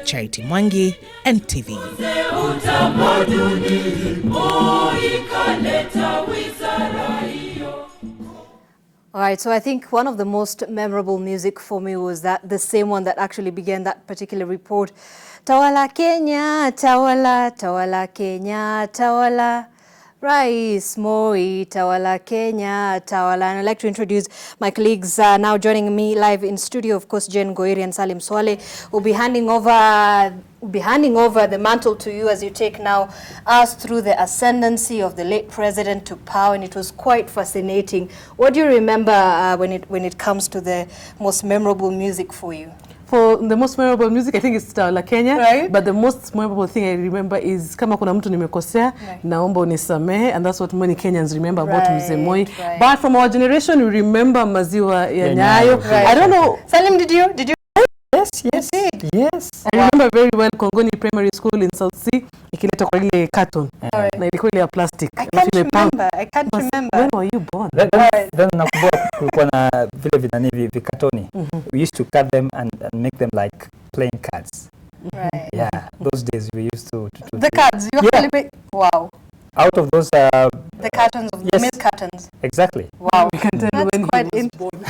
Charity Mwangi, NTV. All right, so I think one of the most memorable music for me was the same one that actually began that particular report. Tawala Kenya, Tawala, Tawala Kenya, Tawala. Rais Moi, Tawala Kenya, Tawala. And I'd like to introduce my colleagues now joining me live in studio. Of course, Jen Goiri and Salim Swale will be handing over the mantle to you as you take now us through the ascendancy of the late president to power, and it was quite fascinating. What do you remember when it comes to the most memorable music for you? For the most memorable music, I think it's Tawala Kenya. Right. But the most memorable thing I remember is kama kuna mtu nimekosea, naomba unisamehe, and that's what many Kenyans remember about Mzee Moi. Right. But from our generation, we remember maziwa ya Nyayo. Right. I don't know. Salim, did you? Yes. Yes. I remember very well Kongoni Primary School in South Sea. Ikileta kwa ile carton. Na ilikuwa ile ya plastic. I can't remember. When were you born? Then nakumbuka kulikuwa na vile vinani vikatoni. We used to cut them and make them like playing cards. Right. Yeah, those days we used to The cards, you actually make, wow. Out of those the cartons of the milk cartons. Exactly. Wow. We can tell you when quite he was born.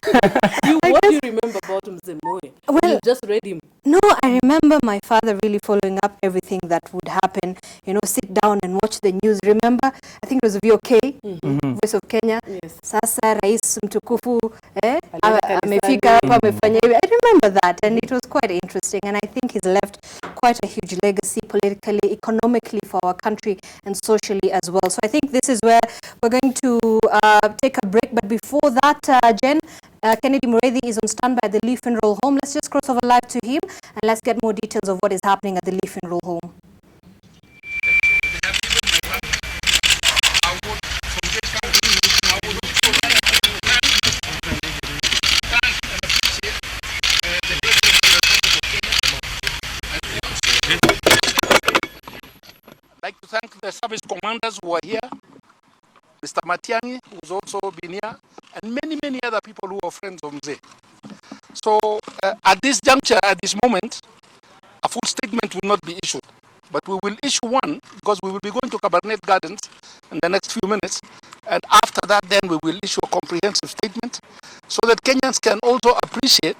What do you remember about Mzee Moi? Well, you just read him. No, I remember my father really following up everything that would happen. You know, sit down and watch the news. Remember, I think it was VOK, Voice of Kenya. Yes. Sasa Rais Mtukufu amefika hapa amefanya hivi. I remember that, and it was quite interesting. And I think he's left quite a huge legacy politically, economically for our country, and socially as well. So I think this is where we're going to take a break. But before that, Jen, Kennedy Mureithi is on standby at the Lee Funeral Home. Let's just cross over live to him and let's get more details of what is happening at the Lee Funeral Home. I'd like to thank the service commanders who are here, Mr. Matiangi, who's also been here, and many other people who are friends of Mzee. So at this juncture, at this moment, a full statement will not be issued, but we will issue one because we will be going to Kabarak Gardens in the next few minutes, and after that then we will issue a comprehensive statement so that Kenyans can also appreciate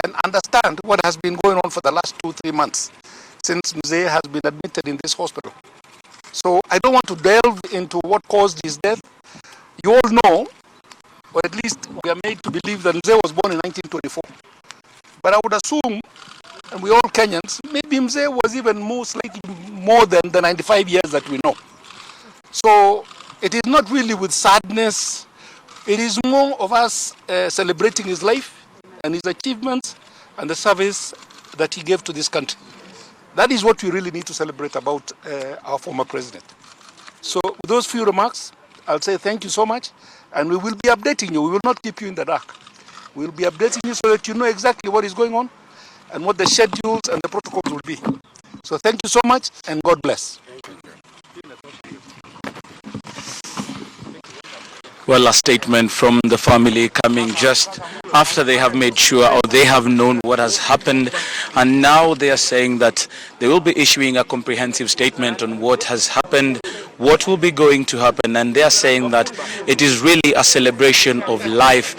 and understand what has been going on for the last 2-3 months since Mzee has been admitted in this hospital. So I don't want to delve into what caused his death. You all know, or at least we are made to believe that Mzee was born in 1924. But I would assume, and we all Kenyans, maybe Mzee was even most likely more than the 95 years that we know. So it is not really with sadness. It is more of us celebrating his life and his achievements and the service that he gave to this country. That is what we really need to celebrate about our former president. So with those few remarks, I'll say thank you so much, and we will be updating you. We will not keep you in the dark. We will be updating you so that you know exactly what is going on and what the schedules and the protocols will be. So thank you so much, and God bless. Well, a statement from the family coming just after they have made sure, or they have known what has happened, and now they are saying that they will be issuing a comprehensive statement on what has happened, what will be going to happen, and they are saying that it is really a celebration of life,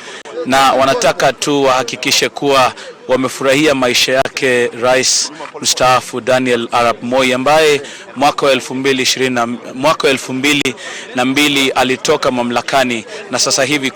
na wanataka tu wahakikishe kuwa wamefurahia maisha yake Rais mstaafu Daniel Arap Moi ambaye mwaka 2002 alitoka mamlakani, na sasa hivi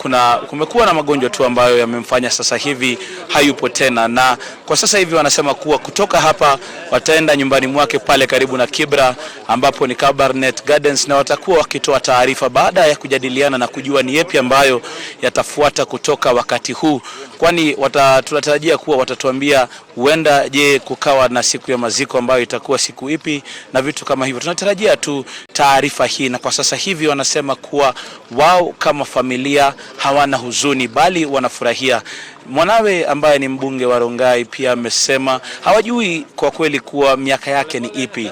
kumekuwa na magonjwa tu ambayo yamemfanya sasa hivi hayupo tena, na kwa sasa hivi wanasema kuwa kutoka hapa wataenda nyumbani mwake pale karibu na Kibra ambapo ni Kabarak Gardens, na watakuwa wakitoa taarifa baada ya kujadiliana na kujua ni yapi ambayo yatafuata kutoka wakati huu, kwani tunatarajia kuwa watatuambia huenda je kukawa na siku ya maziko ambayo itakuwa siku ipi na vitu kama hivyo. Tunatarajia tu taarifa hii, na kwa sasa hivi wanasema kuwa wao kama familia hawana huzuni bali wanafurahia. Mwanawe ambaye ni mbunge wa Rongai pia amesema hawajui kwa kweli kuwa miaka yake ni ipi.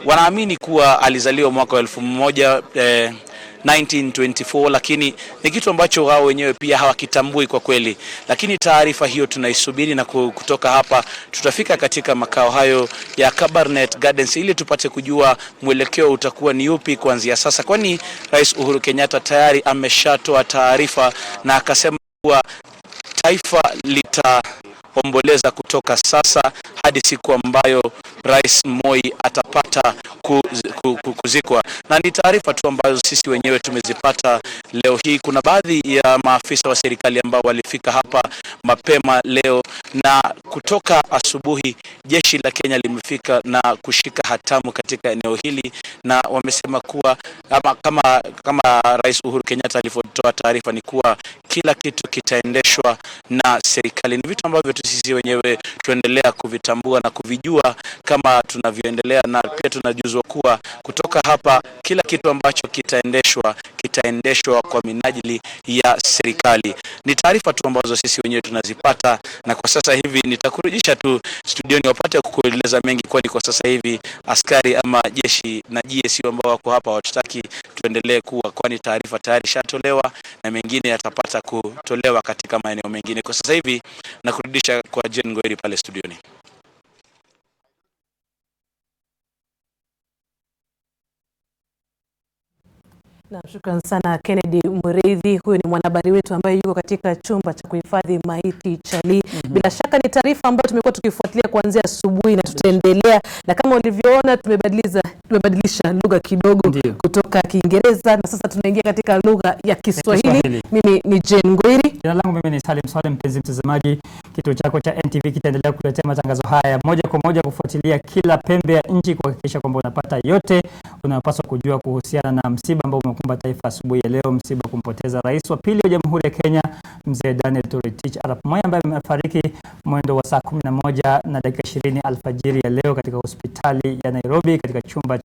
Wanaamini kuwa alizaliwa mwaka wa 1924, lakini ni kitu ambacho wao wenyewe pia hawakitambui kwa kweli. Lakini taarifa hiyo tunaisubiri, na kutoka hapa tutafika katika makao hayo ya Kabarak Gardens ili tupate kujua mwelekeo utakuwa ni upi kuanzia sasa, kwani Rais Uhuru Kenyatta tayari ameshatoa taarifa na akasema kuwa taifa litaomboleza kutoka sasa hadi siku ambayo Rais Moi atapata kuzikwa. Na ni taarifa tu ambazo sisi wenyewe tumezipata leo hii. Kuna baadhi ya maafisa wa serikali ambao walifika hapa mapema leo, na kutoka asubuhi jeshi la Kenya limefika na kushika hatamu katika eneo hili, na wamesema kuwa kama Rais Uhuru Kenyatta alivyotoa taarifa ni kuwa kila kitu kitaendeshwa na serikali. Ni vitu ambavyo sisi wenyewe tuendelea kuvitambua na kuvijua kama tunavyoendelea, na pia tunajuzwa kuwa kutoka hapa kila kitu ambacho kitaendeshwa kwa minajili ya serikali. Ni taarifa tu ambazo sisi wenyewe tunazipata, na kwa sasa hivi nitakurudisha tu studioni wapate kukueleza mengi, kwani kwa sasa hivi askari ama jeshi na GSU ambao wako hapa watutaki tuendelee kuwa, kwani taarifa tayari shatolewa na mengine yatapata kutolewa katika maeneo mengine. Kwa sasa hivi nakurudisha kwa Jen Ngoiri pale studioni. Na shukrani sana Kennedy Mureithi. Huyu ni mwanahabari wetu ambaye yuko katika chumba cha kuhifadhi maiti Chali. Bila shaka ni taarifa ambayo tumekuwa tukifuatilia kuanzia asubuhi na tutaendelea, na kama ulivyoona tumebadilisha lugha kidogo kutoka Kiingereza na sasa tunaingia katika lugha ya Kiswahili. Mimi ni Jen Ngoiri. Jina langu mimi ni Salim Salim. Mpenzi mtazamaji, kituo chako cha NTV kitaendelea kukuletea matangazo haya moja kwa moja kufuatilia kila pembe ya nchi, kuhakikisha kwamba unapata yote unayopaswa kujua kuhusiana na msiba ambao umekumba taifa asubuhi ya leo, msiba kumpoteza rais wa pili wa Jamhuri ya Kenya Mzee Daniel Toroitich Arap Moi, ambaye amefariki mwendo wa saa 11:20 alfajiri ya leo katika hospitali ya Nairobi katika chumba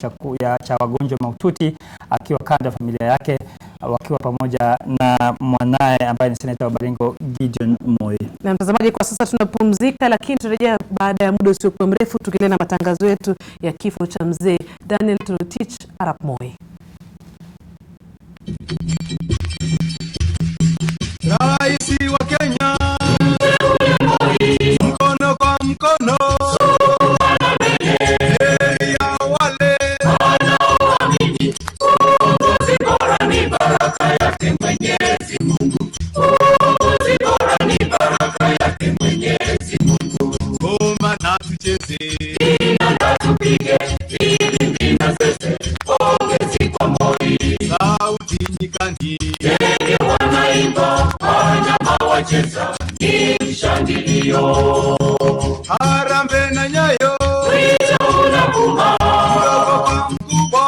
cha wagonjwa mahututi, akiwa kando ya familia yake, wakiwa pamoja na mwanae ambaye ni seneta wa Baringo Gideon Moi. Na mtazamaji, kwa sasa tunapumzika, lakini tutarejea baada ya muda usio mrefu tukiendelea na matangazo yetu ya kifo cha Mzee Daniel Toroitich Arap Moi. Raisi wa Kenya mkono kwa mkono ya wale wanaoamini uongozi bora ni baraka yake Mwenyezi Mungu. Uongozi bora ni baraka yake Mwenyezi Mungu. Ngoma na tucheze, na tupige filimbi na zeze, pongezi kwa Moi. Sauti nyikani, ndege wanaimba, wanyama wacheza, ni mshangilio. Harambee na Nyayo, wito unavuma, mdogo kwa mkubwa,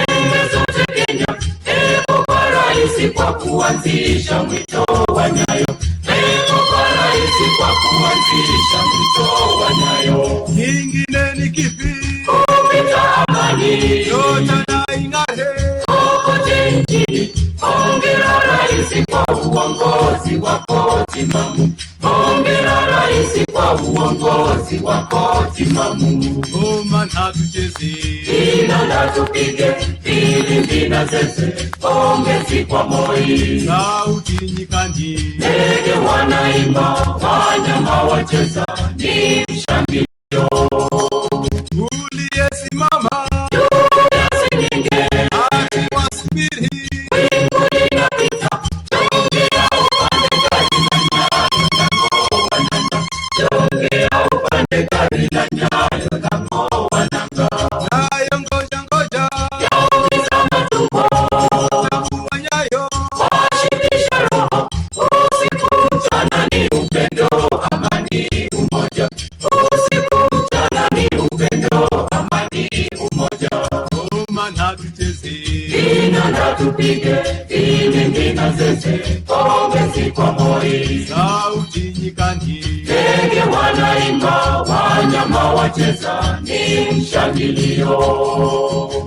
pembe zote Kenya, heko kwa rais kwa kuanzisha mwito wa Nyayo. Heko kwa rais kwa kuanzisha mwito wa Nyayo. Nyingine ni kipi? Kupita amani, nyota na ing'are kokote nchini. Hongera rais kwa uongozi wako timamu. Hongera rais kwa uongozi wako timamu. Ngoma na tucheze, na tupige filimbi na zeze, pongezi kwa Moi. Sauti nyikani, ndege wanaimba, wanyama wacheza, ni mshangilio. Uliyesimama juu ya sininge, asiwasubiri wingu linapita, jongea upande gari la Nyayo na ng'oa nanga. Jongea upande gari la Nyayo na ng'oa nanga. Nayo ngoja ngoja yaumiza matumbo, tabu wa Nyayo washibisha roho. Usiku mchana ni upendo, amani, umoja. Usiku mchana ni upendo, amani, umoja. Ngoma na tucheze, na tupige filimbi na zeze, pongezi kwa Moi. Sauti nyikani, ndege wana wacheza ni mshangilio.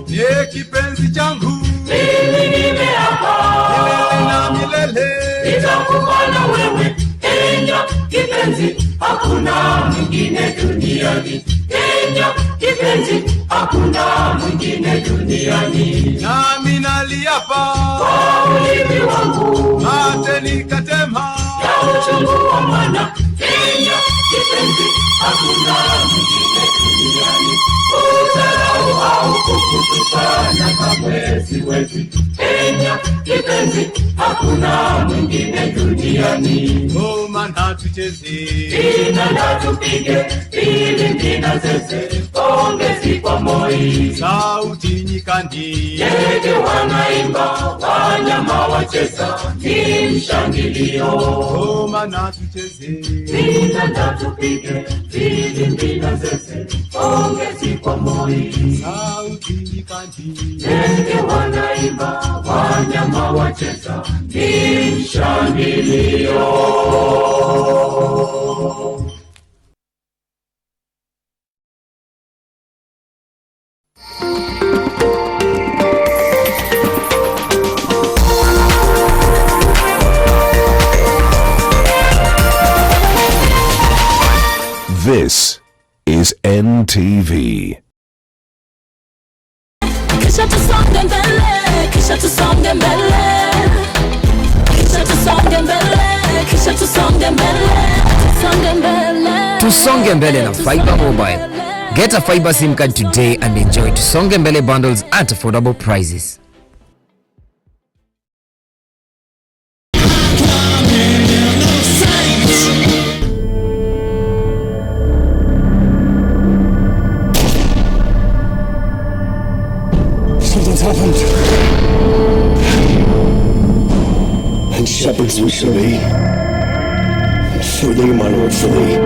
Ye kipenzi changu mimi nimeapa milele na milele nitakuwa na wewe. Kenya kipenzi, hakuna mwingine duniani. Kenya kipenzi, hakuna mwingine duniani. Nami naliapa kwa ulimi wangu, mate nikatema ya uchungu wa mwana. Kenya kipenzi, hakuna mwingine duniani. Udharau au kukutukana kamwe siwezi. Kenya kipenzi, hakuna mwingine duniani. Ngoma na tucheze, dina na tupige, filimbi na zeze, pongezi kwa Moi. Sauti nyikani, ndege wanaimba, wanyama wacheza, ni mshangilio. Ngoma na tucheze, dina na tupige, filimbi na zeze, pongezi kwa Moi. Sauti nyikani, ndege wanaimba, wanyama wacheza, ni mshangilio. This is NTV. Kisha tusonge mbele, kisha tusonge mbele. Kisha tusonge mbele, kisha tusonge mbele. Tusonge mbele. Tusonge mbele na Fiber Mobile. Get a Fiber SIM card today and enjoy Tusonge mbele bundles at affordable prices. Something's happened. And shepherds we shall be. And for thee, my Lord, for thee,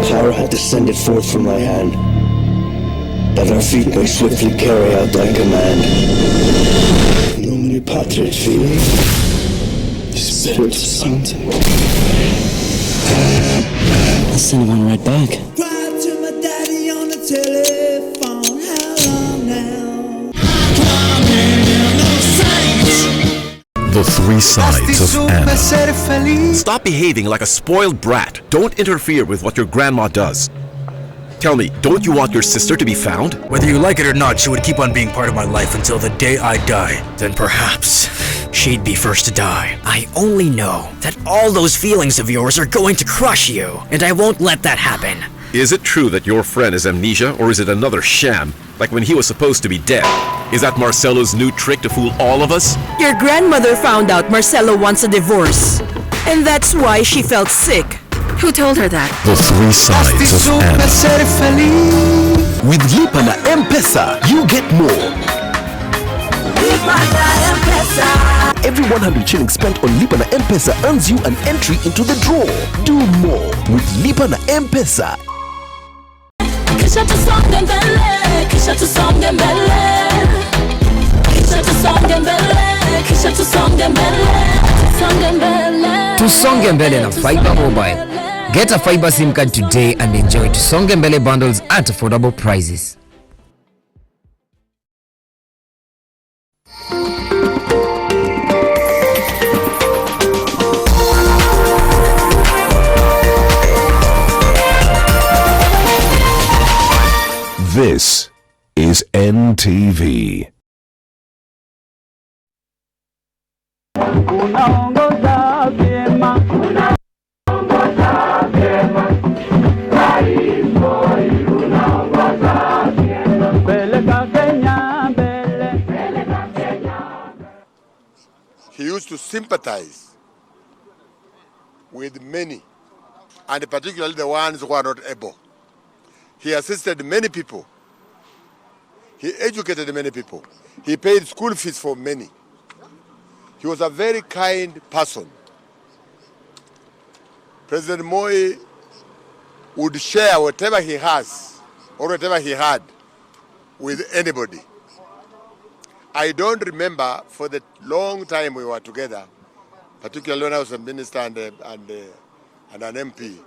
power hath descended forth from thy hand, that our feet may swiftly carry out thy command. Nomine Patris Filii, Spiritus Sancti. I'll send one right back. Cried to my daddy on the telephone. How long now? The three sides of Anna. Stop behaving like a spoiled brat. Don't interfere with what your grandma does. Tell me, don't you want your sister to be found? Whether you like it or not, she would keep on being part of my life until the day I die. Then perhaps she'd be first to die. I only know that all those feelings of yours are going to crush you, and I won't let that happen. Is it true that your friend is amnesia, or is it another sham, like when he was supposed to be dead? Is that Marcelo's new trick to fool all of us? Your grandmother found out Marcelo wants a divorce, and that's why she felt sick. Who told her that? The three sides of Anna. With Lipa na M-Pesa, you get more. Every 100 shillings spent on Lipa na M-Pesa earns you an entry into the draw. Do more with Lipa na M-Pesa. Kisha tusonge mbele, kisha tusonge mbele. Kisha tusonge mbele, kisha tusonge mbele. Tusonge mbele. Tusonge mbele na Fiber Mobile. Get a Fiber SIM card today and enjoy Tusonge mbele bundles at affordable prices. This is NTV. Unaongoza vyema, unaongoza vyema. Rais Moi unaongoza vyema. Peleka Kenya mbele, peleka Kenya. He used to sympathize with many, and particularly the ones who are not able. He assisted many people. He educated many people. He paid school fees for many. He was a very kind person. President Moi would share whatever he has or whatever he had with anybody. I don't remember for the long time we were together, particularly when I was a minister and an MP.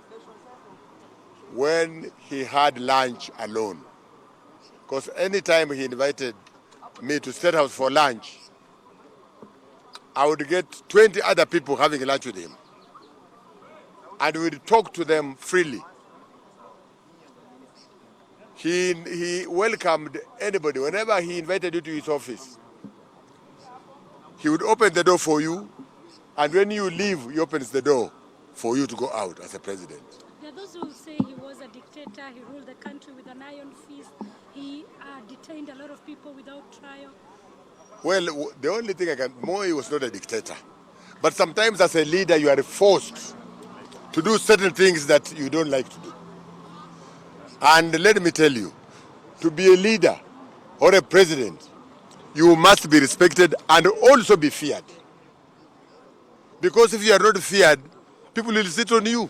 when he had lunch alone. Because anytime he invited me to State House for lunch, I would get 20 other people having lunch with him. And we'd talk to them freely. He welcomed anybody. Whenever he invited you to his office, he would open the door for you, and when you leave, he opens the door for you to go out as a president. There are those who say he was a dictator, he ruled the country with an iron fist, he detained a lot of people without trial. Well, the only thing Moi was not a dictator. But sometimes as a leader, you are forced to do certain things that you don't like to do. And let me tell you, to be a leader or a president, you must be respected and also be feared. Because if you are not feared, people will sit on you.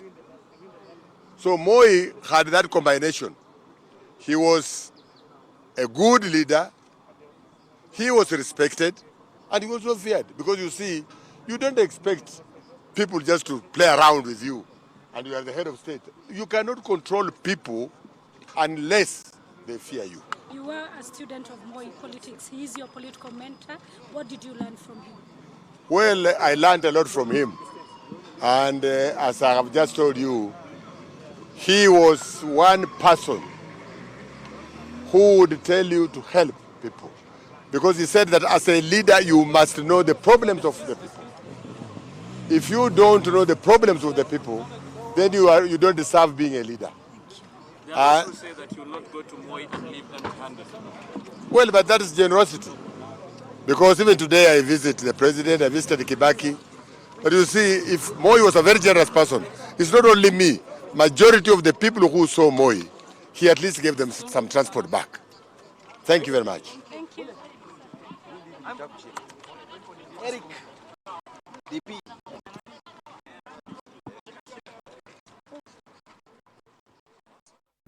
So Moi had that combination. He was a good leader, he was respected, and he was not feared. Because you see, you don't expect people just to play around with you and you are the head of state. You cannot control people unless they fear you. You were a student of Moi politics. He is your political mentor. What did you learn from him? Well, I learned a lot from him. And as I have just told you, he was one person who would tell you to help people. Because he said that as a leader, you must know the problems of the people. If you don't know the problems of the people, then you don't deserve being a leader. They also say that you will not go to Moi and leave empty-handed. Well, but that is generosity. Because even today I visit the president, I visited Kibaki. But you see, if Moi was a very generous person, it's not only me. Majority of the people who saw Moi, he at least gave them some transport back. Thank you very much. Thank you. Eric, DP.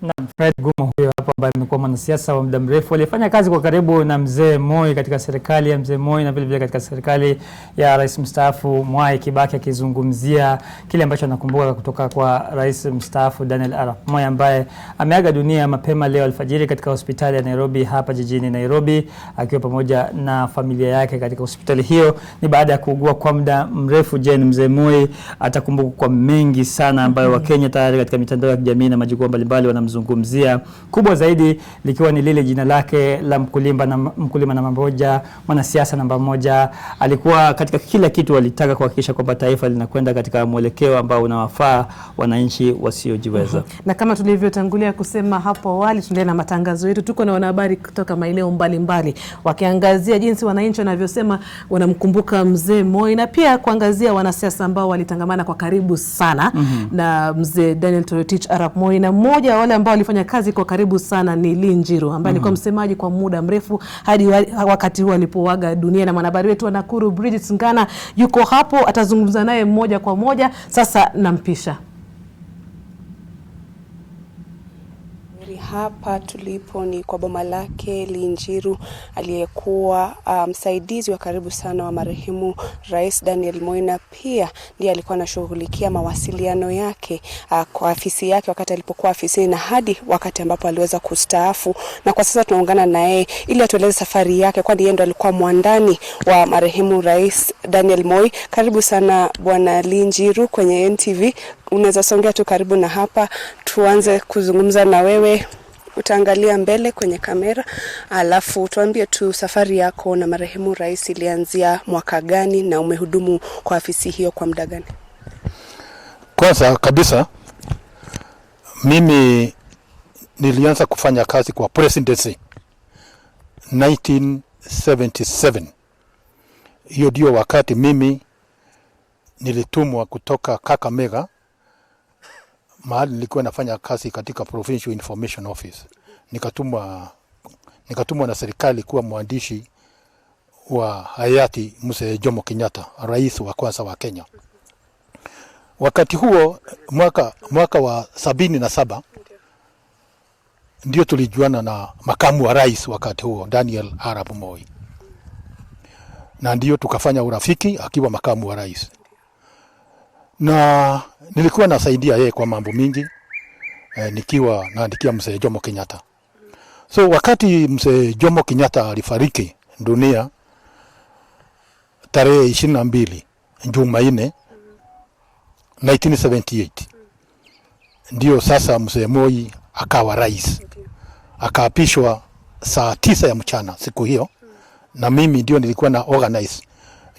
Na Fred Gumo huyo hapa ambaye amekuwa mwanasiasa wa muda mrefu, alifanya kazi kwa karibu na mzee Moi katika serikali ya mzee Moi na vile vile katika serikali ya rais mstaafu Mwai Kibaki, akizungumzia kile ambacho anakumbuka kutoka kwa rais mstaafu Daniel Arap Moi ambaye ameaga dunia mapema leo alfajiri katika hospitali ya Nairobi hapa jijini Nairobi, akiwa pamoja na familia yake katika hospitali hiyo. Ni baada ya kuugua kwa muda mrefu. Jane, mzee Moi atakumbukwa kwa mengi sana ambayo Wakenya tayari katika mitandao ya kijamii na majukwaa mbalimbali wanamzungumzia, kubwa zaidi likiwa ni lile jina lake la mkulima namba moja, mwanasiasa namba moja. Alikuwa katika kila kitu, alitaka kuhakikisha kwamba taifa linakwenda katika mwelekeo ambao unawafaa wananchi wasiojiweza. Na kama tulivyotangulia kusema hapo awali, tunaendelea na matangazo yetu. Tuko na wanahabari kutoka maeneo mbalimbali wakiangazia jinsi wananchi wanavyosema wanamkumbuka mzee Moi, na pia kuangazia wanasiasa ambao walitangamana kwa karibu sana na mzee Daniel Toroitich Arap Moi. Na mmoja wa wale ambao walifanya kazi kwa karibu sana ni Linjiru ambaye alikuwa msemaji kwa muda mrefu hadi wakati huu alipoaga dunia. Na mwanahabari wetu wa Nakuru Bridget Ngana yuko hapo, atazungumza naye moja kwa moja. Sasa nampisha. Hapa tulipo ni kwa boma lake Linjiru, aliyekuwa msaidizi wa karibu sana wa marehemu Rais Daniel Moi, na pia ndiye alikuwa anashughulikia mawasiliano yake kwa afisi yake wakati alipokuwa afisini na hadi wakati ambapo aliweza kustaafu. Na kwa sasa tunaungana naye ili atueleze safari yake, kwani yeye ndo alikuwa mwandani wa marehemu Rais Daniel Moi. Karibu sana bwana Linjiru kwenye NTV. Unaweza songea tu karibu na hapa tuanze kuzungumza na wewe. Utaangalia mbele kwenye kamera, alafu tuambie tu safari yako na marehemu rais ilianzia mwaka gani na umehudumu kwa afisi hiyo kwa muda gani? Kwanza kabisa, mimi nilianza kufanya kazi kwa presidency 1977. Hiyo ndio wakati mimi nilitumwa kutoka Kakamega, mahali nilikuwa nafanya kazi katika Provincial Information Office. Nikatumwa na serikali kuwa mwandishi wa hayati Mzee Jomo Kenyatta, rais wa kwanza wa Kenya. Wakati huo mwaka wa 77 ndio tulijuana na makamu wa rais wakati huo Daniel Arap Moi, na ndio tukafanya urafiki akiwa makamu wa rais. Na nilikuwa nasaidia yeye kwa mambo mingi. nikiwa naandikia mzee Jomo Kenyatta. So wakati mzee Jomo Kenyatta alifariki dunia tarehe 22 Jumanne 1978, ndio sasa mzee Moi akawa rais. Akaapishwa saa 9 ya mchana siku hiyo, na mimi ndio nilikuwa na organize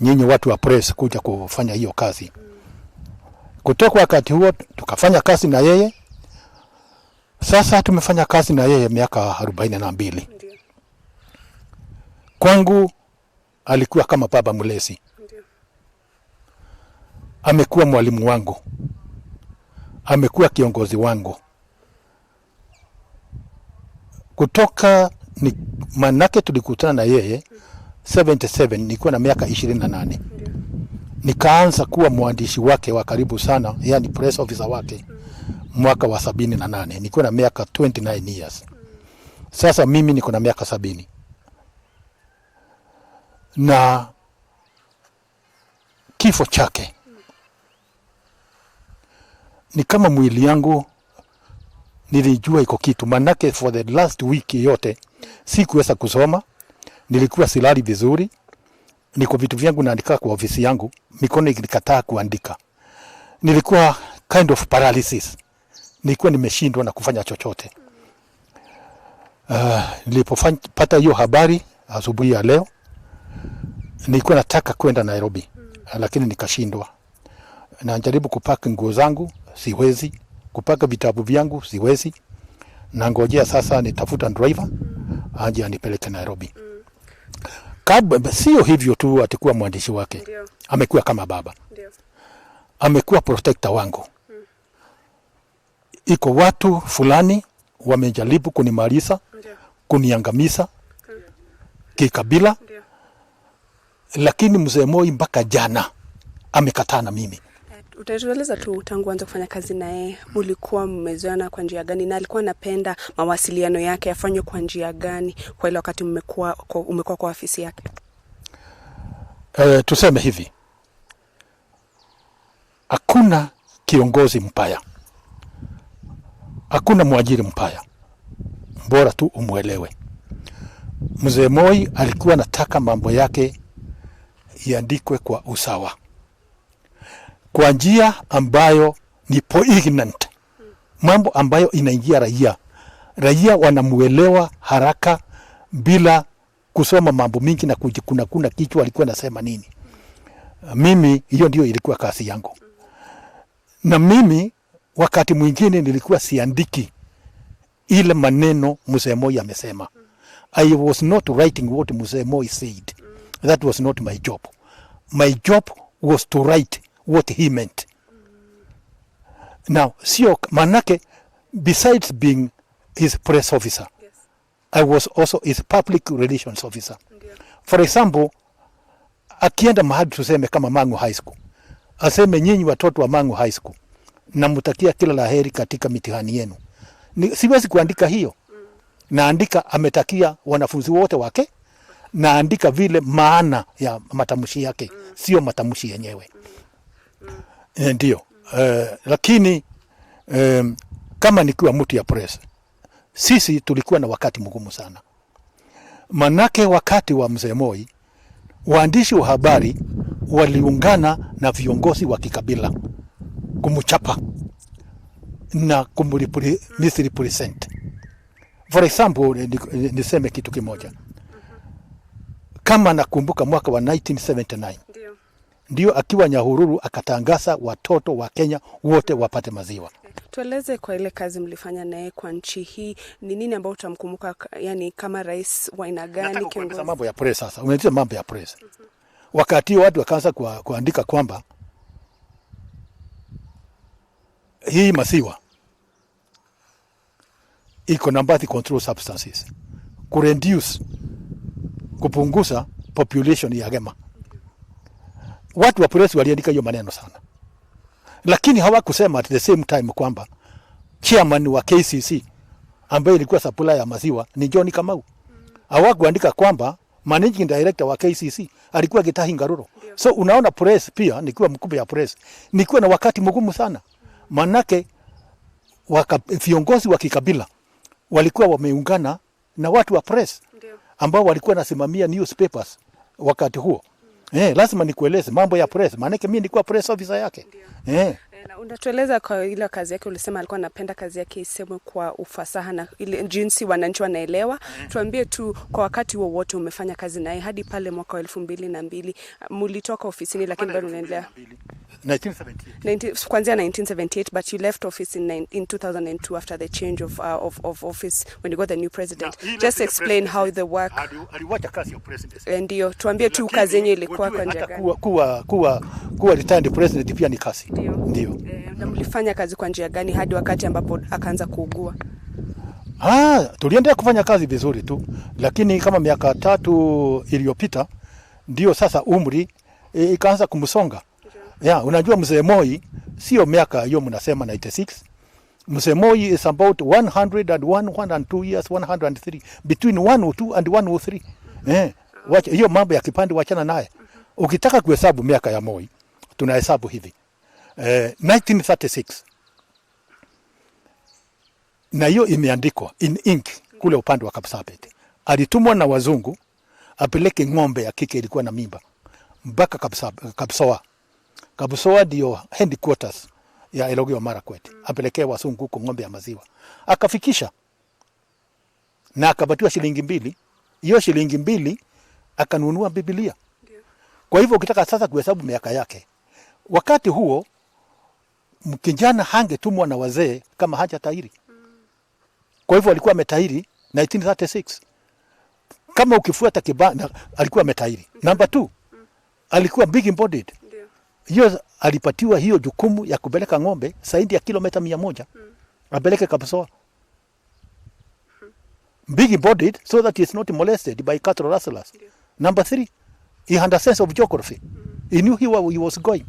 nyinyi watu wa press kuja kufanya hiyo kazi. Kutoka wakati huo tukafanya kazi na yeye. Sasa tumefanya kazi na yeye miaka 42. Kwangu alikuwa kama baba mlezi. Amekuwa mwalimu wangu. Amekuwa kiongozi wangu. Kutoka manake tulikutana na yeye 77, nilikuwa na miaka 28. Nikaanza kuwa mwandishi wake wa karibu sana, yani press officer wake mwaka wa 78. Nilikuwa na miaka 29 years. Sasa mimi niko na miaka 70. Na kifo chake ni kama mwili yangu nilijua iko kitu, manake for the last week yote sikuweza kusoma, nilikuwa silali vizuri, niko vitu vyangu naandika kwa ofisi yangu, mikono ikikataa kuandika. Nilikuwa kind of paralysis, nilikuwa nimeshindwa na kufanya chochote. Nilipopata hiyo habari asubuhi ya leo, nilikuwa nataka kwenda Nairobi, lakini nikashindwa. Najaribu kupaka nguo zangu, siwezi. Kupaka vitabu vyangu, siwezi. Na ngojea sasa nitafuta driver aje anipeleke Nairobi. Sio hivyo tu atakuwa mwandishi wake. Amekuwa kama baba. Amekuwa protector wangu. Iko watu fulani wamejaribu kunimaliza, kuniangamiza kikabila. Lakini mzee Moi mpaka jana amekataa na mimi. Utatueleza tu tangu anza kufanya kazi naye, mlikuwa mmezoeana kwa njia gani, na alikuwa anapenda mawasiliano yake yafanywe kwa njia gani kwa ile wakati umekuwa kwa ofisi yake? Tuseme hivi. Hakuna kiongozi mbaya. Hakuna mwajiri mbaya. Bora tu umuelewe. Mzee Moi alikuwa anataka mambo yake iandikwe kwa usawa, kwa njia ambayo ni poignant, mambo ambayo inaingia raia wanamuelewa haraka bila kusoma mambo mingi na kuna kichwa alikuwa anasema nini. Mimi hiyo ndio ilikuwa kazi yangu, na mimi wakati mwingine nilikuwa siandiki ile maneno Mzee Moi amesema. I was not writing what Mzee Moi said. That was not my job. My job was to write what he meant. Now, sio manake, besides being his press officer, I was also his public relations officer. For example, akienda mahali tuseme kama Mangu High School, aseme nyinyi watoto wa Mangu High School, namutakia kila laheri katika mitihani yenu. Siwezi kuandika hiyo. Naandika ametakia wanafunzi wote wake, naandika vile maana ya matamshi yake, sio matamshi yenyewe. Ndio. Lakini kama nikiwa mtu ya press, sisi tulikuwa na wakati mgumu sana. Manake wakati wa Mzee Moi, waandishi wa habari waliungana na viongozi wa kikabila kumchapa na misrepresent. For example, niseme kitu kimoja. Kama nakumbuka mwaka wa 1979, ndio akiwa Nyahururu akatangaza watoto wa Kenya wote wapate maziwa. Tueleze kwa ile kazi mlifanya naye kwa nchi hii, ni nini ambao utamkumbuka, yani kama rais wa aina gani kiongozi? Mambo ya press sasa. Unajua mambo ya press. Wakati watu wakaanza kuandika kwamba hii maziwa iko na birth control substances, kupunguza population ya Gema. Watu wa press waliandika hiyo maneno sana. Lakini hawakusema at the same time kwamba chairman wa KCC ambaye ilikuwa supply ya maziwa ni John Kamau. Hawakuandika kwamba managing director wa KCC alikuwa Gitahi Ngaruro. So unaona press pia, nikiwa mkubwa ya press, nikiwa na wakati mgumu sana. Manake viongozi wa kikabila walikuwa wameungana na watu wa press ambao walikuwa nasimamia newspapers wakati huo. Lazima nikueleze mambo ya press, maana mimi nilikuwa press officer yake. Na unatueleza kwa ile kazi yake, ulisema alikuwa anapenda kazi yake isemwe kwa ufasaha na ile jinsi wananchi wanaelewa. Tuambie tu, kwa wakati huo wote umefanya kazi naye hadi pale mwaka wa 2002, mulitoka ofisini lakini bado unaendelea 1978. Kuanzia 1978, but you left office in 2002 after the change of office when you got the new president. Just explain how the work. Aliwacha kazi ya president. Ndio, tuambie tu kazi yenyewe ilikuwa kwa njia gani? Kuwa retired president pia ni kazi. Ndio. Na mlifanya kazi kwa njia gani hadi wakati ambapo akaanza kuugua? Tuliendelea kufanya kazi vizuri tu, lakini kama miaka 3 iliyopita ndio sasa umri ikaanza kumsonga. Unajua mzee Moi sio miaka hiyo mnasema 96. Mzee Moi is about 101, 102 years, 103, between 102 and 103. Wacha hiyo mambo ya kipande, wachana naye. Ukitaka kuhesabu miaka ya Moi, tunahesabu hivi. 1936. Na hiyo imeandikwa in ink kule upande wa Kapsabet. Alitumwa na wazungu apeleke ng'ombe ya kike ilikuwa na mimba mpaka Kapsoa. Kapsoa ndio headquarters ya Elgeyo Marakwet. Apelekee wazungu huko ng'ombe ya maziwa. Akafikisha na akapatiwa shilingi 2. Hiyo shilingi 2 akanunua Biblia. Kwa hivyo ukitaka sasa kuhesabu miaka yake, wakati huo kijana hangetumwa na wazee kama haja tahiri. Kwa hivyo alikuwa ametahiri 1936. Kama ukifuata kibanda alikuwa ametahiri. Number 2, alikuwa big embodied. Hiyo alipatiwa hiyo jukumu ya kupeleka ng'ombe zaidi ya kilomita 100. Apeleke Kapsoa. Big embodied so that he is not molested by cattle rustlers. Number 3, he had a sense of geography. He knew where he was going.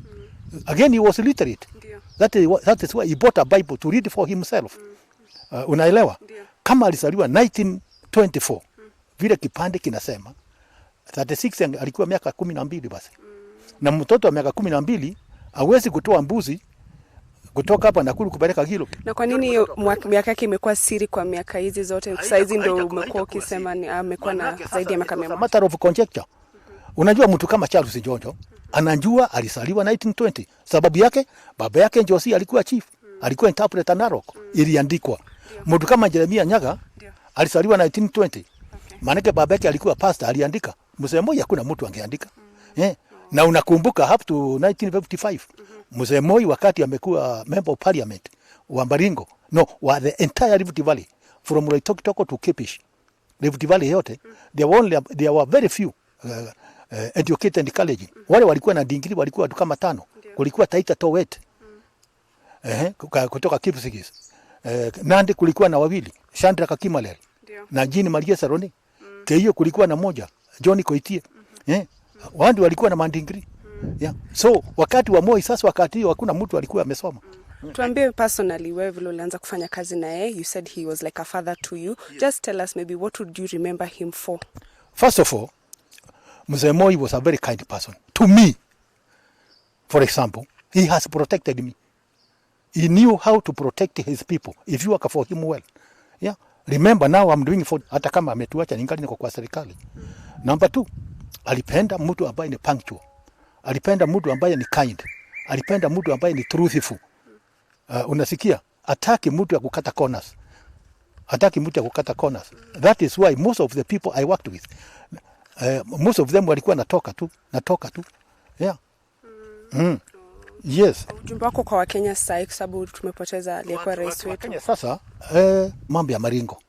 Again, he was literate. That is why he bought a Bible to read for himself. Unaelewa? Kama alizaliwa 1924, vile kipande kinasema 36 alikuwa miaka 12 basi. Na mtoto wa miaka 12 hawezi kutoa mbuzi kutoka hapa Nakuru kupeleka Gilo. Na kwa nini hiyo miaka yake imekuwa siri kwa miaka hizi zote? Sasa hizi ndio umekuwa ukisema ni amekuwa na zaidi ya miaka 100. Matter of conjecture. Unajua mtu kama Charles Njonjo anajua alisaliwa 1920. Sababu yake baba yake Njosi alikuwa chief, alikuwa interpreter Narok, iliandikwa. Mtu kama Jeremia Nyaga alisaliwa 1920. Maana yake baba yake alikuwa pastor, aliandika. Mzee Moi hakuna mtu angeandika. Na unakumbuka up to 1955 Mzee Moi wakati amekuwa member of parliament wa Baringo, wa the entire Rift Valley from Loitoktok to Kipish, Rift Valley yote, there were very few educated and college. Wale walikuwa na degree walikuwa watu kama 5. Kulikuwa Taita Towet kutoka Kipsigis. Nandi kulikuwa na 2, Chandra Kakimalel na Jini Maria Saroni. Keio kulikuwa na 1, Johnny Koitie. Wandi walikuwa na mandingri. So wakati wa Moi sasa, wakati hiyo hakuna mtu alikuwa amesoma. Tuambie personally, wewe vile ulianza kufanya kazi na yeye, you said he was like a father to you. Just tell us maybe what would you remember him for? First of all, Mzee Moi was a very kind person to me. For example, he has protected me. He knew how to protect his people if you work for him well. Remember now I'm doing for hata kama ametuacha ningali niko kwa serikali. Number 2, alipenda mtu ambaye ni punctual. Alipenda mtu ambaye ni kind. Alipenda mtu ambaye ni truthful. Unasikia? Hataki mtu ya kukata corners. That is why most of the people I worked with, most of them walikuwa natoka tu. Yes. Ujumbe wako kwa Wakenya sasa, kwa sababu tumepoteza aliyekuwa rais wetu. Kenya sasa, mambo ya maringo.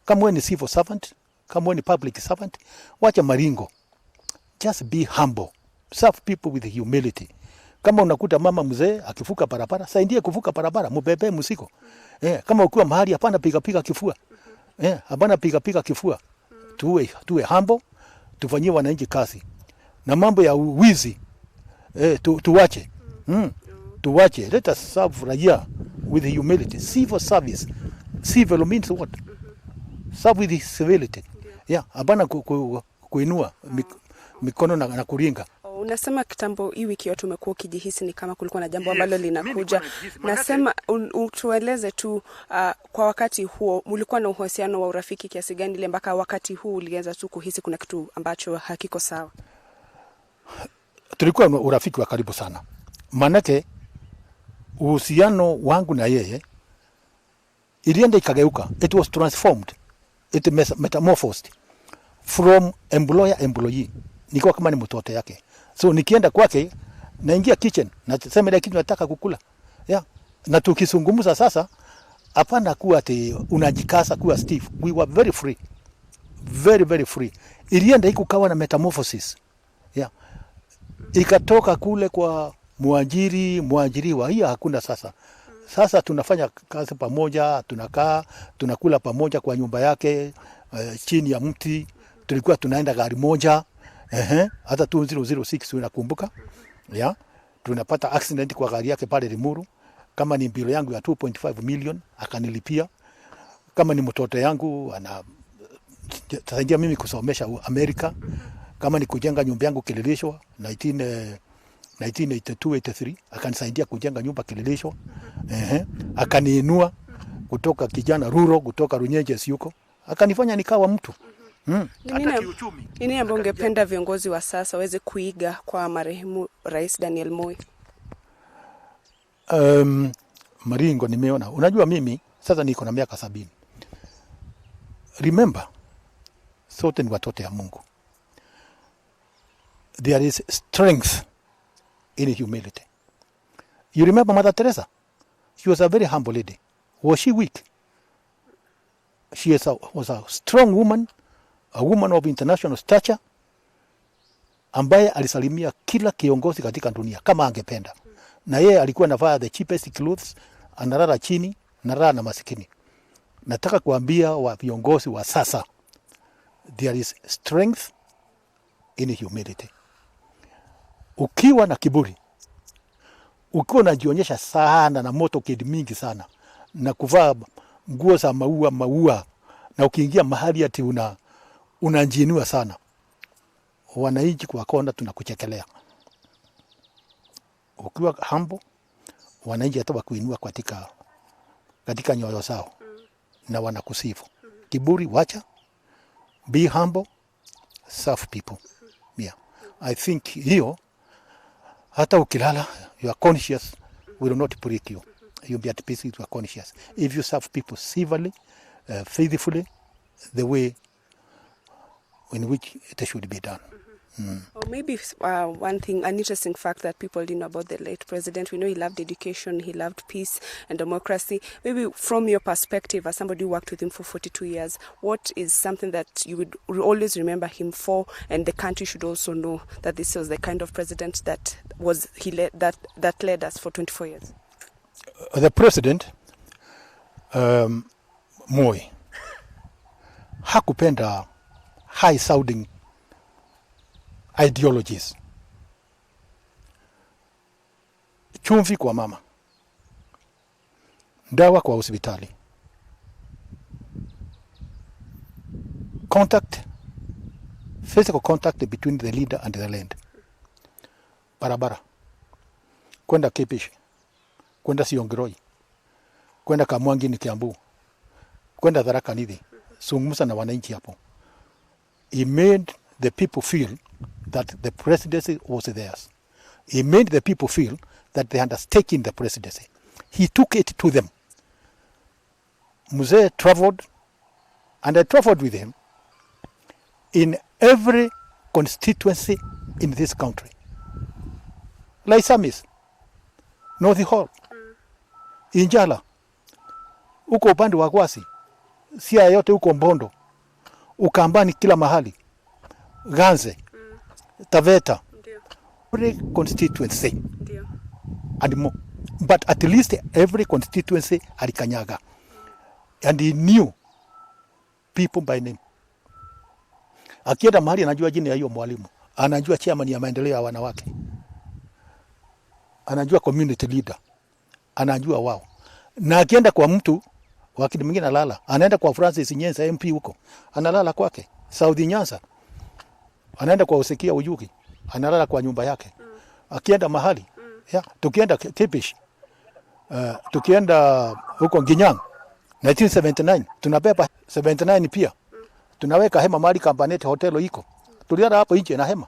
Kama wewe ni civil servant, kama wewe ni public servant, wacha maringo. Just be humble. Serve people with humility. Kama unakuta mama mzee akivuka barabara, saidie kuvuka barabara, mbebe mzigo. Kama ukiwa mahali hapana piga kifua. Hapana piga kifua. Tuwe humble, tufanyie wananchi kazi. Na mambo ya wizi, tuwache. Tuwache. Let us serve raia with humility. Civil service. Civil means what? Serve with civility. Hapana kuinua mikono na kuringa. Unasema kitambo hii wiki yote umekuwa ukijihisi ni kama kulikuwa na jambo ambalo linakuja. Nasema utueleze tu kwa wakati huo mulikuwa na uhusiano wa urafiki kiasi gani ile mpaka wakati huu ulianza tu kuhisi kuna kitu ambacho hakiko sawa? Tulikuwa na urafiki wa karibu sana. Manake uhusiano wangu na yeye ilienda ikageuka. It was transformed. It metamorphosed from employer-employee. Nikuwa kama ni mtoto yake. So nikienda kwake naingia kitchen na sema ile kitu nataka kukula. Yeah. Na tukizungumza sasa hapana kuwa ati unajikasa kuwa stiff. We were very free. Very very free. Ilienda ikukawa na metamorphosis. Yeah. Ikatoka kule kwa mwajiriwa. Hiyo hakuna sasa. Sasa tunafanya kazi pamoja, tunakaa, tunakula pamoja kwa nyumba yake, chini ya mti. Tulikuwa tunaenda gari moja. Hata 2006 unakumbuka? Yeah. Tunapata accident kwa gari yake pale Limuru. Kama ni bilo yangu ya 2.5 million akanilipia. Kama ni mtoto yangu anasaidia mimi kusomesha Amerika. Kama ni kujenga nyumba yangu Kileleshwa 1982-83 akanisaidia kujenga nyumba Kileleshwa. Akaniinua kutoka kijana ruro, kutoka Runyenjes yuko. Akanifanya nikawa mtu. Nini ambayo ungependa viongozi wa sasa waweze kuiga kwa marehemu Rais Daniel Moi? Maringo nimeona. Unajua mimi sasa niko na miaka 70. Remember, sote ni watoto ya Mungu. There is strength in humility. You remember Mother Teresa? She was a very humble lady. Was she weak? She was a strong woman, a woman of international stature, ambaye alisalimia kila kiongozi katika dunia kama angependa. Na yeye alikuwa anavaa the cheapest clothes, analala chini, analala na masikini. Nataka kuambia wa viongozi wa sasa, there is strength in humility. Ukiwa na kiburi, ukiwa unajionyesha sana na moto kedi mingi sana, na kuvaa nguo za maua, na ukiingia mahali ati unanjiinua sana, wananchi kwa kona tunakuchekelea. Ukiwa humble, wananchi hata wakuinua katika nyoyo zao na wanakusifu. Kiburi wacha, be humble, serve people. Yeah. I think hiyo hata ukilala, your conscience will not break you. You'll be at peace with your conscience. If you serve people civilly, faithfully, the way in which it should be done. Or maybe one thing, an interesting fact that people didn't know about the late president. We know he loved education, he loved peace and democracy. Maybe from your perspective, as somebody who worked with him for 42 years, what is something that you would always remember him for, and the country should also know that this was the kind of president that led us for 24 years? The president, Moi, hakupenda high sounding ideologies. Chumvi kwa mama, dawa kwa hospitali, physical contact between the leader and the land, barabara, kwenda Kipish, kwenda Siongiroi, kwenda Kamwangi ni Kiambu, kwenda Tharaka Nithi, zungumza na wananchi hapo. He made the people feel that the presidency was theirs. He made the people feel that they had taken the presidency. He took it to them. Mzee traveled, and I traveled with him in every constituency in this country. Laisamis, North Hall, Injala, uko upande wa Kwasi, Siaya yote uko Mbondo, Ukambani kila mahali, Ganze, Taveta, every constituency, and more. But at least every constituency alikanyaga. And he knew people by name. Akienda mahali anajua jina ya hiyo mwalimu, anajua chairman ya maendeleo ya wanawake, anajua community leader, anajua wao. Na akienda kwa mtu, wakati mwingine analala, anaenda kwa Francis Nyenza MP huko, analala kwake, South Nyanza. Anaenda kwa Usikia Uyugi, analala kwa nyumba yake. Akienda mahali, tukienda Tipish, tukienda huko Ginyang 1979, tunabeba 79 pia. Tunaweka hema mahali Kampanete hotelo iko. Tulienda hapo nje na hema.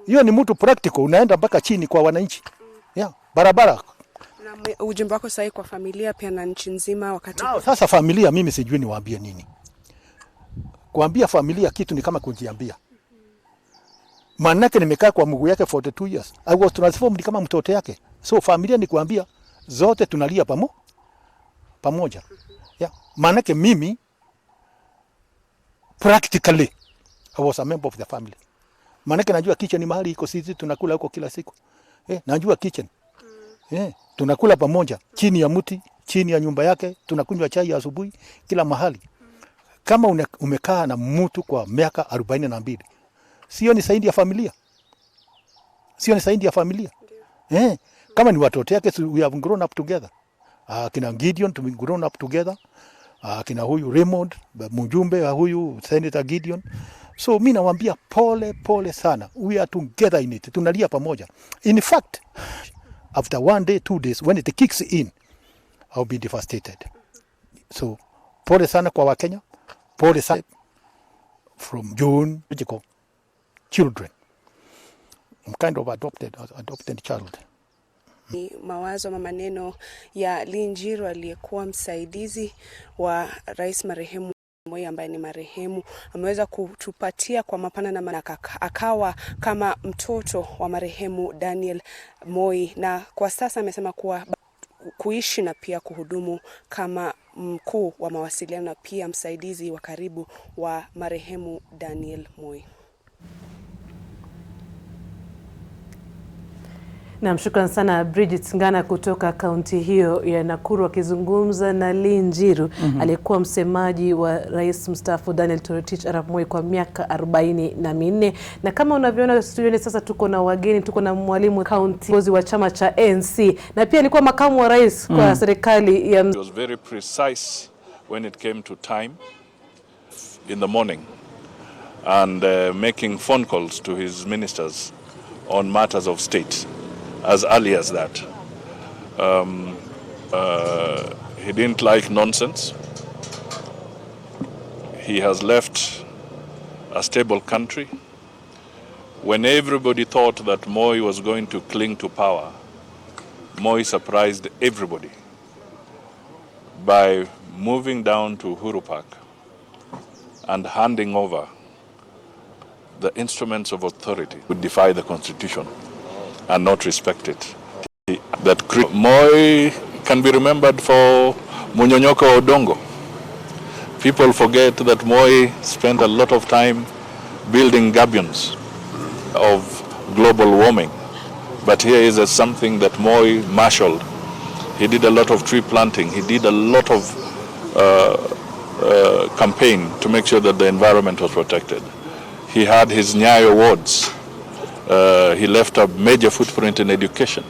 Hiyo ni mtu practical, unaenda mpaka chini kwa wananchi. Barabara. Na ujumbe wako sahi kwa familia pia na nchi nzima wakati. Sasa familia mimi sijui niwaambie nini. Kuambia familia kitu ni kama kujiambia. Manake nimekaa kwa mguu yake 42 years. I was transformed kama mtoto yake. So familia ni kuambia zote tunalia pamoja. Manake mimi practically I was a member of the family. Manake najua kitchen ni mahali iko, sisi tunakula huko kila siku. Najua kitchen. Tunakula pamoja chini ya mti, chini ya nyumba yake, tunakunywa chai ya asubuhi kila mahali. Kama umekaa na mtu kwa miaka 42, sio ni saidi ya familia? Sio ni saidi ya familia? Kama ni watoto yake, we have grown up together. Kina Gideon we grown up together. Kina huyu Raymond, mjumbe wa huyu Senator Gideon. So mimi nawaambia pole sana. We are together in it. Tunalia pamoja. In fact, after 1 day, 2 days, when it kicks in, I'll be devastated. So pole sana kwa Wakenya. Pole sana from June, children. I'm kind of adopted child. Ni mawazo ama maneno ya Linjiru aliyekuwa msaidizi wa rais marehemu Moi ambaye ni marehemu, ameweza kutupatia kwa mapana na maana, akawa kama mtoto wa marehemu Daniel Moi, na kwa sasa amesema kuwa kuishi na pia kuhudumu kama mkuu wa mawasiliano na pia msaidizi wa karibu wa marehemu Daniel Moi. Na shukran sana Bridget Ngana kutoka kaunti hiyo ya Nakuru akizungumza na Linjiru aliyekuwa msemaji wa rais mstaafu Daniel Toroitich arap Moi kwa miaka 44. Na kama unavyoona studioni sasa tuko na wageni, tuko na mwalimu kaunti wa chama cha NC na pia alikuwa makamu wa rais kwa serikali ya. He was very precise when it came to time in the morning and making phone calls to his ministers on matters of state. As early as that. He didn't like nonsense. He has left a stable country. When everybody thought that Moi was going to cling to power, Moi surprised everybody by moving down to Uhuru Park and handing over the instruments of authority would defy the constitution and not respect it. That Moi can be remembered for Munyonyoko Odongo. People forget that Moi spent a lot of time building gabions of global warming. But here is something that Moi marshaled. He did a lot of tree planting. He did a lot of campaign to make sure that the environment was protected. He had his Nyai Awards. He left a major footprint in education.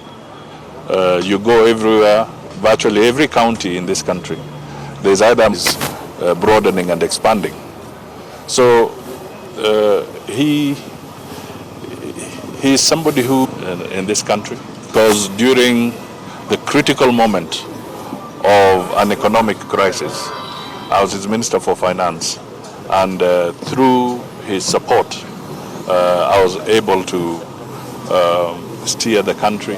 You go everywhere, virtually every county in this country, there's either broadening and expanding. So he is somebody who in this country, because during the critical moment of an economic crisis, I was his Minister for Finance, and through his support, I was able to steer the country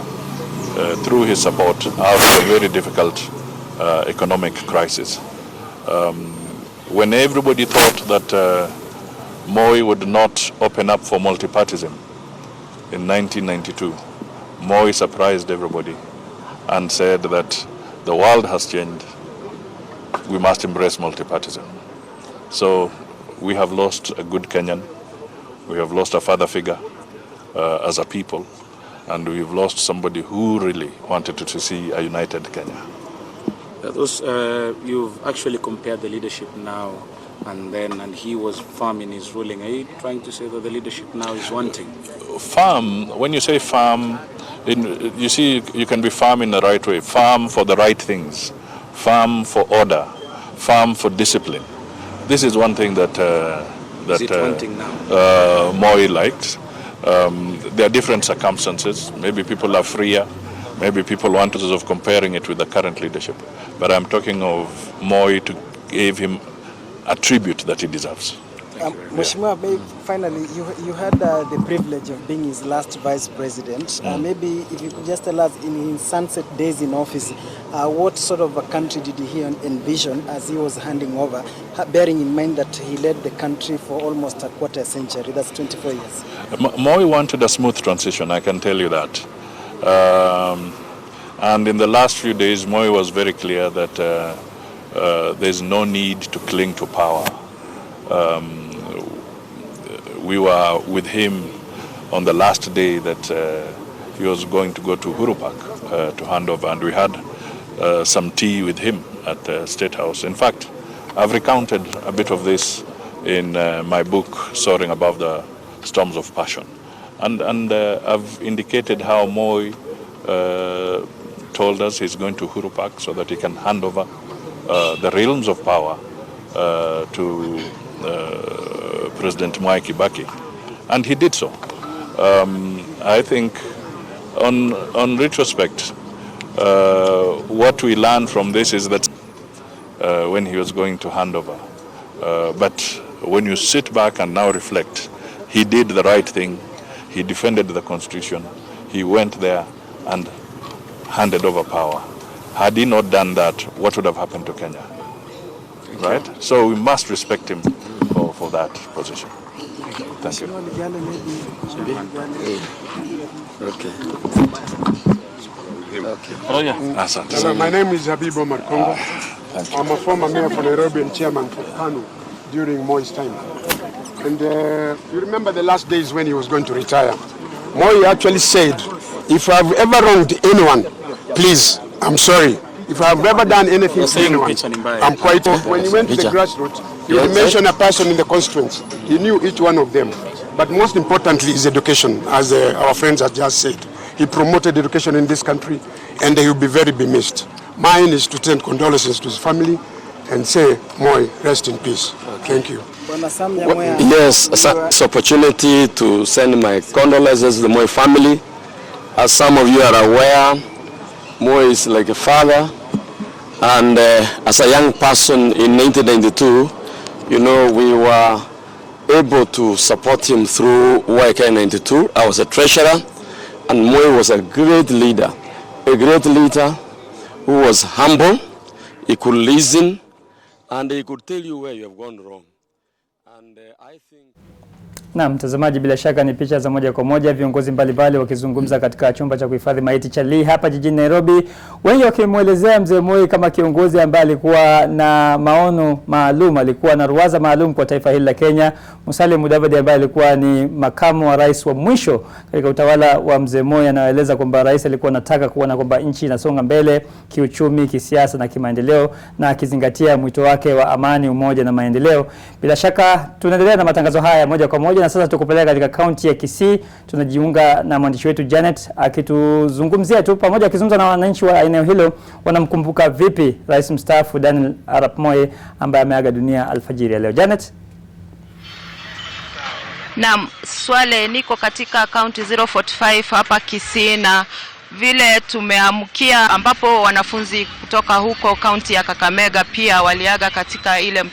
through his support out of a very difficult economic crisis. When everybody thought that Moi would not open up for multipartyism in 1992, Moi surprised everybody and said that the world has changed, we must embrace multipartyism. So we have lost a good Kenyan. We have lost a father figure as a people, and we've lost somebody who really wanted to see a united Kenya. You've actually compared the leadership now and he was firm in his ruling. Are you trying to say that the leadership now is wanting? Firm, when you say firm, you see, you can be firm in the right way, firm for the right things, firm for order, firm for discipline. This is one thing that Moi liked. There are different circumstances. Maybe people are freer. Maybe people want us of comparing it with the current leadership. But I'm talking of Moi to give him a tribute that he deserves. Mheshimiwa, finally, you had the privilege of being his last vice president. Maybe if you could just tell us, in his sunset days in office, what sort of a country did he envision as he was handing over, bearing in mind that he led the country for almost a quarter century, that's 24 years? Moi wanted a smooth transition, I can tell you that. And in the last few days, Moi was very clear that there's no need to cling to power. We were with him on the last day that he was going to go to Uhuru Park to hand over, and we had some tea with him at the State House. In fact, I've recounted a bit of this in my book, Soaring Above the Storms of Passion. And I've indicated how Moi told us he's going to Uhuru Park so that he can hand over the realms of power to President Moi Kibaki, and he did so. I think, on retrospect, what we learned from this is that when he was going to hand over, but when you sit back and now reflect, he did the right thing. He defended the Constitution. He went there and handed over power. Had he not done that, what would have happened to Kenya? Right? So we must respect him for that position. Thank you. My name is Habib Omar Kongo. I'm a former mayor for Nairobi and chairman for KANU during Moi's time. And you remember the last days when he was going to retire. Moi actually said, if I've ever wronged anyone, please, I'm sorry. If I've ever done anything to anyone, I'm quite... When he went to the grassroots, he would mention a person in the constituency. He knew each one of them. But most importantly is education, as our friends have just said. He promoted education in this country, and he will be very missed. Mine is to send condolences to his family and say, Moi, rest in peace. Thank you. Yes, this opportunity to send my condolences to the Moi family. As some of you are aware, Moi is like a father, and as a young person in 1992, you know, we were able to support him through YK 92. I was a treasurer, and Moi was a great leader who was humble. He could listen, and he could tell you where you have gone wrong. And I think... Na mtazamaji, bila shaka ni picha za moja kwa moja viongozi mbalimbali wakizungumza katika chumba cha kuhifadhi maiti cha Lee hapa jijini Nairobi. Wengi wakimuelezea mzee Moi kama kiongozi ambaye alikuwa na maono maalum, alikuwa na ruwaza maalum kwa taifa hili la Kenya. Musalia Mudavadi ambaye alikuwa ni makamu wa rais wa mwisho katika utawala wa mzee Moi, anaeleza kwamba rais alikuwa anataka kuona kwamba nchi inasonga mbele kiuchumi, kisiasa na kimaendeleo, na akizingatia mwito wake wa amani, umoja na maendeleo. Bila shaka tunaendelea na matangazo haya moja kwa moja, na sasa tukupeleka katika kaunti ya Kisii. Tunajiunga na mwandishi wetu Janet akituzungumzia tu pamoja, akizungumza na wananchi wa eneo hilo wanamkumbuka vipi rais mstaafu Daniel Arap Moi ambaye ameaga dunia alfajiri ya leo. Janet. Naam, Swale, niko katika kaunti 045 hapa Kisii, na vile tumeamkia ambapo wanafunzi kutoka huko kaunti ya Kakamega pia waliaga katika ile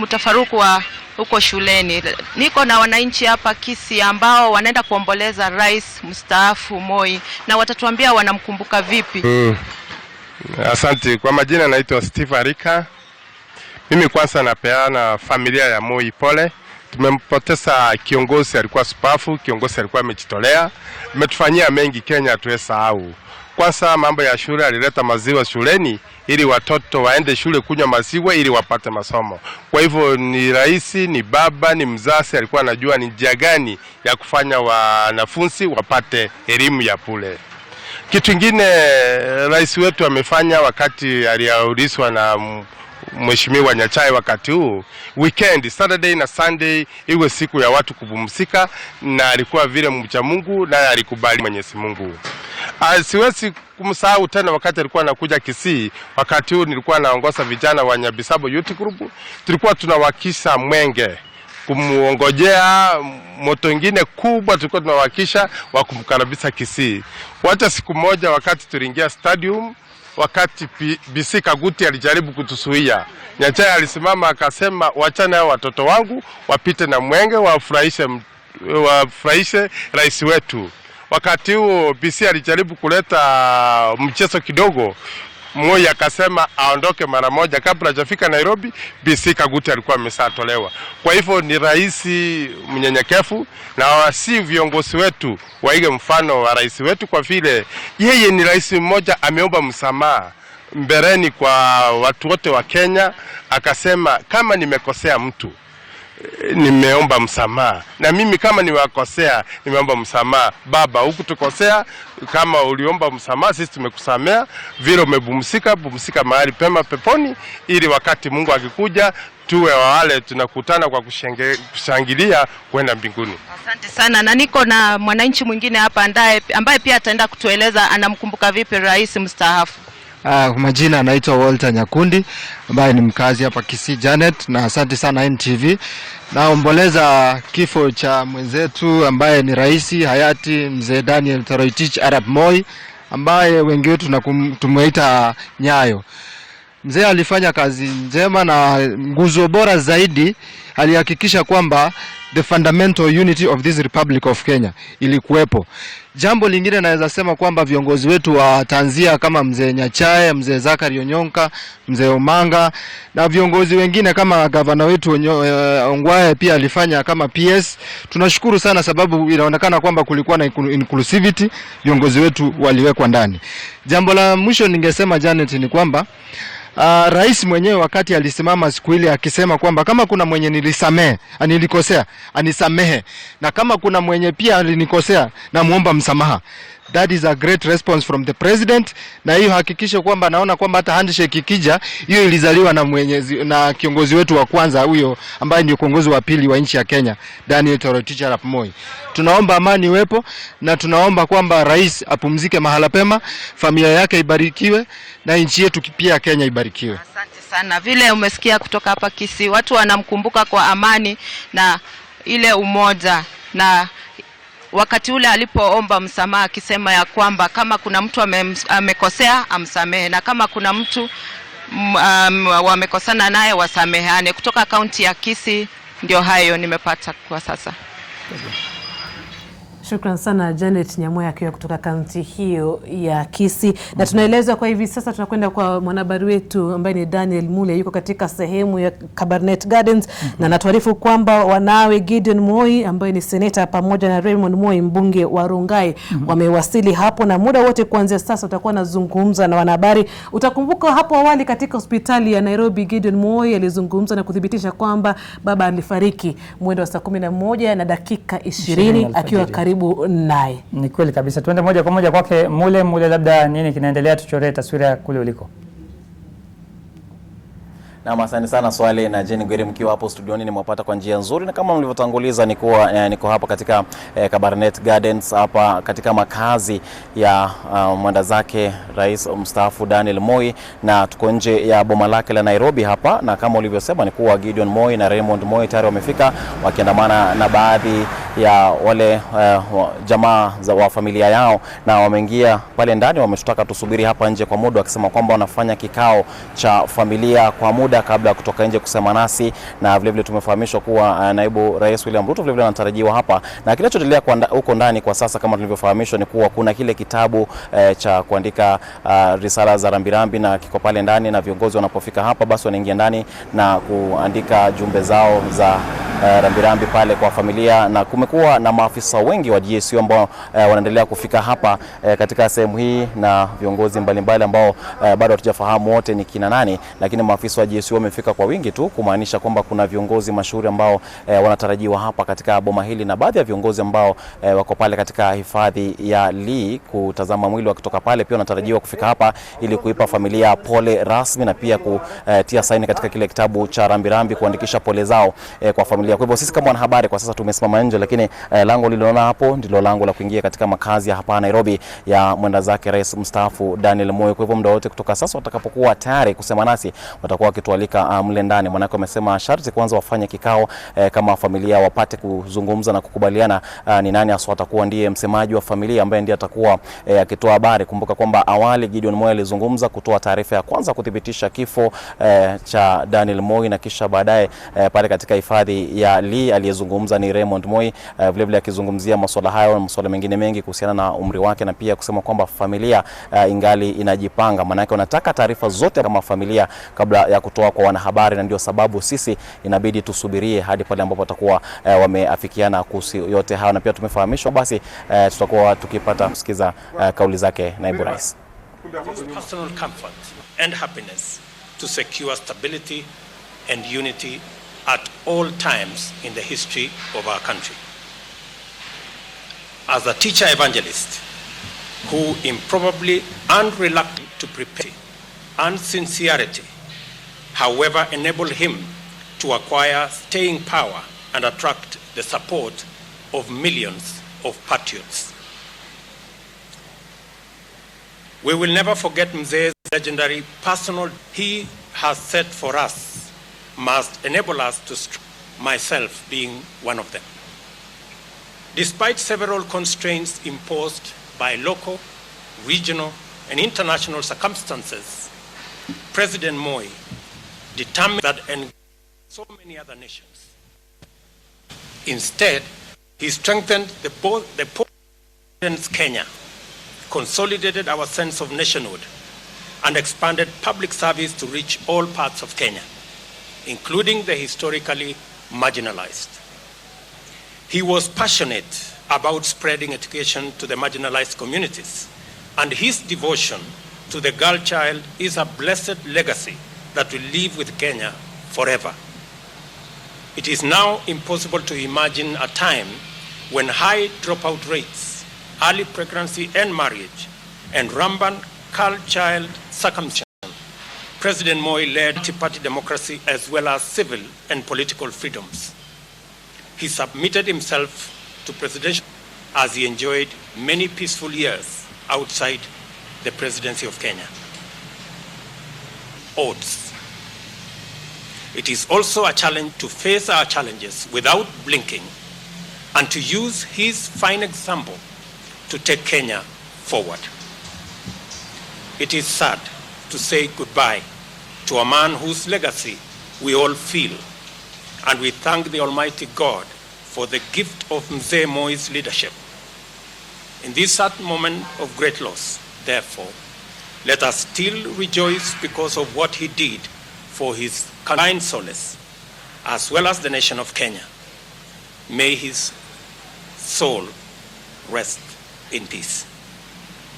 mtafaruku wa huko shuleni. Niko na wananchi hapa Kisii ambao wanaenda kuomboleza rais mstaafu Moi, na watatuambia wanamkumbuka vipi. Asante. Kwa majina naitwa Steve Arika. Mimi kwanza napeana familia ya Moi pole. Tumempoteza kiongozi alikuwa supafu, kiongozi alikuwa amejitolea. Ametufanyia mengi Kenya tuesahau. Kwanza mambo ya shule, alileta maziwa shuleni ili watoto waende shule kunywa maziwa ili wapate masomo. Kwa hivyo ni rais, ni baba, ni mzazi, alikuwa anajua ni njia gani ya kufanya wanafunzi wapate elimu ya bure. Kitu kingine rais wetu amefanya wakati aliulizwa na Mheshimiwa Nyachai wakati huu, weekend, Saturday na Sunday iwe siku ya watu kupumzika, na alikuwa vile mcha Mungu na alikubali Mwenyezi Mungu. Siwezi kumsahau tena wakati alikuwa anakuja Kisii. Wakati huu nilikuwa naongoza vijana wa Nyabisabo Youth Group. Tulikuwa tunawakisha mwenge kumuongojea moto ingine kubwa tulikuwa tunawakisha wa kumkaribisha Kisii. Wacha siku moja wakati tuliingia stadium, wakati BC Kaguti alijaribu kutusuia, Nyachae alisimama akasema wachana hao watoto wangu wapite na mwenge wafurahishe rais wetu. Wakati huo BC alijaribu kuleta mchezo kidogo, Moi akasema aondoke mara moja kabla hajafika Nairobi. BC Kaguti alikuwa ameshatolewa. Kwa hivyo ni rais mnyenyekevu, na si viongozi wetu waige mfano wa rais wetu, kwa vile yeye ni rais mmoja ameomba msamaha mbeleni kwa watu wote wa Kenya, akasema kama nimekosea mtu nimeomba msamaha, na mimi kama niwakosea nimeomba msamaha. Baba, huku tukosea, kama uliomba msamaha sisi tumekusamea, vile umebumsika mahali pema peponi, ili wakati Mungu akikuja tuwe wale tunakutana kwa kushangilia kwenda mbinguni. Asante sana, na niko na mwananchi mwingine hapa ambaye pia ataenda kutueleza anamkumbuka vipi rais mstaafu. Kwa majina anaitwa Walter Nyakundi ambaye ni mkazi hapa Kisii Janet, na asante sana NTV. Naomboleza kifo cha mwenzetu ambaye ni rais hayati mzee Daniel Toroitich Arap Moi, ambaye wengi wetu tumuita Nyayo. Mzee alifanya kazi njema na nguzo bora zaidi, alihakikisha kwamba the fundamental unity of this Republic of Kenya ilikuwepo. Jambo lingine naweza sema kwamba viongozi wetu wa tanzia kama mzee Nyachae, mzee Zakari Onyonka, mzee Omanga na viongozi wengine kama gavana wetu Ongwae pia alifanya kama PS. Tunashukuru sana sababu inaonekana kwamba kulikuwa na inclusivity, viongozi wetu waliwekwa ndani. Jambo la mwisho ningesema Janet ni kwamba rais mwenyewe wakati alisimama siku ile akisema kwamba kama kuna mwenye nilikosea anisamehe, na kama kuna mwenye pia alinikosea na muomba msamaha. That is a great response from the president, na hiyo hakikisha kwamba naona kwamba hata handshake ikija, hiyo ilizaliwa na kiongozi wetu wa kwanza huyo ambaye ndio kiongozi wa pili wa nchi ya Kenya, Daniel Toroitich Arap Moi. Tunaomba amani iwepo, na tunaomba kwamba rais apumzike mahala pema, familia yake ibarikiwe, na nchi yetu pia Kenya ibarikiwe. Asante sana. Vile umesikia kutoka hapa Kisii, watu wanamkumbuka kwa amani na ile umoja, na wakati ule alipoomba msamaha akisema ya kwamba kama kuna mtu amekosea amsamehe, na kama kuna mtu wamekosana naye wasamehane. Kutoka kaunti ya Kisii ndio hayo nimepata kwa sasa. Shukran sana Janet Nyamoya akiwa kutoka kaunti hiyo ya Kisii. Na tunaeleza kwa hivi sasa tunakwenda kwa mwanahabari wetu ambaye ni Daniel Mule, yuko katika sehemu ya Kabarak Gardens na anatuarifu kwamba wanawe Gideon Moi ambaye ni seneta pamoja na Raymond Moi mbunge wa Rongai wamewasili hapo, na muda wote kuanzia sasa utakuwa nazungumza na wanahabari. Utakumbuka hapo awali katika hospitali ya Nairobi Gideon Moi alizungumza na kuthibitisha kwamba baba alifariki mwendo wa saa 11 na dakika 20 akiwa karibu naye. Ni kweli kabisa. Tuende moja kwa moja kwake Mule, labda nini kinaendelea, tuchoree taswira kule uliko. Na asante sana Swale na Jane Gwere mkiwa hapo studioni, nimewapata kwa njia nzuri, na kama mlivyotanguliza niko hapa katika Kabarak Gardens hapa katika makazi ya mwenda zake rais mstaafu Daniel Moi, na tuko nje ya boma lake la Nairobi hapa, na kama ulivyosema ni kuwa Gideon Moi na Raymond Moi tayari wamefika wakiandamana na baadhi ya wale jamaa wa familia yao, na wameingia pale ndani. Wametutaka tusubiri hapa nje kwa muda, wakisema kwamba wanafanya kikao cha familia kwa muda kabla ya kutoka nje kusema nasi, na vile vile tumefahamishwa kuwa naibu rais William Ruto vile vile anatarajiwa hapa, na kinachoendelea huko ndani kwa sasa kama tulivyofahamishwa ni kuwa kuna kile kitabu cha kuandika risala za rambirambi, na kiko pale ndani, na viongozi wanapofika hapa basi wanaingia ndani na kuandika jumbe zao za rambirambi pale kwa familia, na kumekuwa na maafisa wengi wa GSU ambao wanaendelea kufika hapa katika sehemu hii, na viongozi mbalimbali ambao bado hatujafahamu wote ni kina nani, lakini maafisa wa GSU wamefika kwa wingi tu, kumaanisha kwamba kuna viongozi mashuhuri ambao wanatarajiwa hapa katika boma hili, na baadhi ya viongozi ambao wako pale katika hifadhi ya Lee kutazama mwili wakitoka pale pia wanatarajiwa kufika hapa ili kuipa familia pole rasmi, na pia kutia saini katika kile kitabu cha rambirambi kuandikisha pole zao kwa familia familia. Kwa hivyo sisi kama wanahabari kwa sasa tumesimama nje, lakini lango lililoona hapo ndilo lango la kuingia katika makazi ya hapa Nairobi ya mwenda zake rais mstaafu Daniel Moi. Kwa hivyo muda wote kutoka sasa watakapokuwa tayari kusema nasi watakuwa wakitualika mle ndani. Manake wamesema sharti kwanza wafanye kikao kama familia, wapate kuzungumza na kukubaliana ni nani hasa atakuwa ndiye msemaji wa familia ambaye ndiye atakuwa akitoa habari. Kumbuka kwamba awali Gideon Moi alizungumza kutoa taarifa ya kwanza kuthibitisha kifo cha Daniel Moi, na kisha baadaye pale katika hifadhi ya Lee aliyezungumza ni Raymond Moi, vile vile akizungumzia masuala hayo na masuala mengine mengi kuhusiana na umri wake, na pia kusema kwamba familia ingali inajipanga. Maana yake wanataka taarifa zote kama familia kabla ya kutoa kwa wanahabari, na ndio sababu sisi inabidi tusubirie hadi pale ambapo watakuwa wameafikiana kuhusu yote hayo, na pia tumefahamishwa basi tutakuwa tukipata kusikiza kauli zake naibu rais. Personal comfort and happiness to secure stability and unity at all times in the history of our country. As a teacher evangelist who improbably and reluctant to prepare and sincerity, however, enabled him to acquire staying power and attract the support of millions of patriots. We will never forget Mzee's legendary personal he has set for us must enable us to myself being one of them. Despite several constraints imposed by local, regional, and international circumstances, President Moi determined that and so many other nations. Instead, he strengthened the Kenya, consolidated our sense of nationhood, and expanded public service to reach all parts of Kenya, including the historically marginalized. He was passionate about spreading education to the marginalized communities, and his devotion to the girl child is a blessed legacy that will live with Kenya forever. It is now impossible to imagine a time when high dropout rates, early pregnancy and marriage, and rampant girl child circumcision. President Moi led multi-party democracy as well as civil and political freedoms. He submitted himself to presidential as he enjoyed many peaceful years outside the presidency of Kenya. Odds. It is also a challenge to face our challenges without blinking and to use his fine example to take Kenya forward. It is sad to say goodbye to a man whose legacy we all feel, and we thank the Almighty God for the gift of Mzee Moi's leadership. In this sad moment of great loss, therefore, let us still rejoice because of what he did for his kind solace, as well as the nation of Kenya. May his soul rest in peace.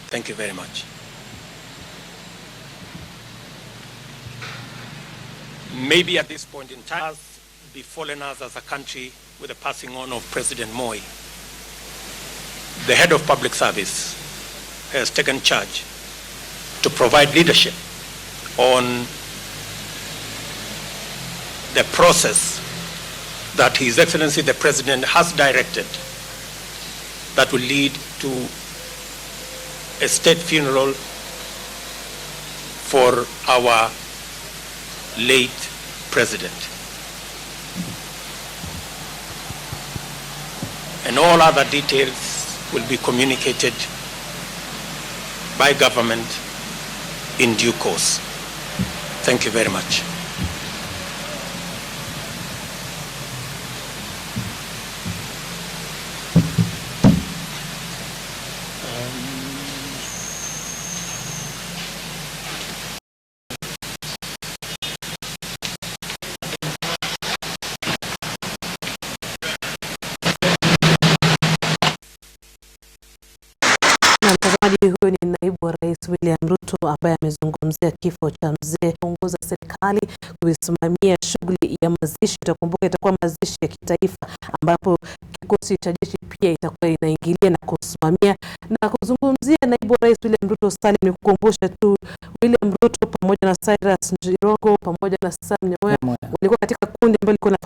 Thank you very much. Maybe at this point in time has befallen us as a country with the passing on of President Moi. The head of public service has taken charge to provide leadership on the process that His Excellency the President has directed that will lead to a state funeral for our late president. And all other details will be communicated by government in due course. Thank you very much. Huyu ni naibu wa rais William Ruto ambaye amezungumzia kifo cha mzee, kuongoza serikali kuisimamia shughuli ya mazishi. Utakumbuka itakuwa mazishi ya kitaifa ambapo kikosi cha jeshi pia itakuwa inaingilia na kusimamia. Na kuzungumzia naibu wa rais William Ruto, Salim, ni kukumbusha tu William Ruto pamoja na Cyrus Njirogo pamoja na Sam Nyamoya walikuwa katika kundi ambalo liko na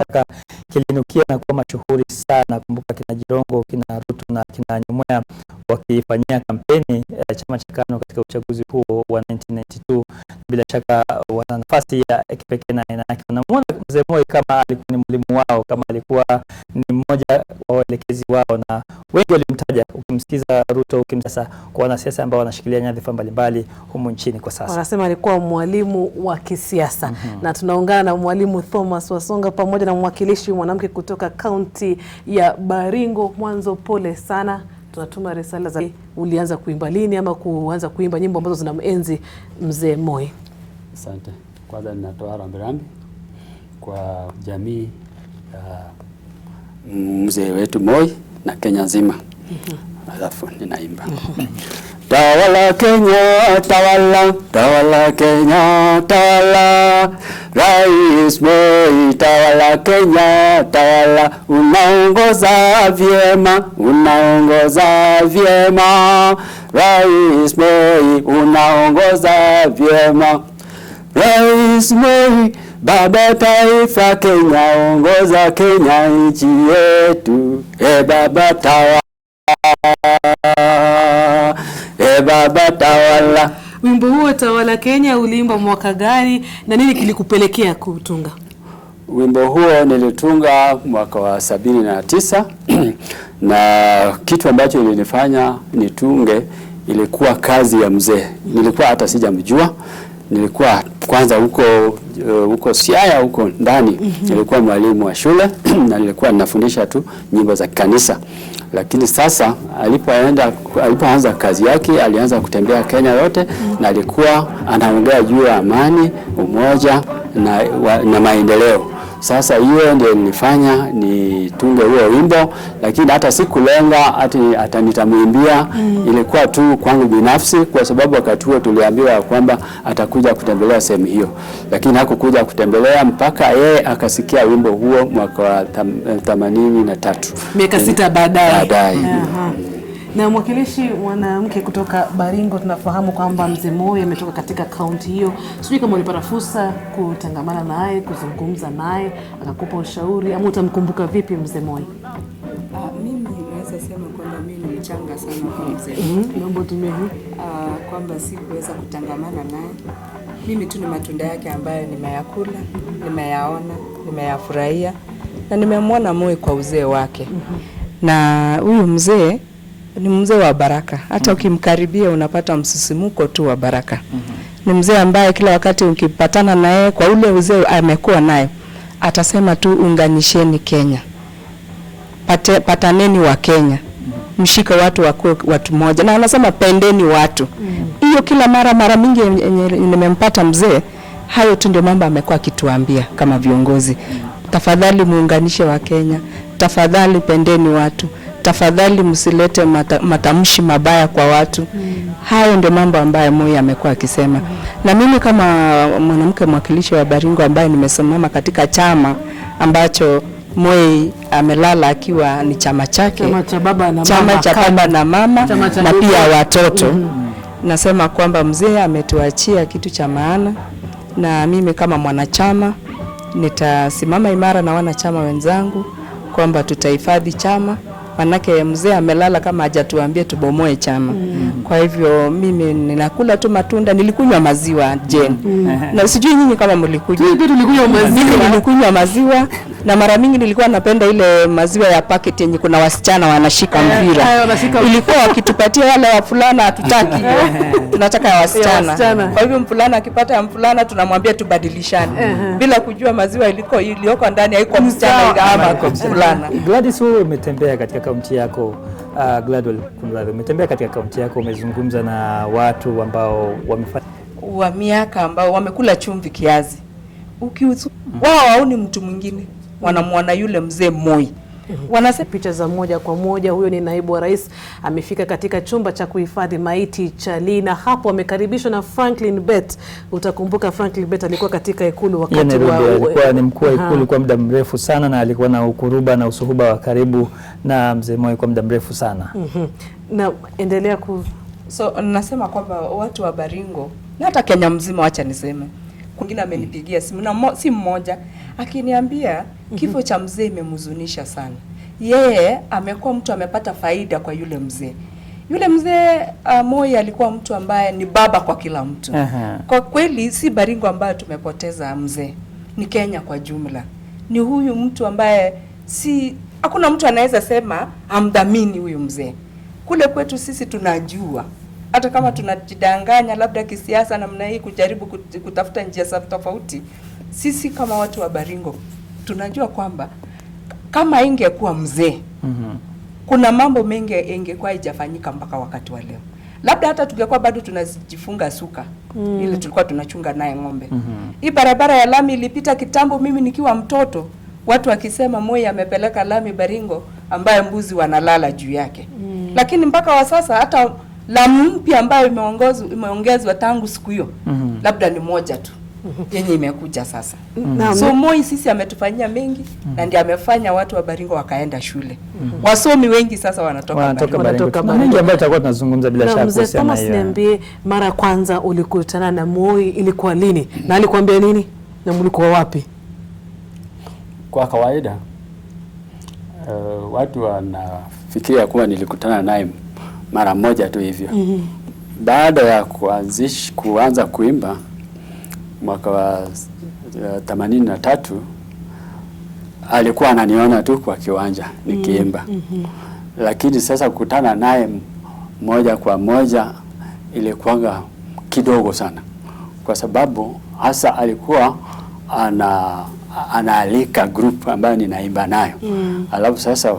kilinukia na kuwa mashuhuri sana. Kumbuka kina Jirongo, kina Ruto na kina Moi wakifanyia kampeni chama cha KANU katika uchaguzi huo wa 1992. Bila shaka wana nafasi ya kipekee na yake. Unamwona mzee Moi kama alikuwa ni mwalimu wao, kama alikuwa ni mmoja wa waelekezi wao, na wengi walimtaja. Ukimsikiza Ruto, ukimsasa kwa wanasiasa ambao wanashikilia nyadhifa mbalimbali humu nchini kwa sasa, wanasema alikuwa mwalimu wa kisiasa. Na tunaungana na mwalimu Thomas Wasonga pamoja na mwakilishi mwanamke kutoka kaunti ya Baringo. Mwanzo pole sana, tunatuma risala za ulianza kuimba lini ama kuanza kuimba nyimbo ambazo zinamenzi mzee Moi? Asante. Kwanza ninatoa rambirambi kwa jamii ya mzee wetu Moi na Kenya nzima. Alafu ninaimba. Tawala Kenya, tawala, tawala Kenya, tawala. Rais Moi, tawala Kenya, tawala. Unaongoza vyema, unaongoza vyema. Rais Moi, unaongoza vyema. Rais Moi, baba taifa Kenya, ongoza Kenya nchi yetu. Baba tawala, baba tawala. Wimbo huo Tawala Kenya uliimba mwaka gani na nini kilikupelekea kutunga? Wimbo huo nilitunga mwaka wa 79 na kitu ambacho ilinifanya nitunge ilikuwa kazi ya mzee. Nilikuwa hata sijamjua. Nilikuwa kwanza huko Siaya huko ndani. Nilikuwa mwalimu wa shule na nilikuwa ninafundisha tu nyimbo za kanisa. Lakini sasa alipoanza kazi yake, alianza kutembea Kenya yote na alikuwa anaongea juu ya amani, umoja na maendeleo. Sasa hiyo ndio nilifanya nitunge huo wimbo, lakini hata sikulenga hata nitamwimbia. Ilikuwa tu kwangu binafsi, kwa sababu wakati huo tuliambiwa kwamba atakuja kutembelea sehemu hiyo, lakini hakukuja kutembelea mpaka yeye akasikia wimbo huo mwaka wa 83, miaka 6 baadaye. Na mwakilishi mwanamke kutoka Baringo, tunafahamu kwamba mzee Moi ametoka katika kaunti hiyo. Sijui kama ulipata fursa kutangamana naye, kuzungumza naye, akakupa ushauri ama utamkumbuka vipi mzee Moi? Mimi naweza sema kwamba mimi ni mchanga sana kwa mzee. Naomba tumie kwamba sikuweza kutangamana naye. Mimi tu ni matunda yake ambayo nimeyakula, nimeyaona, nimeyafurahia na nimemwona Moi kwa uzee wake. Na huyu mzee ni mzee wa baraka. Hata ukimkaribia unapata msisimuko tu wa baraka. Ni mzee ambaye kila wakati ukipatana naye kwa ule uzee amekuwa naye, atasema tu unganisheni Kenya. Pataneni wa Kenya. Mshike watu wakuwe watu moja. Na anasema pendeni watu. Hiyo kila mara mingi nimempata mzee, hayo tu ndio mambo amekuwa akituambia kama viongozi. Tafadhali muunganishe wa Kenya. Tafadhali pendeni watu. Tafadhali msilete matamshi mabaya kwa watu. Hayo ndio mambo ambayo Moi amekuwa akisema. Na mimi kama mwanamke mwakilishi wa Baringo ambaye nimesimama katika chama ambacho Moi amelala akiwa ni chama chake, chama cha baba na mama na pia watoto. Nasema kwamba mzee ametuachia kitu cha maana, na mimi kama mwanachama nitasimama imara na wanachama wenzangu kwamba tutahifadhi chama. Manake mzee amelala kama hajatuambia tubomoe chama. Kwa hivyo mimi ninakula tu matunda. Nilikunywa maziwa Jane. Na sijui nyinyi kama mlikunywa. Nilikunywa maziwa na mara mingi nilikuwa napenda ile maziwa ya packet yenye kuna wasichana wanashika mpira. Ilikuwa wakitupatia wale wa fulana hatutaki. Tunataka ya wasichana. Kwa hivyo mfulana akipata ya mfulana tunamwambia tubadilishane. Bila kujua maziwa iliyoko ndani haiko msichana ama kwa mfulana. Gladys, wewe umetembea katika kaunti yako, Gladwell Kunradhi, umetembea katika kaunti yako, umezungumza na watu ambao wa miaka ambao wamekula chumvi kiazi. Wao haoni mtu mwingine, wanamwona yule mzee Moi. Wanasema picha za moja kwa moja. Huyo ni naibu wa rais, amefika katika chumba cha kuhifadhi maiti cha Lina. Hapo amekaribishwa na Franklin Bet. Utakumbuka Franklin Bet alikuwa katika ikulu wakati alikuwa ni mkuu wa ikulu kwa muda mrefu sana, na alikuwa na ukuruba na usuhuba wa karibu na mzee Moi kwa muda mrefu sana. Na endelea So nasema kwamba watu wa Baringo na hata Kenya mzima, wacha niseme Kwingine amenipigia simu na si mmoja akiniambia kifo cha mzee imemhuzunisha sana. Yeye amekuwa mtu amepata faida kwa yule mzee. Yule mzee Moi alikuwa mtu ambaye ni baba kwa kila mtu. Kwa kweli si Baringo ambaye tumepoteza mzee. Ni Kenya kwa jumla. Ni huyu mtu ambaye hakuna mtu anaweza sema amdhamini huyu mzee. Kule kwetu sisi tunajua. Hata kama tunajidanganya labda kisiasa namna hii kujaribu kutafuta njia tofauti, sisi kama watu wa Baringo tunajua kwamba kama ingekuwa mzee, kuna mambo mengi ingekuwa haijafanyika mpaka wakati wa leo. Labda hata tungekuwa bado tunajifunga suka ile tulikuwa tunachunga naye ng'ombe. Hii barabara ya lami ilipita kitambo mimi nikiwa mtoto, watu wakisema Moi amepeleka lami Baringo ambaye mbuzi wanalala juu yake. Lakini mpaka wa sasa hata lami mpya ambayo imeongezwa tangu siku hiyo labda ni moja tu yenye imekuja sasa. So Moi sisi ametufanyia mengi na ndiye amefanya watu wa Baringo wakaenda shule. Wasomi wengi sasa wanatoka Baringo. Na mengi ambayo tutakuwa tunazungumza bila shaka kuhusiana na hiyo. Niambie, mara ya kwanza ulikutana na Moi ilikuwa lini? Na alikwambia nini? Na mlikuwa wapi? Kwa kawaida watu wanafikiria kuwa nilikutana naye mara moja tu hivyo. Baada ya kuanza kuimba mwaka wa 83 alikuwa ananiona tu kwa kiwanja nikiimba. Lakini sasa kukutana naye moja kwa moja ilikuwa kidogo sana, kwa sababu hasa alikuwa anaalika group ambayo ninaimba nayo. Alafu sasa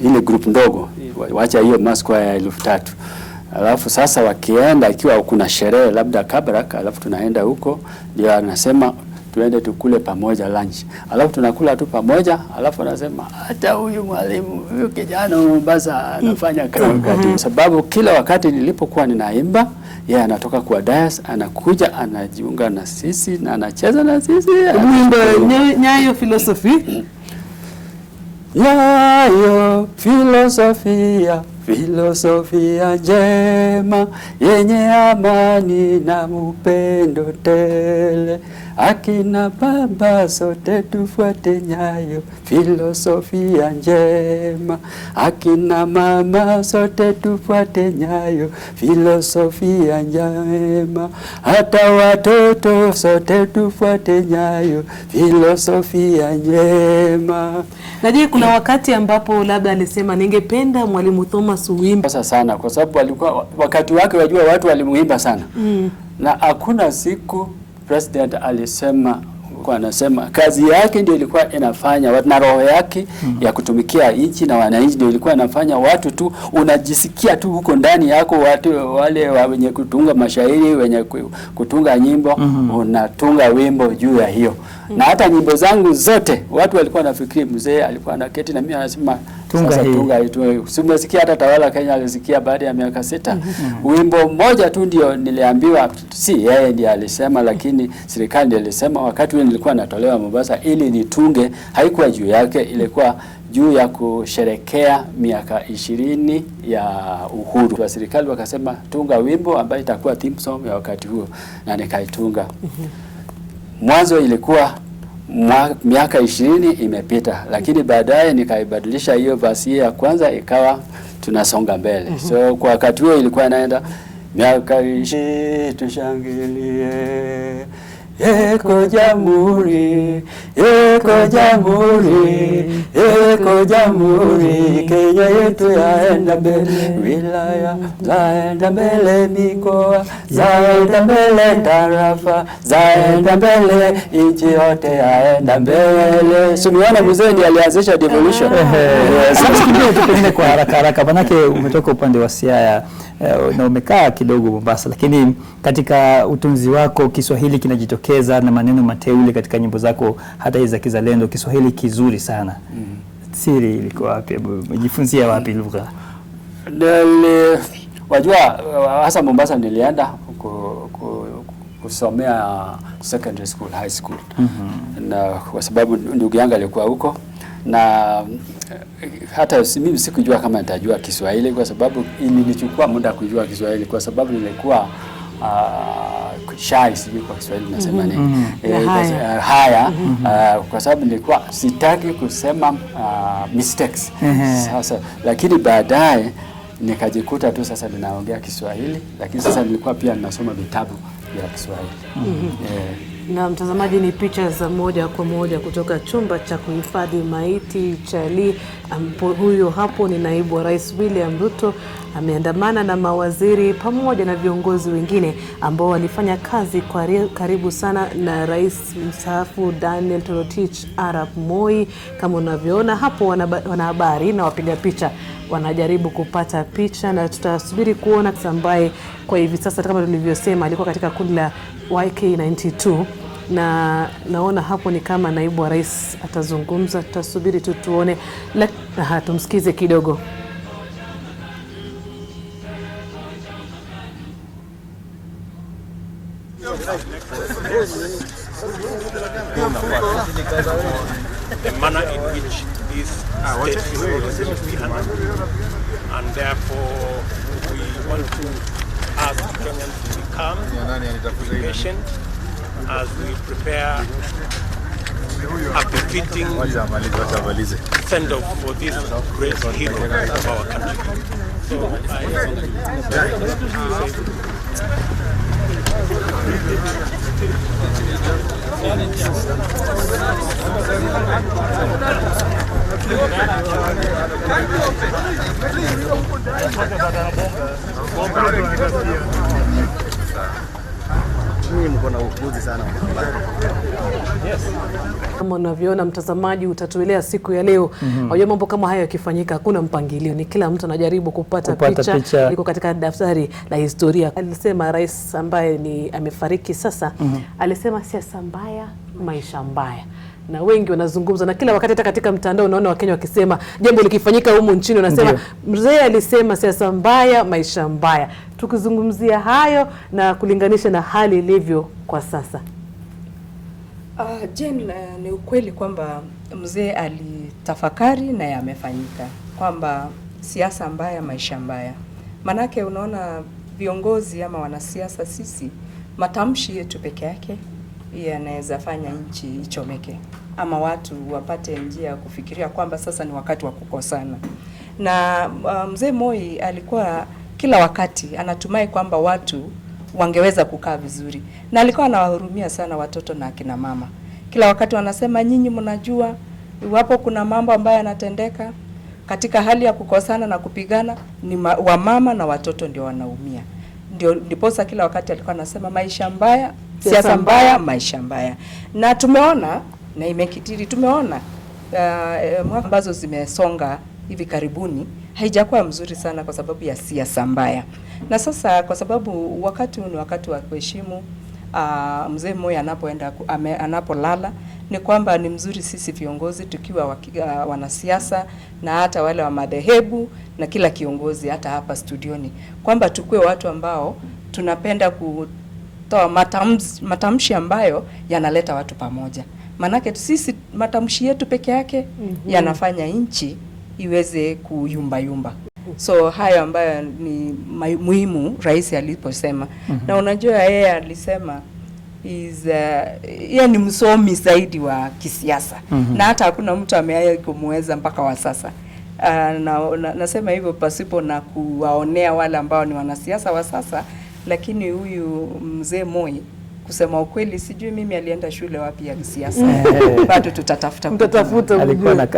ile group ndogo, wacha hiyo maskwaya ya 1000. Alafu sasa wakienda, ikiwa kuna sherehe labda Kabarak, alafu tunaenda huko, ndio anasema tuende tukule pamoja lunch. Alafu tunakula tu pamoja, alafu anasema hata huyu mwalimu, huyu kijana Mombasa anafanya kazi. Kwa sababu kila wakati nilipokuwa ninaimba, yeye anatoka kwa dais, anakuja, anajiunga na sisi na anacheza na sisi. Mwimbo Nyayo Philosophy. Nyayo filosofia njema yenye amani na upendo tele. Akina baba sote tufuate nyayo filosofia njema. Akina mama sote tufuate nyayo filosofia njema. Hata watoto sote tufuate nyayo filosofia njema. Na je, kuna wakati ambapo labda alisema ningependa Mwalimu Thomas uimbe? Sasa sana, kwa sababu alikuwa wakati wake, wajua watu walimuimba sana. Na hakuna siku President alisema, kwa anasema kazi yake ndio ilikuwa inafanya na roho yake ya kutumikia nchi na wananchi ndio ilikuwa inafanya watu tu, unajisikia tu huko ndani yako, watu wale wenye kutunga mashairi, wenye kutunga nyimbo, unatunga wimbo juu ya hiyo. Na hata nyimbo zangu zote watu walikuwa nafikiri mzee alikuwa anaketi na mimi anasema tunga hii. Simesikia hata Tawala Kenya alisikia baada ya miaka 6. Wimbo mmoja tu ndio niliambiwa, si yeye ndiye alisema, lakini serikali ndiyo ilisema. Wakati ule nilikuwa natolewa Mombasa ili nitunge, haikuwa juu yake, ilikuwa juu ya kusherekea miaka 20 ya uhuru. Wa serikali wakasema tunga wimbo ambayo itakuwa theme song ya wakati huo, na nikaitunga. Mwanzo ilikuwa miaka 20 imepita, lakini baadaye nikaibadilisha hiyo verse ya kwanza ikawa tunasonga mbele. So kwa wakati huo ilikuwa inaenda miaka 20 tushangilie. Eko jamhuri, eko jamhuri, eko jamhuri, Kenya yetu yaenda mbele, wilaya zaenda mbele, mikoa zaenda mbele, tarafa zaenda mbele, nchi yote yaenda mbele. Sumiona mzee ndiye alianzisha devolution. Sasa kidogo kwa haraka manake umetoka upande wa Siaya na umekaa kidogo Mombasa, lakini katika utunzi wako Kiswahili kinajitokeza na maneno mateule katika nyimbo zako, hata hizo za kizalendo, Kiswahili kizuri sana. Siri liko wapi? Umejifunzia wapi lugha? Wajua hasa Mombasa nilienda kusomea secondary school, high school. Na kwa sababu ndugu yangu alikuwa huko, na hata mimi sikujua kama nitajua Kiswahili, kwa sababu ilinichukua muda kujua Kiswahili, kwa sababu nilikuwa shy, sijui kwa Kiswahili nasema nini, haya kwa sababu nilikuwa sitaki kusema mistakes. Sasa lakini baadaye nikajikuta tu sasa ninaongea Kiswahili, lakini sasa nilikuwa pia ninasoma vitabu vya Kiswahili. Na mtazamaji, ni picha za moja kwa moja kutoka chumba cha kuhifadhi maiti cha Lee. Huyo hapo ni naibu wa Rais William Ruto, ameandamana na mawaziri pamoja na viongozi wengine ambao walifanya kazi kwa karibu sana na Rais mstaafu Daniel Toroitich Arap Moi. Kama unavyoona hapo, wanahabari na wapiga picha wanajaribu kupata picha, na tutasubiri kuona ambaye kwa hivi sasa kama tulivyosema alikuwa katika kundi la YK92, na naona hapo ni kama naibu wa rais atazungumza. Tutasubiri tu tuone, tumsikize kidogo. The manner in which this state is behind, and therefore we want to ask Kenyans to be calm, be patient as we prepare a befitting send-off for this great hero of our country. So Kama unavyoona mtazamaji, utatuelea siku ya leo. Unajua mambo kama haya yakifanyika hakuna mpangilio, ni kila mtu anajaribu kupata picha. Liko katika daftari la historia. Alisema rais ambaye amefariki sasa, alisema siasa mbaya, maisha mbaya. Na wengi wanazungumza, na kila wakati hata katika mtandao unaona Wakenya wakisema jambo likifanyika humu nchini wanasema mzee alisema siasa mbaya, maisha mbaya. Tukizungumzia hayo na kulinganisha na hali ilivyo kwa sasa. Jen, ni ukweli kwamba mzee alitafakari na yamefanyika kwamba siasa mbaya, maisha mbaya. Manake unaona viongozi ama wanasiasa, sisi matamshi yetu peke yake yanaweza fanya nchi ichomeke, ama watu wapate njia ya kufikiria kwamba sasa ni wakati wa kukosana. Na mzee Moi alikuwa kila wakati anatumai kwamba watu wangeweza kukaa vizuri, na alikuwa anawahurumia sana watoto na akina mama. Kila wakati wanasema, nyinyi mnajua iwapo kuna mambo ambayo yanatendeka katika hali ya kukosana na kupigana, ni wamama na watoto ndio wanaumia. Ndiposa kila wakati alikuwa anasema maisha mbaya, siasa mbaya, maisha mbaya. Na tumeona na imekitiri, tumeona mwaka ambazo zimesonga hivi karibuni haijakuwa mzuri sana kwa sababu ya siasa mbaya. Na sasa kwa sababu wakati ni wakati wa kuheshimu mzee Moi anapolala, ni kwamba ni mzuri sisi viongozi tukiwa wanasiasa na hata wale wa madhehebu na kila kiongozi hata hapa studioni, kwamba tukue watu ambao tunapenda kutoa matamshi ambayo yanaleta watu pamoja. Manake sisi matamshi yetu peke yake yanafanya nchi iweze kuyumba. So hayo ambayo ni muhimu rais aliposema. Na unajua yeye alisema yeye ni msomi zaidi wa kisiasa. Na hata hakuna mtu amewahi kumweza mpaka wa sasa. Nasema hivyo pasipo na kuwaonea wale ambao ni wanasiasa wa sasa, lakini huyu mzee Moi, kusema ukweli sijui mimi alienda shule wapi ya kisiasa. Bado tutatafuta.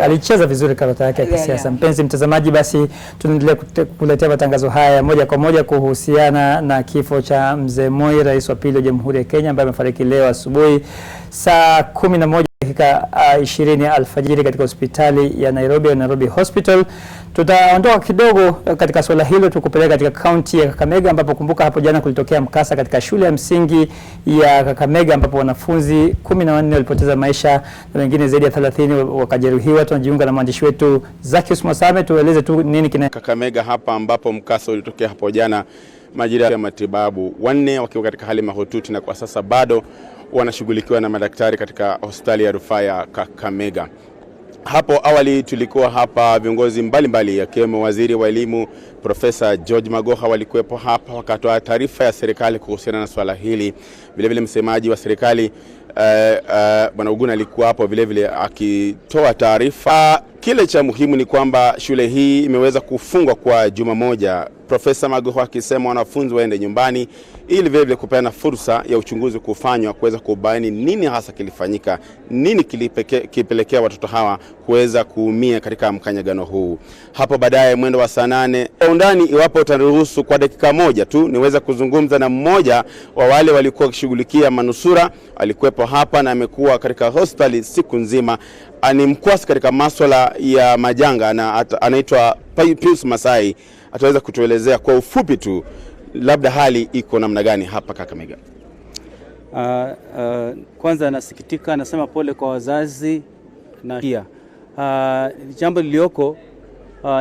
Alicheza vizuri karata yake ya kisiasa. Mpenzi mtazamaji, basi tunaendelea kukuletea matangazo haya moja kwa moja kuhusiana na kifo cha mzee Moi, rais wa pili wa Jamhuri ya Kenya, ambaye amefariki leo asubuhi saa 11:20 alfajiri katika hospitali ya Nairobi Hospital. Tutaondoka kidogo katika swala hilo tukupeleka katika kaunti ya Kakamega, ambapo kumbuka hapo jana kulitokea mkasa katika shule ya msingi ya Kakamega ambapo wanafunzi 14 walipoteza maisha na wengine zaidi ya 30 wakajeruhiwa. Tunajiunga na mwandishi wetu Zakius Mosame, tueleze tu nini Kakamega hapa ambapo mkasa ulitokea hapo jana majira ya matibabu. 4 wakiwa katika hali mahututi na kwa sasa bado wanashughulikiwa na madaktari katika hospitali ya rufaa ya Kakamega. Hapo awali tulikuwa hapa viongozi mbalimbali akiwemo waziri wa elimu Profesa George Magoha walikuwepo hapa wakatoa taarifa ya serikali kuhusiana na swala hili. Vile vile msemaji wa serikali Bwana Uguna alikuwa hapo vile vile akitoa taarifa. Kile cha muhimu ni kwamba shule hii imeweza kufungwa kwa juma moja. Profesa Magoha akisema wanafunzi waende nyumbani ili vile vile kupeana fursa ya uchunguzi kufanywa kuweza kubaini nini hasa kilifanyika, nini kilipelekea watoto hawa kuweza kuumia katika mkanyagano huu. Hapo baadaye mwendo wa saa 8 undani, iwapo utaruhusu kwa dakika moja tu, niweza kuzungumza na mmoja wa wale walikuwa wakishughulikia manusura. Alikuwepo hapa na amekuwa katika hospitali siku nzima. Ni mkwasi katika masuala ya majanga na anaitwa Pius Masai. Ataweza kutuelezea kwa ufupi tu labda hali iko namna gani hapa Kakamega. Kwanza nasikitika, nasema pole kwa wazazi na pia jambo lilioko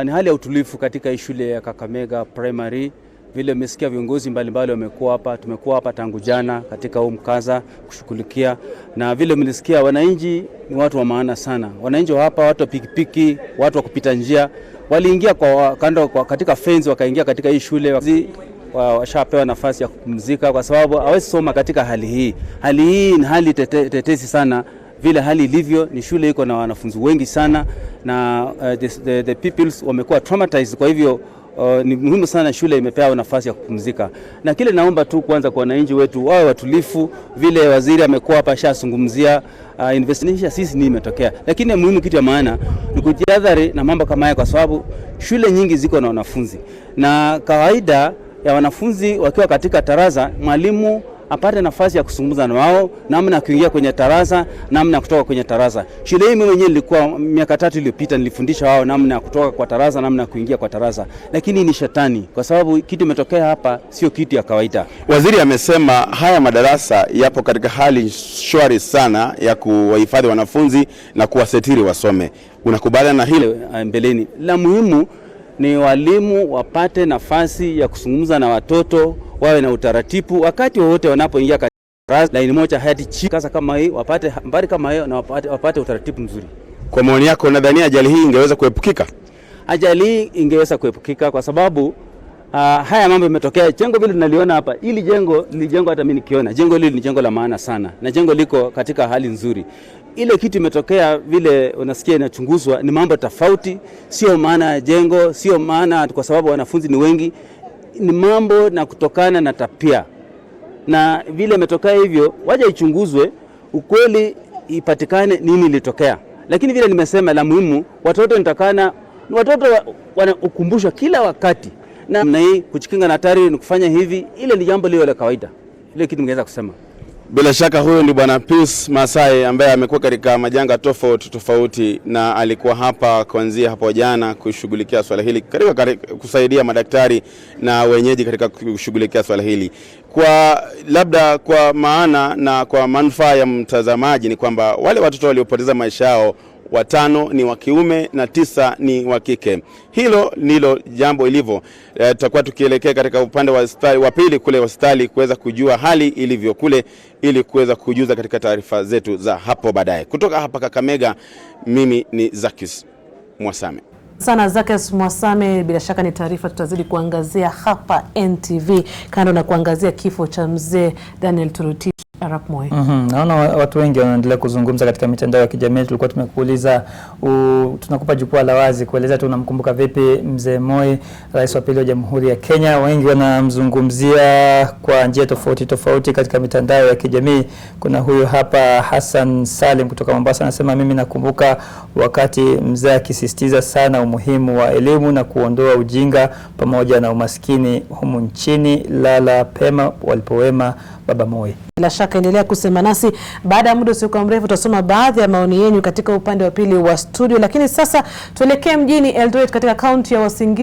ni hali ya utulivu katika shule ya Kakamega Primary. Vile mmesikia viongozi mbalimbali wamekuwa hapa, tumekuwa hapa tangu jana katika huu mkaza kushughulikia, na vile mlisikia wananchi ni watu wa maana sana. Wananchi hapa, watu wa pikipiki, watu wa kupita njia, waliingia kwa kando katika fence, wakaingia katika hii shule, washapewa nafasi ya kupumzika kwa sababu hawezi soma katika hali hii. Hali hii ni hali tetesi sana. Vile hali ilivyo ni shule iko na wanafunzi wengi sana na the peoples wamekuwa traumatized. Kwa hivyo ni muhimu sana shule imepewa nafasi ya kupumzika. Na kile naomba tu kwanza kwa wananchi wetu wawe watulifu. Vile waziri amekuwa hapa shazungumzia investigation sisi ni imetokea, lakini muhimu kitu ya maana ni kujihadhari na mambo kama haya, kwa sababu shule nyingi ziko na wanafunzi, na kawaida ya wanafunzi wakiwa katika taraza, mwalimu apate nafasi ya kuzungumza na wao, namna kuingia kwenye taraza, namna kutoka kwenye taraza. Shule hii mimi mwenyewe nilikuwa miaka 3 iliyopita, nilifundisha wao namna kutoka kwa taraza, namna kuingia kwa taraza. Lakini ni shetani, kwa sababu kitu imetokea hapa sio kitu ya kawaida. Waziri amesema haya madarasa yapo katika hali shwari sana ya kuwahifadhi wanafunzi na kuwasetiri wasome. Unakubaliana na hilo? Mbeleni la muhimu ni walimu wapate nafasi ya kuzungumza na watoto, wawe na utaratibu wakati wote wanapoingia katika darasa. Laini moja hadi chikaza kama hii, wapate habari kama hiyo na wapate utaratibu mzuri. Kwa maoni yako, nadhani ajali hii ingeweza kuepukika? Ajali hii ingeweza kuepukika kwa sababu haya mambo yametokea. Jengo vile tunaliona hapa, ili jengo hata mimi nikiona jengo hili ni jengo la maana sana na jengo liko katika hali nzuri. Ile kitu imetokea vile unasikia inachunguzwa ni mambo tofauti, sio maana ya jengo, sio maana kwa sababu wanafunzi ni wengi, ni mambo na kutokana na tapia. Na vile imetokea hivyo, waje ichunguzwe, ukweli ipatikane nini ilitokea. Lakini vile nimesema, la muhimu watoto nitakana, watoto wanakumbushwa kila wakati na hii kujikinga na hatari ni kufanya hivi. Ile ni jambo lile la kawaida, ile kitu ningeweza kusema. Bila shaka huyo ni Bwana Pius Masai ambaye amekuwa katika majanga tofauti na alikuwa hapa kuanzia hapo jana kushughulikia swala hili, katika kusaidia madaktari na wenyeji katika kushughulikia swala hili. Kwa labda kwa maana na kwa manufaa ya mtazamaji ni kwamba wale watoto waliopoteza maisha yao 5 ni wa kiume na 9 ni wa kike. Hilo ndilo jambo ilivyo. Tutakuwa tukielekea katika upande wa pili kule hospitali kuweza kujua hali ilivyo kule, ili kuweza kujuza katika taarifa zetu za hapo baadaye. Kutoka hapa Kakamega, mimi ni Zakis Mwasame. Sana Zakis Mwasame, bila shaka ni taarifa tutazidi kuangazia hapa NTV, kando na kuangazia kifo cha mzee Daniel Toroitich Arap Moi. Naona watu wengi wanaendelea kuzungumza katika mitandao ya kijamii. Tulikuwa tumekuuliza, tunakupa jukwaa la wazi kueleza tu unamkumbuka vipi mzee Moi, rais wa pili wa Jamhuri ya Kenya. Wengi wanamzungumzia kwa njia tofauti katika mitandao ya kijamii. Kuna huyu hapa Hassan Salim kutoka Mombasa, anasema mimi nakumbuka wakati mzee akisisitiza sana umuhimu wa elimu na kuondoa ujinga pamoja na umaskini humu nchini. Lala pema walipowema Baba Moi. Bila shaka endelea kusema nasi. Baada ya muda usio mrefu tutasoma baadhi ya maoni yenu katika upande wa pili wa studio, lakini sasa tuelekee mjini Eldoret katika kaunti ya Uasin Gishu.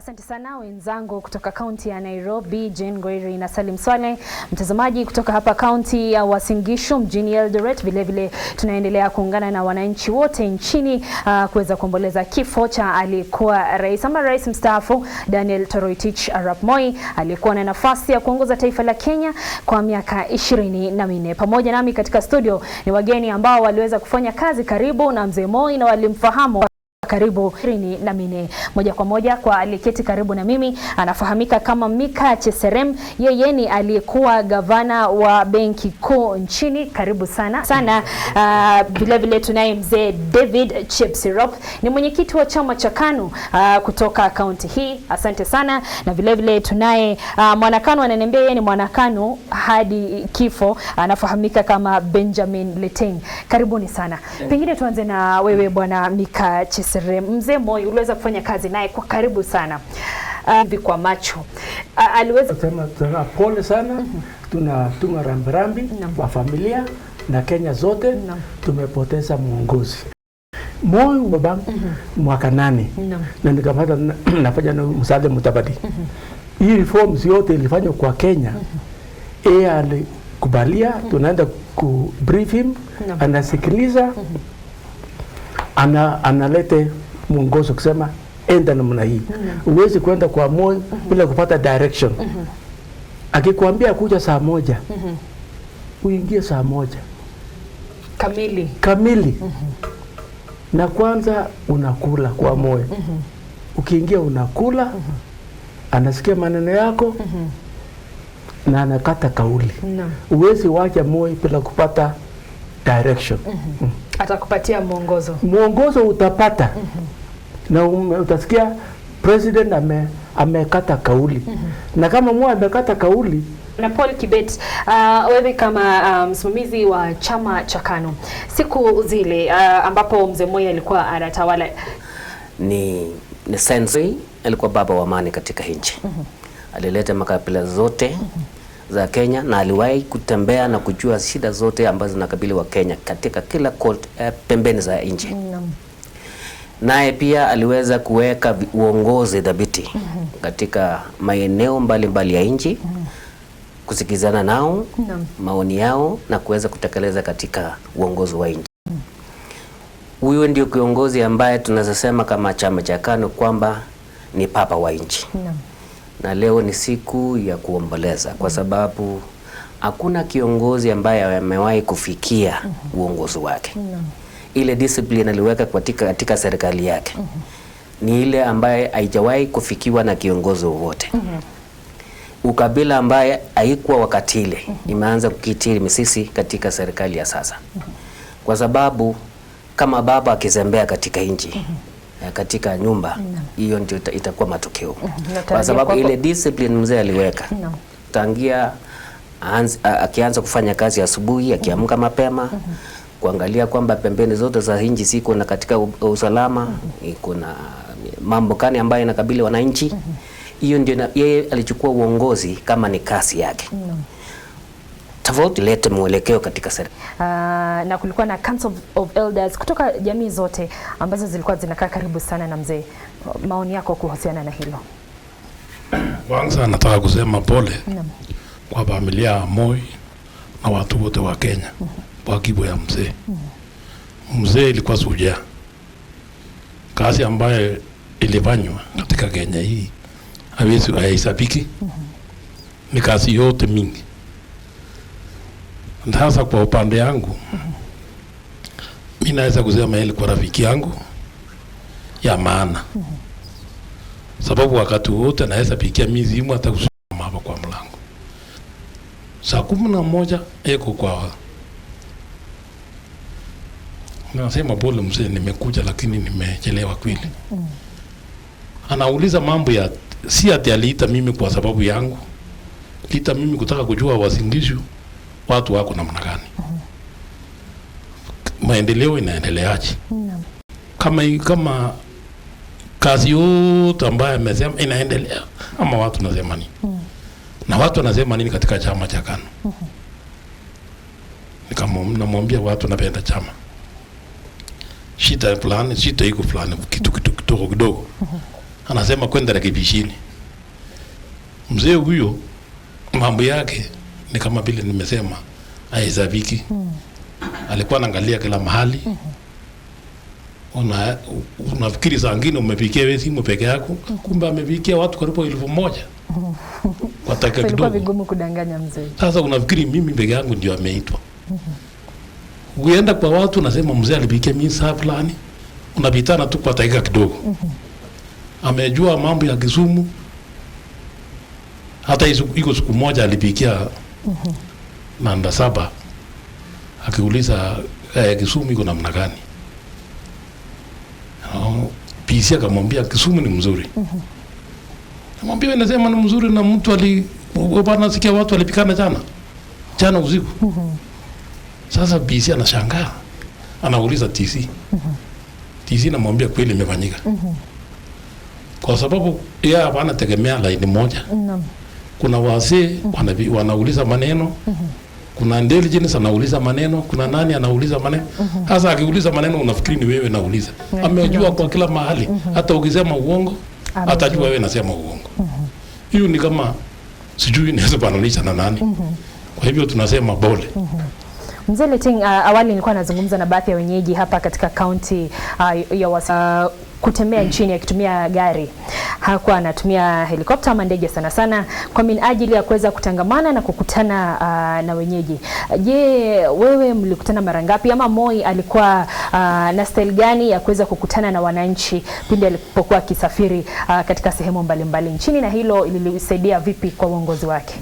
Asante sana wenzangu kutoka kaunti ya Nairobi, Jane Goiri na Salim Swale. Mtazamaji kutoka hapa kaunti ya Uasin Gishu mjini Eldoret, vile vile tunaendelea kuungana na wananchi wote nchini kuweza kuomboleza kifo cha aliyekuwa rais mstaafu Daniel Toroitich arap Moi, aliyekuwa na nafasi ya kuongoza taifa la Kenya kwa miaka 24. Pamoja nami katika studio ni wageni ambao waliweza kufanya kazi karibu na mzee Moi na walimfahamu karibu 24. Moja kwa moja kwa aliketi karibu na mimi anafahamika kama Mika Cheserem. Yeye ni aliyekuwa gavana wa benki kuu nchini. Karibu sana. Vile vile tunaye mzee David Chepsirop, ni mwenyekiti wa chama cha KANU kutoka kaunti hii. Asante sana. Na vile vile tunaye mwanakanu, ananiambia yeye ni mwanakanu hadi kifo, anafahamika kama Benjamin Leteng. Karibuni sana. Pengine tuanze na wewe bwana Mika Cheserem. Mzee Moi uliweza kufanya kazi naye kwa karibu sana. Hivi kwa macho aliweza kusema pole sana. Tunatuma rambirambi kwa familia na Kenya zote. Tumepoteza muongozi Moi babangu mwaka 8 na nikapata nafanya msaada mutabadi. Hii reforms yote ilifanywa kwa Kenya. Yeye alikubalia, tunaenda ku brief him, anasikiliza, analete mwongozo kusema enda namna hii. Uwezi kwenda kwa Moi bila kupata direction. Akikwambia kuja saa 1, uingie saa 1 kamili. Na kwanza unakula kwa Moi. Ukiingia unakula, anasikia maneno yako na anakata kauli. Uwezi wacha Moi bila kupata direction. Atakupatia mwongozo utapata. Na utasikia president amekata kauli. Na kama Moi amekata kauli. Na Paul Kibet, wewe kama msimamizi wa chama cha KANU, siku zile ambapo mzee Moi alikuwa anatawala, ni sensi, alikuwa baba wa amani katika nchi. Alileta makabila zote za Kenya na aliwahi kutembea na kujua shida zote ambazo zinakabili wa Kenya katika kila pembeni za nchi. Naye pia aliweza kuweka uongozi dhabiti katika maeneo mbalimbali ya nchi, kusikizana nao maoni yao na kuweza kutekeleza katika uongozi wa nchi. Huyo ndio kiongozi ambaye tunaweza sema kama chama cha KANU kwamba ni papa wa nchi. Na leo ni siku ya kuomboleza kwa sababu hakuna kiongozi ambaye amewahi kufikia uongozi wake. Ile discipline aliweka katika serikali yake ni ile ambaye haijawahi kufikiwa na kiongozi wowote. Ukabila ambaye haikuwa wakati ile imeanza kukitiri misisi katika serikali ya sasa. Kwa sababu kama baba akizembea katika nchi, katika nyumba, hiyo ndio itakuwa matokeo. Kwa sababu ile discipline mzee aliweka tangia akianza kufanya kazi asubuhi, akiamka mapema, kuangalia kwamba pembeni zote za nchi ziko na katika usalama, iko na mambo kani ambayo inakabili wananchi. Hiyo ndio yeye alichukua uongozi kama ni kasi yake. Tofauti lete mwelekeo katika serikali. Na kulikuwa na Council of Elders kutoka jamii zote ambazo zilikuwa zinakaa karibu sana na mzee. Maoni yako kuhusiana na hilo? Kwanza nataka kusema pole kwa familia ya Moi na watu wote wa Kenya kwa kifo ya mzee. Mzee ilikuwa shujaa. Kazi ambayo ilifanywa katika Kenya hii hawezi kuhesabiki. Ni kazi yote mingi. Sasa kwa upande yangu, mimi naweza kusema ile kwa rafiki yangu ya maana. Sababu wakati wote naweza pikia mizimu hata kusoma hapa kwa mlango. Saa 11 eko kwa. Nasema pole mzee, nimekuja lakini nimechelewa kweli. Anauliza mambo ya si ati aliita mimi kwa sababu yangu. Aliita mimi kutaka kujua Uasin Gishu watu wako namna gani. Maendeleo inaendeleaje? Kama kazi yote ambayo amesema inaendelea ama watu nasema nini? Na watu wanasema nini katika chama cha KANU? Nikamwambia watu napenda chama. Shida fulani, shida iko fulani kidogo. anasema kwenda rekebishini. Mzee huyo mambo yake ni kama vile nimesema haizabiki. Alikuwa anaangalia kila mahali. Unafikiri saa ngine umepikia wewe simu peke yako, kumbe amepikia watu karibu 1000 kwa dakika kidogo. Ilikuwa vigumu kudanganya mzee. Sasa unafikiri mimi peke yangu ndio ameitwa? Ukienda kwa watu unasema mzee alipikia mimi saa fulani, unapitana tu kwa dakika kidogo. Amejua mambo ya Kisumu. Hata iko siku moja alipikia namba 7, akiuliza Kisumu iko namna gani. PC akamwambia Kisumu ni mzuri. Akamwambia nasema ni mzuri na mtu bwana sikia watu walipikana jana usiku. Sasa PC anashangaa. Anauliza TC. TC namwambia kweli imefanyika. Kwa sababu yeye hapana tegemea line moja. Kuna wazee wanauliza maneno. Kuna intelligence anauliza maneno, kuna nani anauliza maneno. Sasa akiuliza maneno unafikiri ni wewe nauliza. Amejua kwa kila mahali. Hata ukisema uongo, atajua wewe nasema uongo. Hiyo ni kama sijui naweza bananisha na nani. Kwa hivyo tunasema bole. Mzee Leting, awali nilikuwa nazungumza na baadhi ya wenyeji hapa katika kaunti ya kutembea nchini akitumia gari. Hakuwa anatumia helikopta ama ndege sana kwa minajili ya kuweza kutangamana na kukutana na wenyeji. Je, wewe mlikutana mara ngapi, ama Moi alikuwa na style gani ya kuweza kukutana na wananchi pindi alipokuwa akisafiri katika sehemu mbalimbali nchini, na hilo lilisaidia vipi kwa uongozi wake?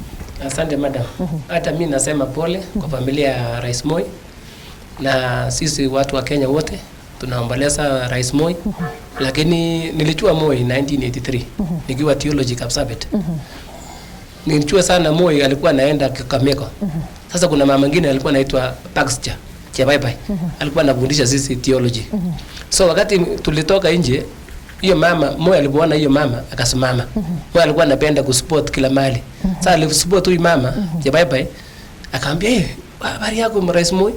Asante madam. Hata mimi nasema pole kwa familia ya Rais Moi, na sisi watu wa Kenya wote tunaomboleza Rais Moi. Lakini nilijua Moi 1983 nikiwa theology Kapsabet. Nilijua sana Moi alikuwa anaenda Kakamega. Sasa kuna mama mwingine alikuwa anaitwa Baxter Bye. Alikuwa anafundisha sisi theology. So wakati tulitoka nje, hiyo mama Moi alipoona hiyo mama akasimama. Moi alikuwa anapenda kusupport kila mali. Sasa alisupport huyu mama Bye, akaambia habari yako Rais Moi.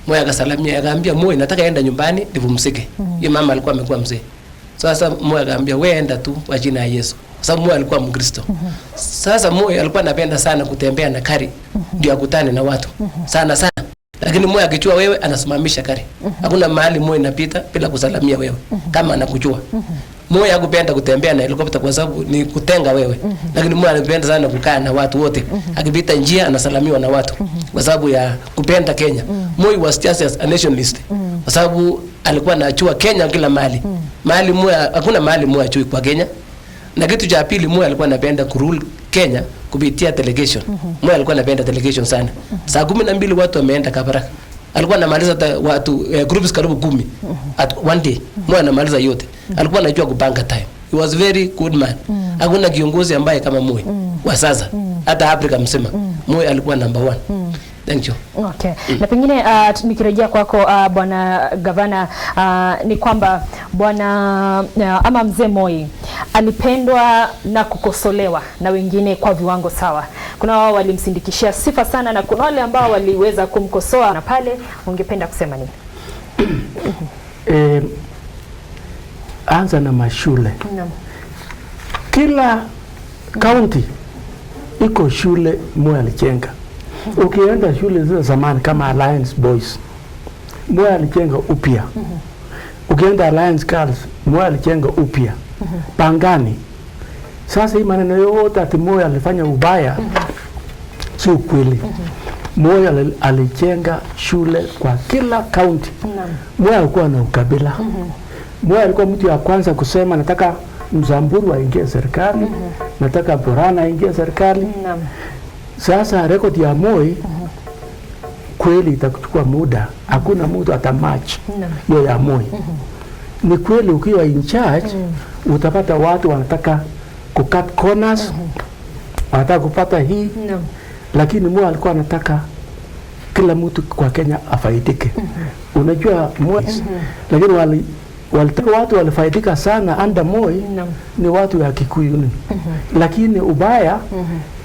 Moi akasalamia, akaambia Moi nataka enda nyumbani nipumzike. Hiyo mama alikuwa amekuwa mzee. Sasa Moi akaambia wewe enda tu kwa jina la Yesu. Sababu Moi alikuwa Mkristo. Sasa Moi alikuwa anapenda sana kutembea na kari ndio akutane na watu. Sana. Lakini Moi akijua wewe anasimamisha kari. Hakuna mahali Moi inapita bila kusalamia wewe kama anakujua. Moi hakupenda kutembea na helikopta kwa sababu ni kutenga wewe. Lakini Moi anapenda sana kukaa na watu wote. Akipita njia anasalamiwa na watu kwa sababu ya kupenda Kenya. Moi was just a nationalist. Kwa sababu alikuwa anachua Kenya kila mahali. Mahali Moi hakuna mahali Moi achui kwa Kenya. Na kitu cha pili Moi alikuwa anapenda kurule Kenya kupitia delegation. Moi alikuwa anapenda delegation sana. Saa 12 watu wameenda Kabarak. Alikuwa anamaliza watu groups karibu 10 at one day. Moi anamaliza yote. Alikuwa anajua kupanga time. He was very good man. Hakuna kiongozi ambaye kama Moi wa sasa hata Afrika mzima. Moi alikuwa number 1. Thank you. Okay. Na pengine nikirejea kwako bwana gavana, ni kwamba bwana ama mzee Moi alipendwa na kukosolewa na wengine kwa viwango sawa. Kuna wao walimsindikishia sifa sana na kuna wale ambao waliweza kumkosoa. Na pale ungependa kusema nini? Anza na mashule. Kila county iko shule Moi alijenga. Ukienda shule za zamani kama Alliance Boys, Moi alijenga upya. Ukienda Alliance Girls, Moi alijenga upya. Pangani. Sasa hii maneno yote ati Moi alifanya ubaya, si ukweli. Moi alijenga shule kwa kila county. Moi alikuwa na ukabila. Moi alikuwa mtu wa kwanza kusema nataka Mzamburu aingie serikali, nataka Borana aingie serikali. Sasa rekodi ya Moi kweli itakuchukua muda. Hakuna mtu atamatch hiyo ya Moi. Ni kweli ukiwa in charge utapata watu wanataka kucut corners, wanataka kupata hii. Lakini Moi alikuwa anataka kila mtu kwa Kenya afaidike. Unajua Moi lakini watu walifaidika sana under Moi ni watu wa Kikuyu. Lakini ubaya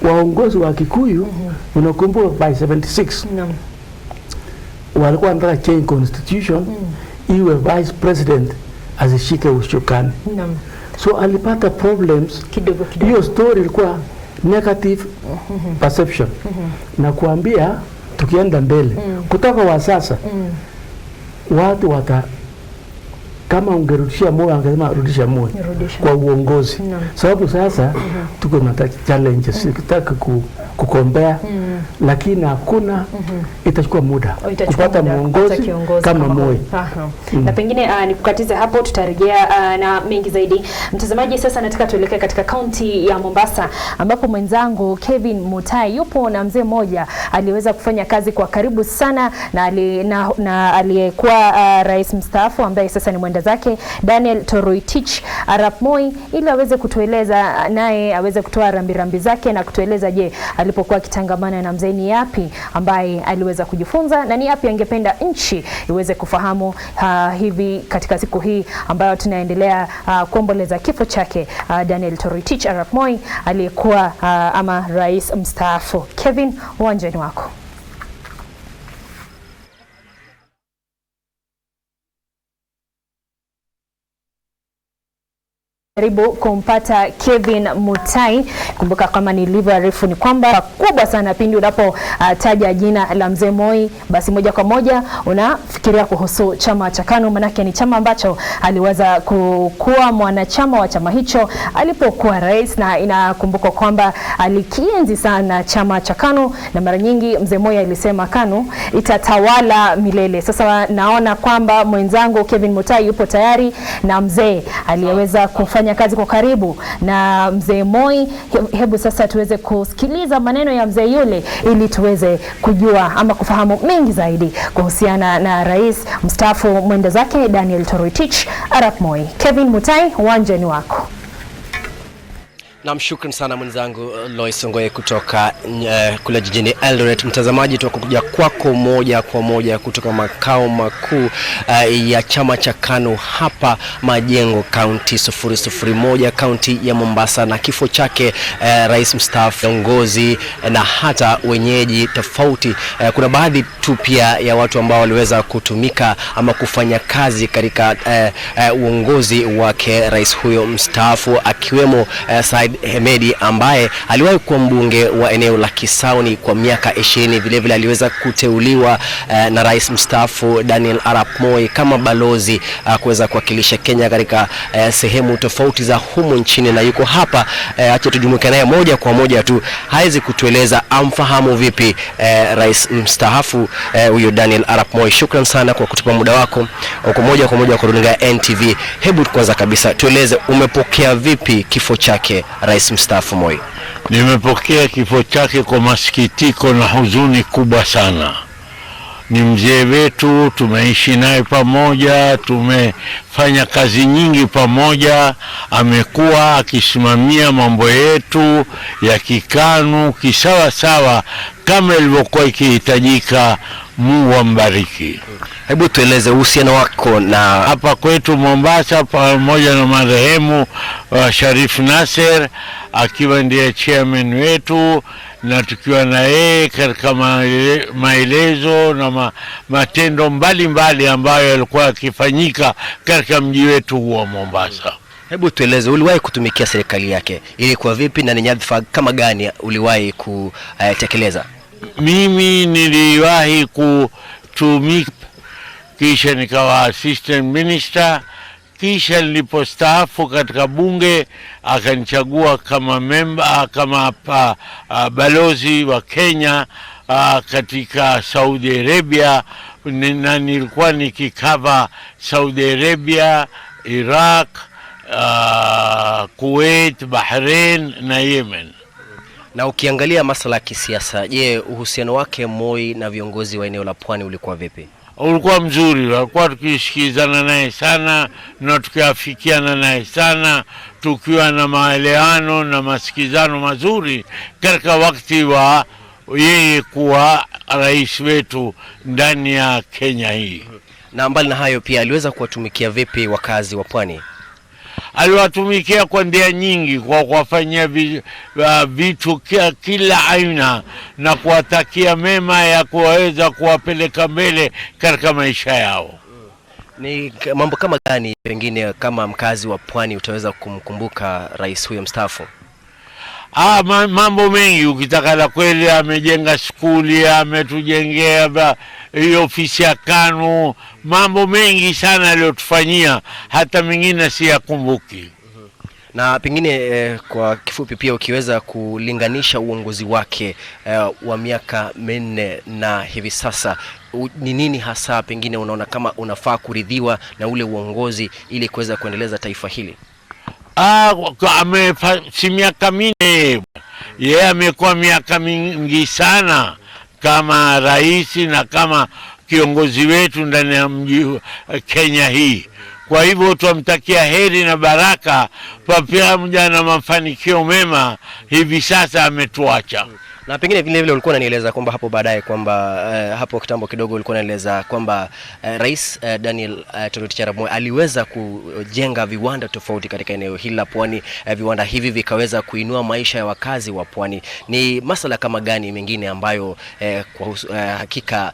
waongozi wa Kikuyu unakumbuka by 76 walikuwa wanataka change constitution iwe vice president azishike ushukani. So alipata problems kidogo. Hiyo story ilikuwa negative perception. Na kuambia tukienda mbele kutoka wa sasa watu kama ungerudishia Moi angesema rudisha Moi kwa uongozi. Sababu sasa tuko na challenges, sikitaka kukombea lakini hakuna itachukua muda kupata muongozi kama Moi. Na pengine nikukatize hapo, tutarejea na mengi zaidi. Mtazamaji, sasa nataka tuelekee katika kaunti ya Mombasa ambapo mwenzangu Kevin Mutai yupo na mzee mmoja aliweza kufanya kazi kwa karibu sana na aliyekuwa rais mstaafu ambaye sasa ni mwenda zake Daniel Toroitich Arap Moi, ili aweze kutueleza naye aweze kutoa rambirambi zake na kutueleza je, alipokuwa kitangamana na mzee ni yapi ambaye aliweza kujifunza na ni yapi angependa nchi iweze kufahamu hivi katika siku hii ambayo tunaendelea kuomboleza kifo chake Daniel Toroitich Arap Moi aliyekuwa ama rais mstaafu. Kevin, uwanjani wako. Karibu kumpata Kevin Mutai. Kumbuka kama nilivyoarifu ni kwamba kubwa sana pindi unapotaja jina la mzee Moi, basi moja kwa moja unafikiria kuhusu chama cha KANU, manake ni chama ambacho aliweza kuwa mwanachama wa chama hicho alipokuwa rais, na inakumbuka kwamba alikienzi sana chama cha KANU, na mara nyingi mzee Moi alisema KANU itatawala milele. Sasa naona kwamba mwenzangu Kevin Mutai yupo tayari na mzee aliyeweza kufanya kazi kwa karibu na mzee Moi. Hebu sasa tuweze kusikiliza maneno ya mzee yule ili tuweze kujua ama kufahamu mengi zaidi kuhusiana na rais mstaafu mwenda zake Daniel Toroitich Arap Moi. Kevin Mutai, uwanjani wako. Namshukuru sana mwenzangu Lois Ngoye kutoka kule jijini Eldoret. Mtazamaji, tunakuja kwako moja kwa moja kutoka makao makuu ya chama cha KANU hapa Majengo, kaunti 001, kaunti ya Mombasa, na kifo chake rais mstaafu, viongozi na hata wenyeji tofauti. Kuna baadhi tu pia ya watu ambao waliweza kutumika ama kufanya kazi katika uongozi wake rais huyo mstaafu, akiwemo Said Hemedi ambaye aliwahi kuwa mbunge wa eneo la Kisauni kwa miaka 20. Vile vile aliweza kuteuliwa na rais mstaafu Daniel Arap Moi kama balozi kuweza kuwakilisha Kenya katika sehemu tofauti za humu nchini, na yuko hapa. Acha tujumuike naye moja kwa moja tu hawezi kutueleza amfahamu vipi rais mstaafu huyo Daniel Arap Moi. Shukran sana kwa kutupa muda wako uko moja kwa moja kwa runinga ya NTV. Hebu kwanza kabisa tueleze umepokea vipi kifo chake rais mstaafu Moi? Nimepokea kifo chake kwa masikitiko na huzuni kubwa sana. Ni mzee wetu, tumeishi naye pamoja, tumefanya kazi nyingi pamoja, amekuwa akisimamia mambo yetu ya kikanu kisawa sawa kama ilivyokuwa ikihitajika. Mungu ambariki. Hebu tueleze uhusiano wako na hapa kwetu Mombasa pamoja na marehemu Sharif Nasser akiwa ndiye chairman wetu, na tukiwa na yeye katika maelezo na matendo mbalimbali ambayo yalikuwa yakifanyika katika mji wetu wa Mombasa. Hebu tueleze uliwahi kutumikia serikali yake, ilikuwa vipi na ni nyadhifa kama gani uliwahi kutekeleza? Mimi niliwahi kutumika, kisha nikawa assistant minister, kisha nilipostaafu katika bunge akanichagua kama member, kama balozi wa Kenya katika Saudi Arabia, na nilikuwa nikikava Saudi Arabia, Iraq, Kuwait, Bahrain na Yemen. Na ukiangalia masuala ya kisiasa, je, uhusiano wake Moi na viongozi wa eneo la Pwani ulikuwa vipi? Ulikuwa mzuri, walikuwa tukisikizana naye sana na tukiafikiana naye sana, tukiwa na maelewano na masikizano mazuri katika wakati wa yeye kuwa rais wetu ndani ya Kenya hii. Na mbali na hayo pia aliweza kuwatumikia vipi wakazi wa Pwani? Aliwatumikia kwa njia nyingi, kwa kuwafanyia vitu kila aina na kuwatakia mema ya kuweza kuwapeleka mbele katika maisha yao. Ni mambo kama gani pengine kama mkazi wa Pwani utaweza kumkumbuka rais huyo mstaafu? Mambo mengi. Ukitaka la kweli, amejenga skuli, ametujengea hiyo ofisi ya KANU, mambo mengi sana aliyotufanyia, hata mengine siyakumbuki. Na pengine kwa kifupi pia ukiweza kulinganisha uongozi wake wa miaka 4 na hivi sasa, ni nini hasa pengine unaona kama unafaa kuridhiwa na ule uongozi ili kuweza kuendeleza taifa hili? Si miaka 4, yeye amekuwa miaka mingi sana kama rais na kama kiongozi wetu ndani ya mji Kenya hii. Kwa hivyo tumtakia heri na baraka pamoja na mafanikio mema. Hivi sasa ametuacha. Na pengine vile ulikuwa unanieleza kwamba hapo baadaye kwamba hapo kitambo kidogo ulikuwa unanieleza kwamba Rais Daniel Toroitich Arap Moi aliweza kujenga viwanda tofauti katika eneo hili la Pwani. Viwanda hivi vikaweza kuinua maisha ya wakazi wa Pwani. Ni masuala kama gani mengine ambayo kwa hakika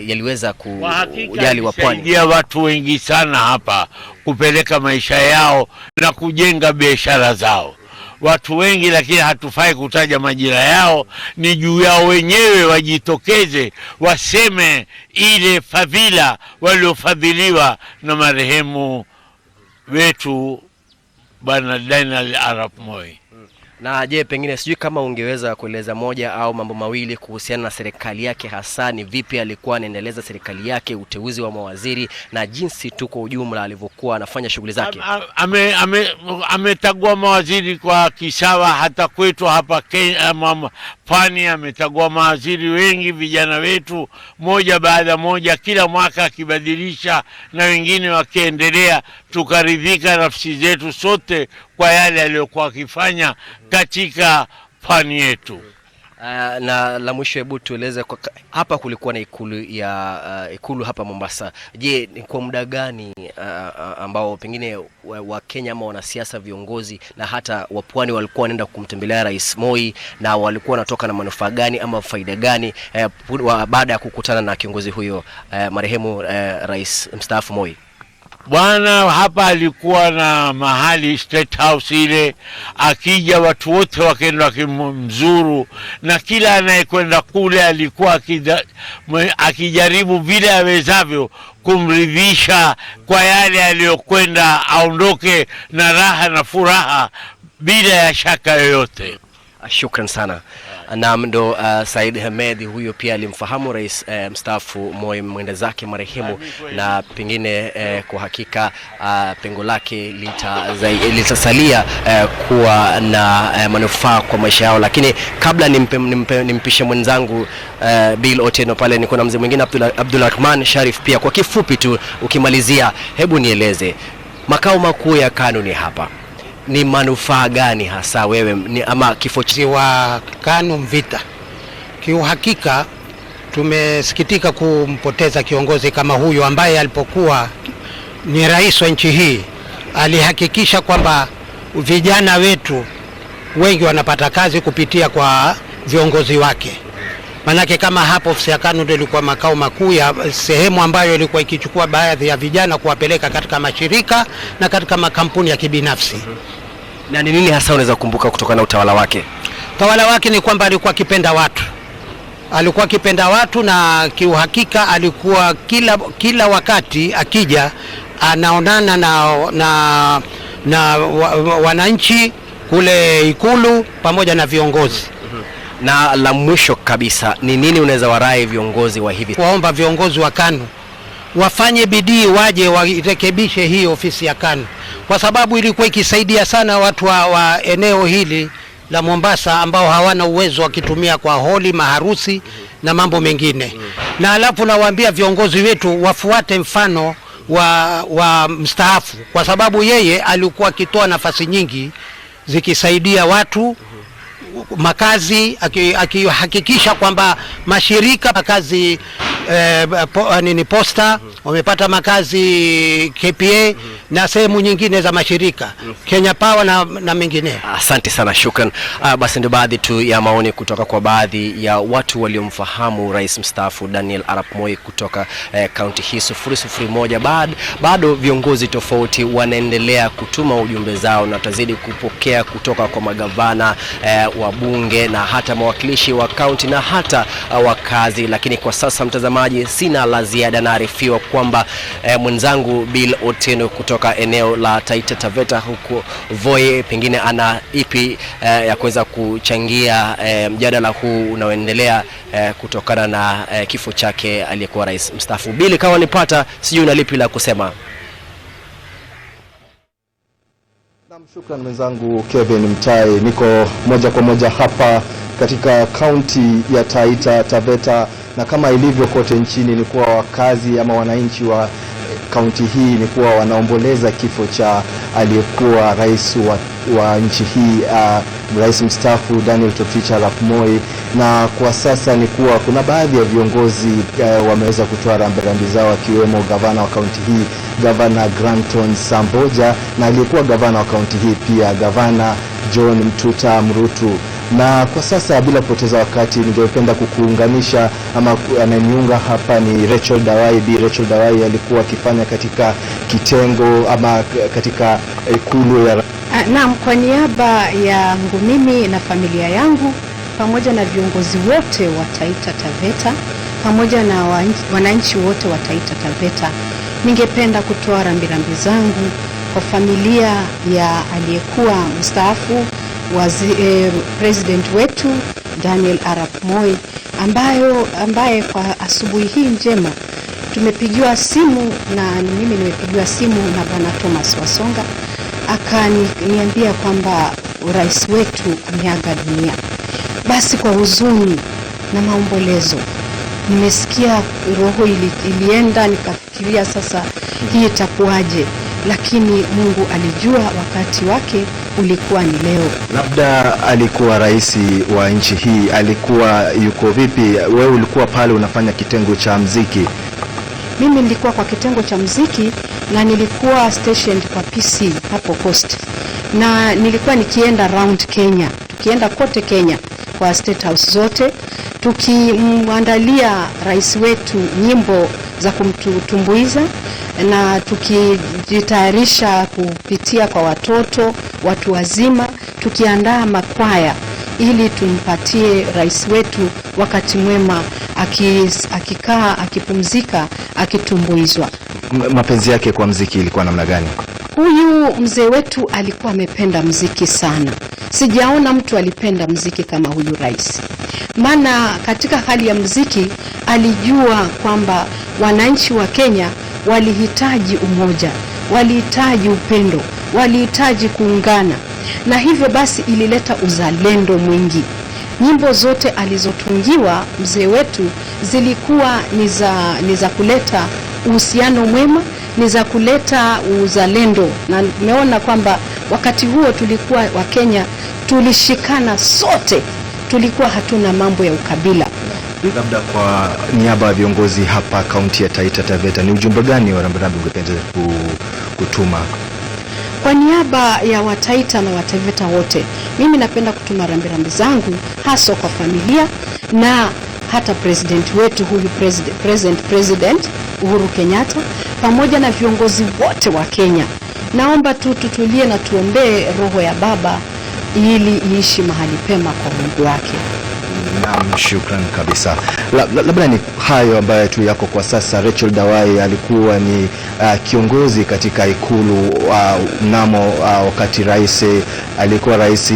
yaliweza kujali wa Pwani? Saidia watu wengi sana hapa kupeleka maisha yao na kujenga biashara zao. Watu wengi, lakini hatufai kutaja majina yao, ni juu yao wenyewe wajitokeze waseme ile fadhila waliofadhiliwa na marehemu wetu Bwana Daniel Arap Moi. Na je, pengine sijui kama ungeweza kueleza moja au mambo mawili kuhusiana na serikali yake, hasa ni vipi alikuwa anaendeleza serikali yake, uteuzi wa mawaziri na jinsi tu kwa ujumla alivyokuwa anafanya shughuli zake? Ametagua mawaziri kwa kisawa, hata kwetu hapa Kenya Pwani ametagua mawaziri wengi, vijana wetu moja baada moja, kila mwaka akibadilisha na wengine wakiendelea. Tukaridhika nafsi zetu sote kwa yale aliyokuwa akifanya katika Pwani yetu. Na la mwisho, hebu tueleze hapa kulikuwa na ikulu hapa Mombasa. Je, ni kwa muda gani ambao pengine wa Kenya ama wanasiasa, viongozi na hata wa Pwani walikuwa wanaenda kumtembelea Rais Moi, na walikuwa wanatoka na manufaa gani ama faida gani baada ya kukutana na kiongozi huyo marehemu Rais mstaafu Moi? Bwana, hapa alikuwa na mahali State House ile, akija watu wote wakaenda kumzuru, na kila anayekwenda kule alikuwa akijaribu vile awezavyo kumridhisha kwa yale aliyokwenda, aondoke na raha na furaha bila ya shaka yoyote. Shukran sana. Na ndo Said Hamed huyo pia alimfahamu Rais mstaafu Moi, mwenda zake marehemu, na pengine kwa hakika pengo lake litasalia kuwa na manufaa kwa maisha yao. Lakini kabla nimpishe mwenzangu Bill Oteno pale, niko na mzee mwingine Abdulrahman Sharif pia. Kwa kifupi tu ukimalizia, hebu nieleze makao makuu ya KANU ni hapa, ni manufaa gani hasa wewe ama kifo wa KANU Mvita? Kiuhakika tumesikitika kumpoteza kiongozi kama huyu ambaye alipokuwa ni rais wa nchi hii alihakikisha kwamba vijana wetu wengi wanapata kazi kupitia kwa viongozi wake. Manake kama hapo ofisi ya KANU ndio ilikuwa makao makuu ya sehemu ambayo ilikuwa ikichukua baadhi ya vijana kuwapeleka katika mashirika na katika makampuni ya kibinafsi. Na ni nini hasa unaweza kukumbuka kutokana na utawala wake? Utawala wake ni kwamba alikuwa akipenda watu. Alikuwa akipenda watu, na kiuhakika alikuwa kila wakati akija anaonana na wananchi kule ikulu pamoja na viongozi. Na la mwisho kabisa, ni nini unaweza warai viongozi wa hivi? Waomba viongozi wa KANU wafanye bidii, waje warekebishe hii ofisi ya KANU, kwa sababu ilikuwa ikisaidia sana watu wa eneo hili la Mombasa ambao hawana uwezo wa kutumia kwa holi, maharusi na mambo mengine. Na alafu nawaambia viongozi wetu wafuate mfano wa mstaafu, kwa sababu yeye alikuwa akitoa nafasi nyingi zikisaidia watu makazi, akihakikisha kwamba mashirika makazi posta, wamepata makazi KPA na sehemu nyingine za mashirika Kenya Power na mengineyo. Asante sana, shukran. Basi ndio baadhi tu ya maoni kutoka kwa baadhi ya watu waliomfahamu rais mstaafu Daniel Arap Moi kutoka kaunti hii 001. Bado viongozi tofauti wanaendelea kutuma ujumbe zao na tazidi kupokea kutoka kwa magavana, wabunge na hata mawakilishi wa kaunti na hata wakazi. Lakini kwa sasa, mtazamaji, sina la ziada. Naarifiwa kwamba mwenzangu Bill Otieno kutoka eneo la Taita Taveta huko Voi pengine ana ipi ya kuweza kuchangia mjadala huu unaoendelea kutokana na kifo chake aliyekuwa rais mstaafu. Bill, kama nipata, sijui una lipi la kusema. Shukran mwenzangu Kevin Mtai. Niko moja kwa moja hapa katika kaunti ya Taita Taveta, na kama ilivyo kote nchini ni kuwa wakazi ama wananchi wa kaunti hii ni kuwa wanaomboleza kifo cha aliyekuwa rais wa nchi hii, rais mstaafu Daniel Arap Moi. Na kwa sasa ni kuwa kuna baadhi ya viongozi wameweza kutoa rambirambi zao, akiwemo gavana wa kaunti hii, gavana Granton Samboja, na aliyekuwa gavana wa kaunti hii pia gavana John Mtuta Mrutu. Na kwa sasa bila kupoteza wakati, ningependa kukuunganisha ama ananiunga hapa ni Rachel Dawai. Bi Rachel Dawai alikuwa akifanya katika kitengo ama katika ikulu ya Naam, kwa niaba yangu mimi na familia yangu pamoja na viongozi wote wa Taita Taveta pamoja na wananchi wote wa Taita Taveta, ningependa kutoa rambirambi zangu kwa familia ya aliyekuwa mstaafu President wetu Daniel Arap Moi, ambaye kwa asubuhi hii njema tumepigiwa simu, na mimi nimepigiwa simu na Bwana Thomas Wasonga, akaniambia kwamba rais wetu ameaga dunia. Basi kwa huzuni na maombolezo, nimesikia roho ilienda, nikafikiria sasa hii itakuwaje, lakini Mungu alijua wakati wake ulikuwa ni leo. Labda alikuwa rais wa nchi hii, alikuwa yuko vipi? Wewe ulikuwa pale unafanya kitengo cha muziki. Mimi nilikuwa kwa kitengo cha muziki na nilikuwa stationed kwa PC hapo Coast, na nilikuwa nikienda round Kenya, tukienda kote Kenya kwa state house zote, tukimwandalia rais wetu nyimbo za kumtumbuiza na tukijitayarisha kupitia kwa watoto, watu wazima, tukiandaa makwaya ili tumpatie rais wetu wakati mwema, akikaa, akipumzika, akitumbuizwa. Mapenzi yake kwa muziki ilikuwa namna gani? Huyu mzee wetu alikuwa amependa muziki sana. Sijaona mtu alipenda muziki kama huyu rais. Maana katika hali ya muziki alijua kwamba wananchi wa Kenya walihitaji umoja, walihitaji upendo, walihitaji kuungana, na hivyo basi ilileta uzalendo mwingi. Nyimbo zote alizotungiwa mzee wetu zilikuwa ni za kuleta uhusiano mwema, ni za kuleta uzalendo, na nimeona kwamba wakati huo tulikuwa wa Kenya tulishikana sote, tulikuwa hatuna mambo ya ukabila. Labda kwa niaba ya viongozi hapa kaunti ya Taita Taveta, ni ujumbe gani wa rambirambi ungependa kutuma? Kwa niaba ya Wataita na Wataveta wote, mimi napenda kutuma rambirambi zangu hasa kwa familia na hata president wetu huyu President Uhuru Kenyatta pamoja na viongozi wote wa Kenya. Naomba tutulie na tuombee roho ya baba ili iishi mahali pema kwa Mungu wake. Naam, shukran kabisa. Labda ni hayo ambayo tu yako kwa sasa. Rachel Dawai alikuwa ni kiongozi katika ikulu mnamo wakati alikuwa rais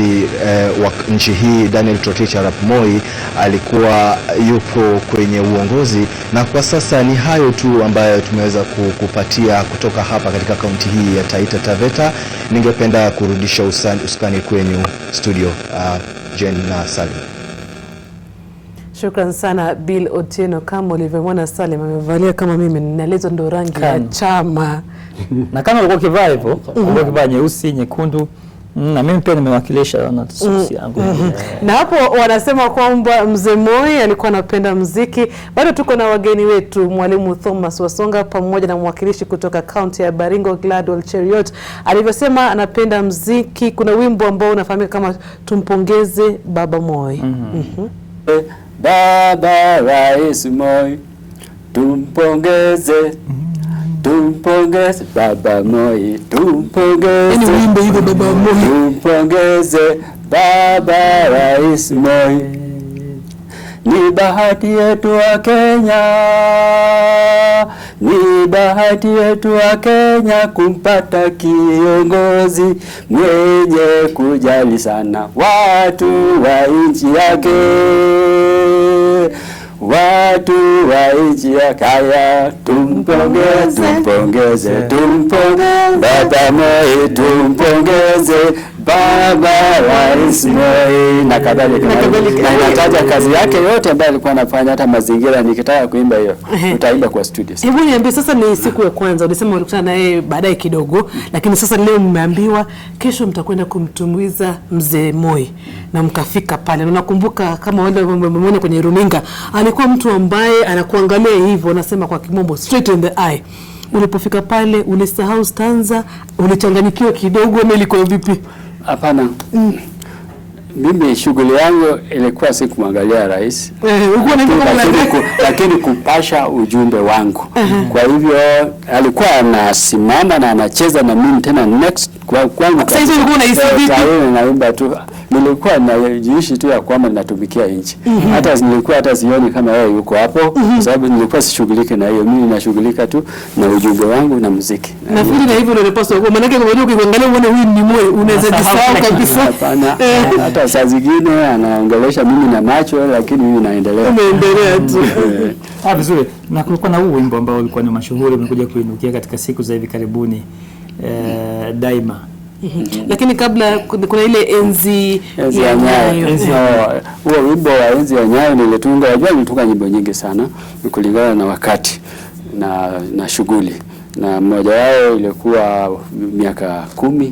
wa nchi hii Daniel Arap Moi alikuwa yupo kwenye uongozi, na kwa sasa ni hayo tu ambayo tumeweza kupatia kutoka hapa katika kaunti hii ya Taita Taveta. Ningependa kurudisha usukani kwenyu studio, Jen na Salim. Shukran sana Bill Otieno. Kama ulivyomwona Salim amevalia kama mimi, ninalezo ndo rangi ya chama. Na kama ulikuwa kivaa hivyo, ulikuwa kivaa nyeusi, nyekundu, Na mimi pia nimewakilisha na sosi yangu. Na hapo wanasema kwamba mzee Moi alikuwa anapenda muziki. Bado tuko na wageni wetu, Mwalimu Thomas Wasonga pamoja na mwakilishi kutoka kaunti ya Baringo Gladwell Cheriot. Alivyosema anapenda muziki. Kuna wimbo ambao unafahamika kama Tumpongeze Baba Moi. Baba Rais Moi, tumpongeze, tumpongeze Baba Moi, tumpongeze, Baba Moi, tumpongeze Baba Rais Moi. Ni bahati yetu wa Kenya, ni bahati yetu wa Kenya kumpata kiongozi mwenye kujali sana watu wa nchi yake, watu wa nchi ya kaya. Tumpongeze, tumpongeze, tumpongeze Baba Moi, tumpongeze Baba Rais Moi na kadhalika. Na nataja kazi yake yote ambayo alikuwa anafanya, hata mazingira. Nikitaka kuimba hiyo utaimba kwa studio. Hebu niambie sasa, ni siku ya kwanza ulisema ulikutana naye baadaye kidogo, lakini sasa leo mmeambiwa kesho mtakwenda kumtumbuiza mzee Moi na mkafika pale. Na nakumbuka kama wale mmemwona kwenye runinga, alikuwa mtu ambaye anakuangalia hivyo, nasema kwa kimombo straight in the eye. Ulipofika pale ulisahau stanza, ulichanganyikiwa kidogo, ama ilikuwa vipi? Hapana. Mimi shughuli yangu ilikuwa si kumwangalia rais, lakini kupasha ujumbe wangu. Kwa hivyo alikuwa anasimama na anacheza na mimi tena next kwangu. Sasa hizo ulikuwa unahisi vipi? Naimba tu. Nilikuwa najiishi tu ya kwamba ninatumikia nchi. Hata nilikuwa hata sioni kama yeye yuko hapo, kwa sababu nilikuwa sishughulike na hiyo. Mimi ninashughulika tu na ujumbe wangu na muziki. Nafikiri na hivyo ndio unapaswa kwa, maana yake unajua ukiangalia uone huyu ni Moi unaweza jisahau kabisa. Hapana. Hata saa zingine anaongelesha mimi na macho, lakini mimi naendelea. Unaendelea tu. Vizuri. Na kulikuwa na huu wimbo ambao ulikuwa ni mashuhuri, umekuja kuinukia katika siku za hivi karibuni, Daima. Lakini kabla kuna ile enzi ya Nyayo. Huo wimbo wa enzi ya Nyayo nilitunga, unajua nilitunga nyimbo nyingi sana kulingana na wakati na shughuli. Na mmoja wao ilikuwa miaka 10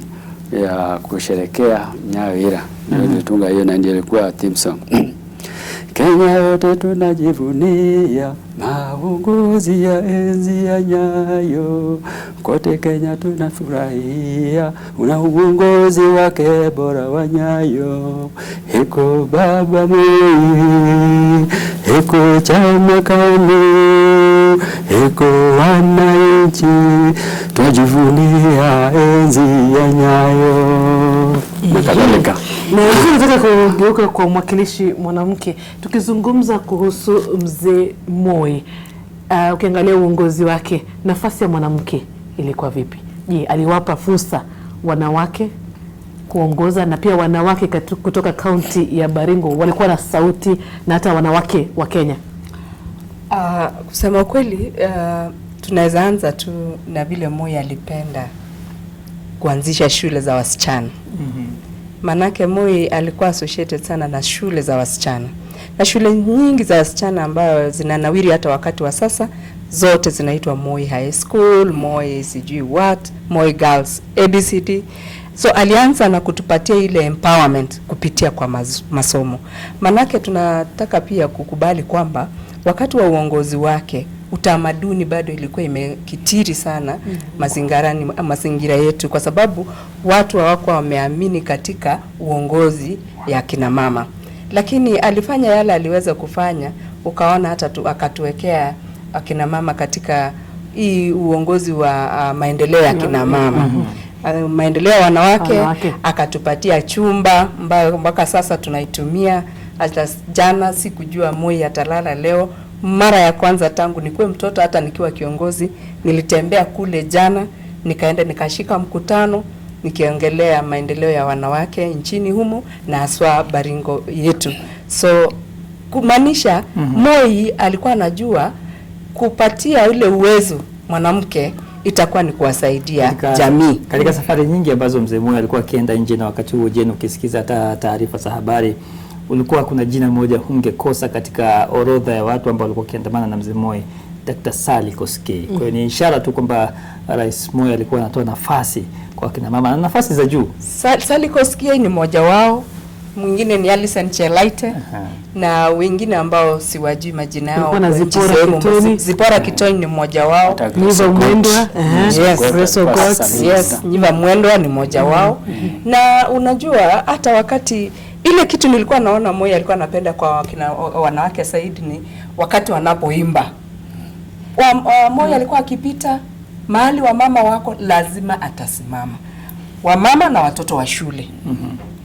ya kusherekea Nyayo Ira. Nilitunga hiyo na ndio ilikuwa theme song. Kenya yote tunajivunia maongozi ya enzi ya Nyayo, kote Kenya tunafurahia una uongozi wake bora wa Nyayo. Heko Baba Moi, heko chama KANU, heko wananchi, tunajivunia enzi ya Nyayo. Nakadhalika. Na nataka kugeuka kwa mwakilishi mwanamke, tukizungumza kuhusu mzee Moi. Ukiangalia uongozi wake, nafasi ya mwanamke ilikuwa vipi? Je, aliwapa fursa wanawake kuongoza, na pia wanawake kutoka kaunti ya Baringo walikuwa na sauti, na hata wanawake wa Kenya? Kusema kweli, tunaweza anza tu na vile Moi alipenda kuanzisha shule za wasichana. Manake Moi alikuwa associated sana na shule za wasichana. Na shule nyingi za wasichana ambayo zinanawiri hata wakati wa sasa, zote zinaitwa Moi High School, Moi sijui what, Moi Girls, ABCD. So alianza na kutupatia ile empowerment kupitia kwa masomo. Manake tunataka pia kukubali kwamba wakati wa uongozi wake utamaduni bado ilikuwa imekitiri sana mazingira yetu, kwa sababu watu hawako wameamini katika uongozi ya kina mama. Lakini alifanya yale aliweza kufanya, ukaona hata akatuwekea akina mama katika hii uongozi wa maendeleo ya kina mama. Maendeleo ya wanawake, akatupatia chumba mpaka sasa tunaitumia. Hata jana sikujua Moi atalala leo. Mara ya kwanza tangu nikuwe mtoto, hata nikiwa kiongozi, nilitembea kule jana, nikaenda nikashika mkutano nikiongelea maendeleo ya wanawake nchini humu na haswa Baringo yetu. So kumaanisha Moi alikuwa anajua kupatia ule uwezo mwanamke itakuwa ni kuwasaidia jamii. Katika safari nyingi ambazo mzee Moi alikuwa akienda nje, na wakati huo jeni ukisikiza hata taarifa za habari, ulikuwa kuna jina moja hungekosa katika orodha ya watu ambao walikuwa kiandamana na mzee Moi, Dr. Sally Kosgei. Kwa hiyo ni ishara tu kwamba Rais Moi alikuwa anatoa nafasi kwa kina mama na nafasi za juu. Sally Kosgei ni mmoja wao, mwingine ni Alison Chelaite na wengine ambao siwajui majina yao. Zipora Kitoni ni mmoja wao. Niva Mwendwa, Niva Mwendwa ni mmoja wao. Na unajua hata wakati ile kitu nilikuwa naona Moi alikuwa anapenda kwa kina wanawake zaidi ni wakati wanapoimba. Moi alikuwa akipita mahali wa mama wako lazima atasimama. Wa mama na watoto wa shule.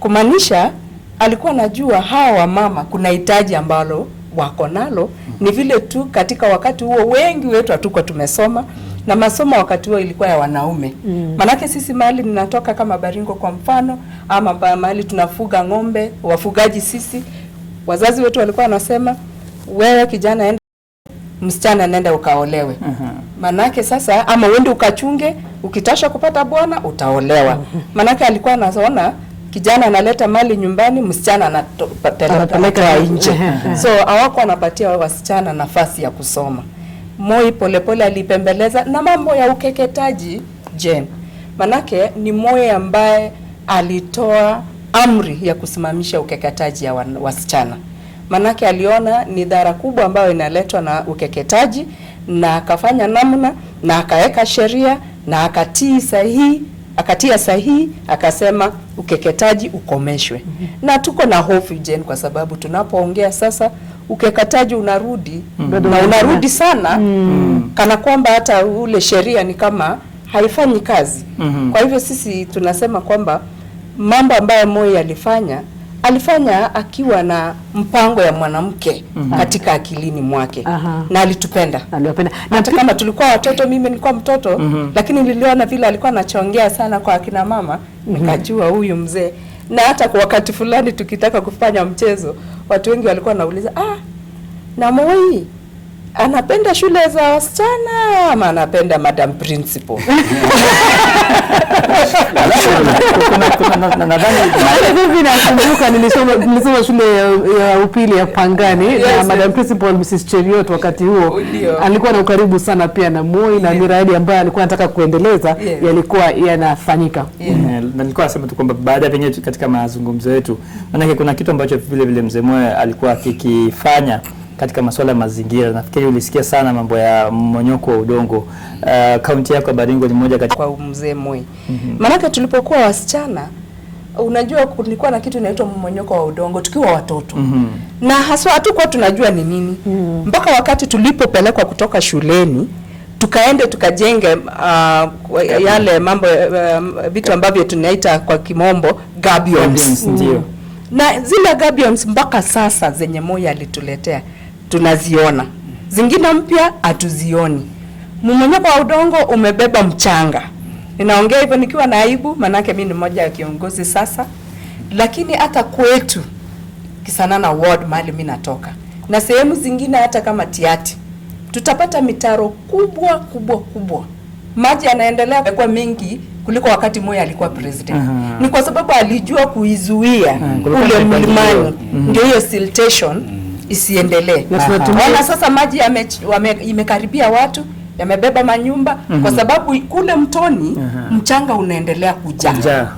Kumaanisha alikuwa anajua hawa wa mama kuna hitaji ambalo wako nalo. Ni vile tu katika wakati huo wengi wetu hatuko tumesoma na masomo wakati huo ilikuwa ya wanaume. Manake sisi mahali ninatoka kama Baringo kwa mfano ama mahali tunafuga ng'ombe, wafugaji sisi, wazazi wetu walikuwa wanasema wewe kijana enda, msichana nenda ukaolewe. Manake sasa ama uende ukachunge, ukitosha kupata bwana utaolewa. Manake alikuwa anaona kijana analeta mali nyumbani, msichana anapeleka nje. So hawako anapatia wasichana nafasi ya kusoma. Moi polepole alipembeleza na mambo ya ukeketaji Jen. Manake ni Moi ambaye alitoa amri ya kusimamisha ukeketaji ya wasichana. Manake aliona ni dhara kubwa ambayo inaletwa na ukeketaji na akafanya namna na akaweka sheria na akatia sahihi akasema ukeketaji ukomeshwe. Na tuko na hofu Jen kwa sababu tunapoongea sasa ukeketaji unarudi na unarudi sana kana kwamba hata ule sheria ni kama haifanyi kazi. Kwa hivyo sisi tunasema kwamba mambo ambayo Moi alifanya akiwa na mpango ya mwanamke katika akilini mwake. Na alitupenda. Hata kama tulikuwa watoto, mimi nilikuwa mtoto, lakini niliona vile alikuwa anachongea sana kwa akina mama, nikajua huyu mzee. Na hata kwa wakati fulani tukitaka kufanya mchezo, watu wengi walikuwa wanauliza, na Moi anapenda shule za wasichana ama anapenda Madam Principal? Mimi nakumbuka nilisoma shule ya upili ya Pangani na Madam Principal Mrs. Cheriot wakati huo alikuwa na ukaribu sana pia na Moi na miradi ambayo alikuwa anataka kuendeleza yalikuwa yanafanyika. Na nilikuwa nasema tu kwamba baada ya katika mazungumzo yetu, maana kuna kitu ambacho vile mzee Moi alikuwa akikifanya katika masuala ya mazingira. Nafikiri ulisikia sana mambo ya mmonyoko wa udongo. Kaunti yako ya Baringo ni moja katika kwa mzee Moi. Maana tulipokuwa wasichana, unajua kulikuwa na kitu inaitwa mmonyoko wa udongo tukiwa watoto. Na haswa hatukuwa tunajua ni nini. Mpaka wakati tulipopelekwa kutoka shuleni, tukaende tukajenge yale mambo vitu ambavyo tunaita kwa kimombo gabions. Ndio. Na zile gabions mpaka sasa zenye Moi alituletea tunaziona. Zingine mpya hatuzioni. Mmonyoko wa udongo umebeba mchanga. Ninaongea hivyo nikiwa na aibu, manake mimi ni mmoja wa kiongozi sasa. Lakini hata kwetu Kisanana ward mahali mimi natoka na sehemu zingine hata kama Tiati, tutapata mitaro kubwa. Maji yanaendelea kuwa mengi kuliko wakati Moi alikuwa president. Ni kwa sababu alijua kuizuia ule mlimani, ndio hiyo siltation isiendelee. Wala sasa maji imekaribia watu, yamebeba manyumba kwa sababu kule mtoni mchanga unaendelea kujaa.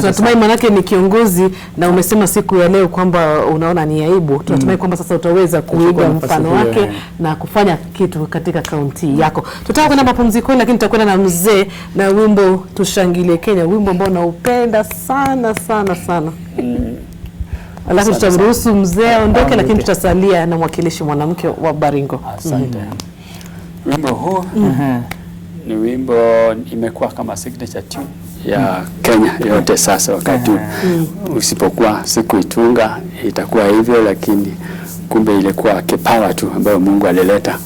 Tunatumai manake ni kiongozi na umesema siku ya leo kwamba unaona ni aibu. Tunatumai kwamba sasa utaweza kuiga mfano wake na kufanya kitu katika kaunti yako. Tutaka kwenda mapumziko lakini tutakwenda na mzee na wimbo Tushangilie Kenya, wimbo ambao naupenda sana. Alafu tutamruhusu mzee aondoke lakini tutasalia na mwakilishi mwanamke wa Baringo. Asante. Wimbo huu ni wimbo imekuwa kama signature tune ya Kenya yote sasa wakati usipokuwa sikuitunga itakuwa hivyo, lakini kumbe ilikuwa kipawa tu ambayo Mungu alileta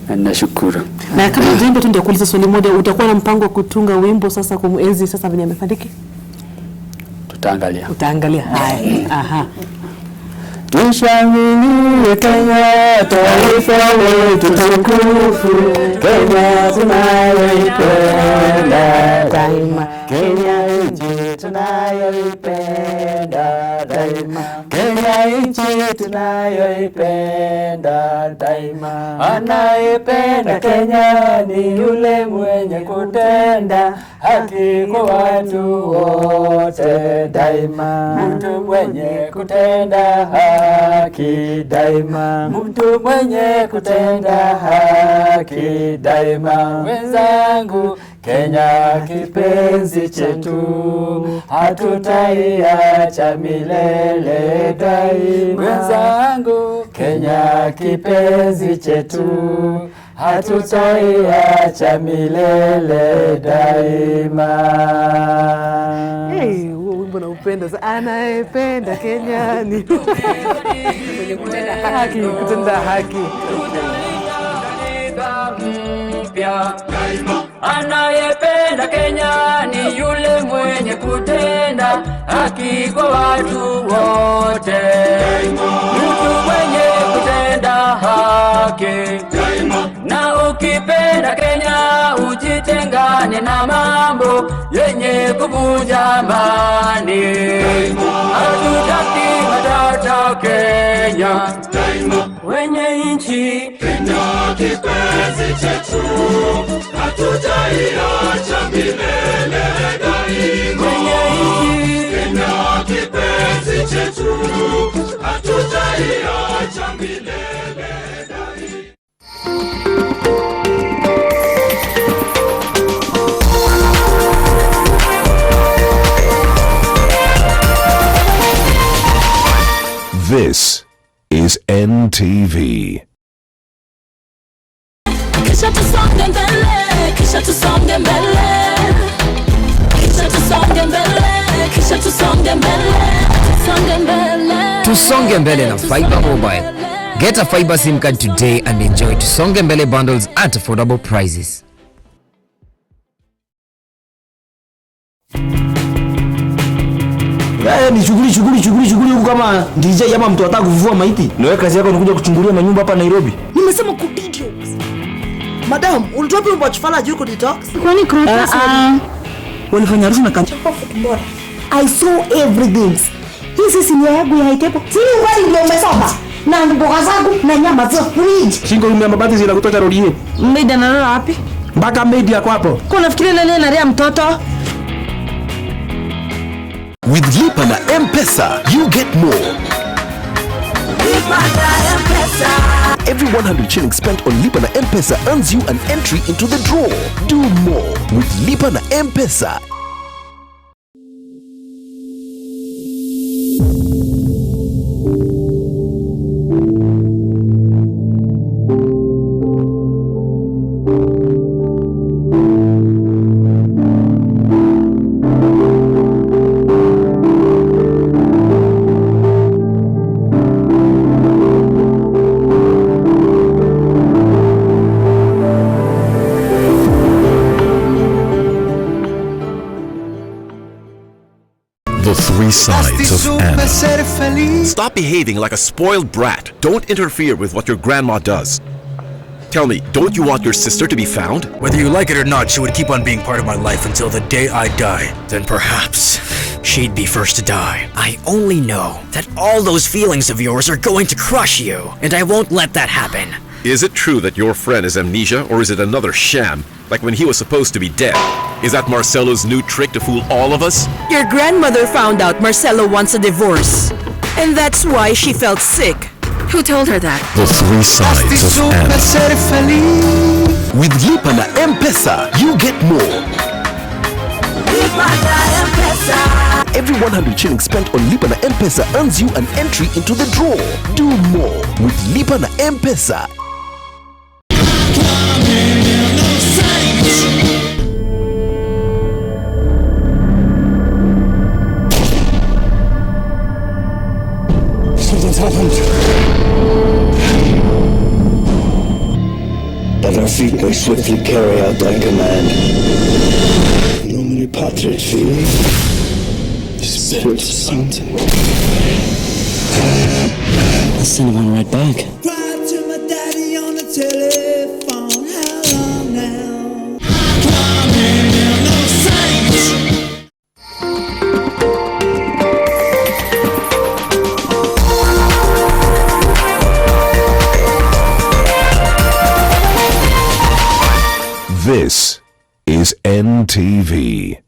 na ninashukuru. Na kama jembe tu ndio kuuliza swali moja, utakuwa na mpango wa kutunga wimbo sasa kumuenzi sasa venye amefariki? Utaangalia. Haya. Tushangilie Kenya, taifa letu tukufu, Kenya tunayoipenda daima, Kenya nchi tunayoipenda daima. Kenya nchi tunayoipenda daima. Anayependa Kenya ni yule mwenye kutenda haki kwa watu wote daima. Mtu mwenye kutenda haki daima. Mtu mwenye kutenda haki daima. Wenzangu, Kenya kipenzi chetu, hatutaiacha milele daima. Wenzangu, Kenya kipenzi chetu, hatutaiacha milele daima. Hey, wimbo naupenda sana. Anayependa Kenya ni mwenye kutenda haki, kutenda haki. Anayependa Kenya ni yule mwenye kutenda haki kwa watu wote. Mtu mwenye kutenda haki. Na ukipenda Kenya ujitengane na mambo yenye kuvunja amani. Hatutaki matata Kenya. Wenye nchi Kenya kipenzi chetu, hatutaiacha milele daima. Wenye nchi Kenya kipenzi chetu, hatutaiacha milele daima. This is NTV. Kisha tusonge mbele, kisha tusonge mbele. Kisha tusonge mbele, kisha tusonge mbele. Tusonge mbele. Tusonge mbele na Fiber Mobile. Get a Fiber SIM card today and enjoy Tusonge mbele bundles at affordable prices. Ni shughuli huko kama DJ ama mtu anataka kuvua maiti. Niwe kazi yako ni kuja kuchungulia manyumba hapa Nairobi. Nimesema ku detox. Madam, ulitoa watch fala juu ku detox? Kwani crop walifanya harusi na kancha football. I saw everything. Hii sisi ni yangu ya haitepo. Sini wali ndio umesoma. Na mboga zangu na nyama za fridge. Singo ya mabati zile kutoka rodie. Maid analala wapi? Mpaka maid yako hapo. Kuna fikiri nani analea mtoto? With Lipa na M-Pesa, you get more. Lipa na M-Pesa. Every 100 shillings spent on Lipa na M-Pesa earns you an entry into the draw. Do more with Lipa na M-Pesa. The three sides of Anna. Stop behaving like a spoiled brat. Don't interfere with what your grandma does. Tell me, don't you want your sister to be found? Whether you like it or not, she would keep on being part of my life until the day I die. Then perhaps she'd be first to die. I only know that all those feelings of yours are going to crush you, and I won't let that happen. Is it true that your friend is amnesia, or is it another sham, like when he was supposed to be dead? Is that Marcelo's new trick to fool all of us? Your grandmother found out Marcelo wants a divorce, and that's why she felt sick. Who told her that? The three sides of Anna. With Lipa na M-Pesa, you get more. Lipa na M-Pesa. Every 100 shillings spent on Lipa na M-Pesa earns you an entry into the draw. Do more with Lipa na M-Pesa. Something's happened. But our feet may swiftly carry out thy command. Normally partridge feeling. Spirit something. I'll send him on right back. Cried to my daddy on the telephone. How long now? Coming in the saints. This is NTV.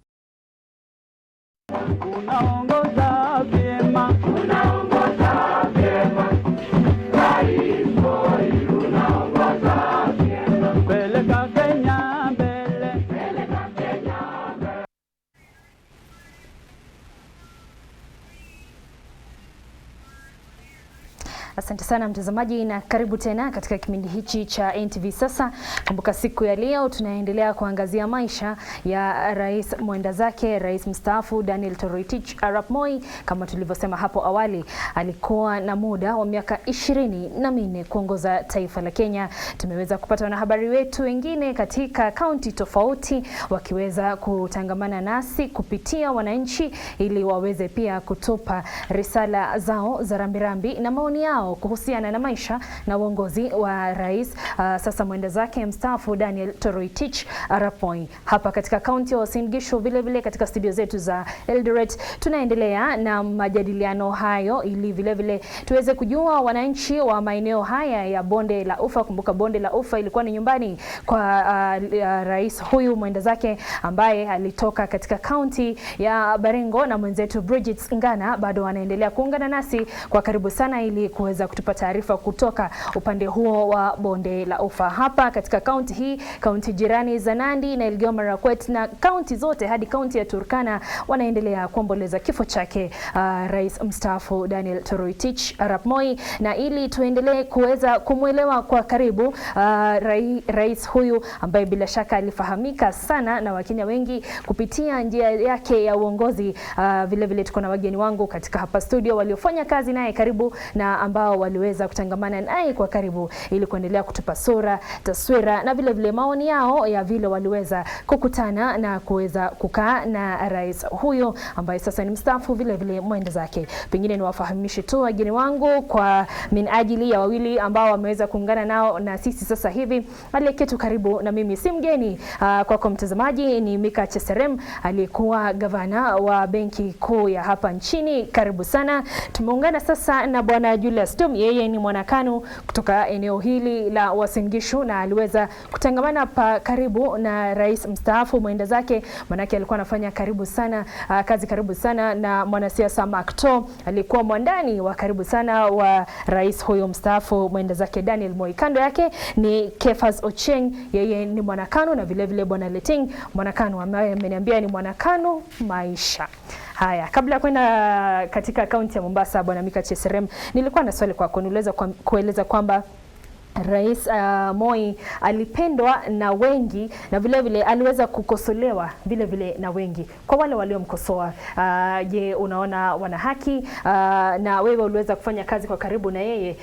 Asante sana mtazamaji na karibu tena katika kipindi hichi cha NTV Sasa. Kumbuka siku ya leo tunaendelea kuangazia maisha ya rais mwenda zake, rais mstaafu Daniel Toroitich arap Moi. Kama tulivyosema hapo awali, alikuwa na muda wa miaka 24 kuongoza taifa la Kenya. Tumeweza kupata wanahabari wetu wengine katika kaunti tofauti wakiweza kutangamana nasi kupitia wananchi ili waweze pia kutupa risala zao za rambirambi na maoni yao kuhusiana na maisha na uongozi wa rais sasa mwenda zake mstaafu Daniel Toroitich arap Moi. Hapa katika kaunti ya Uasin Gishu, vile vile katika studio zetu za Eldoret, tunaendelea na majadiliano hayo ili vile vile tuweze kujua wananchi wa maeneo haya ya bonde la Ufa. Kumbuka bonde la Ufa ilikuwa ni nyumbani kwa rais huyu mwenda zake ambaye alitoka katika kaunti ya Baringo, na mwenzetu Bridget Ngana bado wanaendelea kuungana nasi kwa karibu sana ili kuweza kutupa taarifa kutoka upande huo wa bonde la Ufa. Hapa katika kaunti hii, kaunti jirani za Nandi na Elgeyo Marakwet na kaunti zote hadi kaunti ya Turkana wanaendelea kuomboleza kifo chake rais mstaafu Daniel Toroitich arap Moi, na ili tuendelee kuweza kumuelewa kwa karibu rais huyu ambaye bila shaka alifahamika sana na Wakenya wengi kupitia njia yake ya uongozi. Vile vile tuko na wageni wangu katika hapa studio waliofanya kazi naye karibu na ambao waliweza kutangamana naye kwa karibu ili kuendelea kutupa sura, taswira na vile vile maoni yao ya vile waliweza kukutana na kuweza kukaa na rais huyo ambaye sasa ni mstaafu, vile vile mwenda zake. Pengine niwafahamishe tu wageni wangu kwa minajili ya wawili ambao wameweza kuungana nao na sisi sasa hivi. Aliyeketu karibu na mimi si mgeni kwako mtazamaji, ni Mika Cheserem, aliyekuwa gavana wa benki kuu ya hapa nchini. Karibu sana. Tumeungana sasa na bwana Julius Tum, yeye ni mwanakanu kutoka eneo hili la Uasin Gishu na aliweza kutangamana pa karibu na rais mstaafu mwenda zake, manake alikuwa anafanya kazi karibu sana na mwanasiasa Makto, alikuwa mwandani wa karibu sana wa rais huyo mstaafu mwenda zake Daniel Moi. Kando yake ni Kefas Ocheng, yeye ni mwanakanu, na vile vile bwana Leting, mwanakanu ambaye ameniambia ni mwanakanu maisha. Haya, kabla ya kwenda katika kaunti ya Mombasa, bwana Mika Cheserem, nilikuwa na swali kwako. Niweza kueleza kwamba Rais Moi alipendwa na wengi na vile vile aliweza kukosolewa vile vile na wengi. Kwa wale waliomkosoa, je, unaona wana haki? Na wewe uliweza kufanya kazi kwa karibu na yeye,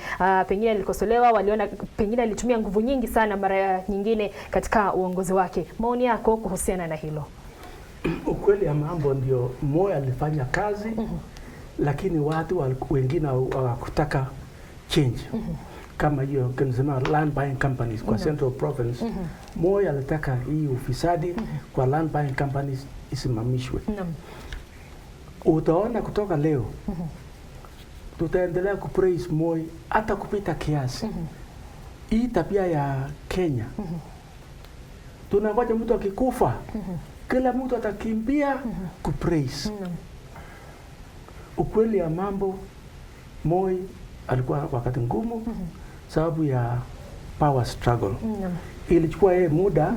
pengine alikosolewa, waliona pengine alitumia nguvu nyingi sana mara nyingine katika uongozi wake. Maoni yako kuhusiana na hilo? Ukweli ya mambo ndio Moi alifanya kazi, lakini watu wengine hawakutaka change. Kama hiyo kinasema land buying companies kwa Central Province, Moi alitaka hii ufisadi kwa land buying companies isimamishwe. Utaona kutoka leo tutaendelea kupraise Moi hata kupita kiasi. Hii tabia ya Kenya, tunangoja mtu akikufa kila mtu atakimbia kupraise. Ukweli ya mambo, Moi alikuwa wakati ngumu sababu ya power struggle. Ilichukua yeye muda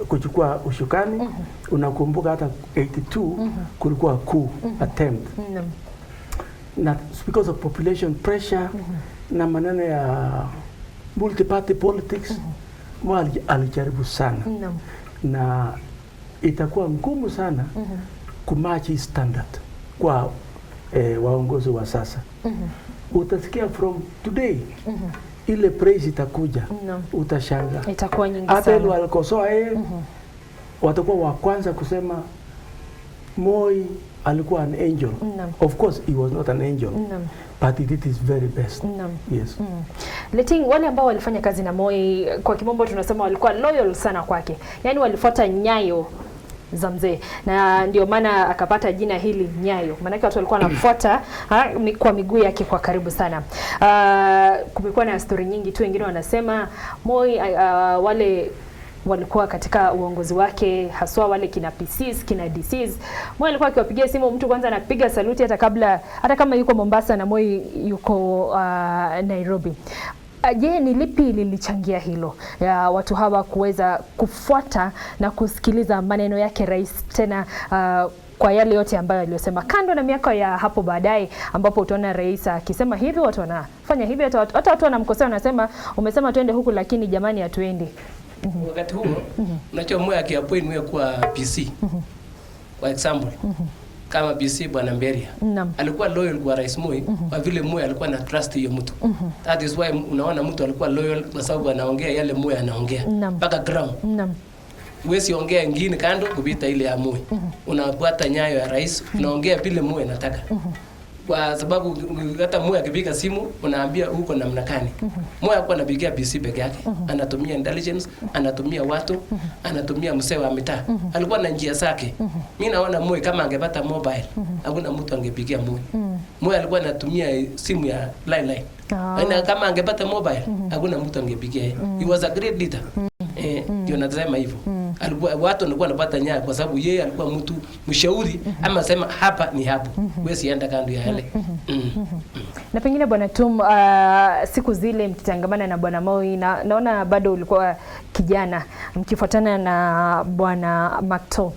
kuchukua ushukani. Unakumbuka hata 82 kulikuwa coup attempt. Na because of population pressure na maneno ya multi-party politics, Moi alijaribu sana. Na itakuwa ngumu sana kumatch standard kwa waongozi wa sasa. Utasikia from today ile praise itakuja, utashanga. Itakuwa nyingi sana. Hata ile walikosoa watakuwa wa kwanza kusema Moi alikuwa an angel. Of course he was not an angel. But he did his very best. Yes. Leting, wale ambao walifanya kazi na Moi, kwa kimombo tunasema walikuwa loyal sana kwake. Yaani walifuata nyayo za mzee, na ndio maana akapata jina hili Nyayo. Maana watu walikuwa wanafuata kwa miguu yake kwa karibu sana. Kumekuwa na story nyingi tu, wengine wanasema Moi wale walikuwa katika uongozi wake, haswa wale kina PCs, kina DCs. Moi alikuwa akiwapigia simu mtu kwanza anapiga saluti hata kama yuko Mombasa na Moi yuko Nairobi. Je, ni lipi lilichangia hilo ya watu hawa kuweza kufuata na kusikiliza maneno yake rais tena kwa yale yote ambayo aliyosema, kando na miaka ya hapo baadaye ambapo utaona rais akisema hivi watu wanafanya hivi, hata watu wanamkosea, wanasema umesema twende huku lakini jamani hatuendi. Wakati huo unajua Moi akiappoint Moi kuwa PC. Kwa example kama PC bwana Mberia alikuwa loyal kwa rais Moi kwa vile Moi alikuwa na trust hiyo mtu. That is why unaona mtu alikuwa loyal kwa sababu anaongea yale Moi anaongea mpaka ground. Huwezi ongea ingine kando kupita ile ya Moi. Unafuata nyayo ya rais, unaongea vile Moi anataka. Kwa sababu hata Moi akipiga simu unaambia uko namna gani. Moi alikuwa anapigia PC peke yake, anatumia intelligence, anatumia watu, anatumia msee wa mitaa. Alikuwa na njia zake. Mimi naona Moi kama angepata mobile, hakuna mtu angepigia Moi. Moi alikuwa anatumia simu ya line. Na kama angepata mobile, hakuna mtu angepigia yeye. He was a great leader. Ndio nasema hivyo. Alikuwa watu walikuwa wanapata nyaya kwa sababu yeye alikuwa mtu mshauri, ama sema hapa ni hapo. Wewe sienda kando ya yale. Na pengine bwana Tum, siku zile mkitangamana na bwana Moi, naona bado ulikuwa kijana mkifuatana na bwana Makto.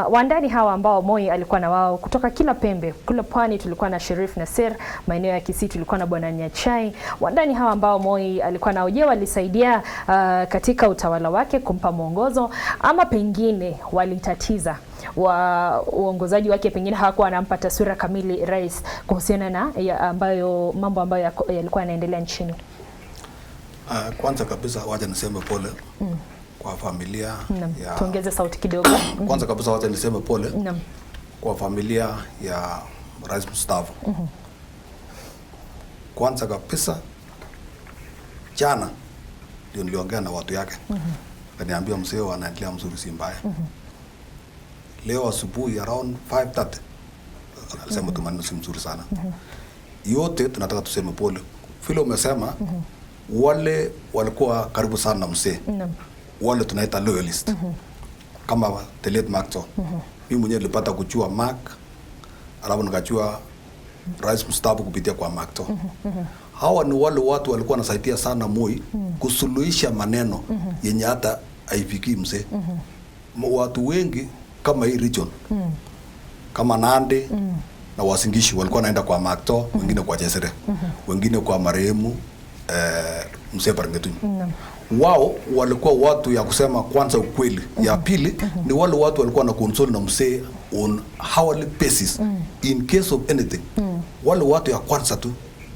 Wandani hawa ambao Moi alikuwa na wao kutoka kila pembe, kule pwani tulikuwa na Sherif Nasir, maeneo ya Kisii tulikuwa na bwana Nyachai. Wandani hawa ambao Moi alikuwa nao, je, walisaidia katika utawala wake kumpa mwongozo, ama pengine walitatiza uongozaji wake, pengine hawakuwa anampa taswira kamili rais kuhusiana na mambo ambayo yalikuwa yanaendelea nchini? Kwanza kabisa wacha niseme pole kwa familia ya... Tuongeze sauti kidogo. Kwanza kabisa wacha niseme pole kwa familia ya rais mstaafu. Kwanza kabisa jana ndio niliongea na watu yake. Kaniambia mzee anaendelea mzuri, si mbaya. Leo asubuhi around 5:30 alisema tumaneno si mzuri sana. Yote tunataka tuseme pole. Vile umesema wale walikuwa karibu sana na mzee. Wale tunaita loyalist. Kama the late Makto. Mimi mwenyewe nilipata kujua Mark, alafu nikajua rais mstaafu kupitia kwa Makto. Hawa ni wale watu walikuwa wanasaidia sana Moi kusuluhisha maneno yenye hata haifiki mzee. Watu wengi kama hii region kama Nandi na Wasingishu walikuwa naenda kwa Makto, wengine kwa Jesere, wengine kwa marehemu mzee Baringetu. Wao walikuwa watu ya kusema kwanza ukweli. Ya pili ni wale watu walikuwa na console na mzee on hourly basis in case of anything. Wale watu ya kwanza tu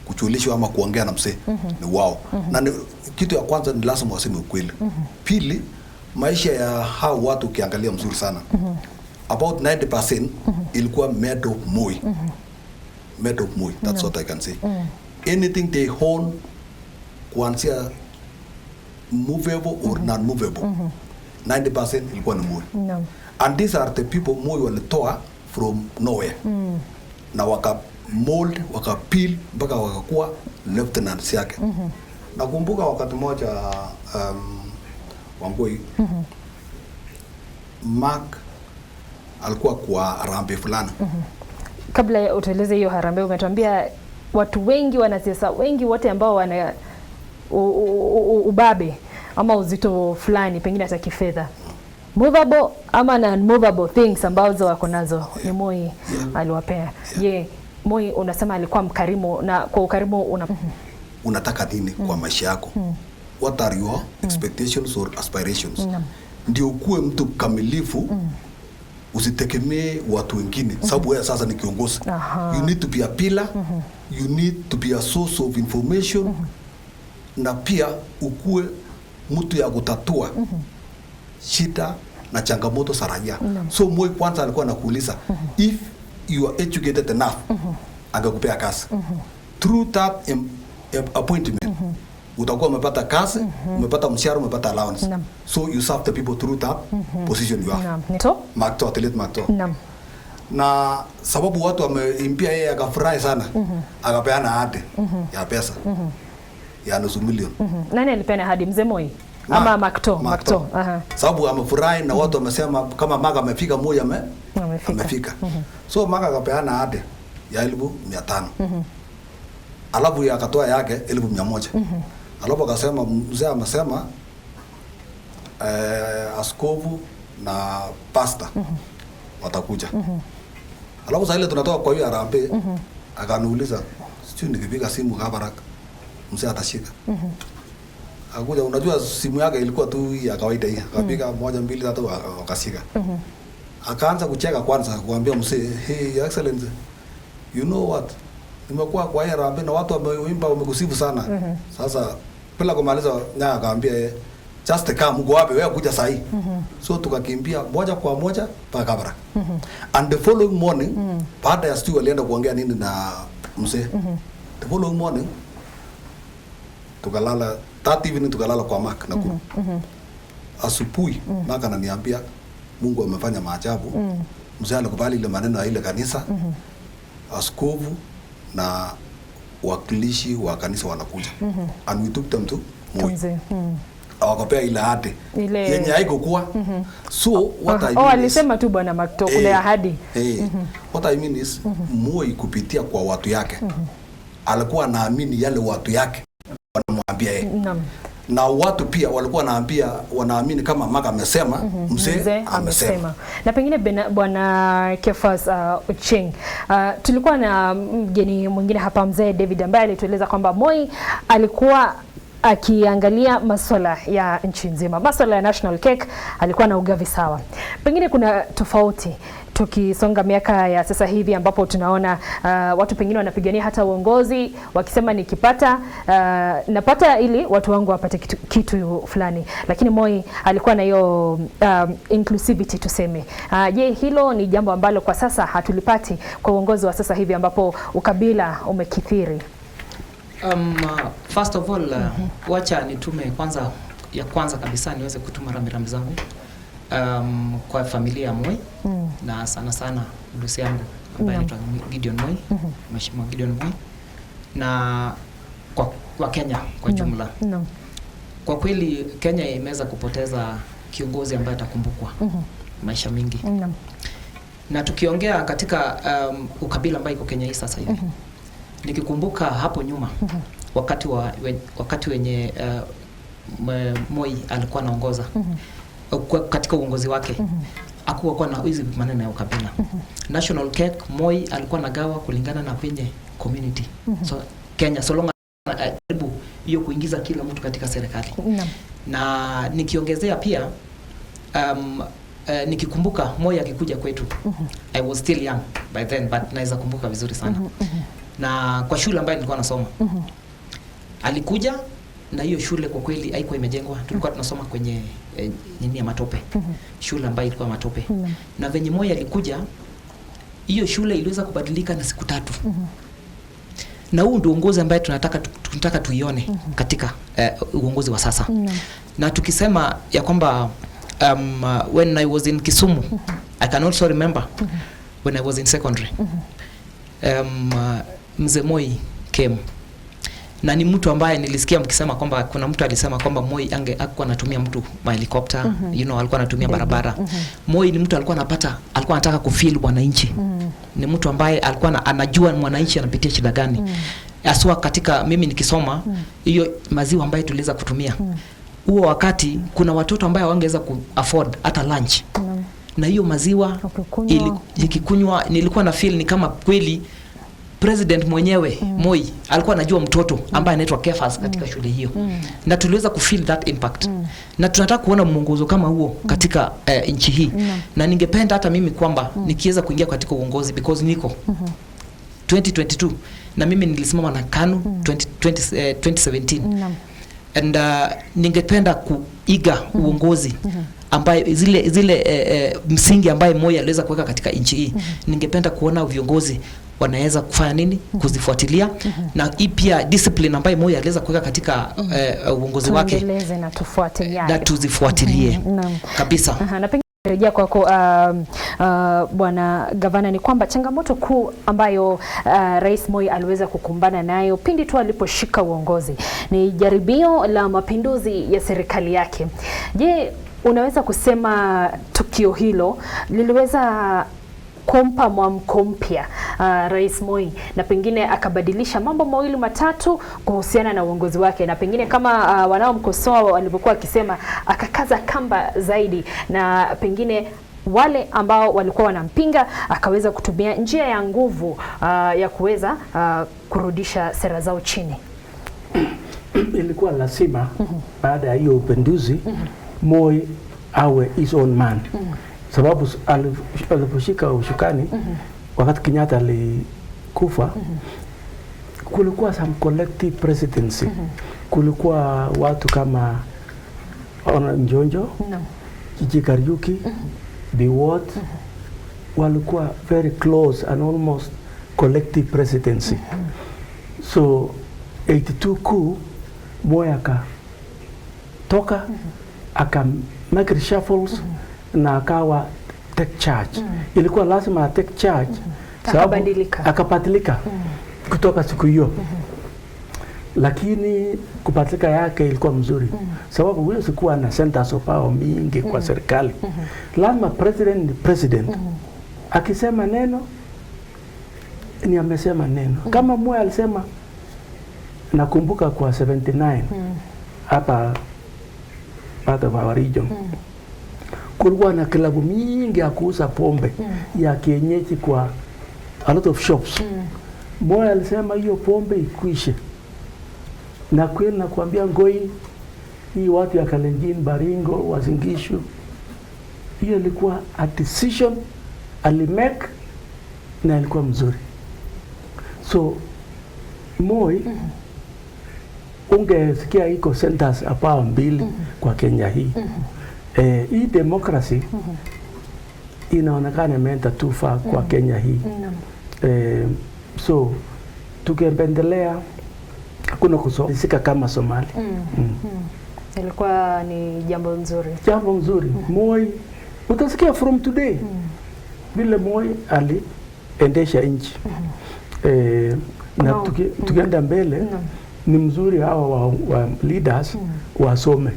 kuchulishwa ama kuongea na mzee ni wao. Na kitu ya kwanza ni lazima waseme ukweli. Pili, maisha ya hao watu ukiangalia mzuri sana. About 90% ilikuwa made of Moi. Made of Moi, that's what I can say. Anything they own, kuanzia movable or non-movable, 90% ilikuwa ni Moi. And these are the people Moi walitoa from nowhere. Na waka mold, waka peel, mpaka wakakuwa lieutenants yake. Nakumbuka wakati moja Wangoi, Mark alikuwa kwa harambee fulani. Kabla ya utueleze hiyo harambee, umetuambia watu wengi, wanasiasa wengi, wote ambao wana ubabe ama uzito fulani, pengine hata kifedha, movable ama non-movable things ambazo wako nazo, ni Moi aliwapea. Je, Moi unasema alikuwa mkarimu, na kwa ukarimu unataka nini kwa maisha yako? What are your expectations or aspirations? Ndio ukuwe mtu kamilifu, usitegemee watu wengine, sababu wewe sasa ni kiongozi. You need to be a pillar, you need to be a source of information, na pia ukuwe mtu ya kutatua shida na changamoto za raia. So Moi kwanza alikuwa anakuuliza if you are educated enough, angekupea kazi. Through that appointment, utakuwa umepata kazi, umepata mshahara, umepata allowance. So you serve the people through that position you are. Makto, athlete Makto. Na sababu watu wameimbia yeye akafurahi sana, akapeana ahadi ya pesa ya nusu milioni. Nani alipeana ahadi? Mzee Moi? ama Makto. Sababu amefurahi na watu wamesema kama Maga amefika moja amefika. So Maga akapeana ahadi ya 1500. Alafu akatoa yake 1100. Alafu akasema mzee amesema askofu na pasta watakuja. Alafu sasa ile tunatoka kwa hiyo harambee akaniuliza sijui nikipiga simu Kabarak mzee atashika. Akuja, unajua simu yake ilikuwa tu ya kawaida hii. Akapiga 1 2 3 akashika. Akaanza kucheka kwanza kuambia mzee, "Hey excellency, you know what? Nimekuwa kwa hiyo harambee na watu wameimba wamekusifu sana." Sasa bila kumaliza Nyaya akaambia just come, mko wapi wewe kuja sahi. So tukakimbia moja kwa moja mpaka Kabarak. And the following morning baada ya Stu alienda kuongea nini na mzee. The following morning tukalala that evening tukalala kwa Mark na Kuru. Asubuhi Mark ananiambia Mungu amefanya maajabu. Mzee alikubali ile maneno ya ile kanisa. Askofu na wakilishi wa kanisa wanakuja. And we took them to Moi. Awakopea ile ahadi yenye haikuwa. So what I mean alisema tu bwana Makto kule ahadi. What I mean is Moi kupitia kwa watu yake alikuwa anaamini yale watu yake wanamwambia yeye. Na watu pia walikuwa wanaamini kama Maga amesema, mzee amesema. Na pengine bwana Kefas Ocheng, tulikuwa na mgeni mwingine hapa, mzee David, ambaye alitueleza kwamba Moi alikuwa akiangalia masuala ya nchi nzima, masuala ya national cake alikuwa na ugavi sawa. Pengine kuna tofauti tukisonga miaka ya sasa hivi ambapo tunaona watu pengine wanapigania hata uongozi wakisema nikipata napata ili watu wangu wapate kitu fulani, lakini Moi alikuwa na hiyo inclusivity tuseme. Je, hilo ni jambo ambalo kwa sasa hatulipati kwa uongozi wa sasa hivi ambapo ukabila umekithiri? First of all, wacha nitume kwanza kabisa niweze kutuma rambirambi zangu kwa familia ya Moi na sana ndugu yangu ambaye anaitwa Gideon Moi, Mheshimiwa Gideon Moi, na kwa Kenya kwa jumla. Kwa kweli Kenya imeweza kupoteza kiongozi ambaye atakumbukwa maisha mingi. Na tukiongea katika ukabila ambaye iko Kenya hii sasa hivi. Nikikumbuka hapo nyuma wakati wenye Moi alikuwa anaongoza katika uongozi wake hakuwa na hizi maneno ya ukabila. National cake Moi alikuwa nagawa kulingana na penye community. So Kenya so long karibu hiyo kuingiza kila mtu katika serikali. Na nikiongezea pia nikikumbuka Moi akikuja kwetu. I was still young by then but naweza kumbuka vizuri sana. Na kwa shule ambayo nilikuwa nasoma alikuja, na hiyo shule kwa kweli haikuwa imejengwa. Tulikuwa tunasoma kwenye nini ya matope. Shule ambayo ilikuwa matope. Na venye Moi alikuja, hiyo shule iliweza kubadilika na siku 3. Na huu ndio uongozi ambaye tunataka tuione katika uongozi wa sasa. Na tukisema ya kwamba when I was in Kisumu, I can also remember when I was in secondary. Mzee Moi came. Na ni mtu ambaye nilisikia mkisema kwamba kuna mtu alisema kwamba Moi alikuwa anatumia mtu helicopter, alikuwa anatumia barabara. Moi ni mtu alikuwa anataka kufeel wananchi. Ni mtu ambaye alikuwa anajua mwananchi anapitia shida gani. Aswa katika mimi nikisoma hiyo maziwa ambayo tuliweza kutumia. Huo wakati kuna watoto ambao hawangeweza ku-afford hata lunch. Na hiyo maziwa ikikunywa nilikuwa na feel ni kama kweli President mwenyewe Moi alikuwa anajua mtoto ambaye anaitwa Kefas katika shule hiyo. Na tuliweza kufeel that impact. Na tunataka kuona mwongozo kama huo katika nchi hii. Na ningependa hata mimi kwamba nikiweza kuingia katika uongozi because niko 2022 na mimi nilisimama na KANU 2017. And ningependa kuiga uongozi ambaye zile msingi ambaye Moi aliweza kuweka katika nchi hii. Ningependa kuona viongozi wanaweza kufanya nini kuzifuatilia na pia discipline ambaye Moi aliweza kuweka katika uongozi wake na tufuatilie tuzifuatilie kabisa. Rejea kwako Bwana Gavana, ni kwamba changamoto kuu ambayo Rais Moi aliweza kukumbana nayo pindi tu aliposhika uongozi ni jaribio la mapinduzi ya serikali yake. Je, unaweza kusema tukio hilo liliweza kumpa mwamko mpya Rais Moi na pengine akabadilisha mambo mawili matatu kuhusiana na uongozi wake, na pengine kama wanaomkosoa walivyokuwa akisema akakaza kamba zaidi, na pengine wale ambao walikuwa wanampinga akaweza kutumia njia ya nguvu ya kuweza kurudisha sera zao chini? Ilikuwa lazima baada ya hiyo upinduzi Moi awe his own man. Sababu aliposhika ushukani wakati Kenyatta alikufa, kulikuwa some collective presidency. Kulikuwa watu kama Njonjo, Jiji Kariuki, Biwot, walikuwa very close and almost collective presidency. So 82 coup Moi akatoka aka make reshuffles na akawa take charge. Ilikuwa lazima take charge akabadilika kutoka siku hiyo. Lakini kupatika yake ilikuwa mzuri sababu huyo sikuwa na centers of power mingi kwa serikali. Lazima president akisema neno ni amesema neno. Kama Moi alisema, nakumbuka kwa 79 hapa part of our region kulikuwa na klabu mingi ya kuuza pombe ya kienyeji kwa a lot of shops. Moi alisema hiyo pombe ikwishe, na kweli nakwambia Ngoi, hii watu ya Kalenjin, Baringo, Wazingishu, hiyo ilikuwa a decision alimake na ilikuwa mzuri. So Moi ungesikia iko centers hapa mbili kwa Kenya hii. Hii democracy inaonekana imeenda too far kwa Kenya hii. So tukiendelea hakuna kusika kama Somali. Ilikuwa ni jambo nzuri. Moi utasikia from today vile Moi aliendesha nchi. Na tukienda mbele ni mzuri hawa wa leaders wasome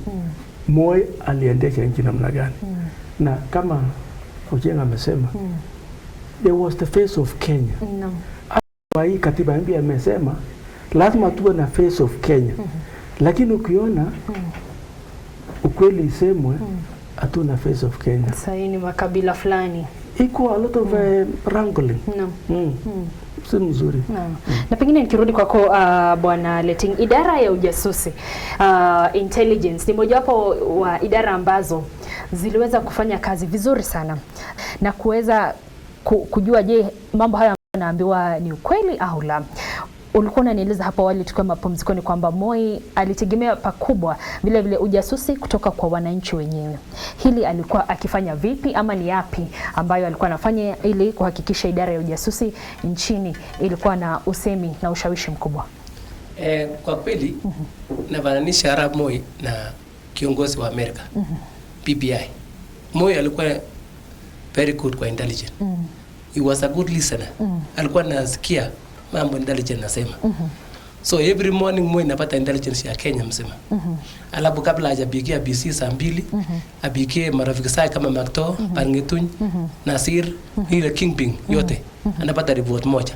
Moi aliendesha nchi namna gani. Na kama Ochieng amesema there was the face of Kenya. Kwa hii katiba mpya amesema lazima tuwe na face of Kenya. Lakini ukiona ukweli isemwe hatuna face of Kenya. Sasa ni makabila fulani. Iko a lot of wrangling. Si mzuri. Na pengine nikirudi kwako Bwana Leting, idara ya ujasusi intelligence ni mojawapo wa idara ambazo ziliweza kufanya kazi vizuri sana na kuweza kujua je mambo haya naambiwa ni ukweli au la. Ulikuwa unanieleza hapo awali tukiwa mapumzikoni kwamba Moi alitegemea pakubwa vile vile ujasusi kutoka kwa wananchi wenyewe. Hili alikuwa akifanya vipi, ama ni yapi ambayo alikuwa anafanya ili kuhakikisha idara ya ujasusi nchini ilikuwa na usemi na ushawishi mkubwa? Kwa kweli nafananisha Arap Moi na kiongozi wa Amerika BBI. Moi alikuwa very good kwa intelligence. He was a good listener. Alikuwa anasikia mambo intelligence nasema. So every morning Moi napata intelligence ya Kenya msema. Alafu kabla hajapigia BC saa 2 apigie marafiki zake kama Makto, Pangetuny, Nasir, ile Kingpin yote. Anapata report moja.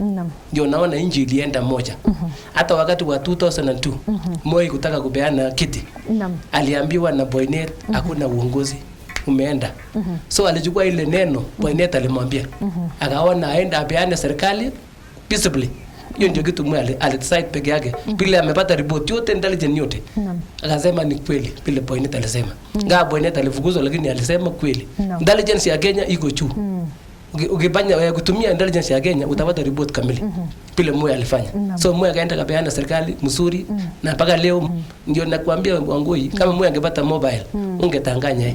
Ndio naona inji ilienda moja. Hata wakati wa 2002 Moi kutaka kupeana kiti. Aliambiwa na Boynet hakuna uongozi umeenda. So alichukua ile neno Boynet alimwambia. Akaona aenda apeane serikali peaceably. Hiyo ndio kitu Moi alidecide peke yake. Bila amepata report yote intelligence yote. Akasema ni kweli vile Boynet alisema. Ngawa Boynet alifukuzwa lakini alisema kweli. Intelligence ya Kenya iko juu. Ukifanya kutumia intelligence ya Kenya utapata report kamili. Vile Moi alifanya. So Moi akaenda kapeana serikali mzuri na mpaka leo ndio nakwambia Wangoi kama Moi angepata mobile ungetanganya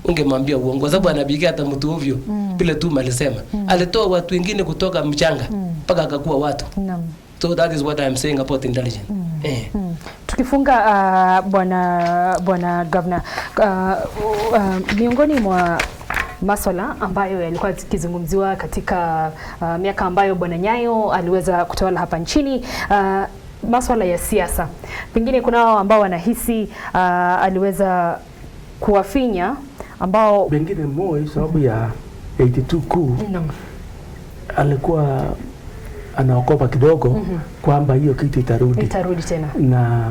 ungemwambia uongo sababu anapigia hata mtu ovyo vile tu alisema. Alitoa watu wengine kutoka mchanga mpaka akakuwa watu. So that is what I am saying about intelligence. Tukifunga bwana Governor, miongoni mwa maswala ambayo yalikuwa yakizungumziwa katika miaka ambayo Bwana Nyayo aliweza kutawala hapa nchini, maswala ya siasa. Pengine kuna wao ambao wanahisi aliweza kuwafinya ambao pengine Moi sababu ya 82 kuu alikuwa anaokopa kidogo kwamba hiyo kitu itarudi tena, na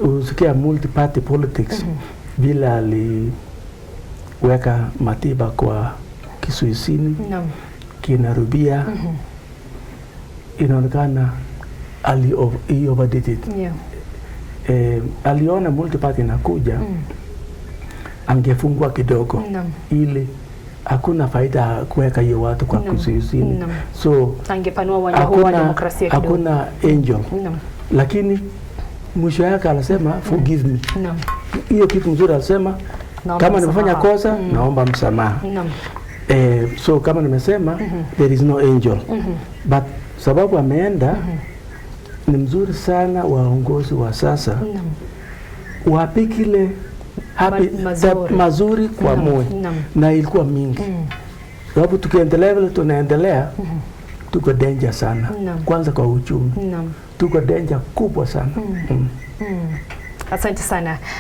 usikia multi party politics bila aliweka Matiba kwa kisuisini kinarubia inaonekana he overdid it. Aliona multi party inakuja angefungua kidogo ili hakuna faida kuweka hiyo watu kwa kisuisini, so angepanua uwanja huu wa demokrasia kidogo. Hakuna angel lakini mwisho yake alisema forgive me. Hiyo kitu mzuri alisema kama nimefanya kosa naomba msamaha. So kama nimesema there is no angel but sababu ameenda ni mzuri sana waongozi wa sasa wapikile mazuri kwa Moi na ilikuwa mingi sababu tukiendelea vile tunaendelea tuko danger sana kwanza kwa uchumi tuko danger kubwa sana.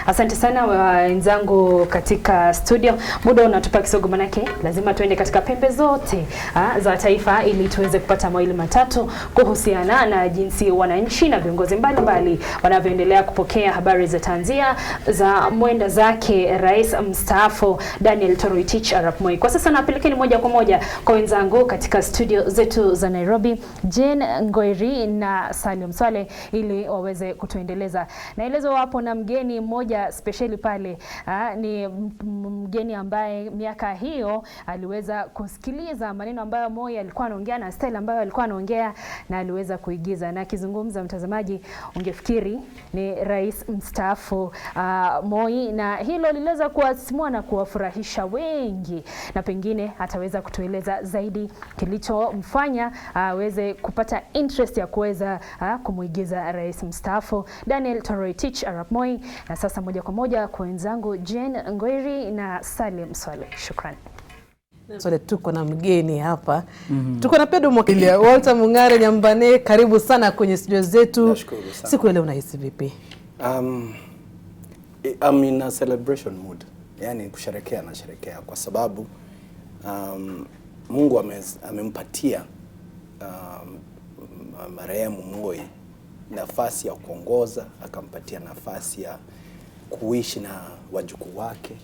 Asante sana wenzangu katika studio. Muda unatupa kisogo, manake lazima tuende katika pembe zote za taifa ili tuweze kupata mawili matatu kuhusiana na jinsi wananchi na viongozi mbalimbali wanavyoendelea kupokea habari za tanzia za mwenda zake rais mstaafu Daniel Toroitich arap Moi. Kwa sasa napelekeni moja kwa moja kwa wenzangu katika studio zetu za Nairobi, Jane Ngoiri na Salim Swale, ili waweze kutuendeleza. Naelezo wapo na mgeni mmoja speciali pale, ni mgeni ambaye miaka hiyo aliweza kusikiliza maneno ambayo Moi alikuwa anaongea na style ambayo alikuwa anaongea na aliweza kuigiza, na akizungumza, mtazamaji, ungefikiri ni rais mstaafu Moi, na hilo liliweza kuwasimua na kuwafurahisha wengi, na pengine ataweza kutueleza zaidi kilichomfanya aweze kupata interest ya kuweza kumuigiza rais mstaafu Daniel Toroitich arap Moi. Na sasa moja kwa moja kwa wenzangu Jane Ngoiri na Salim Swale. Shukrani. Swale, tuko na mgeni hapa. Tuko na Pedro Mwakilia, Walter Mungare Nyambane, karibu sana kwenye studio zetu. Siku ile unahisi vipi? I'm in a celebration mood. Yani kusherekea kwa sababu Mungu amempatia marehemu Moi nafasi ya kuongoza, akampatia nafasi ya kuishi na wajukuu wake,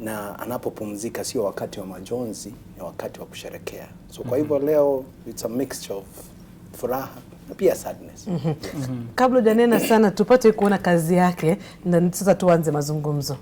na anapopumzika sio wakati wa majonzi, ni wakati wa kusherekea. So kwa hivyo leo it's a mixture of furaha na pia sadness. Kabla janena sana tupate kuona kazi yake, na sasa tuanze mazungumzo.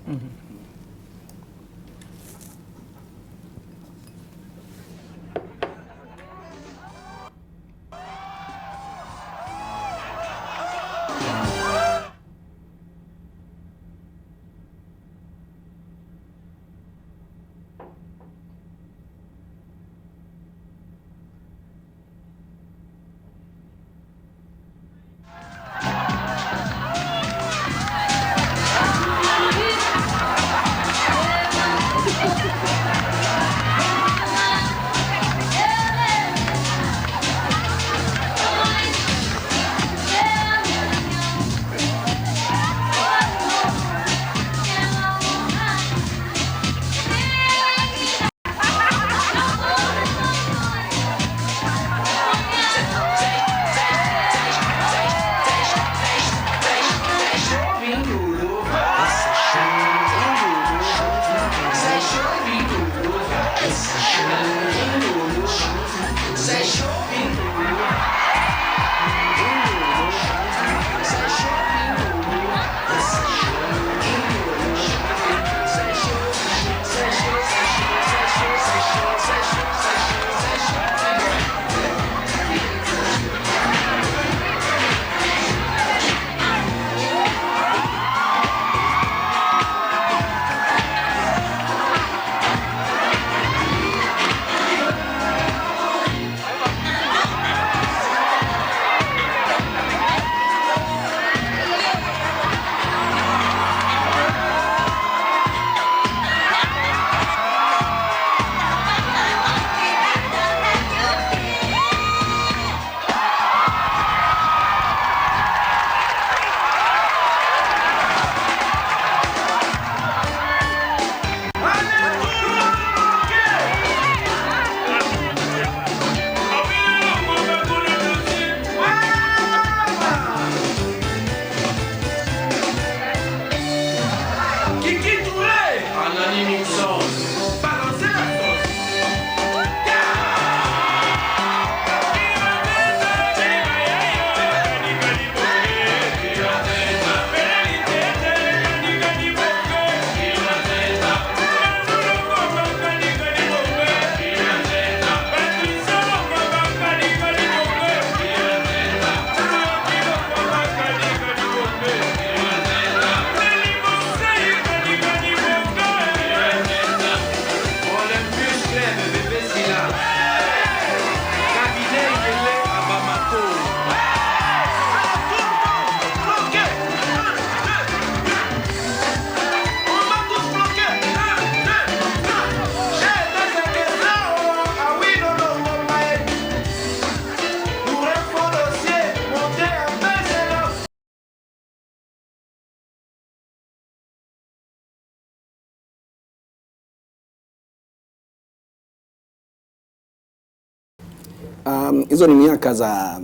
Hizo ni miaka za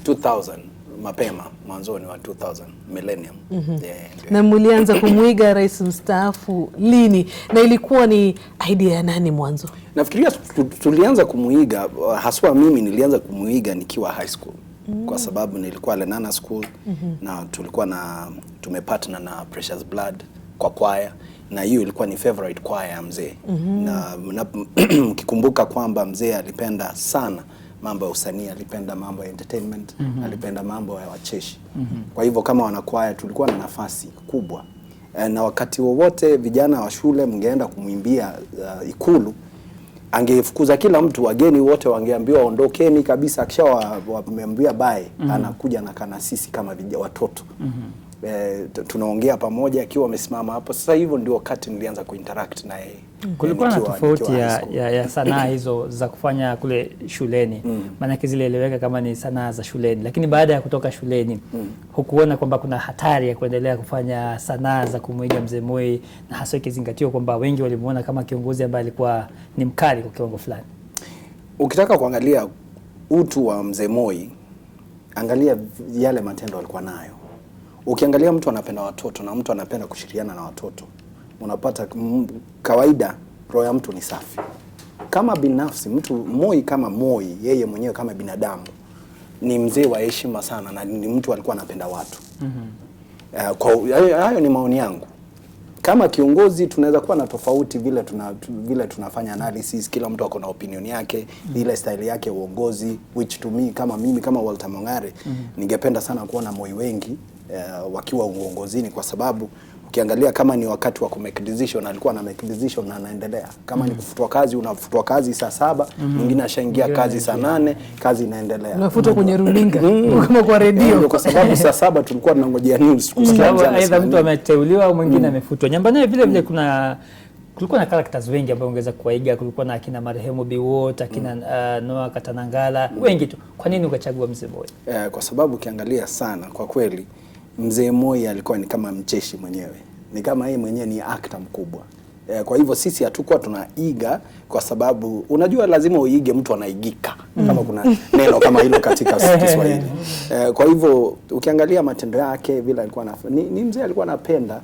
2000 mapema, mwanzoni wa 2000 millennium. Na mlianza kumuiga rais mstaafu lini na ilikuwa ni idea ya nani mwanzo? Nafikiria tulianza kumuiga, haswa mimi nilianza kumuiga nikiwa high school. Kwa sababu nilikuwa Lenana School na tulikuwa tumepartner na Precious Blood kwa choir, na hiyo ilikuwa ni favorite choir ya mzee. Na mkikumbuka kwamba mzee alipenda sana mambo ya usanii, alipenda mambo ya entertainment, alipenda mambo ya wacheshi. Kwa hivyo kama wanakwaya tulikuwa na nafasi kubwa. Na wakati wowote vijana wa shule mngeenda kumwimbia Ikulu, angefukuza kila mtu, wageni wote wangeambiwa ondokeni kabisa, akisha wameambia bye, anakuja na kana sisi kama watoto. Tunaongea pamoja akiwa amesimama hapo. Sasa hivyo ndio wakati nilianza kuinteract na yeye. Kulikuwa na tofauti ya sanaa hizo za kufanya kule shuleni. Maana zile eleweka kama ni sanaa za shuleni, lakini baada ya kutoka shuleni hukuona kwamba kuna hatari ya kuendelea kufanya sanaa za kumuiga mzee Moi, na hasa ikizingatiwa kwamba wengi walimuona kama kiongozi ambaye alikuwa ni mkali kwa kiwango fulani? Ukitaka kuangalia utu wa mzee Moi, angalia yale matendo alikuwa nayo. Ukiangalia mtu anapenda watoto na mtu anapenda kushirikiana na watoto, unapata kawaida roho ya mtu ni safi. Kama binafsi mtu Moi kama Moi, yeye mwenyewe kama binadamu ni mzee wa heshima sana, na ni mtu alikuwa anapenda watu. Hayo ni maoni yangu. Kama kiongozi tunaweza kuwa na tofauti vile tunafanya analysis, kila mtu ako na opinion yake, ile style yake uongozi, which to me mimi kama Walter Mongare ningependa sana kuona Moi wengi wakiwa uongozini, kwa sababu ukiangalia kama ni wakati wa kumake decision, alikuwa na make decision na anaendelea. Kama ni kufutwa kazi, unafutwa kazi saa 7, mwingine ashaingia kazi saa 8, kazi inaendelea. Unafutwa kwenye runinga kama kwa radio. Kwa sababu saa 7 tulikuwa tunangojea news kusikia aidha mtu ameteuliwa au mwingine amefutwa. Nyambani vile kulikuwa na characters wengi ambao ungeweza kuwaiga. Kulikuwa na akina marehemu Biwot, akina Noah Katanangala, wengi tu. Kwa nini ukachagua mzee Moi? Kwa sababu ukiangalia sana kwa kweli mzee Moi alikuwa ni kama mcheshi mwenyewe. Ni kama yeye mwenyewe ni actor mkubwa. Kwa hivyo sisi hatukuwa tunaiga, kwa sababu unajua lazima uige mtu anaigika. Kama kuna neno kama hilo katika Kiswahili. Kwa hivyo ukiangalia matendo yake vile alikuwa ni mzee alikuwa anapenda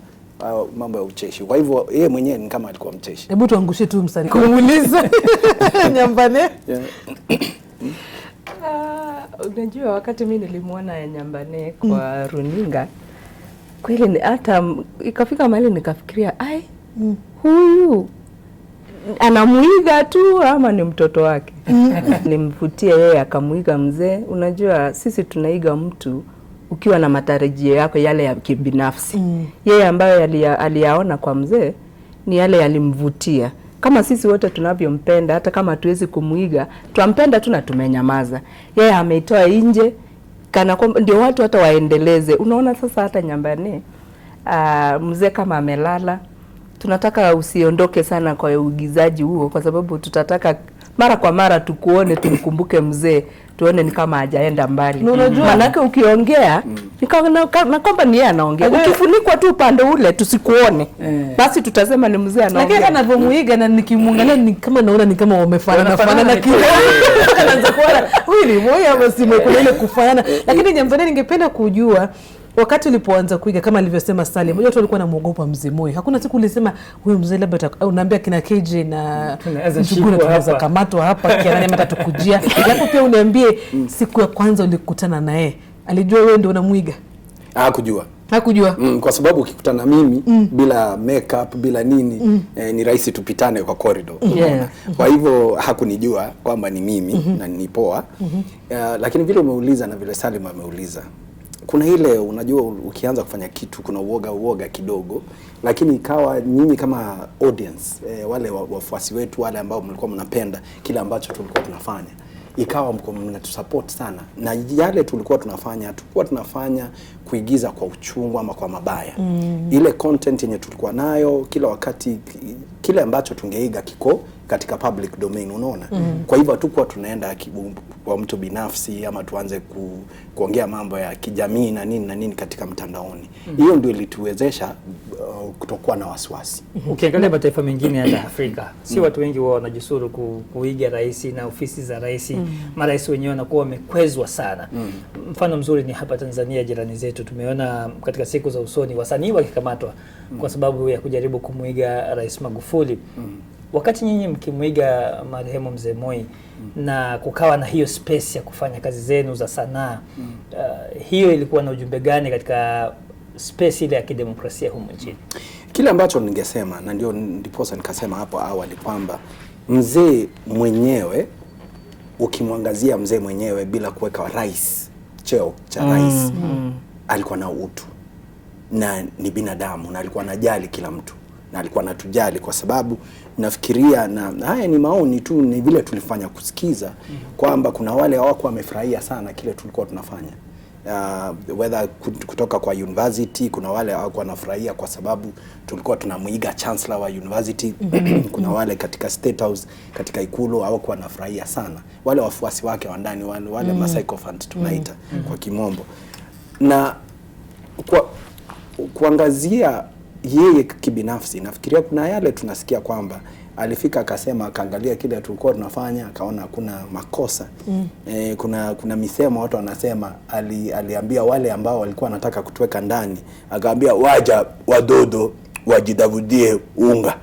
mambo ya ucheshi. Kwa hivyo yeye mwenyewe ni kama alikuwa mcheshi. Hebu tuangushe tu msari kumuuliza Nyambane. Unajua wakati mimi nilimuona Nyambane kwa runinga, kweli hata ikafika mahali nikafikiria huyu anamuiga tu ama ni mtoto wake. Nimvutie yeye akamuiga mzee. Unajua sisi tunaiga mtu ukiwa na matarajio yako yale ya kibinafsi. Yeye ambayo aliyaona kwa mzee ni yale yalimvutia. Kama sisi wote tunavyompenda, hata kama hatuwezi kumuiga, tuampenda tu na tumenyamaza. Yeye ameitoa nje kana kwamba ndio watu hata waendeleze. Unaona sasa hata Nyambane mzee kama amelala, tunataka usiondoke sana kwa uigizaji huo, kwa sababu tutataka mara kwa mara tukuone, tumkumbuke mzee, tuone ni kama hajaenda mbali. Unajua manake ukiongea na kwamba ni yeye anaongea, ukifunikwa tu upande ule tusikuone, basi tutasema ni mzee anaongea. Lakini anavyomuiga na nikimwangalia ni kama naona ni kama wamefanana kidogo. Anaanza kuona huyu ni Moi ama si Moi, kuna ile kufanana. Lakini Nyambane ningependa kujua Wakati ulipoanza kuiga kama alivyosema Salim, unajua watu walikuwa wanamuogopa mzee Moi. Hakuna siku ulisema huyu mzee labda unaambia kina KJ na Njuguna tunaweza kamatwa hapa kiana nyama tatukujia. Alafu pia uniambie siku ya kwanza ulikutana naye. Alijua wewe ndio unamuiga? Hakujua. Hakujua. Kwa sababu ukikutana mimi bila makeup bila nini ni rahisi tupitane kwa corridor. Kwa hivyo hakunijua kwamba ni mimi na ni poa. Lakini vile umeuliza na vile Salim ameuliza, kuna ile unajua ukianza kufanya kitu kuna uoga kidogo, lakini ikawa nyinyi kama audience wale wafuasi wetu wale ambao mlikuwa mnapenda kile ambacho tulikuwa tunafanya, ikawa mnatusupport sana, na yale tulikuwa tunafanya kuigiza kwa uchungu ama kwa mabaya. Ile content yenye tulikuwa nayo kila wakati, kile ambacho tungeiga kiko katika public domain, unaona. Kwa hivyo hatukuwa tunaenda kwa mtu binafsi ama tuanze kuongea mambo ya kijamii na nini katika mtandaoni. Hiyo ndio ilituwezesha kutokuwa na wasiwasi. Ukiangalia mataifa mengine hata Afrika, si watu wengi wao wanajisuru kuiga rais na ofisi za rais. Marais wenyewe wanakuwa wamekwezwa sana. Mfano mzuri ni hapa Tanzania, jirani zetu. Tumeona katika siku za usoni wasanii wakikamatwa kwa sababu ya kujaribu kumuiga Rais Magufuli. Wakati nyinyi mkimuiga marehemu mzee Moi na kukawa na hiyo space ya kufanya kazi zenu za sanaa, hiyo ilikuwa na ujumbe gani katika space ile ya kidemokrasia humu nchini? Kile ambacho ningesema, na ndiposa nikasema hapo awali kwamba mzee mwenyewe, ukimwangazia mzee mwenyewe bila kuweka rais, cheo cha rais, alikuwa na utu na ni binadamu na alikuwa anajali kila mtu na alikuwa anatujali, kwa sababu nafikiria, na haya ni maoni tu, ni vile tulifanya kusikiza kwamba kuna wale hawako wamefurahia sana kile tulikuwa tunafanya. Whether kutoka kwa university, kuna wale hawako wanafurahia kwa sababu tulikuwa tunamuiga chancellor wa university. Kuna wale katika State House, katika Ikulu hawako wanafurahia sana, wale wafuasi wake wa ndani, wale masycophant tunaita kwa kimombo. Na kuangazia yeye kibinafsi, nafikiria kuna yale tunasikia kwamba alifika akasema, akaangalia kile tulikuwa tunafanya, akaona hakuna makosa. Kuna misemo watu wanasema aliambia wale ambao walikuwa wanataka kutuweka ndani, akaambia waja wadodo wajidavudie unga.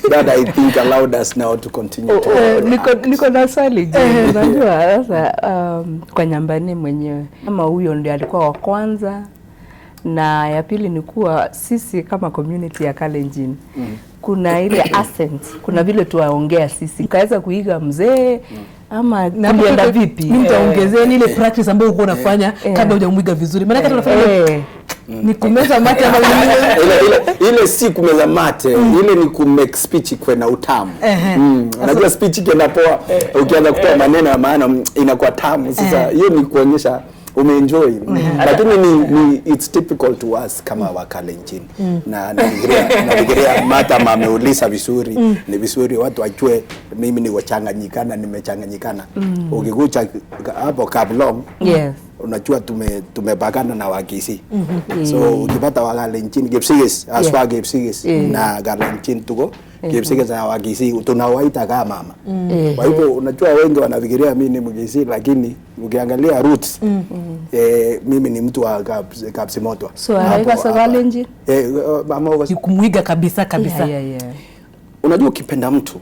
That I think allowed us now to continue. Niko na swali je, unajua sasa kwa nyambani mwenyewe kama huyo ndiye alikuwa wa kwanza, na ya pili ni kuwa sisi kama community ya Kalenjin kuna ile accent, kuna vile tuwaongea sisi kaweza kuiga mzee ama kulienda vipi? Nitaongezea ile practice ambayo uko unafanya kabla hujamuiga vizuri, maana tunafanya ni kumeza mate ama ile si kumeza mate, ile ni kumake speech kwa na utamu. Unajua speech ikienda poa, ukianza kutoa maneno ya maana inakuwa tamu. Sasa hiyo ni kuonyesha umeenjoy. Lakini ni it's typical to us kama Wakalenjin. Na nafikiria Mata ameuliza vizuri, ni vizuri watu wajue mimi ni wachanganyikana, nimechanganyikana. Ukikucha hapo Kablong, unajua tumepakana na Wakisi. So ukipata Wakalenjin Gipsigis, aswa Gipsigis na Kalenjin tuko Gipsigis na Wakisi, tunawaita kama mama. Kwa hivyo unajua wengi wanafikiria mimi ni Mkisi, lakini ukiangalia roots mimi ni mtu wa Kapsimoto. So haika Kalenjin mama kumuiga kabisa. Unajua ukipenda mtu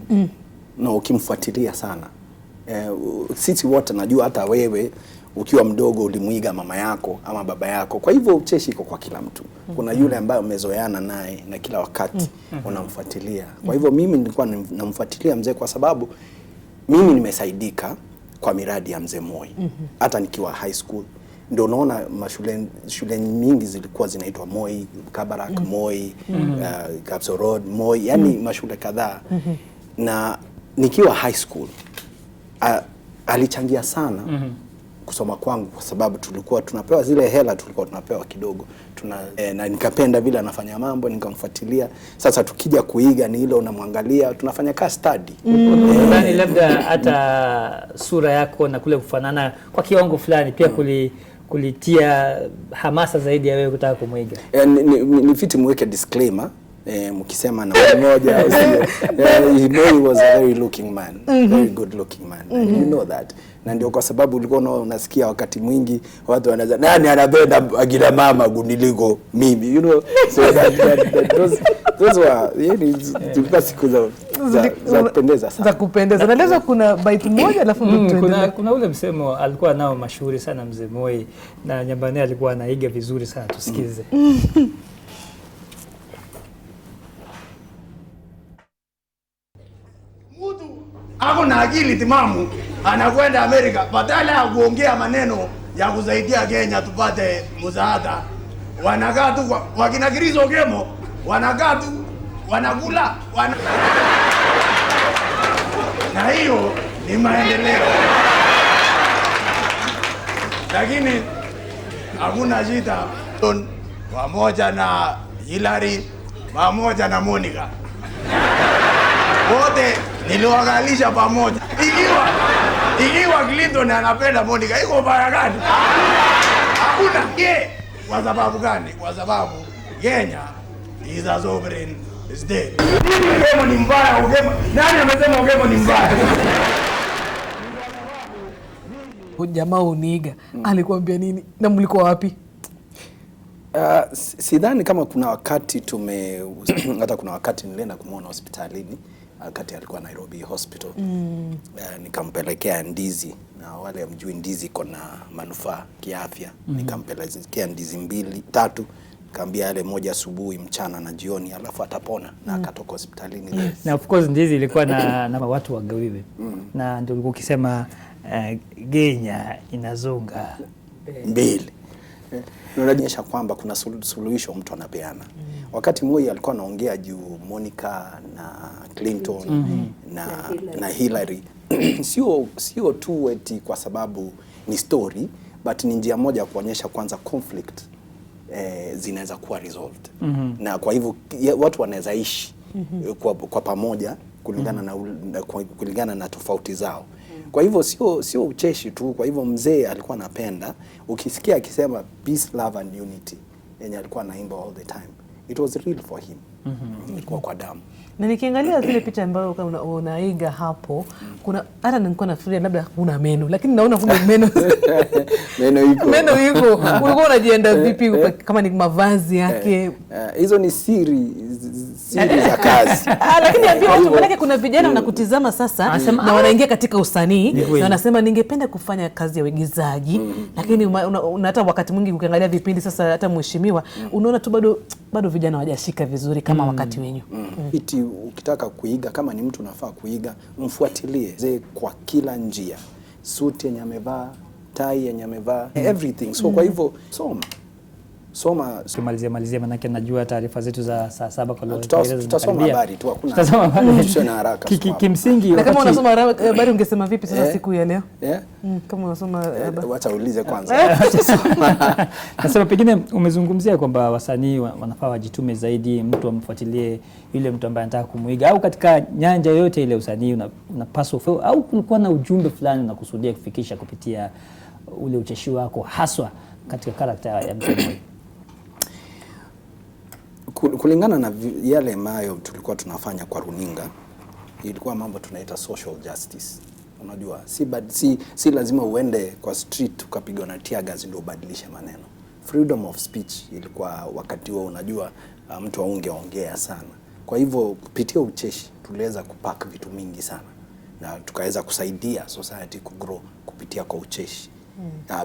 na ukimfuatilia sana, sisi wote najua hata wewe ukiwa mdogo ulimuiga mama yako ama baba yako. Kwa hivyo ucheshi iko kwa kila mtu. Kuna yule ambaye umezoeana naye na kila wakati unamfuatilia. Kwa hivyo mimi nilikuwa namfuatilia mzee kwa sababu mimi nimesaidika kwa miradi ya mzee Moi. Hata nikiwa high school ndio unaona shule nyingi zilikuwa zinaitwa Moi, Kabarak, Moi, Kapso Road, Moi, yani mashule kadhaa. Na nikiwa high school alichangia sana kusoma kwangu, kwa sababu tulikuwa tunapewa zile hela, tulikuwa tunapewa kidogo. Na nikapenda vile anafanya mambo, nikamfuatilia. Sasa tukija kuiga ni ile unamwangalia, tunafanya ka study. Ndani labda hata sura yako na kule kufanana kwa kiwango fulani pia kulitia hamasa zaidi ya wewe kutaka kumuiga. Ni fiti muweke disclaimer. mkisema na mmoja Moi was a very looking man, very good looking man. And you know that. Na ndio kwa sababu ulikuwa unasikia wakati mwingi watu wanaanza nani anapenda akina mama kuniliko mimi, you know. So those were tulikuwa siku za kupendeza sana. Za kupendeza. Naeleza kuna baiti moja alafu kuna ule msemo alikuwa nao mashuhuri sana mzee Moi, na Nyambane alikuwa anaiga vizuri sana, tusikize. Ako na akili timamu anakwenda Amerika, badala ya kuongea maneno ya kusaidia Kenya tupate msaada, wanakaa tu wakina Kirizo Kemo, wanakaa tu wanakula na hiyo ni maendeleo. Lakini hakuna shida, pamoja na Hillary, pamoja na Monica, wote niliwakalisha pamoja. Ikiwa Clinton anapenda Monica, iko baya gani? Hakuna. Kwa sababu gani? Kwa sababu Kenya is a sovereign state. Ugemo ni mbaya, Ugemo. Nani amesema Ugemo ni mbaya? Jamaa uniiga, alikwambia nini? Na mlikuwa wapi? Sidhani kama kuna wakati hata kuna wakati nilienda kumuona hospitalini, wakati alikuwa Nairobi Hospital. Nikampelekea ndizi, na wale mjui ndizi iko na manufaa kiafya. Nikampelekea ndizi 2-3, kaambia yale moja asubuhi, mchana na jioni, alafu atapona, na akatoka hospitalini. Na of course ndizi ilikuwa na watu wagawiwe. Na ndio ulikuwa ukisema Kenya inazonga mbili. Unaonyesha kwamba kuna suluhisho mtu anapeana. Wakati Moi alikuwa anaongea juu Monica na Clinton na Hillary, sio tu eti kwa sababu ni story, but ni njia moja kuonyesha kwanza conflict zinaweza kuwa resolved. Na kwa hivyo watu wanaweza ishi kwa pamoja kulingana na tofauti zao. Kwa hivyo sio ucheshi tu. Kwa hivyo mzee alikuwa anapenda, ukisikia akisema peace, love and unity, yenye alikuwa anaimba all the time, it was real for him. Ilikuwa kwa damu. Na nikiangalia zile picha ambazo unaiga hapo, kuna hata nilikuwa nafikiria labda kuna meno, lakini naona kuna meno. Meno iko. Ulikuwa unajienda vipi kama ni mavazi yake? Hizo ni siri za kazi. Lakini niambia watu, maana kuna vijana wanakutizama sasa na wanaingia katika usanii na wanasema ningependa kufanya kazi ya uigizaji, lakini hata wakati mwingi ukiangalia vipindi sasa, hata mheshimiwa unaona tu bado vijana hawajashika vizuri kama wakati wenyu. Iti ukitaka kuiga, kama ni mtu unafaa kuiga, mfuatilie kwa kila njia. Suti yenye amevaa, tai yenye amevaa, everything. So kwa hivyo soma. Tumalizia manake najua taarifa zetu za saa 7 kwa leo. Tutasoma habari tu, hakuna tuseme haraka. Kimsingi na kama unasoma habari ungesema vipi sasa siku ya leo? Kama unasoma habari wacha uulize kwanza. Nasema pengine umezungumzia kwamba wasanii wanafaa wajitume zaidi, mtu amfuatilie yule mtu ambaye anataka kumuiga, au katika nyanja yote ile usanii unapaswa, au kulikuwa na ujumbe fulani unakusudia kufikisha kupitia ule ucheshi wako haswa katika karakta ya mzee Moi? Kulingana na yale ambayo tulikuwa tunafanya kwa runinga, ilikuwa mambo tunaita social justice. Unajua, si lazima uende kwa street ukapigwa na tear gas ndio ubadilishe maneno. Freedom of speech ilikuwa wakati huo, unajua, mtu aungeongea sana. Kwa hivyo kupitia ucheshi tuliweza kupack vitu mingi sana, na tukaweza kusaidia society kugrow kupitia kwa ucheshi.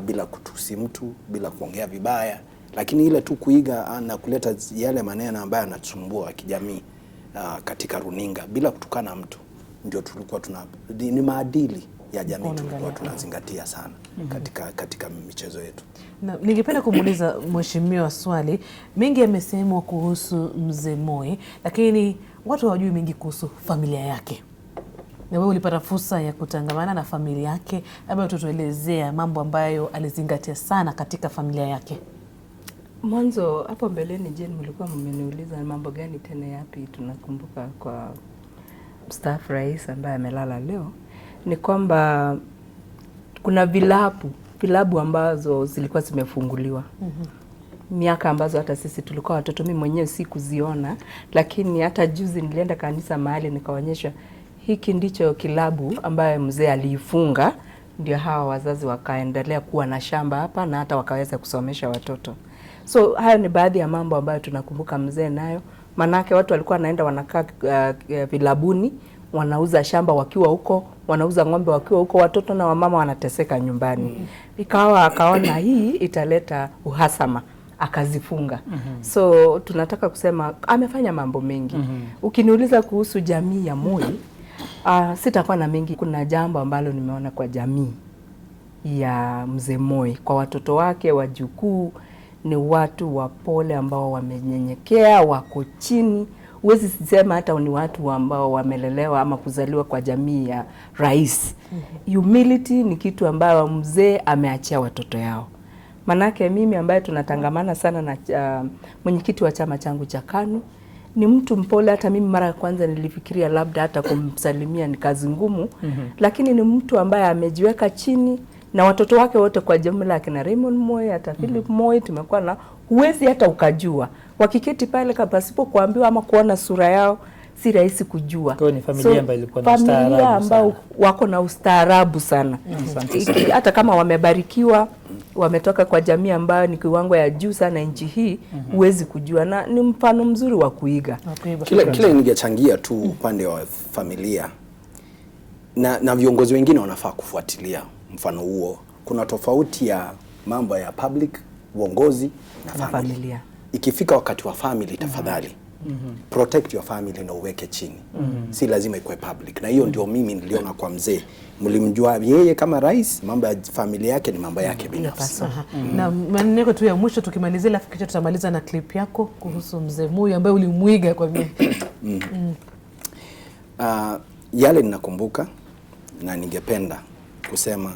Bila kutusi mtu, bila kuongea vibaya, lakini ile tu kuiga na kuleta yale maneno ambayo yanatusumbua kijamii katika runinga bila kutukana mtu, ndio tulikuwa ni maadili ya jamii tulikuwa tunazingatia sana katika michezo yetu. Na ningependa kumuuliza mheshimiwa swali. Mengi yamesemwa kuhusu mzee Moi, lakini watu hawajui mengi kuhusu familia yake. Na wewe ulipata fursa ya kutangamana na familia yake, labda tutuelezea mambo ambayo alizingatia sana katika familia yake. Mwanzo hapo mbeleni Jane mlikuwa mmeniuliza mambo gani tena yapi tunakumbuka kwa mstaafu rais ambaye amelala leo, ni kwamba kuna vilabu ambazo zilikuwa zimefunguliwa. miaka ambazo hata sisi tulikuwa watoto. Mimi mwenyewe si kuziona, lakini hata juzi nilienda kanisa mahali nikaonyeshwa hiki ndicho kilabu ambayo mzee aliifunga, ndio hawa wazazi wakaendelea kuwa na shamba hapa na hata wakaweza kusomesha watoto. So hayo ni baadhi ya mambo ambayo tunakumbuka mzee nayo. Manake watu walikuwa wanaenda wanakaa vilabuni, wanauza shamba wakiwa huko, wanauza ng'ombe wakiwa huko, watoto na wamama wanateseka nyumbani. Ikawa akaona hii italeta uhasama, akazifunga. So tunataka kusema amefanya mambo mengi. Ukiniuliza kuhusu jamii ya Moi, sitakuwa na mengi. Kuna jambo ambalo nimeona kwa jamii ya mzee Moi, kwa watoto wake, wajukuu, ni watu wapole ambao wamenyenyekea, wako chini. Huwezi sema hata ni watu ambao wamelelewa ama kuzaliwa kwa jamii ya rais. Humility ni kitu ambayo mzee ameachia watoto yao. Manake mimi ambaye tunatangamana sana na mwenyekiti wa chama changu cha KANU, ni mtu mpole. Hata mimi mara ya kwanza nilifikiria labda hata kumsalimia ni kazi ngumu, lakini ni mtu ambaye amejiweka chini, na watoto wake wote kwa jumla, akina Raymond Moi, hata Philip Moi, tumekuwa na huwezi hata ukajua. Wakiketi pale pasipo kuambiwa ama kuona sura yao, si rahisi kujua. Kwa ni familia ambayo ilikuwa na ustaarabu, familia ambao wako na ustaarabu sana. Hata kama wamebarikiwa, wametoka kwa jamii ambayo ni kiwango ya juu sana nchi hii, huwezi kujua, na ni mfano mzuri wa kuiga. Kile ningechangia tu upande wa familia na viongozi wengine wanafaa kufuatilia mfano huo. Kuna tofauti ya mambo ya public, uongozi na familia. Ikifika wakati wa family, tafadhali protect your family na uweke chini. Si lazima ikuwe public. Na hiyo ndio mimi niliona kwa mzee. Mlimjua yeye kama rais, mambo ya familia yake ni mambo yake binafsi. Na maneno tu ya mwisho tukimalizia, alafu kisha tutamaliza na clip yako kuhusu mzee Moi ambaye ulimuiga kwa mimi. Yale ninakumbuka na ningependa kusema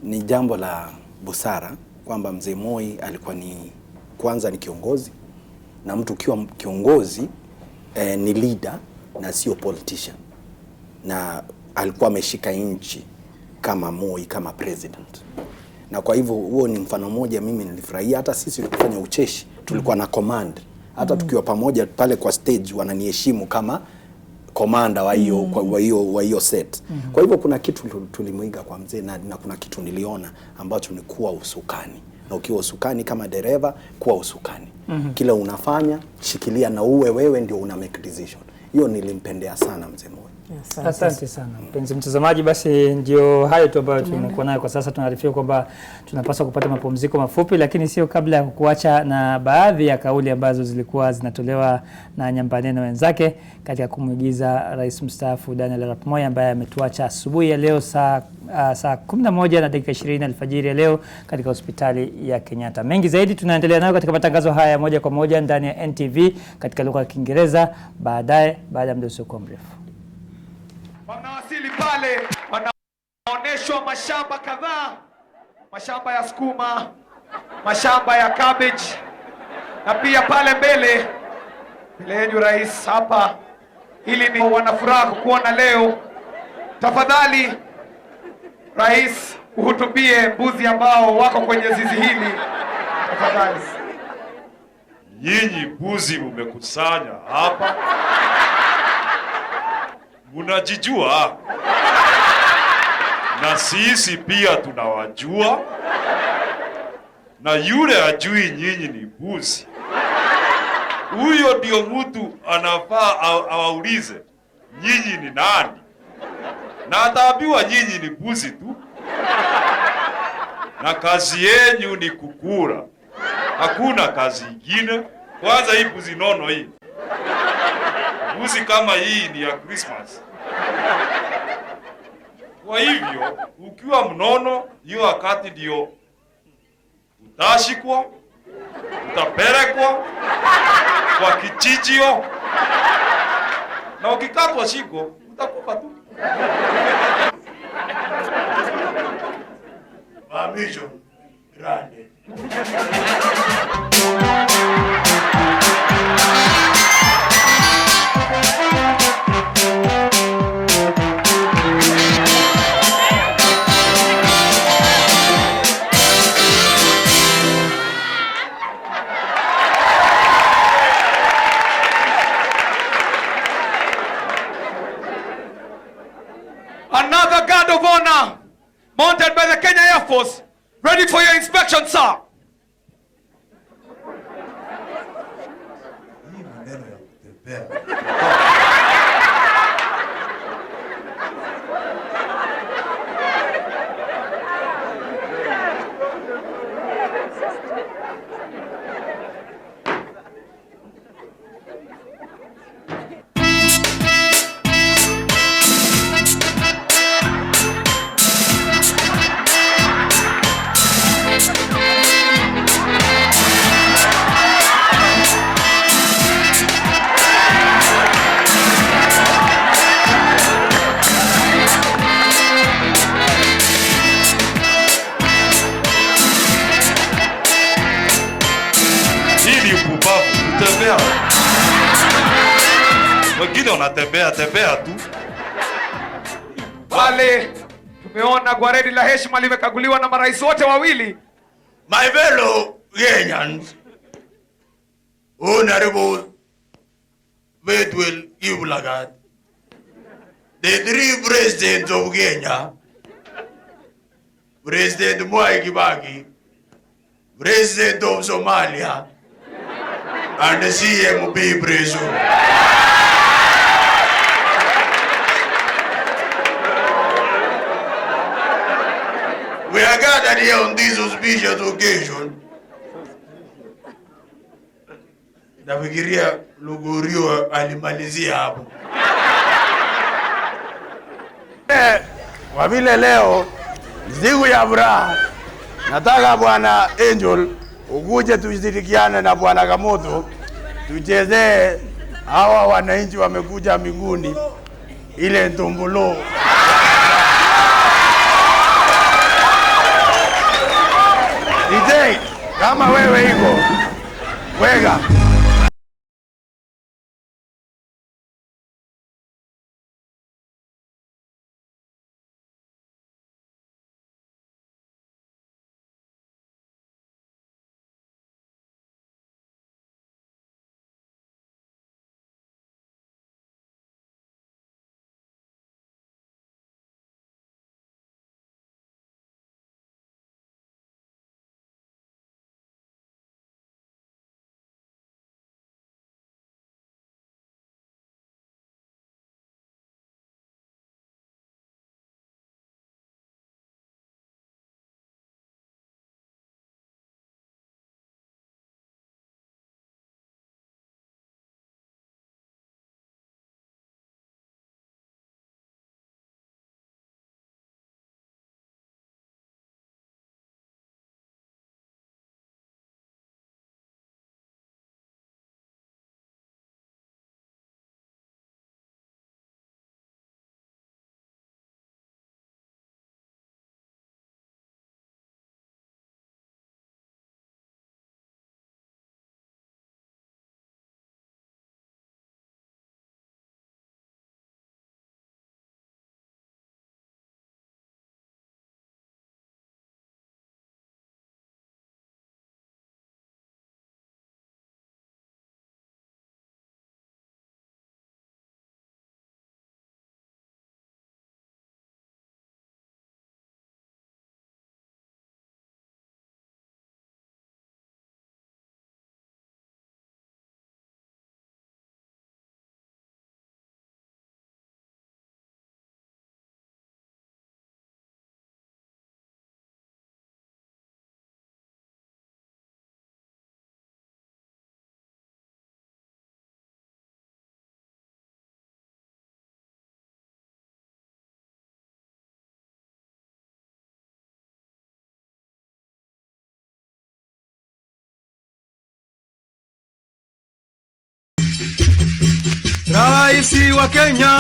ni jambo la busara kwamba mzee Moi alikuwa kwanza ni kiongozi, na mtu ukiwa kiongozi ni leader na sio politician, na alikuwa ameshika nchi kama Moi kama president. Na kwa hivyo huo ni mfano mmoja mimi nilifurahia. Hata sisi tukifanya ucheshi tulikuwa na command, hata tukiwa pamoja pale kwa stage wananiheshimu kama komanda wa hiyo set. Kwa hivyo kuna kitu tulimuiga kwa mzee, na kuna kitu niliona ambacho ni kuwa usukani. Na ukiwa usukani kama dereva, kuwa usukani. Kila unafanya, shikilia na uwe wewe ndio una make decision. Hiyo nilimpendea sana mzee Moi. Asante sana mpenzi mtazamaji, basi ndio hayo tu ambayo tunakuwa nayo kwa sasa. Tunaarifiwa kwamba tunapaswa kupata mapumziko mafupi, lakini sio kabla ya kuacha na baadhi ya kauli ambazo zilikuwa zinatolewa na Nyambaneno wenzake katika kumuigiza rais mstaafu Daniel Arap Moi ambaye ametuacha asubuhi ya leo saa 11:20 alfajiri ya leo katika hospitali ya Kenyatta. Mengi zaidi tunaendelea nayo katika matangazo haya moja kwa moja ndani ya NTV katika lugha ya Kiingereza baada ya muda usio mrefu. Wanawasili pale, wanaonyeshwa mashamba kadhaa, mashamba ya sukuma, mashamba ya cabbage, na pia pale mbele yenu rais hapa. Hili ni wanafuraha kukuona leo. Tafadhali rais, uhutubie mbuzi ambao wako kwenye zizi hili. Tafadhali. Nyinyi mbuzi mmekusanya hapa, unajijua, na sisi pia tunawajua, na yule ajui nyinyi ni mbuzi, huyo ndio mtu anafaa awaulize nyinyi ni nani, na ataambiwa nyinyi ni mbuzi tu, na kazi yenu ni kukula, hakuna kazi ingine. Kwanza hii mbuzi nono hii, mbuzi kama hii ni ya Christmas. Kwa hivyo ukiwa mnono, hiyo wakati ndio utashikwa, utapelekwa kwa kichijio, na ukikatwa shiko utakufa tu. Mamisho grande. mounted by the Kenya Air Force, ready for your inspection, sir. Wengine wanatembea tu. Wale tumeona gwaredi la heshima limekaguliwa na marais wote wawili. My fellow Kenyans, Honorable Bedwell Ibulagat, the three presidents of Kenya, President Moi Kibaki, President of Somalia, and the CMP President. We are gathered here on this auspicious occasion. Nafikiria Lugurio alimalizia hapo. Kwa vile leo siku ya furaha, nataka Bwana Angel ukuje tushirikiane na Bwana Kamoto tuchezee hawa wananchi wamekuja mbinguni ile ntumbulo. DJ, kama wewe iko wega. Raisi wa Kenya,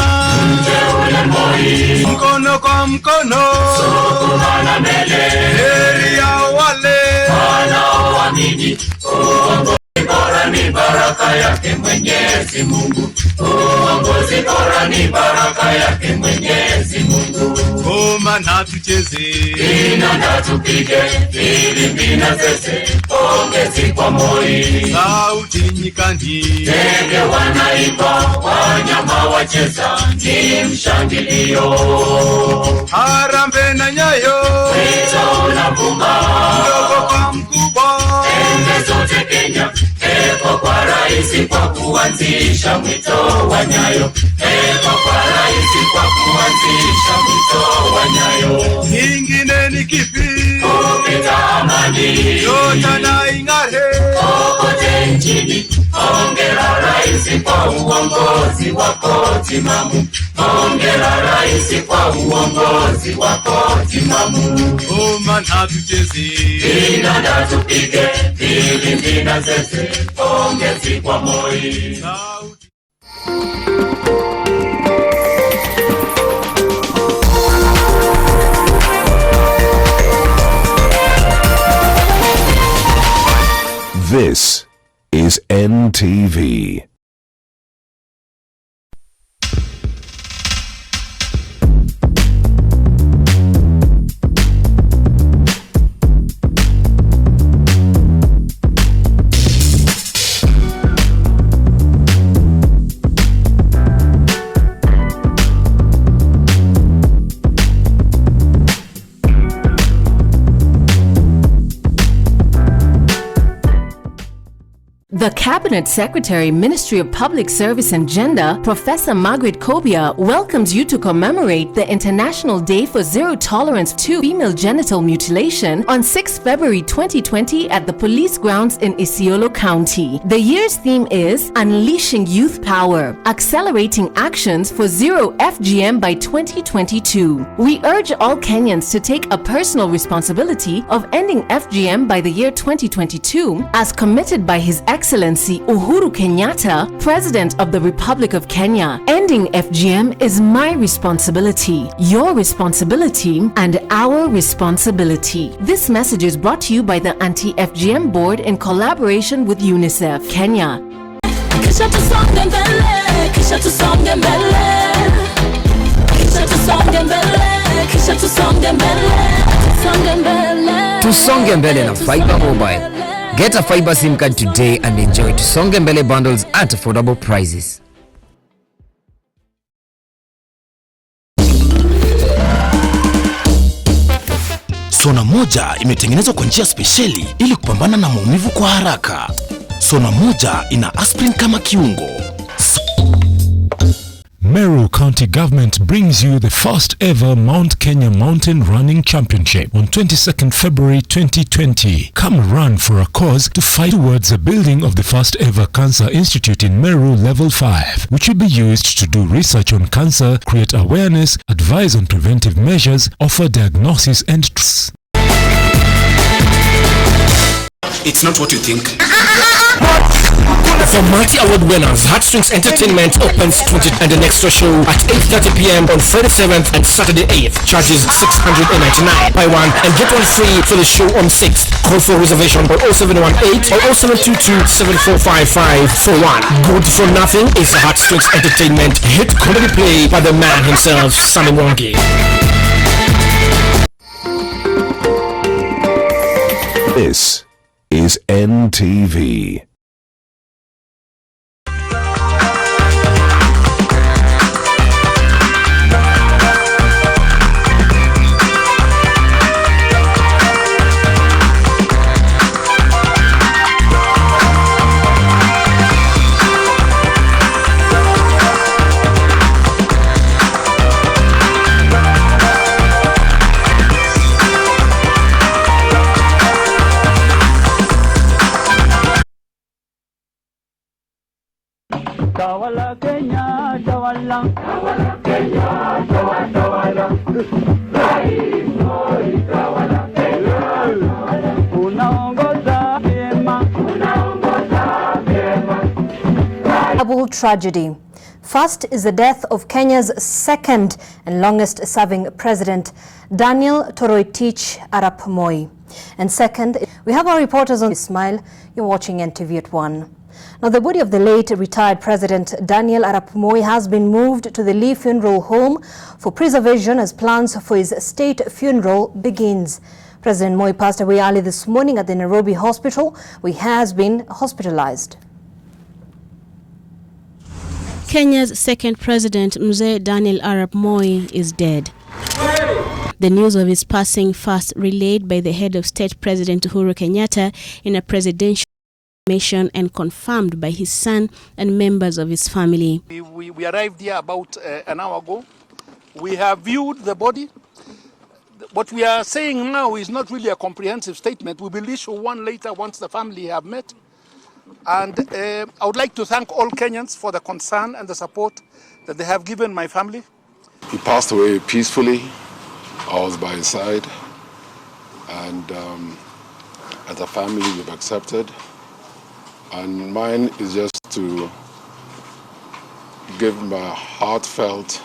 mkono kwa mkono, sukumana mbele, heri ya wale wanaoamini uongozi bora ni baraka yake Mwenyezi Mungu. Uongozi bora ni baraka yake Mwenyezi Mungu. Ngoma na tucheze, inanda tupige, filimbi na zeze, pongezi kwa Moi. Sauti nyikani, ndege wanaimba, wanyama wacheza ni mshangilio. Harambee na Nyayo, wito unavuma, mdogo kwa mkubwa, pembe zote Kenya, heko kwa rais kwa kuanzisha mwito wa Nyayo, heko kwa rais kwa kuanzisha mwito wa Nyayo. Kingine ni kipi? Kupita amani, Nyota na ing'are kokote nchini. Hongera rais kwa uongozi wako timamu, hongera rais kwa uongozi wako timamu. Ngoma na tucheze, vinanda tupige, filimbi na zeze, pongezi kwa Moi. This is NTV. The Cabinet Secretary, Ministry of Public Service and Gender, Professor Margaret Kobia, welcomes you to commemorate the International Day for Zero Tolerance to Female Genital Mutilation on 6 February 2020 at the Police Grounds in Isiolo County. The year's theme is Unleashing Youth Power, Accelerating Actions for Zero FGM by 2022. We urge all Kenyans to take a personal responsibility of ending FGM by the year 2022 as committed by His Excellency Uhuru Kenyatta, President of the Republic of Kenya. Ending FGM is my responsibility, your responsibility, and our responsibility. This message is brought to you by the Anti-FGM Board in collaboration with UNICEF Kenya. Kisha tusonge mbele, kisha tusonge mbele, kisha tusonge mbele, kisha tusonge mbele, tusonge mbele. Tusonge mbele na Fiber Mobile. Get a fiber SIM card today and enjoy Tusonge Mbele bundles at affordable prices. Sona moja imetengenezwa kwa njia spesheli ili kupambana na maumivu kwa haraka. Sona moja ina aspirin kama kiungo. Meru County Government brings you the first ever Mount Kenya Mountain Running Championship on 22nd February 2020. Come run for a cause to fight towards the building of the first ever Cancer Institute in Meru Level 5, which will be used to do research on cancer, create awareness, advise on preventive measures, offer diagnosis and treatment. It's not what you think. For multi-award winners, Heartstrings Entertainment opens 20 and an extra show at 8:30 p.m. on Friday 7th and Saturday 8th. Charges 699. Buy one and get one free for the show on 6th. Call for reservation on 0718 or 0722 7455 for one. Good for nothing is Heartstrings Entertainment. Hit comedy play by the man himself, Sammy Mwangi. This is NTV. Tawala Kenya, tawala. Tawala Kenya, tawala, tawala. Rais Moi, tawala Kenya, tawala. Unaongoza vyema, unaongoza vyema. Double tragedy. First is the death of Kenya's second and longest serving president, Daniel Toroitich Arap Moi. And second, we have our reporters on Ismail. You're watching NTV at 1. Now, the body of the late retired President Daniel Arap Moi has been moved to the Lee Funeral Home for preservation as plans for his state funeral begins. President Moi passed away early this morning at the Nairobi hospital, where he has been hospitalized. Kenya's second president, Mzee Daniel Arap Moi, is dead. The news of his passing first relayed by the head of state, President Uhuru Kenyatta, in a presidential mission and confirmed by his son and members of his family. We arrived here about an hour ago. We have viewed the body. What we are saying now is not really a comprehensive statement. We will issue one later once the family have met. And I would like to thank all Kenyans for the concern and the support that they have given my family. He passed away peacefully. I was by his side. And as a family, we've accepted. And mine is just to give my heartfelt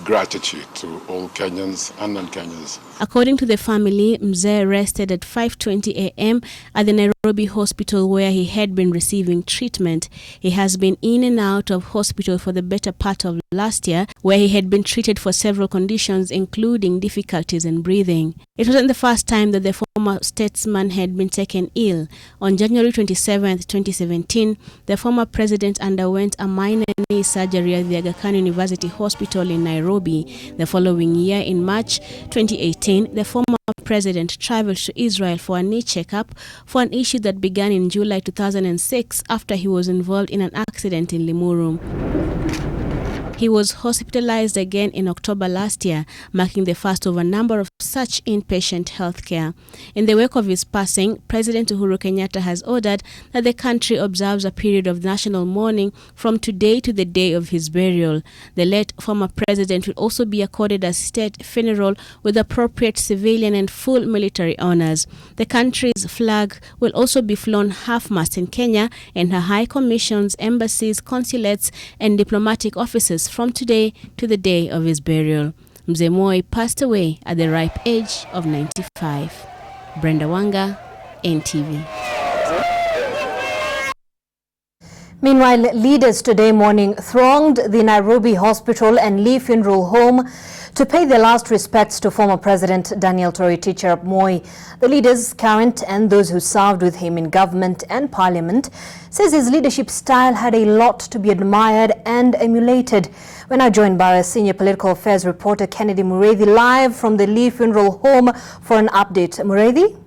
gratitude to all Kenyans and non-Kenyans. According to the family, Mzee rested at 5:20 a.m. at the Nairobi hospital where he had been receiving treatment. He has been in and out of hospital for the better part of last year, where he had been treated for several conditions, including difficulties in breathing. It wasn't the first time that the former statesman had been taken ill. On January 27, 2017, the former president underwent a minor knee surgery at the Aga Khan University Hospital in Nairobi. The following year, in March 2018, the former president traveled to Israel for a knee checkup for an issue that began in July 2006 after he was involved in an accident in Limuru. He was hospitalized again in October last year, marking the first of a number of such inpatient health care. In the wake of his passing, President Uhuru Kenyatta has ordered that the country observes a period of national mourning from today to the day of his burial. The late former president will also be accorded a state funeral with appropriate civilian and full military honors. The country's flag will also be flown half-mast in Kenya and her high commissions, embassies, consulates, and diplomatic offices from today to the day of his burial. Mzee Moi passed away at the ripe age of 95. Brenda Wanga, NTV. Meanwhile, leaders today morning thronged the Nairobi Hospital and Lee Funeral Home to pay their last respects to former President Daniel Toroitich Arap Moi. The leaders, current and those who served with him in government and parliament, says his leadership style had a lot to be admired and emulated. We're now joined by our senior political affairs reporter Kennedy Mureithi live from the Lee Funeral Home for an update. Mureithi?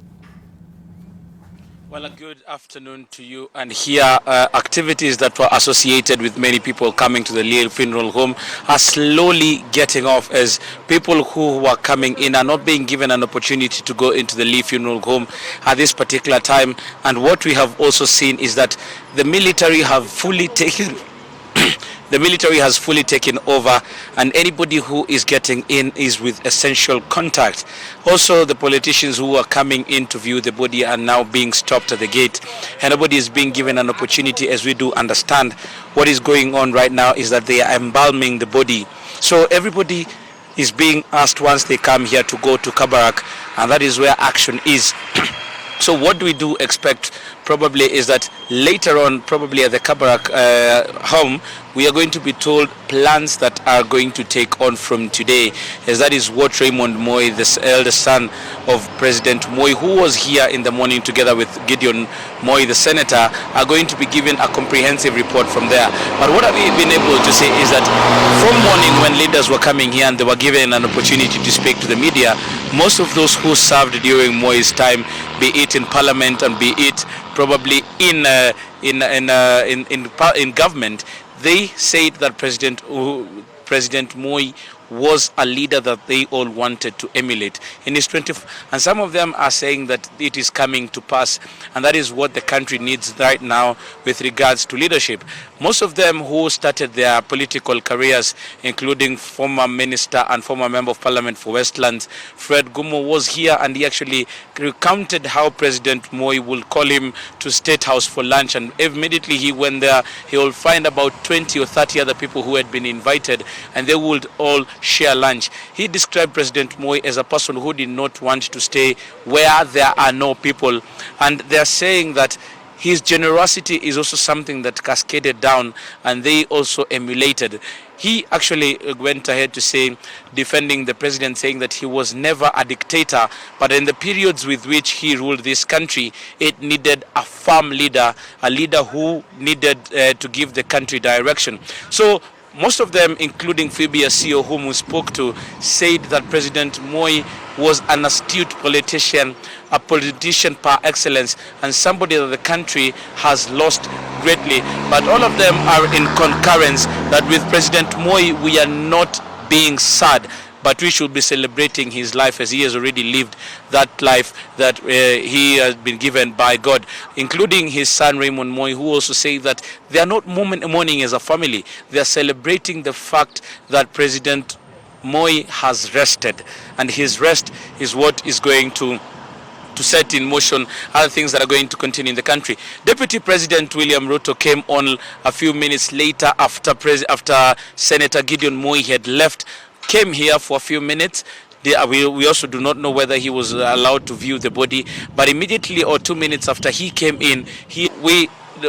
Well, a good afternoon to you. And here, activities that were associated with many people coming to the Lee Funeral Home are slowly getting off, as people who were coming in are not being given an opportunity to go into the Lee Funeral Home at this particular time. And what we have also seen is that the military have fully taken the military has fully taken over, and anybody who is getting in is with essential contact. Also, the politicians who are coming in to view the body are now being stopped at the gate, and nobody is being given an opportunity. As we do understand, what is going on right now is that they are embalming the body. So everybody is being asked once they come here to go to Kabarak, and that is where action is. So what we do expect probably is that later on, probably at the Kabarak home, we are going to be told plans that are going to take on from today, as that is what Raymond Moi, the eldest son of President Moi, who was here in the morning together with Gideon Moi, the senator, are going to be given a comprehensive report from there. But what have we been able to say is that from morning when leaders were coming here and they were given an opportunity to speak to the media, most of those who served during Moi's time, be it in parliament and be it probably in government, they said that President Moi was a leader that they all wanted to emulate in his 20, and some of them are saying that it is coming to pass, and that is what the country needs right now with regards to leadership. Most of them who started their political careers, including former minister and former member of parliament for Westlands, Fred Gumo, was here, and he actually recounted how President Moi will call him to State House for lunch, and immediately he went there, he will find about 20 or 30 other people who had been invited, and they would all share lunch. He described President Moi as a person who did not want to stay where there are no people, and they are saying that his generosity is also something that cascaded down and they also emulated. He actually went ahead to say, defending the president, saying that he was never a dictator, but in the periods with which he ruled this country, it needed a firm leader, a leader who needed to give the country direction. So most of them, including Phoebe Asio, whom we spoke to, said that President Moi was an astute politician, a politician par excellence, and somebody that the country has lost greatly. But all of them are in concurrence that with President Moi, we are not being sad, but we should be celebrating his life as he has already lived that life that he has been given by God, including his son Raymond Moi, who also say that they are not mourning as a family. They are celebrating the fact that President Moi has rested, and his rest is what is going to set in motion other things that are going to continue in the country. Deputy President William Ruto came on a few minutes later after Senator Gideon Moi had left, came here for a few minutes. We also do not know whether he was allowed to view the body, but immediately or 2 minutes after he came in, we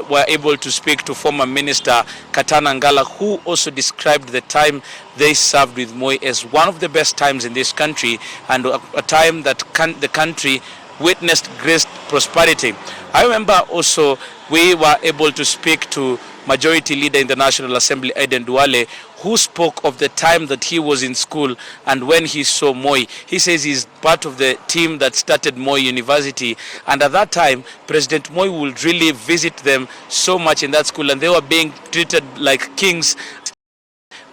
were able to speak to former Minister Katana Ngala, who also described the time they served with Moi as one of the best times in this country, and a time that the country witnessed great prosperity. I remember also we were able to speak to Majority Leader in the National Assembly, Eden Duale, who spoke of the time that he was in school and when he saw Moi. He says he's part of the team that started Moi University, and at that time President Moi would really visit them so much in that school, and they were being treated like kings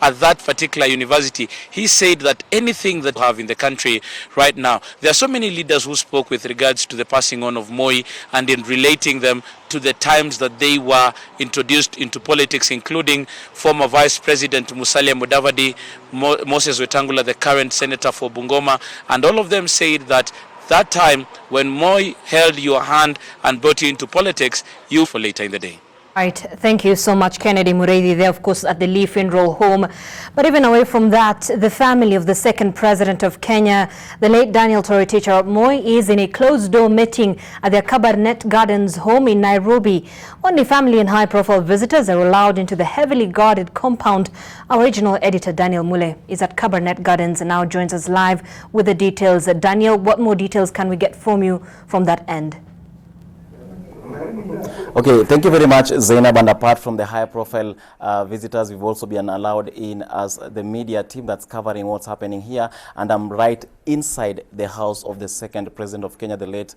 at that particular university. He said that anything that we have in the country right now, there are so many leaders who spoke with regards to the passing on of Moi and in relating them to the times that they were introduced into politics, including former Vice President Musalia Mudavadi, Moses Wetangula, the current senator for Bungoma, and all of them said that that time when Moi held your hand and brought you into politics, you for later in the day. Right, thank you so much, Kennedy Muredi, there of course at the Lee Funeral Home. But even away from that, the family of the second president of Kenya, the late Daniel Toroitich Arap Moi, is in a closed-door meeting at their Kabarak Gardens home in Nairobi. Only family and high-profile visitors are allowed into the heavily guarded compound. Our regional editor Daniel Mule is at Kabarak Gardens and now joins us live with the details. Daniel, what more details can we get from you from that end? Okay, thank you very much, Zainab. And apart from the high-profile visitors, we've also been allowed in as the media team that's covering what's happening here. And I'm right inside the house of the second president of Kenya, the late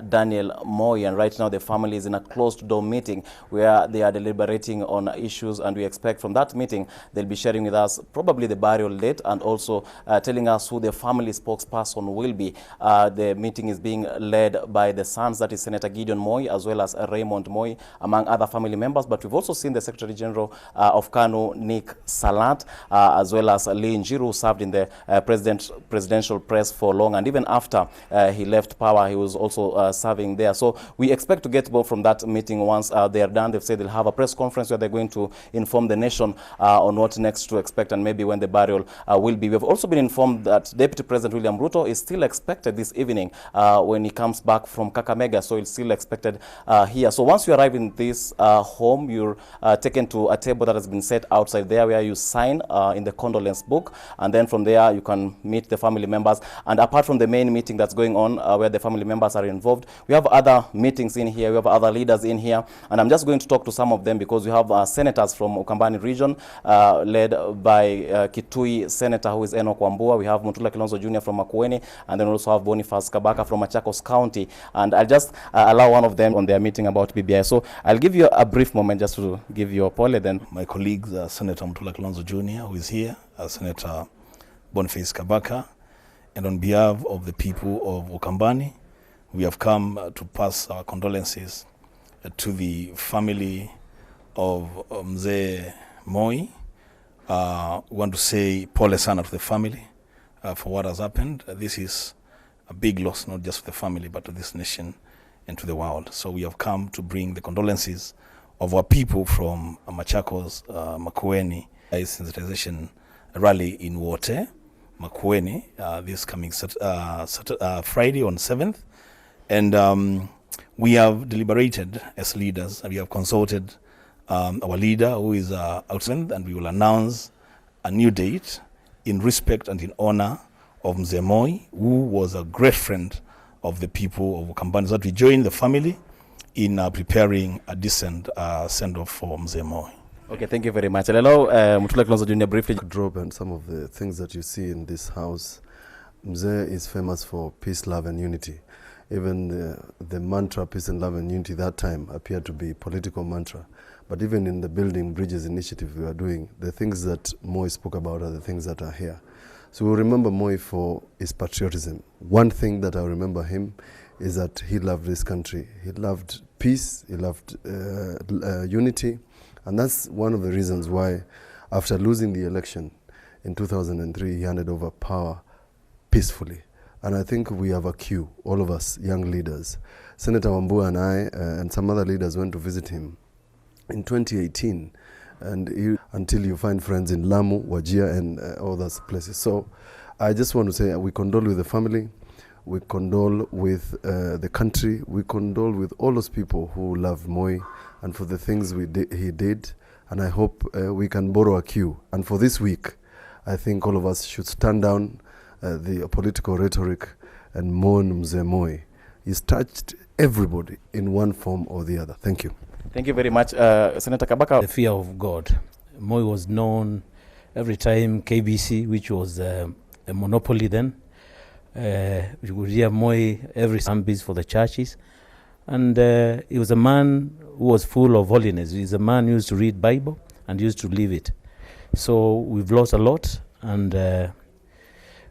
Daniel Moi. And right now, the family is in a closed-door meeting where they are deliberating on issues. And we expect from that meeting, they'll be sharing with us probably the burial date and also telling us who the family spokesperson will be. The meeting is being led by the sons, that is Senator Gideon Moi, as well as Raymond Moi, among other family members. But we've also seen the Secretary General of KANU, Nick Salat, as well as Lee Njiru, who served in the presidential press for long. And even after he left power, he was also serving there. So we expect to get more from that meeting once they are done. They've said they'll have a press conference where they're going to inform the nation on what next to expect and maybe when the burial will be. We've also been informed that Deputy President William Ruto is still expected this evening when he comes back from Kakamega. So he's still expected here. So once you arrive in this home, you're taken to a table that has been set outside there where you sign in the condolence book, and then from there you can meet the family members. And apart from the main meeting that's going on where the family members are involved, we have other meetings in here, we have other leaders in here, and I'm just going to talk to some of them because we have senators from Ukambani region led by Kitui Senator who is Enoch Wambua. We have Mutula Kilonzo Jr. from Makueni, and then we also have Boniface Kabaka from Machakos County. And I'll just allow one of them on their meeting about BBI. So I'll give you a brief moment just to give you a poll. Then my colleagues, Senator Mutula Kilonzo Jr., who is here, Senator Boniface Kabaka, and on behalf of the people of Ukambani, we have come to pass our condolences to the family of Mzee Moi. We want to say pole sana to the family for what has happened. This is a big loss, not just for the family, but to this nation and to the world. So we have come to bring the condolences of our people from Machakos, Makueni, a sensitization rally in Wote, Makueni, this coming Friday on 7th. And We have deliberated as leaders, and we have consulted our leader, who is outside, and we will announce a new date in respect and in honor of Mzee Moi, who was a great friend of the people of Ukambani, so that we join the family in preparing a decent send-off for Mzee Moi. Okay, thank you very much. Hello, Mutula Kilonzo Jr. briefly. Drop and some of the things that you see in this house. Mzee is famous for peace, love and unity. Even the mantra peace and love and unity that time appeared to be political mantra. But even in the Building Bridges initiative we are doing, the things that Moi spoke about are the things that are here. So we remember Moi for his patriotism. One thing that I remember him is that he loved this country. He loved peace, he loved unity, and that's one of the reasons why after losing the election in 2003, he handed over power peacefully. And I think we have a queue, all of us young leaders. Senator Wambua and I and some other leaders went to visit him in 2018, and until you find friends in Lamu, Wajir and all those places. So I just want to say we condole with the family, we condole with the country, we condole with all those people who love Moi and for the things he did, and I hope we can borrow a cue. And for this week, I think all of us should stand down the political rhetoric and mourn Mzee Moi. He's touched everybody in one form or the other. Thank you. Thank you very much. Senator Kabaka. The fear of God. Moi was known every time KBC, which was a monopoly then. You would hear Moi every Sundays for the churches. And he was a man who was full of holiness. He's a man who used to read Bible and used to live it. So we've lost a lot, and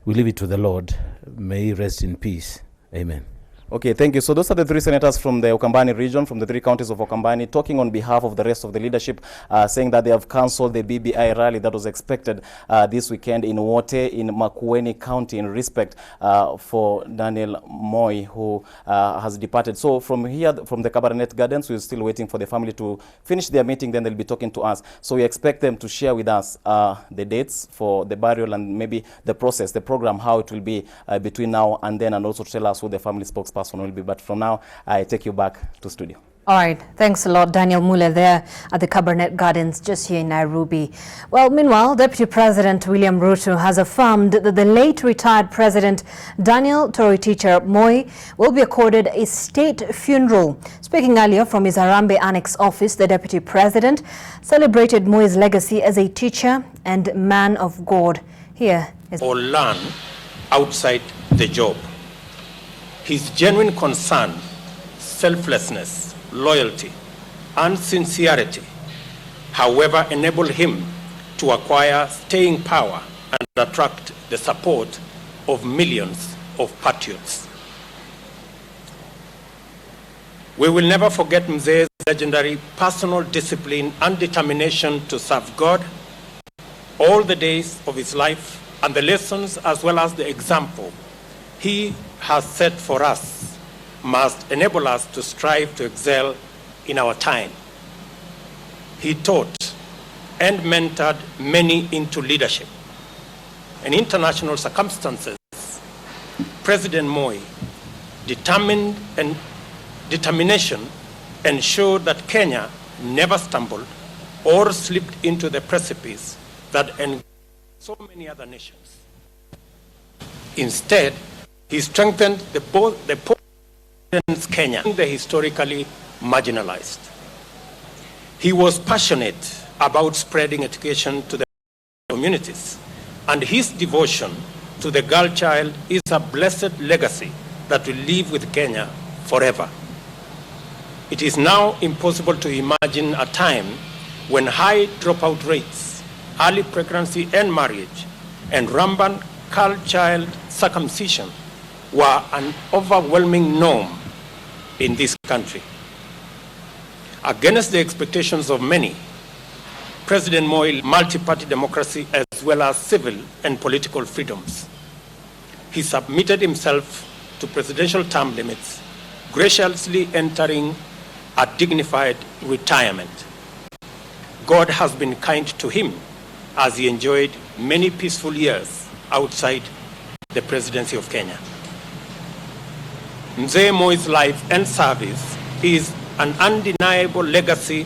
we leave it to the Lord. May he rest in peace. Amen. Okay, thank you. So those are the three senators from the Ukambani region, from the three counties of Ukambani, talking on behalf of the rest of the leadership, saying that they have cancelled the BBI rally that was expected this weekend in Wote in Makueni County in respect for Daniel Moi, who has departed. So from here, from the Kabarak Gardens, we're still waiting for the family to finish their meeting, then they'll be talking to us. So we expect them to share with us the dates for the burial and maybe the process, the program, how it will be between now and then, and also to tell us who the family spokesperson will be. But from now, I take you back to studio. All right. Thanks a lot, Daniel Mule there at the Kabarak Gardens just here in Nairobi. Well, meanwhile, Deputy President William Ruto has affirmed that the late retired President Daniel Toroitich Moi will be accorded a state funeral. Speaking earlier from his Harambee Annex office, the Deputy President celebrated Moi's legacy as a teacher and man of God. Here is... Or learn outside the job. His genuine concern, selflessness, loyalty, and sincerity, however, enabled him to acquire staying power and attract the support of millions of patriots. We will never forget Mzee's legendary personal discipline and determination to serve God all the days of his life, and the lessons as well as the example he has set for us must enable us to strive to excel in our time. He taught and mentored many into leadership. In international circumstances, President Moi determination ensured that Kenya never stumbled or slipped into the precipice that engulfed so many other nations. Instead, he strengthened the poor Kenya, the historically marginalized. He was passionate about spreading education to the communities, and his devotion to the girl child is a blessed legacy that will live with Kenya forever. It is now impossible to imagine a time when high dropout rates, early pregnancy and marriage, and rampant girl child circumcision were an overwhelming norm in this country. Against the expectations of many, President Moi multi-party democracy as well as civil and political freedoms. He submitted himself to presidential term limits, graciously entering a dignified retirement. God has been kind to him as he enjoyed many peaceful years outside the presidency of Kenya. Mzee Moi's life and service is an undeniable legacy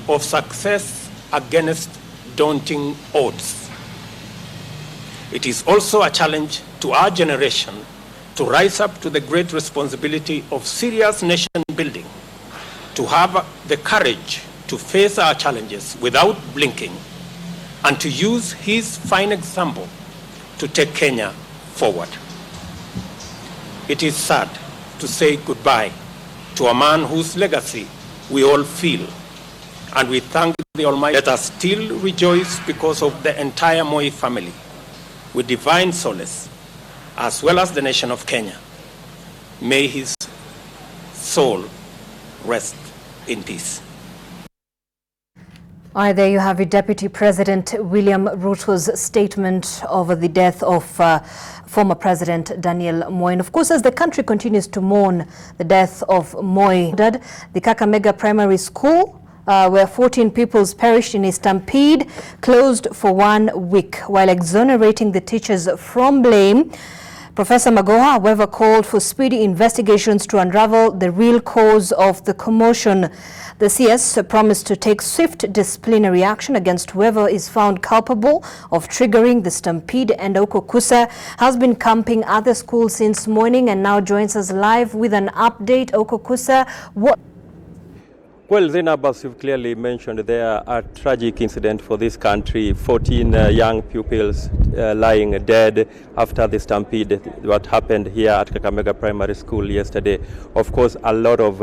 of success against daunting odds. It is also a challenge to our generation to rise up to the great responsibility of serious nation building, to have the courage to face our challenges without blinking, and to use his fine example to take Kenya forward. It is sad to say goodbye to a man whose legacy we all feel, and we thank the Almighty. Let us still rejoice because of the entire Moi family with divine solace, as well as the nation of Kenya. May his soul rest in peace. All right, there you have it, Deputy President William Ruto's statement over the death of former President Daniel Moi. And of course, as the country continues to mourn the death of Moi, the Kakamega Primary School, where 14 pupils perished in a stampede, closed for 1 week while exonerating the teachers from blame. Professor Magoha, however, called for speedy investigations to unravel the real cause of the commotion. The CS promised to take swift disciplinary action against whoever is found culpable of triggering the stampede. And Okukusa has been camping at the school since morning and now joins us live with an update. Okukusa, what? Well, Zainab, as you've clearly mentioned, there a tragic incident for this country. 14 young pupils lying dead after the stampede what happened here at Kakamega Primary School yesterday. Of course, a lot of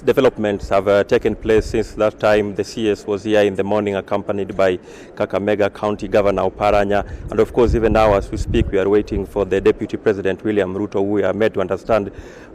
developments have taken place since that time. The CS was here in the morning accompanied by Kakamega County Governor Oparanya. And of course, even now as we speak, we are waiting for the Deputy President William Ruto, who we are made to understand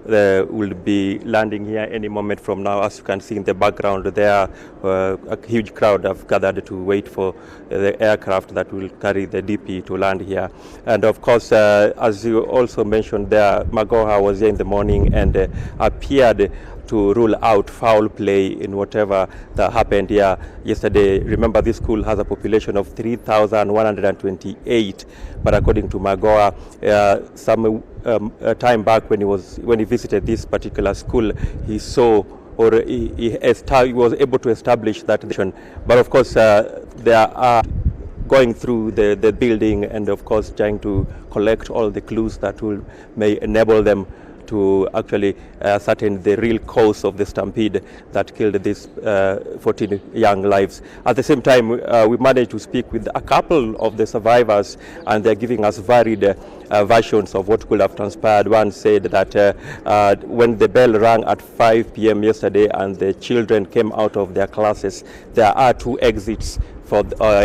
will be landing here any moment from now. As you can see in the background there, a huge crowd have gathered to wait for the aircraft that will carry the DP to land here. And of course, as you also mentioned there, Magoha was here in the morning and appeared to rule out foul play in whatever that happened here yesterday. Remember, this school has a population of 3,128, but according to Magoha, some time back when he visited this particular school, he saw or he was able to establish that. But of course, they are going through the building and of course trying to collect all the clues that may enable them to actually ascertain the real cause of the stampede that killed these 14 young lives. At the same time, we managed to speak with a couple of the survivors, and they're giving us varied versions of what could have transpired. One said that when the bell rang at 5 p.m. yesterday and the children came out of their classes, there are 2 exits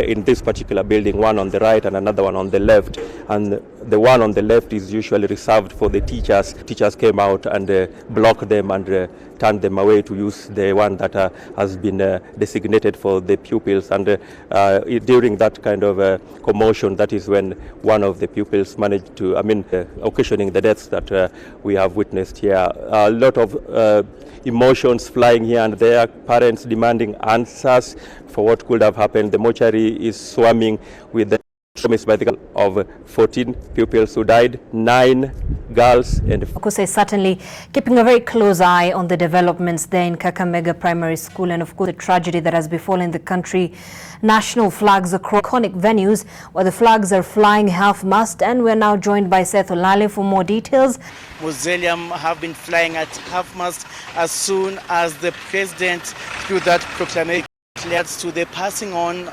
in this particular building, one on the right and another one on the left, and the one on the left is usually reserved for the teachers. Teachers came out and blocked them and turned them away to use the one that has been designated for the pupils. And during that kind of commotion, that is when one of the pupils managed to, occasioning the deaths that we have witnessed here. A lot of emotions flying here and there, parents demanding answers for what could have happened. The mortuary is swarming with the of 14 pupils who died, 9 girls. And of course, certainly keeping a very close eye on the developments there in Kakamega Primary School, and of course the tragedy that has befallen the country. National flags across iconic venues where the flags are flying half-mast, and we're now joined by Seth Olale for more details. Mausoleum have been flying at half-mast as soon as the president, through that proclamation, leads to the passing on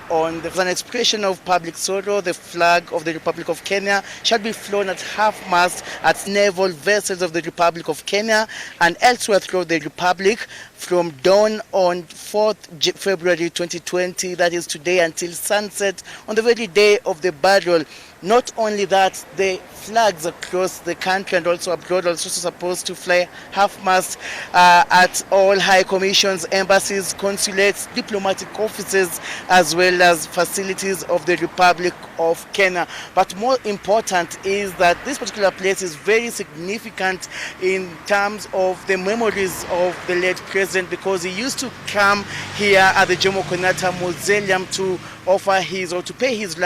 the an expression of public sorrow. The flag of the Republic of Kenya shall be flown at half-mast at naval vessels of the Republic of Kenya and elsewhere throughout the Republic from dawn on 4th February 2020, that is today, until sunset on the very day of the burial. Not only that, the flags across the country and also abroad are also supposed to fly half-mast at all high commissions, embassies, consulates, diplomatic offices, as well as facilities of the Republic of Kenya. But more important is that this particular place is very significant in terms of the memories of the late president, because he used to come here at the Jomo Kenyatta Mausoleum to offer his or to pay his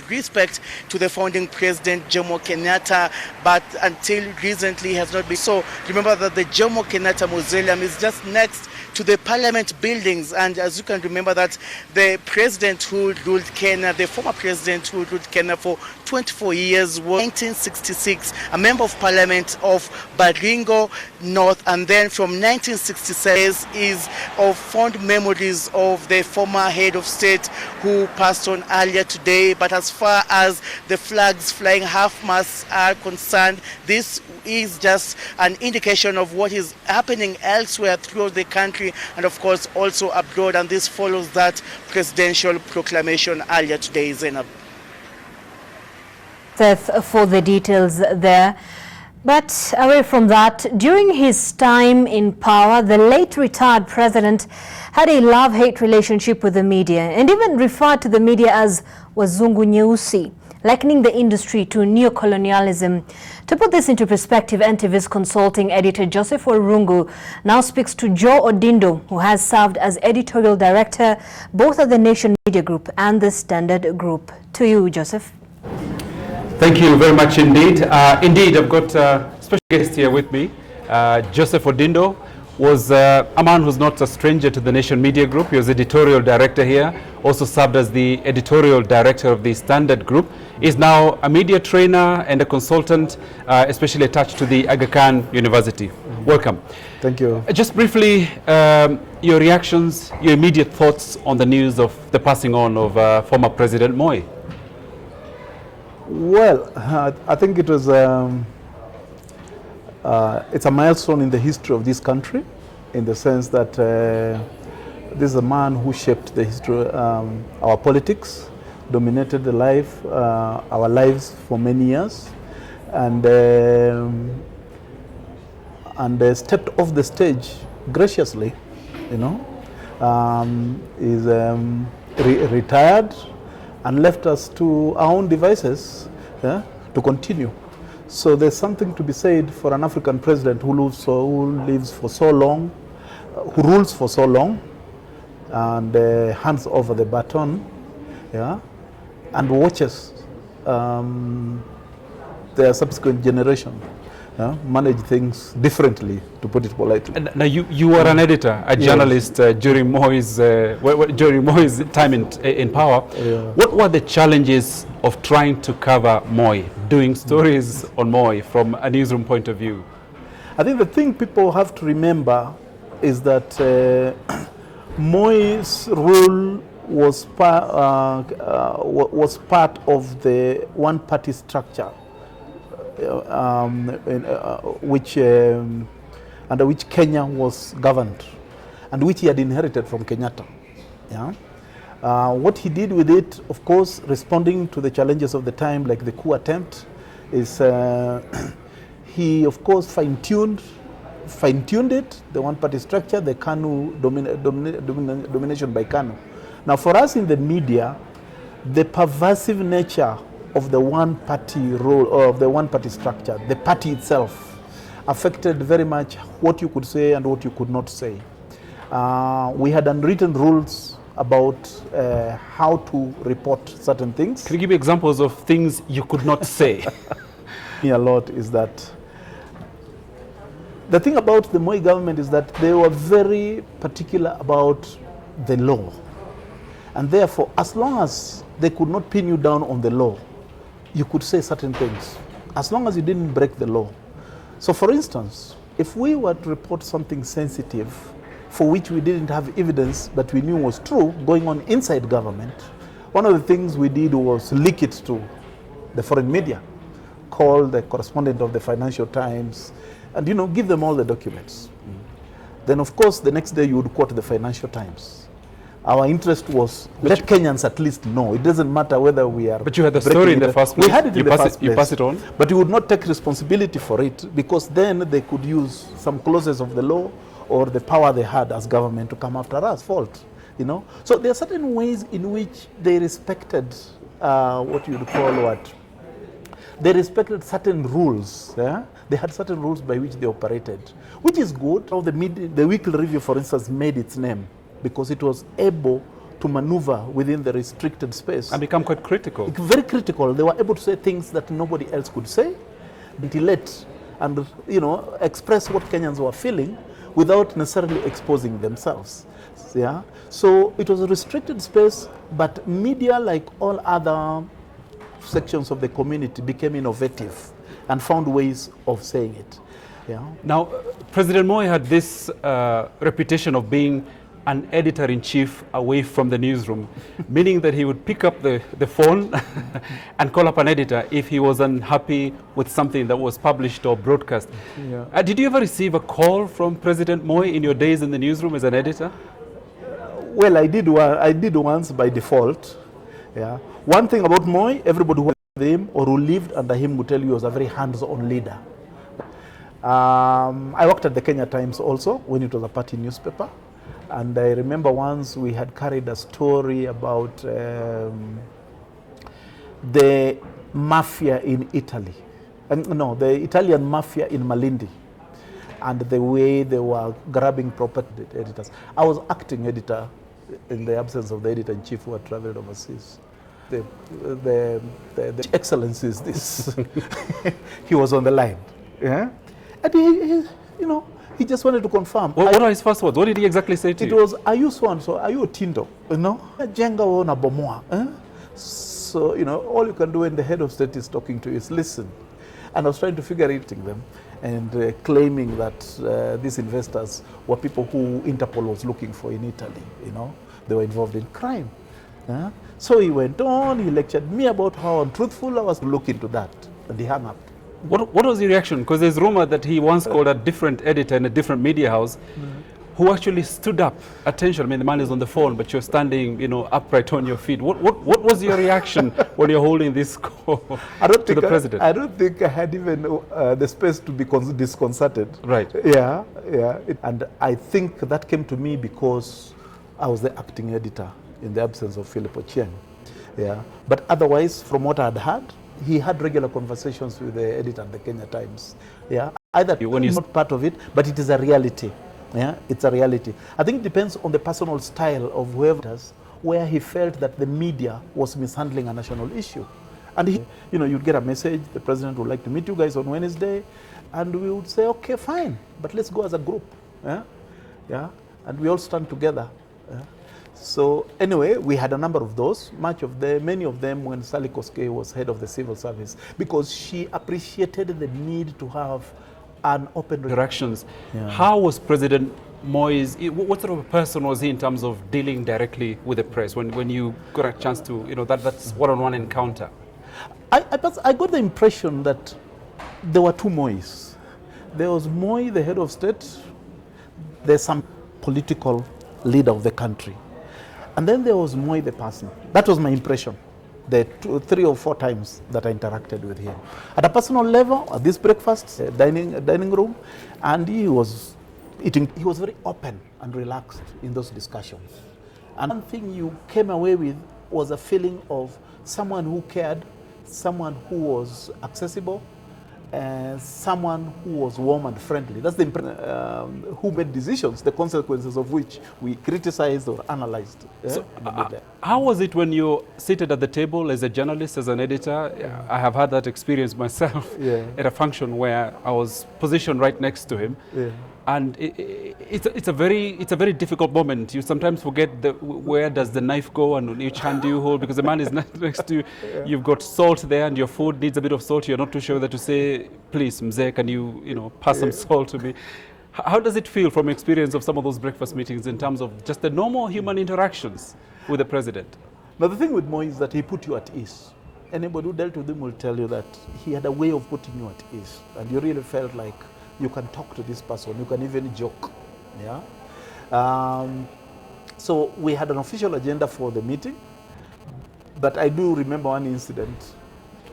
respect to the founding president Jomo Kenyatta, but until recently has not been so. Remember that the Jomo Kenyatta Mausoleum is just next to the parliament buildings, and as you can remember that the president who ruled Kenya, the former president who ruled Kenya for 24 years was 1966 a member of parliament of Baringo North, and then from 1967 is of fond memories of the former head of state who passed on earlier today. But as far as the flags flying half-mast are concerned, this is just an indication of what is happening elsewhere throughout the country and of course also abroad, and this follows that presidential proclamation earlier today. Zainab. Seth, for the details there. But away from that, during his time in power, the late retired president had a love-hate relationship with the media and even referred to the media as wazungu nyeusi, likening the industry to neocolonialism. To put this into perspective, NTV's consulting editor Joseph Orungu now speaks to Joe Odindo, who has served as editorial director both at the Nation Media Group and the Standard Group. To you, Joseph. Thank you very much indeed. Indeed, I've got a special guest here with me. Joseph Odindo was a man who's not a stranger to the Nation Media Group. He was editorial director here, also served as the editorial director of the Standard Group. He's now a media trainer and a consultant, especially attached to the Aga Khan University. Welcome. Thank you. Just briefly, your reactions, your immediate thoughts on the news of the passing on of former President Moi. Well, I think it was it's a milestone in the history of this country, in the sense that this is a man who shaped the history, our politics, dominated the life, our lives for many years, and stepped off the stage graciously, you know. Is retired and left us to our own devices to continue. So there's something to be said for an African president who lives for so long, who rules for so long, and hands over the baton, and watches their subsequent generation manage things differently, to put it politely. And now you were an editor, a journalist during Moi's time in power. Yeah. What were the challenges of trying to cover Moi, doing stories on Moi from a newsroom point of view? I think the thing people have to remember is that Moi's rule was part of the one-party structure, under which Kenya was governed, and which he had inherited from Kenyatta. What he did with it, of course, responding to the challenges of the time, like the coup attempt, is he, of course, fine-tuned it, the one-party structure, the KANU domination by KANU. Now, for us in the media, the pervasive nature of the one-party role, or of the one-party structure, the party itself, affected very much what you could say and what you could not say. We had unwritten rules about how to report certain things. Can you give me examples of things you could not say? A lot is that the thing about the Moi government is that they were very particular about the law, and therefore, as long as they could not pin you down on the law, you could say certain things, as long as you didn't break the law. So, for instance, if we were to report something sensitive for which we didn't have evidence but we knew was true going on inside government, one of the things we did was leak it to the foreign media, call the correspondent of the Financial Times, and give them all the documents. Then, of course, the next day you would quote the Financial Times. Our interest was let Kenyans at least know. It doesn't matter whether we are. But you had the story in the first place. We had it in the first place. You pass it on. But you would not take responsibility for it, because then they could use some clauses of the law or the power they had as government to come after us, fault. So there are certain ways in which they respected what you would call what. They respected certain rules. They had certain rules by which they operated, which is good. The Weekly Review, for instance, made its name because it was able to maneuver within the restricted space. And become quite critical. Very critical. They were able to say things that nobody else could say, ventilate and, you know, express what Kenyans were feeling without necessarily exposing themselves. Yeah. So it was a restricted space, but media, like all other sections of the community, became innovative and found ways of saying it. Yeah. Now, President Moi had this reputation of being an editor-in-chief away from the newsroom, meaning that he would pick up the phone and call up an editor if he was unhappy with something that was published or broadcast. Yeah. Did you ever receive a call from President Moi in your days in the newsroom as an editor? Well, I did once by default. Yeah. One thing about Moi, everybody who was with him or who lived under him would tell you he was a very hands-on leader. I worked at the Kenya Times also when it was a party newspaper. And I remember once we had carried a story about the mafia in Italy. No, the Italian mafia in Malindi. And the way they were grabbing property editors. I was acting editor in the absence of the editor-in-chief who had traveled overseas. The excellence is this. He was on the line. Yeah? And he, you know, he just wanted to confirm. What are his first words? What did he exactly say to you? It was, are you so-and-so? Are you a Tindo? You know? Jenga ona bomoa. So, you know, all you can do when the head of state is talking to you is listen. And I was trying to figure it to them and claiming that these investors were people who Interpol was looking for in Italy. You know? They were involved in crime. So he went on, he lectured me about how untruthful I was to look into that. And he hung up. What was the reaction? Because there's rumor that he once called a different editor in a different media house who actually stood up. Attention, I mean, the man is on the phone, but you're standing, you know, upright on your feet. What was your reaction when you're holding this call to the president? I don't think I had even the space to be disconcerted. Right. Yeah, yeah. And I think that came to me because I was the acting editor in the absence of Philip Ochieng. Yeah. But otherwise, from what I had heard, he had regular conversations with the editor at the Kenya Times. Yeah, either when you're not part of it, but it is a reality. Yeah, it's a reality. I think it depends on the personal style of whoever does, where he felt that the media was mishandling a national issue. And he, you know, you'd get a message, the president would like to meet you guys on Wednesday, and we would say, okay, fine, but let's go as a group. Yeah, yeah, and we all stand together. Yeah? So anyway, we had a number of those, many of them when Sally Koskei was head of the civil service, because she appreciated the need to have an open interactions. Yeah. How was President Moi's, what sort of a person was he in terms of dealing directly with the press when you got a chance to, you know, that's one-on-one encounter? I got the impression that there were two Mois. There was Moi, the head of state, there's some political leader of the country. And then there was Moi the person. That was my impression, the 3 or 4 times that I interacted with him. At a personal level, at this breakfast, dining room, and he was eating. He was very open and relaxed in those discussions. And one thing you came away with was a feeling of someone who cared, someone who was accessible, someone who was warm and friendly. That's the who made decisions, the consequences of which we criticized or analyzed. So, how was it when you're seated at the table as a journalist, as an editor? Yeah. I have had that experience myself at a function where I was positioned right next to him. Yeah. And it's a very difficult moment. You sometimes forget where does the knife go and on each hand do you hold, because the man is next to you. Yeah. You've got salt there and your food needs a bit of salt. You're not too sure whether to say, please, Mzee, can you pass some salt to me? How does it feel from experience of some of those breakfast meetings in terms of just the normal human interactions with the president? Now the thing with Moi is that he put you at ease. Anybody who dealt with him will tell you that he had a way of putting you at ease, and you really felt like you can talk to this person, you can even joke. Yeah. So we had an official agenda for the meeting, but I do remember one incident,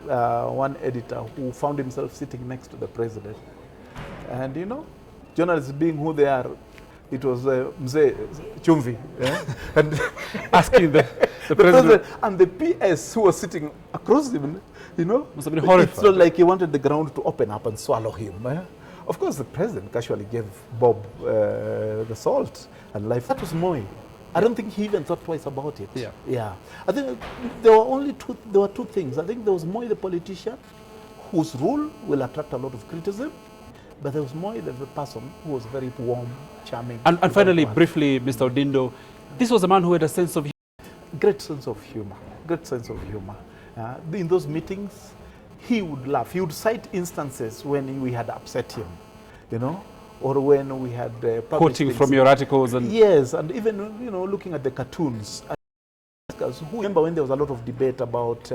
one editor who found himself sitting next to the president. And you know, journalists being who they are, it was Mzee Chumvi, and asking the president. And the PS who was sitting across him, you know, must have been horrified. It's not like he wanted the ground to open up and swallow him. Of course, the president casually gave Bob the salt and life. That was Moi. I don't think he even thought twice about it. Yeah. Yeah. I think there were two things. I think there was Moi the politician, whose rule will attract a lot of criticism, but there was Moi the person who was very warm, charming. And finally, briefly, Mr. Odindo, this was a man who had a sense of great sense of humor. Great sense of humor. In those meetings, he would laugh. He would cite instances when we had upset him, you know, or when we had quoting things from your articles. And yes, and even, you know, looking at the cartoons. Who remember when there was a lot of debate about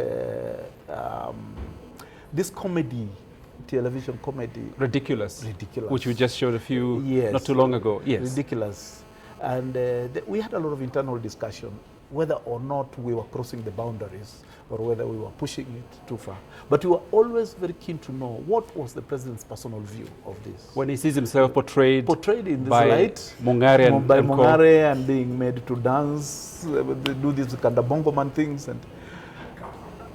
this comedy, television comedy. Ridiculous. Ridiculous. Which we just showed a few not too long ago. Yes. Ridiculous. And we had a lot of internal discussion whether or not we were crossing the boundaries or whether we were pushing it too far. But we were always very keen to know what was the president's personal view of this. When he sees himself portrayed in this by light, Mungare and being made to dance, do these kind of bongo man things.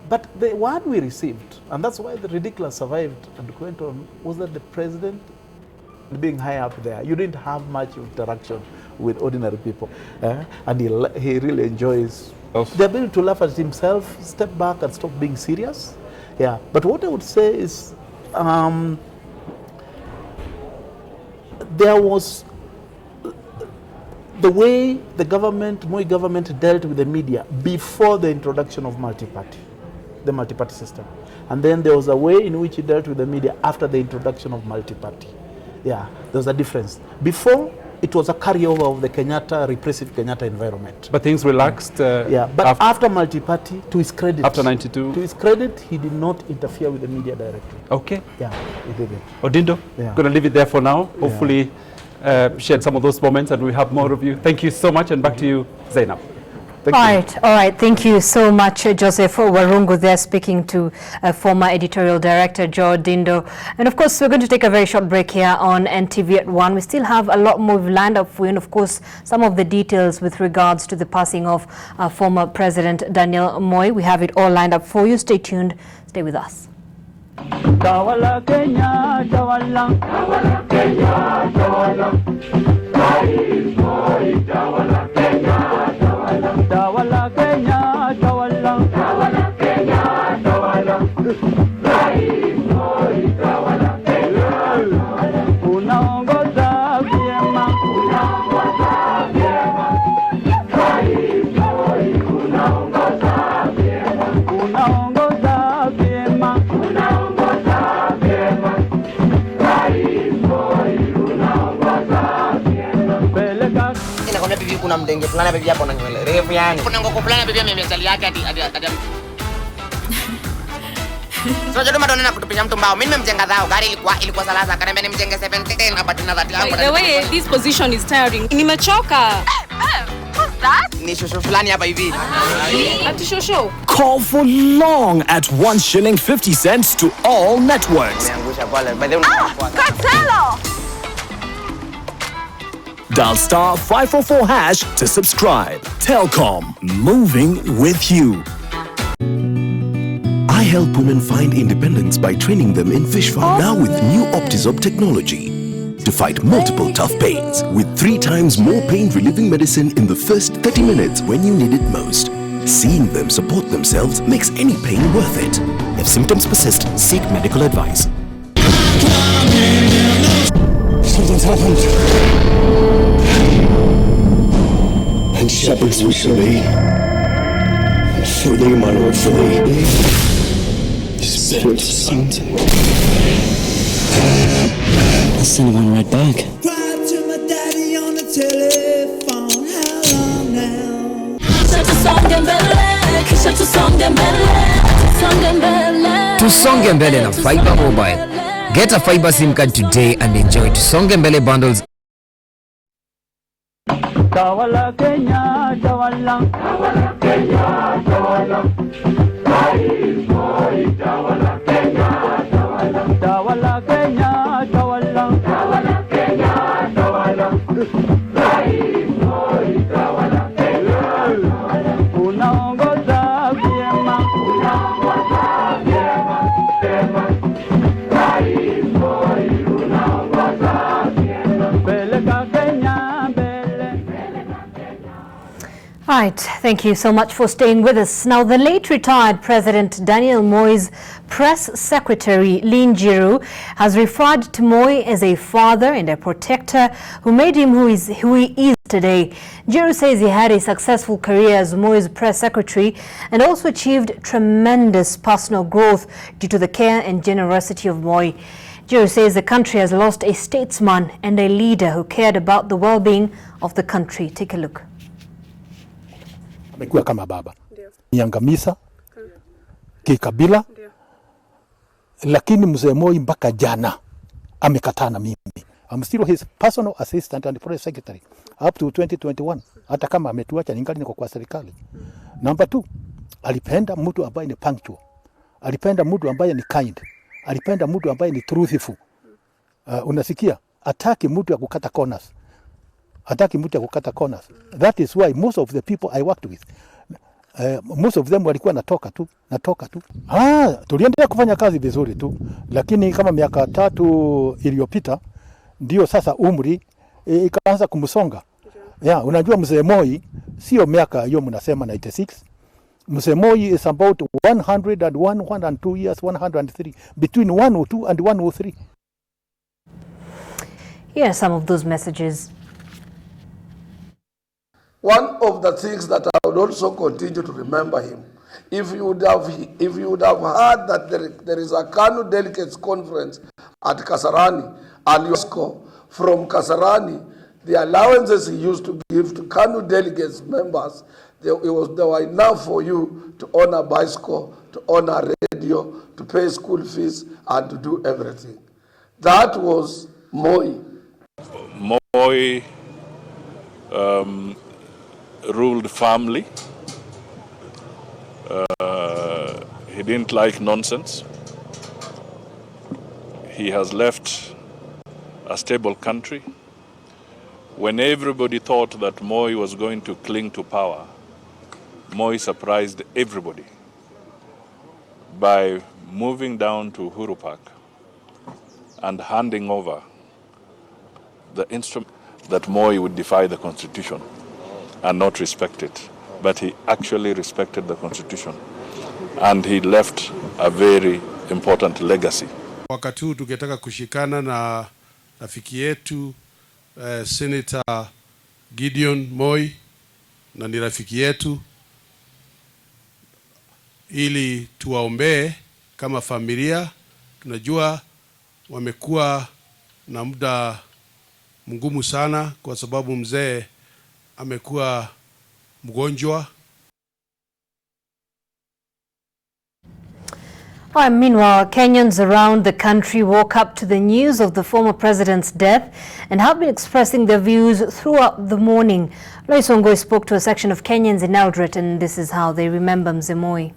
But the one we received, and that's why the ridiculous survived and went on, was that the president, being high up there, you didn't have much interaction with ordinary people. And he really enjoys the ability to laugh at himself, step back and stop being serious. Yeah. But what I would say is there was the way the government, Moi government, dealt with the media before the introduction of the multi-party system. And then there was a way in which he dealt with the media after the introduction of multi-party. Yeah, there's a difference. Before, it was a carryover of the repressive Kenyatta environment. But things relaxed. But after multi-party, to his credit. After 92. To his credit, he did not interfere with the media directly. Okay. Yeah, he didn't. Odindo, going to leave it there for now. Hopefully, shared some of those moments and we have more of you. Thank you so much, and back to you, Zainab. All right. Thank you so much, Joseph Warungu there, speaking to former editorial director Joe Odindo. And of course, we're going to take a very short break here on NTV at 1. We still have a lot more lined up for you, and of course, some of the details with regards to the passing of former President Daniel Moi. We have it all lined up for you. Stay tuned. Stay with us. Dawala Kenya, Dawala, Dawala Kenya, Dawala, Moi, Dawala Kenya, Dawala, Dawala Kenya, Dawala, Dawala Kenya, Dawala, Moi, Dawala Kenya, unaongoza vyema, unaongoza vyema, Moi, unaongoza vyema, unaongoza vyema. Inakwambia bibi kuna mdenge fulani bibi hapo na nywele refu yani. Kuna ngoko fulani bibi amemezali yake hadi Sasa ndio madonna na kutupinya mtu mbao. Mimi nimemjenga dhao. Gari ilikuwa salasa. Akaniambia nimjenge 17 hapa tena 30 yangu. The way this position is tiring. Nimechoka. What's that? Ni shosho fulani hapa hivi. Ati shosho. Call for long at 1 shilling 50 cents to all networks. Cartelo. Dial star 544 hash to subscribe. Telcom, moving with you. I help women find independence by training them in fish farm. Now with new Optizop technology to fight multiple tough pains with 3 times more pain-relieving medicine in the first 30 minutes when you need it most. Seeing them support themselves makes any pain worth it. If symptoms persist, seek medical advice. Something's happened. And shepherds we shall be. And for thee, my Lord, for thee. Spirit of something. I'll send him on right back. Cried to my daddy on the telephone. How long now? Tusonge mbele na Fiber Mobile. Get a fiber SIM card today and enjoy Tusonge mbele bundles. Dawala Kenya, Dawala, Dawala Kenya, Dawala, Moi, Dawala Kenya, Dawala, Dawala Kenya, Dawala, Dawala Kenya, Dawala, Moi, Dawala Kenya, unaongoza vyema, unaongoza vyema, vyema, Moi, unaongoza vyema, peleka Kenya mbele. Right, thank you so much for staying with us. Now, the late retired President Daniel Moi's press secretary, Lin Jiru, has referred to Moi as a father and a protector who made him who he is today. Jiru says he had a successful career as Moi's press secretary and also achieved tremendous personal growth due to the care and generosity of Moi. Jiru says the country has lost a statesman and a leader who cared about the well-being of the country. Take a look. Amekuwa kama baba. Niangamiza kikabila. Lakini mzee Moi mpaka jana amekataa na mimi. I'm still his personal assistant and press secretary up to 2021. Hata kama ametuacha ningali niko kwa serikali. Number 2, alipenda mtu ambaye ni punctual. Alipenda mtu ambaye ni kind. Alipenda mtu ambaye ni truthful. Unasikia? Ataki mtu ya kukata corners. Ataki mtu ya kukata corners. That is why most of the people I worked with, most of them walikuwa natoka tu. Tuliendelea kufanya kazi vizuri tu, lakini kama miaka 3 iliyopita ndio sasa umri ikaanza kumsonga. Unajua mzee Moi sio miaka hiyo mnasema 96. Mzee Moi is about 101, 102 years, 103, between 102 and 103. Here are some of those messages. One of the things that I would also continue to remember him, if you would have heard that there is a KANU delegates conference at Kasarani, and you score from Kasarani, the allowances he used to give to KANU delegates members, they were enough for you to own a bicycle, to own a radio, to pay school fees, and to do everything. That was Moi. Moi ruled firmly. He didn't like nonsense. He has left a stable country. When everybody thought that Moi was going to cling to power, Moi surprised everybody by moving down to Uhuru Park and handing over the instrument that Moi would defy the Constitution and not respect it. But he actually respected the Constitution, and he left a very important legacy. Wakati huu tungetaka kushikana na rafiki yetu Senator Gideon Moi, na ni rafiki yetu, ili tuwaombee kama familia. Tunajua wamekuwa na muda mgumu sana kwa sababu mzee amekuwa mgonjwa. Meanwhile, Kenyans around the country woke up to the news of the former president's death and have been expressing their views throughout the morning. Lois Ongoi spoke to a section of Kenyans in Eldoret, and this is how they remember Mzee Moi.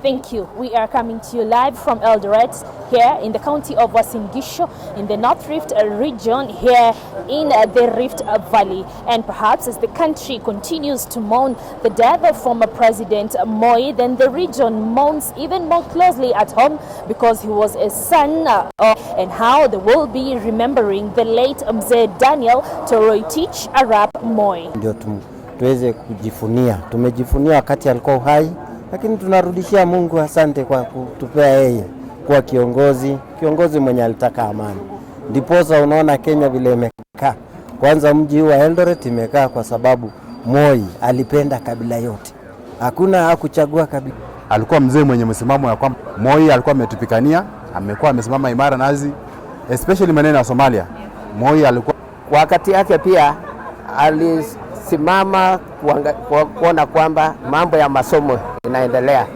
Thank you. We are coming to you live from Eldoret, here in the county of Uasin Gishu, in the North Rift region, here in the Rift Valley. And perhaps as the country continues to mourn the death of former President Moi, then the region mourns even more closely at home because he was a son, and how they will be remembering the late Mzee Daniel Toroitich Arap Moi. Ndio tuweze kujifunia. Tumejifunia wakati alikuwa uhai, lakini tunarudishia Mungu asante kwa kutupea yeye kuwa kiongozi mwenye alitaka amani. Ndiposa unaona Kenya vile imekaa. Kwanza mji huu wa Eldoret imekaa kwa sababu Moi alipenda kabila yote. Hakuna hakuchagua kabila. Alikuwa mzee mwenye msimamo ya kwamba Moi alikuwa ametupikania, amekuwa amesimama imara nazi, especially maneno ya Somalia. Moi alikuwa wakati yake pia alisimama kuona kwamba mambo ya masomo inaendelea,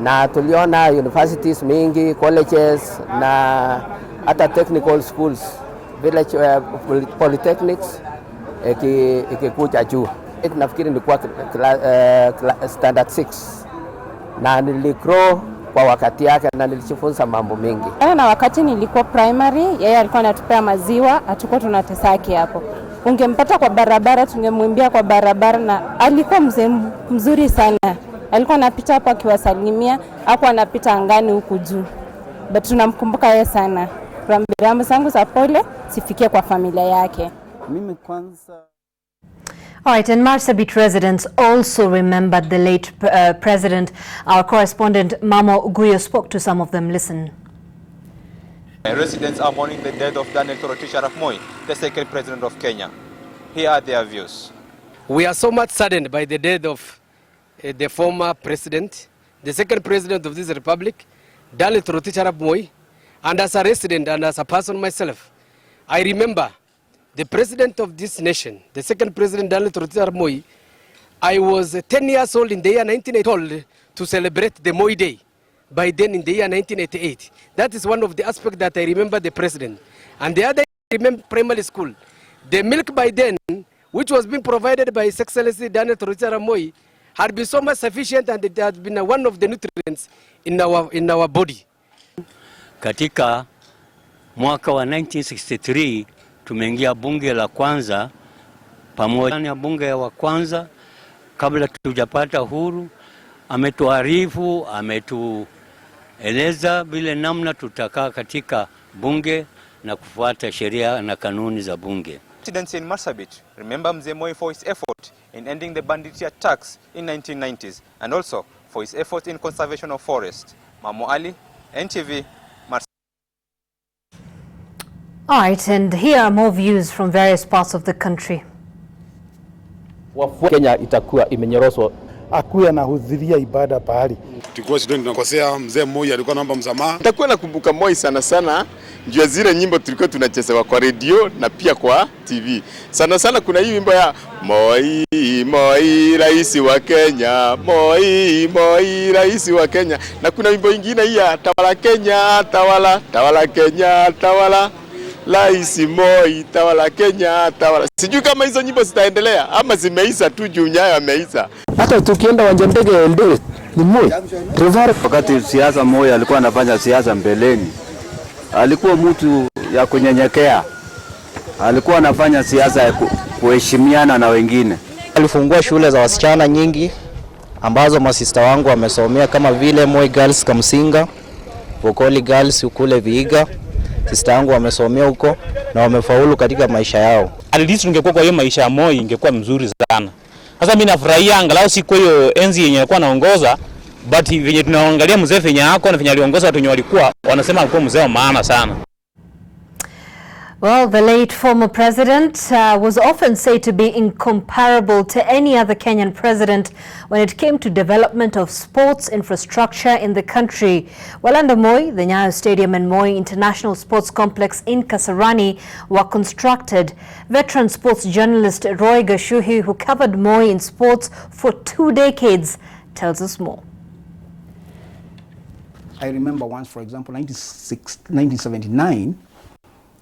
na tuliona universities mingi, colleges na hata technical schools, village polytechnics ikikuja juu. Nafikiri nilikuwa standard 6 na niligrow kwa wakati yake na nilijifunza mambo mengi. Na wakati nilikuwa primary, yeye alikuwa anatupea maziwa, hatukuwa tunatesaki hapo. Ungempata kwa barabara, tungemwimbia kwa barabara, na alikuwa mzee mzuri sana. Alikuwa anapita hapo akiwasalimia, hapo anapita angani huku juu. But tunamkumbuka yeye sana. Rambirambi zangu za pole sifikie kwa familia yake. Mimi kwanza All right, and Marsabit residents also remembered the late president. Our correspondent Mamo Guyo spoke to some of them. Listen. Residents are mourning the death of Daniel Toroitich Arap Moi, the second president of Kenya. Here are their views. We are so much saddened by the death of the former president, the second president of this republic, Daniel Toroitich Arap Moi. And as a resident and as a person myself, I remember the president of this nation, the second president, Daniel Toroitich Arap Moi. I was 10 years old in the year 1988 to celebrate the Moi Day. By then in the year 1988. That is one of the aspects that I remember the president. And the other, I remember primary school. The milk by then, which was being provided by His Excellency Daniel Toroitich Arap Moi, had been so much sufficient and it had been one of the nutrients in our body. Katika mwaka wa 1963 tumeingia bunge la kwanza pamoja na bunge wa kwanza kabla tujapata huru. Ametuarifu, ametueleza vile namna tutakaa katika bunge na kufuata sheria na kanuni za bunge. Residents in Marsabit remember Mzee Moi for his effort in ending the banditry attacks in 1990s and also for his effort in conservation of forest. Mamo Ali, NTV, Marsabit. All right, and here are more views from various parts of the country. Kenya itakuwa imenyoroswa, akuwe anahudhuria ibada pahali. Tulikuwa shidoni tunakosea, Mzee Moi alikuwa naomba msamaha. Nitakuwa nakumbuka Moi sana sana, juu zile nyimbo tulikuwa tunachezewa kwa radio na pia kwa TV. Sana sana kuna hii wimbo ya Moi, Moi rais wa Kenya, Moi, Moi rais wa Kenya. Na kuna wimbo ingine hii ya tawala Kenya, tawala, tawala Kenya, tawala. Rais Moi, tawala Kenya, tawala. Sijui kama hizo nyimbo zitaendelea ama zimeisha tu juu Nyayo ameisha. Hata tukienda uwanja ndege Eldoret ni Moi. Wakati siasa Moi alikuwa anafanya siasa mbeleni, alikuwa mtu ya kunyenyekea. Alikuwa anafanya siasa ya kuheshimiana na wengine. Alifungua shule za wasichana nyingi ambazo masista wangu wamesomea kama vile Moi Girls Kamsinga, Vokoli Girls ukule Vihiga. Sister yangu wamesomea huko na wamefaulu katika maisha yao. At least ungekuwa kwa hiyo maisha ya Moi ingekuwa mzuri sana. Sasa mimi nafurahia angalau siku hiyo enzi yenye alikuwa anaongoza, but venye tunaangalia mzee venye yako na venye aliongoza watu wenye walikuwa wanasema alikuwa mzee wa maana sana. Well, the late former president was often said to be incomparable to any other Kenyan president when it came to development of sports infrastructure in the country. While under Moi, the Nyayo Stadium and Moi International Sports Complex in Kasarani were constructed. Veteran sports journalist Roy Gashuhi, who covered Moi in sports for 2 decades, tells us more. I remember once, for example, 1979,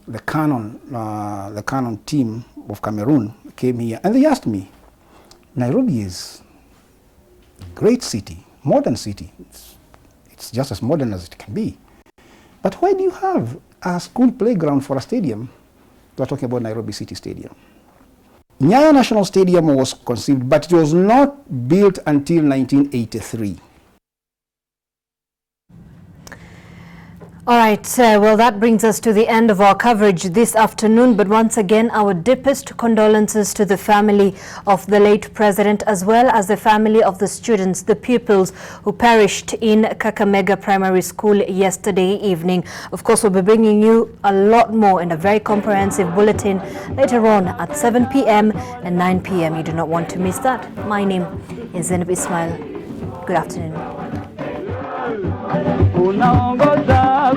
the Canon team of Cameroon came here and they asked me, Nairobi is a great city, modern city. It's just as modern as it can be. But why do you have a school playground for a stadium? We're talking about Nairobi City Stadium. Nyayo National Stadium was conceived, but it was not built until 1983. All right, well, that brings us to the end of our coverage this afternoon. But once again, our deepest condolences to the family of the late president, as well as the family of the students, the pupils who perished in Kakamega Primary School yesterday evening. Of course, we'll be bringing you a lot more in a very comprehensive bulletin later on at 7 p.m. and 9 p.m. You do not want to miss that. My name is Zainab Ismail. Good afternoon. Unaongoza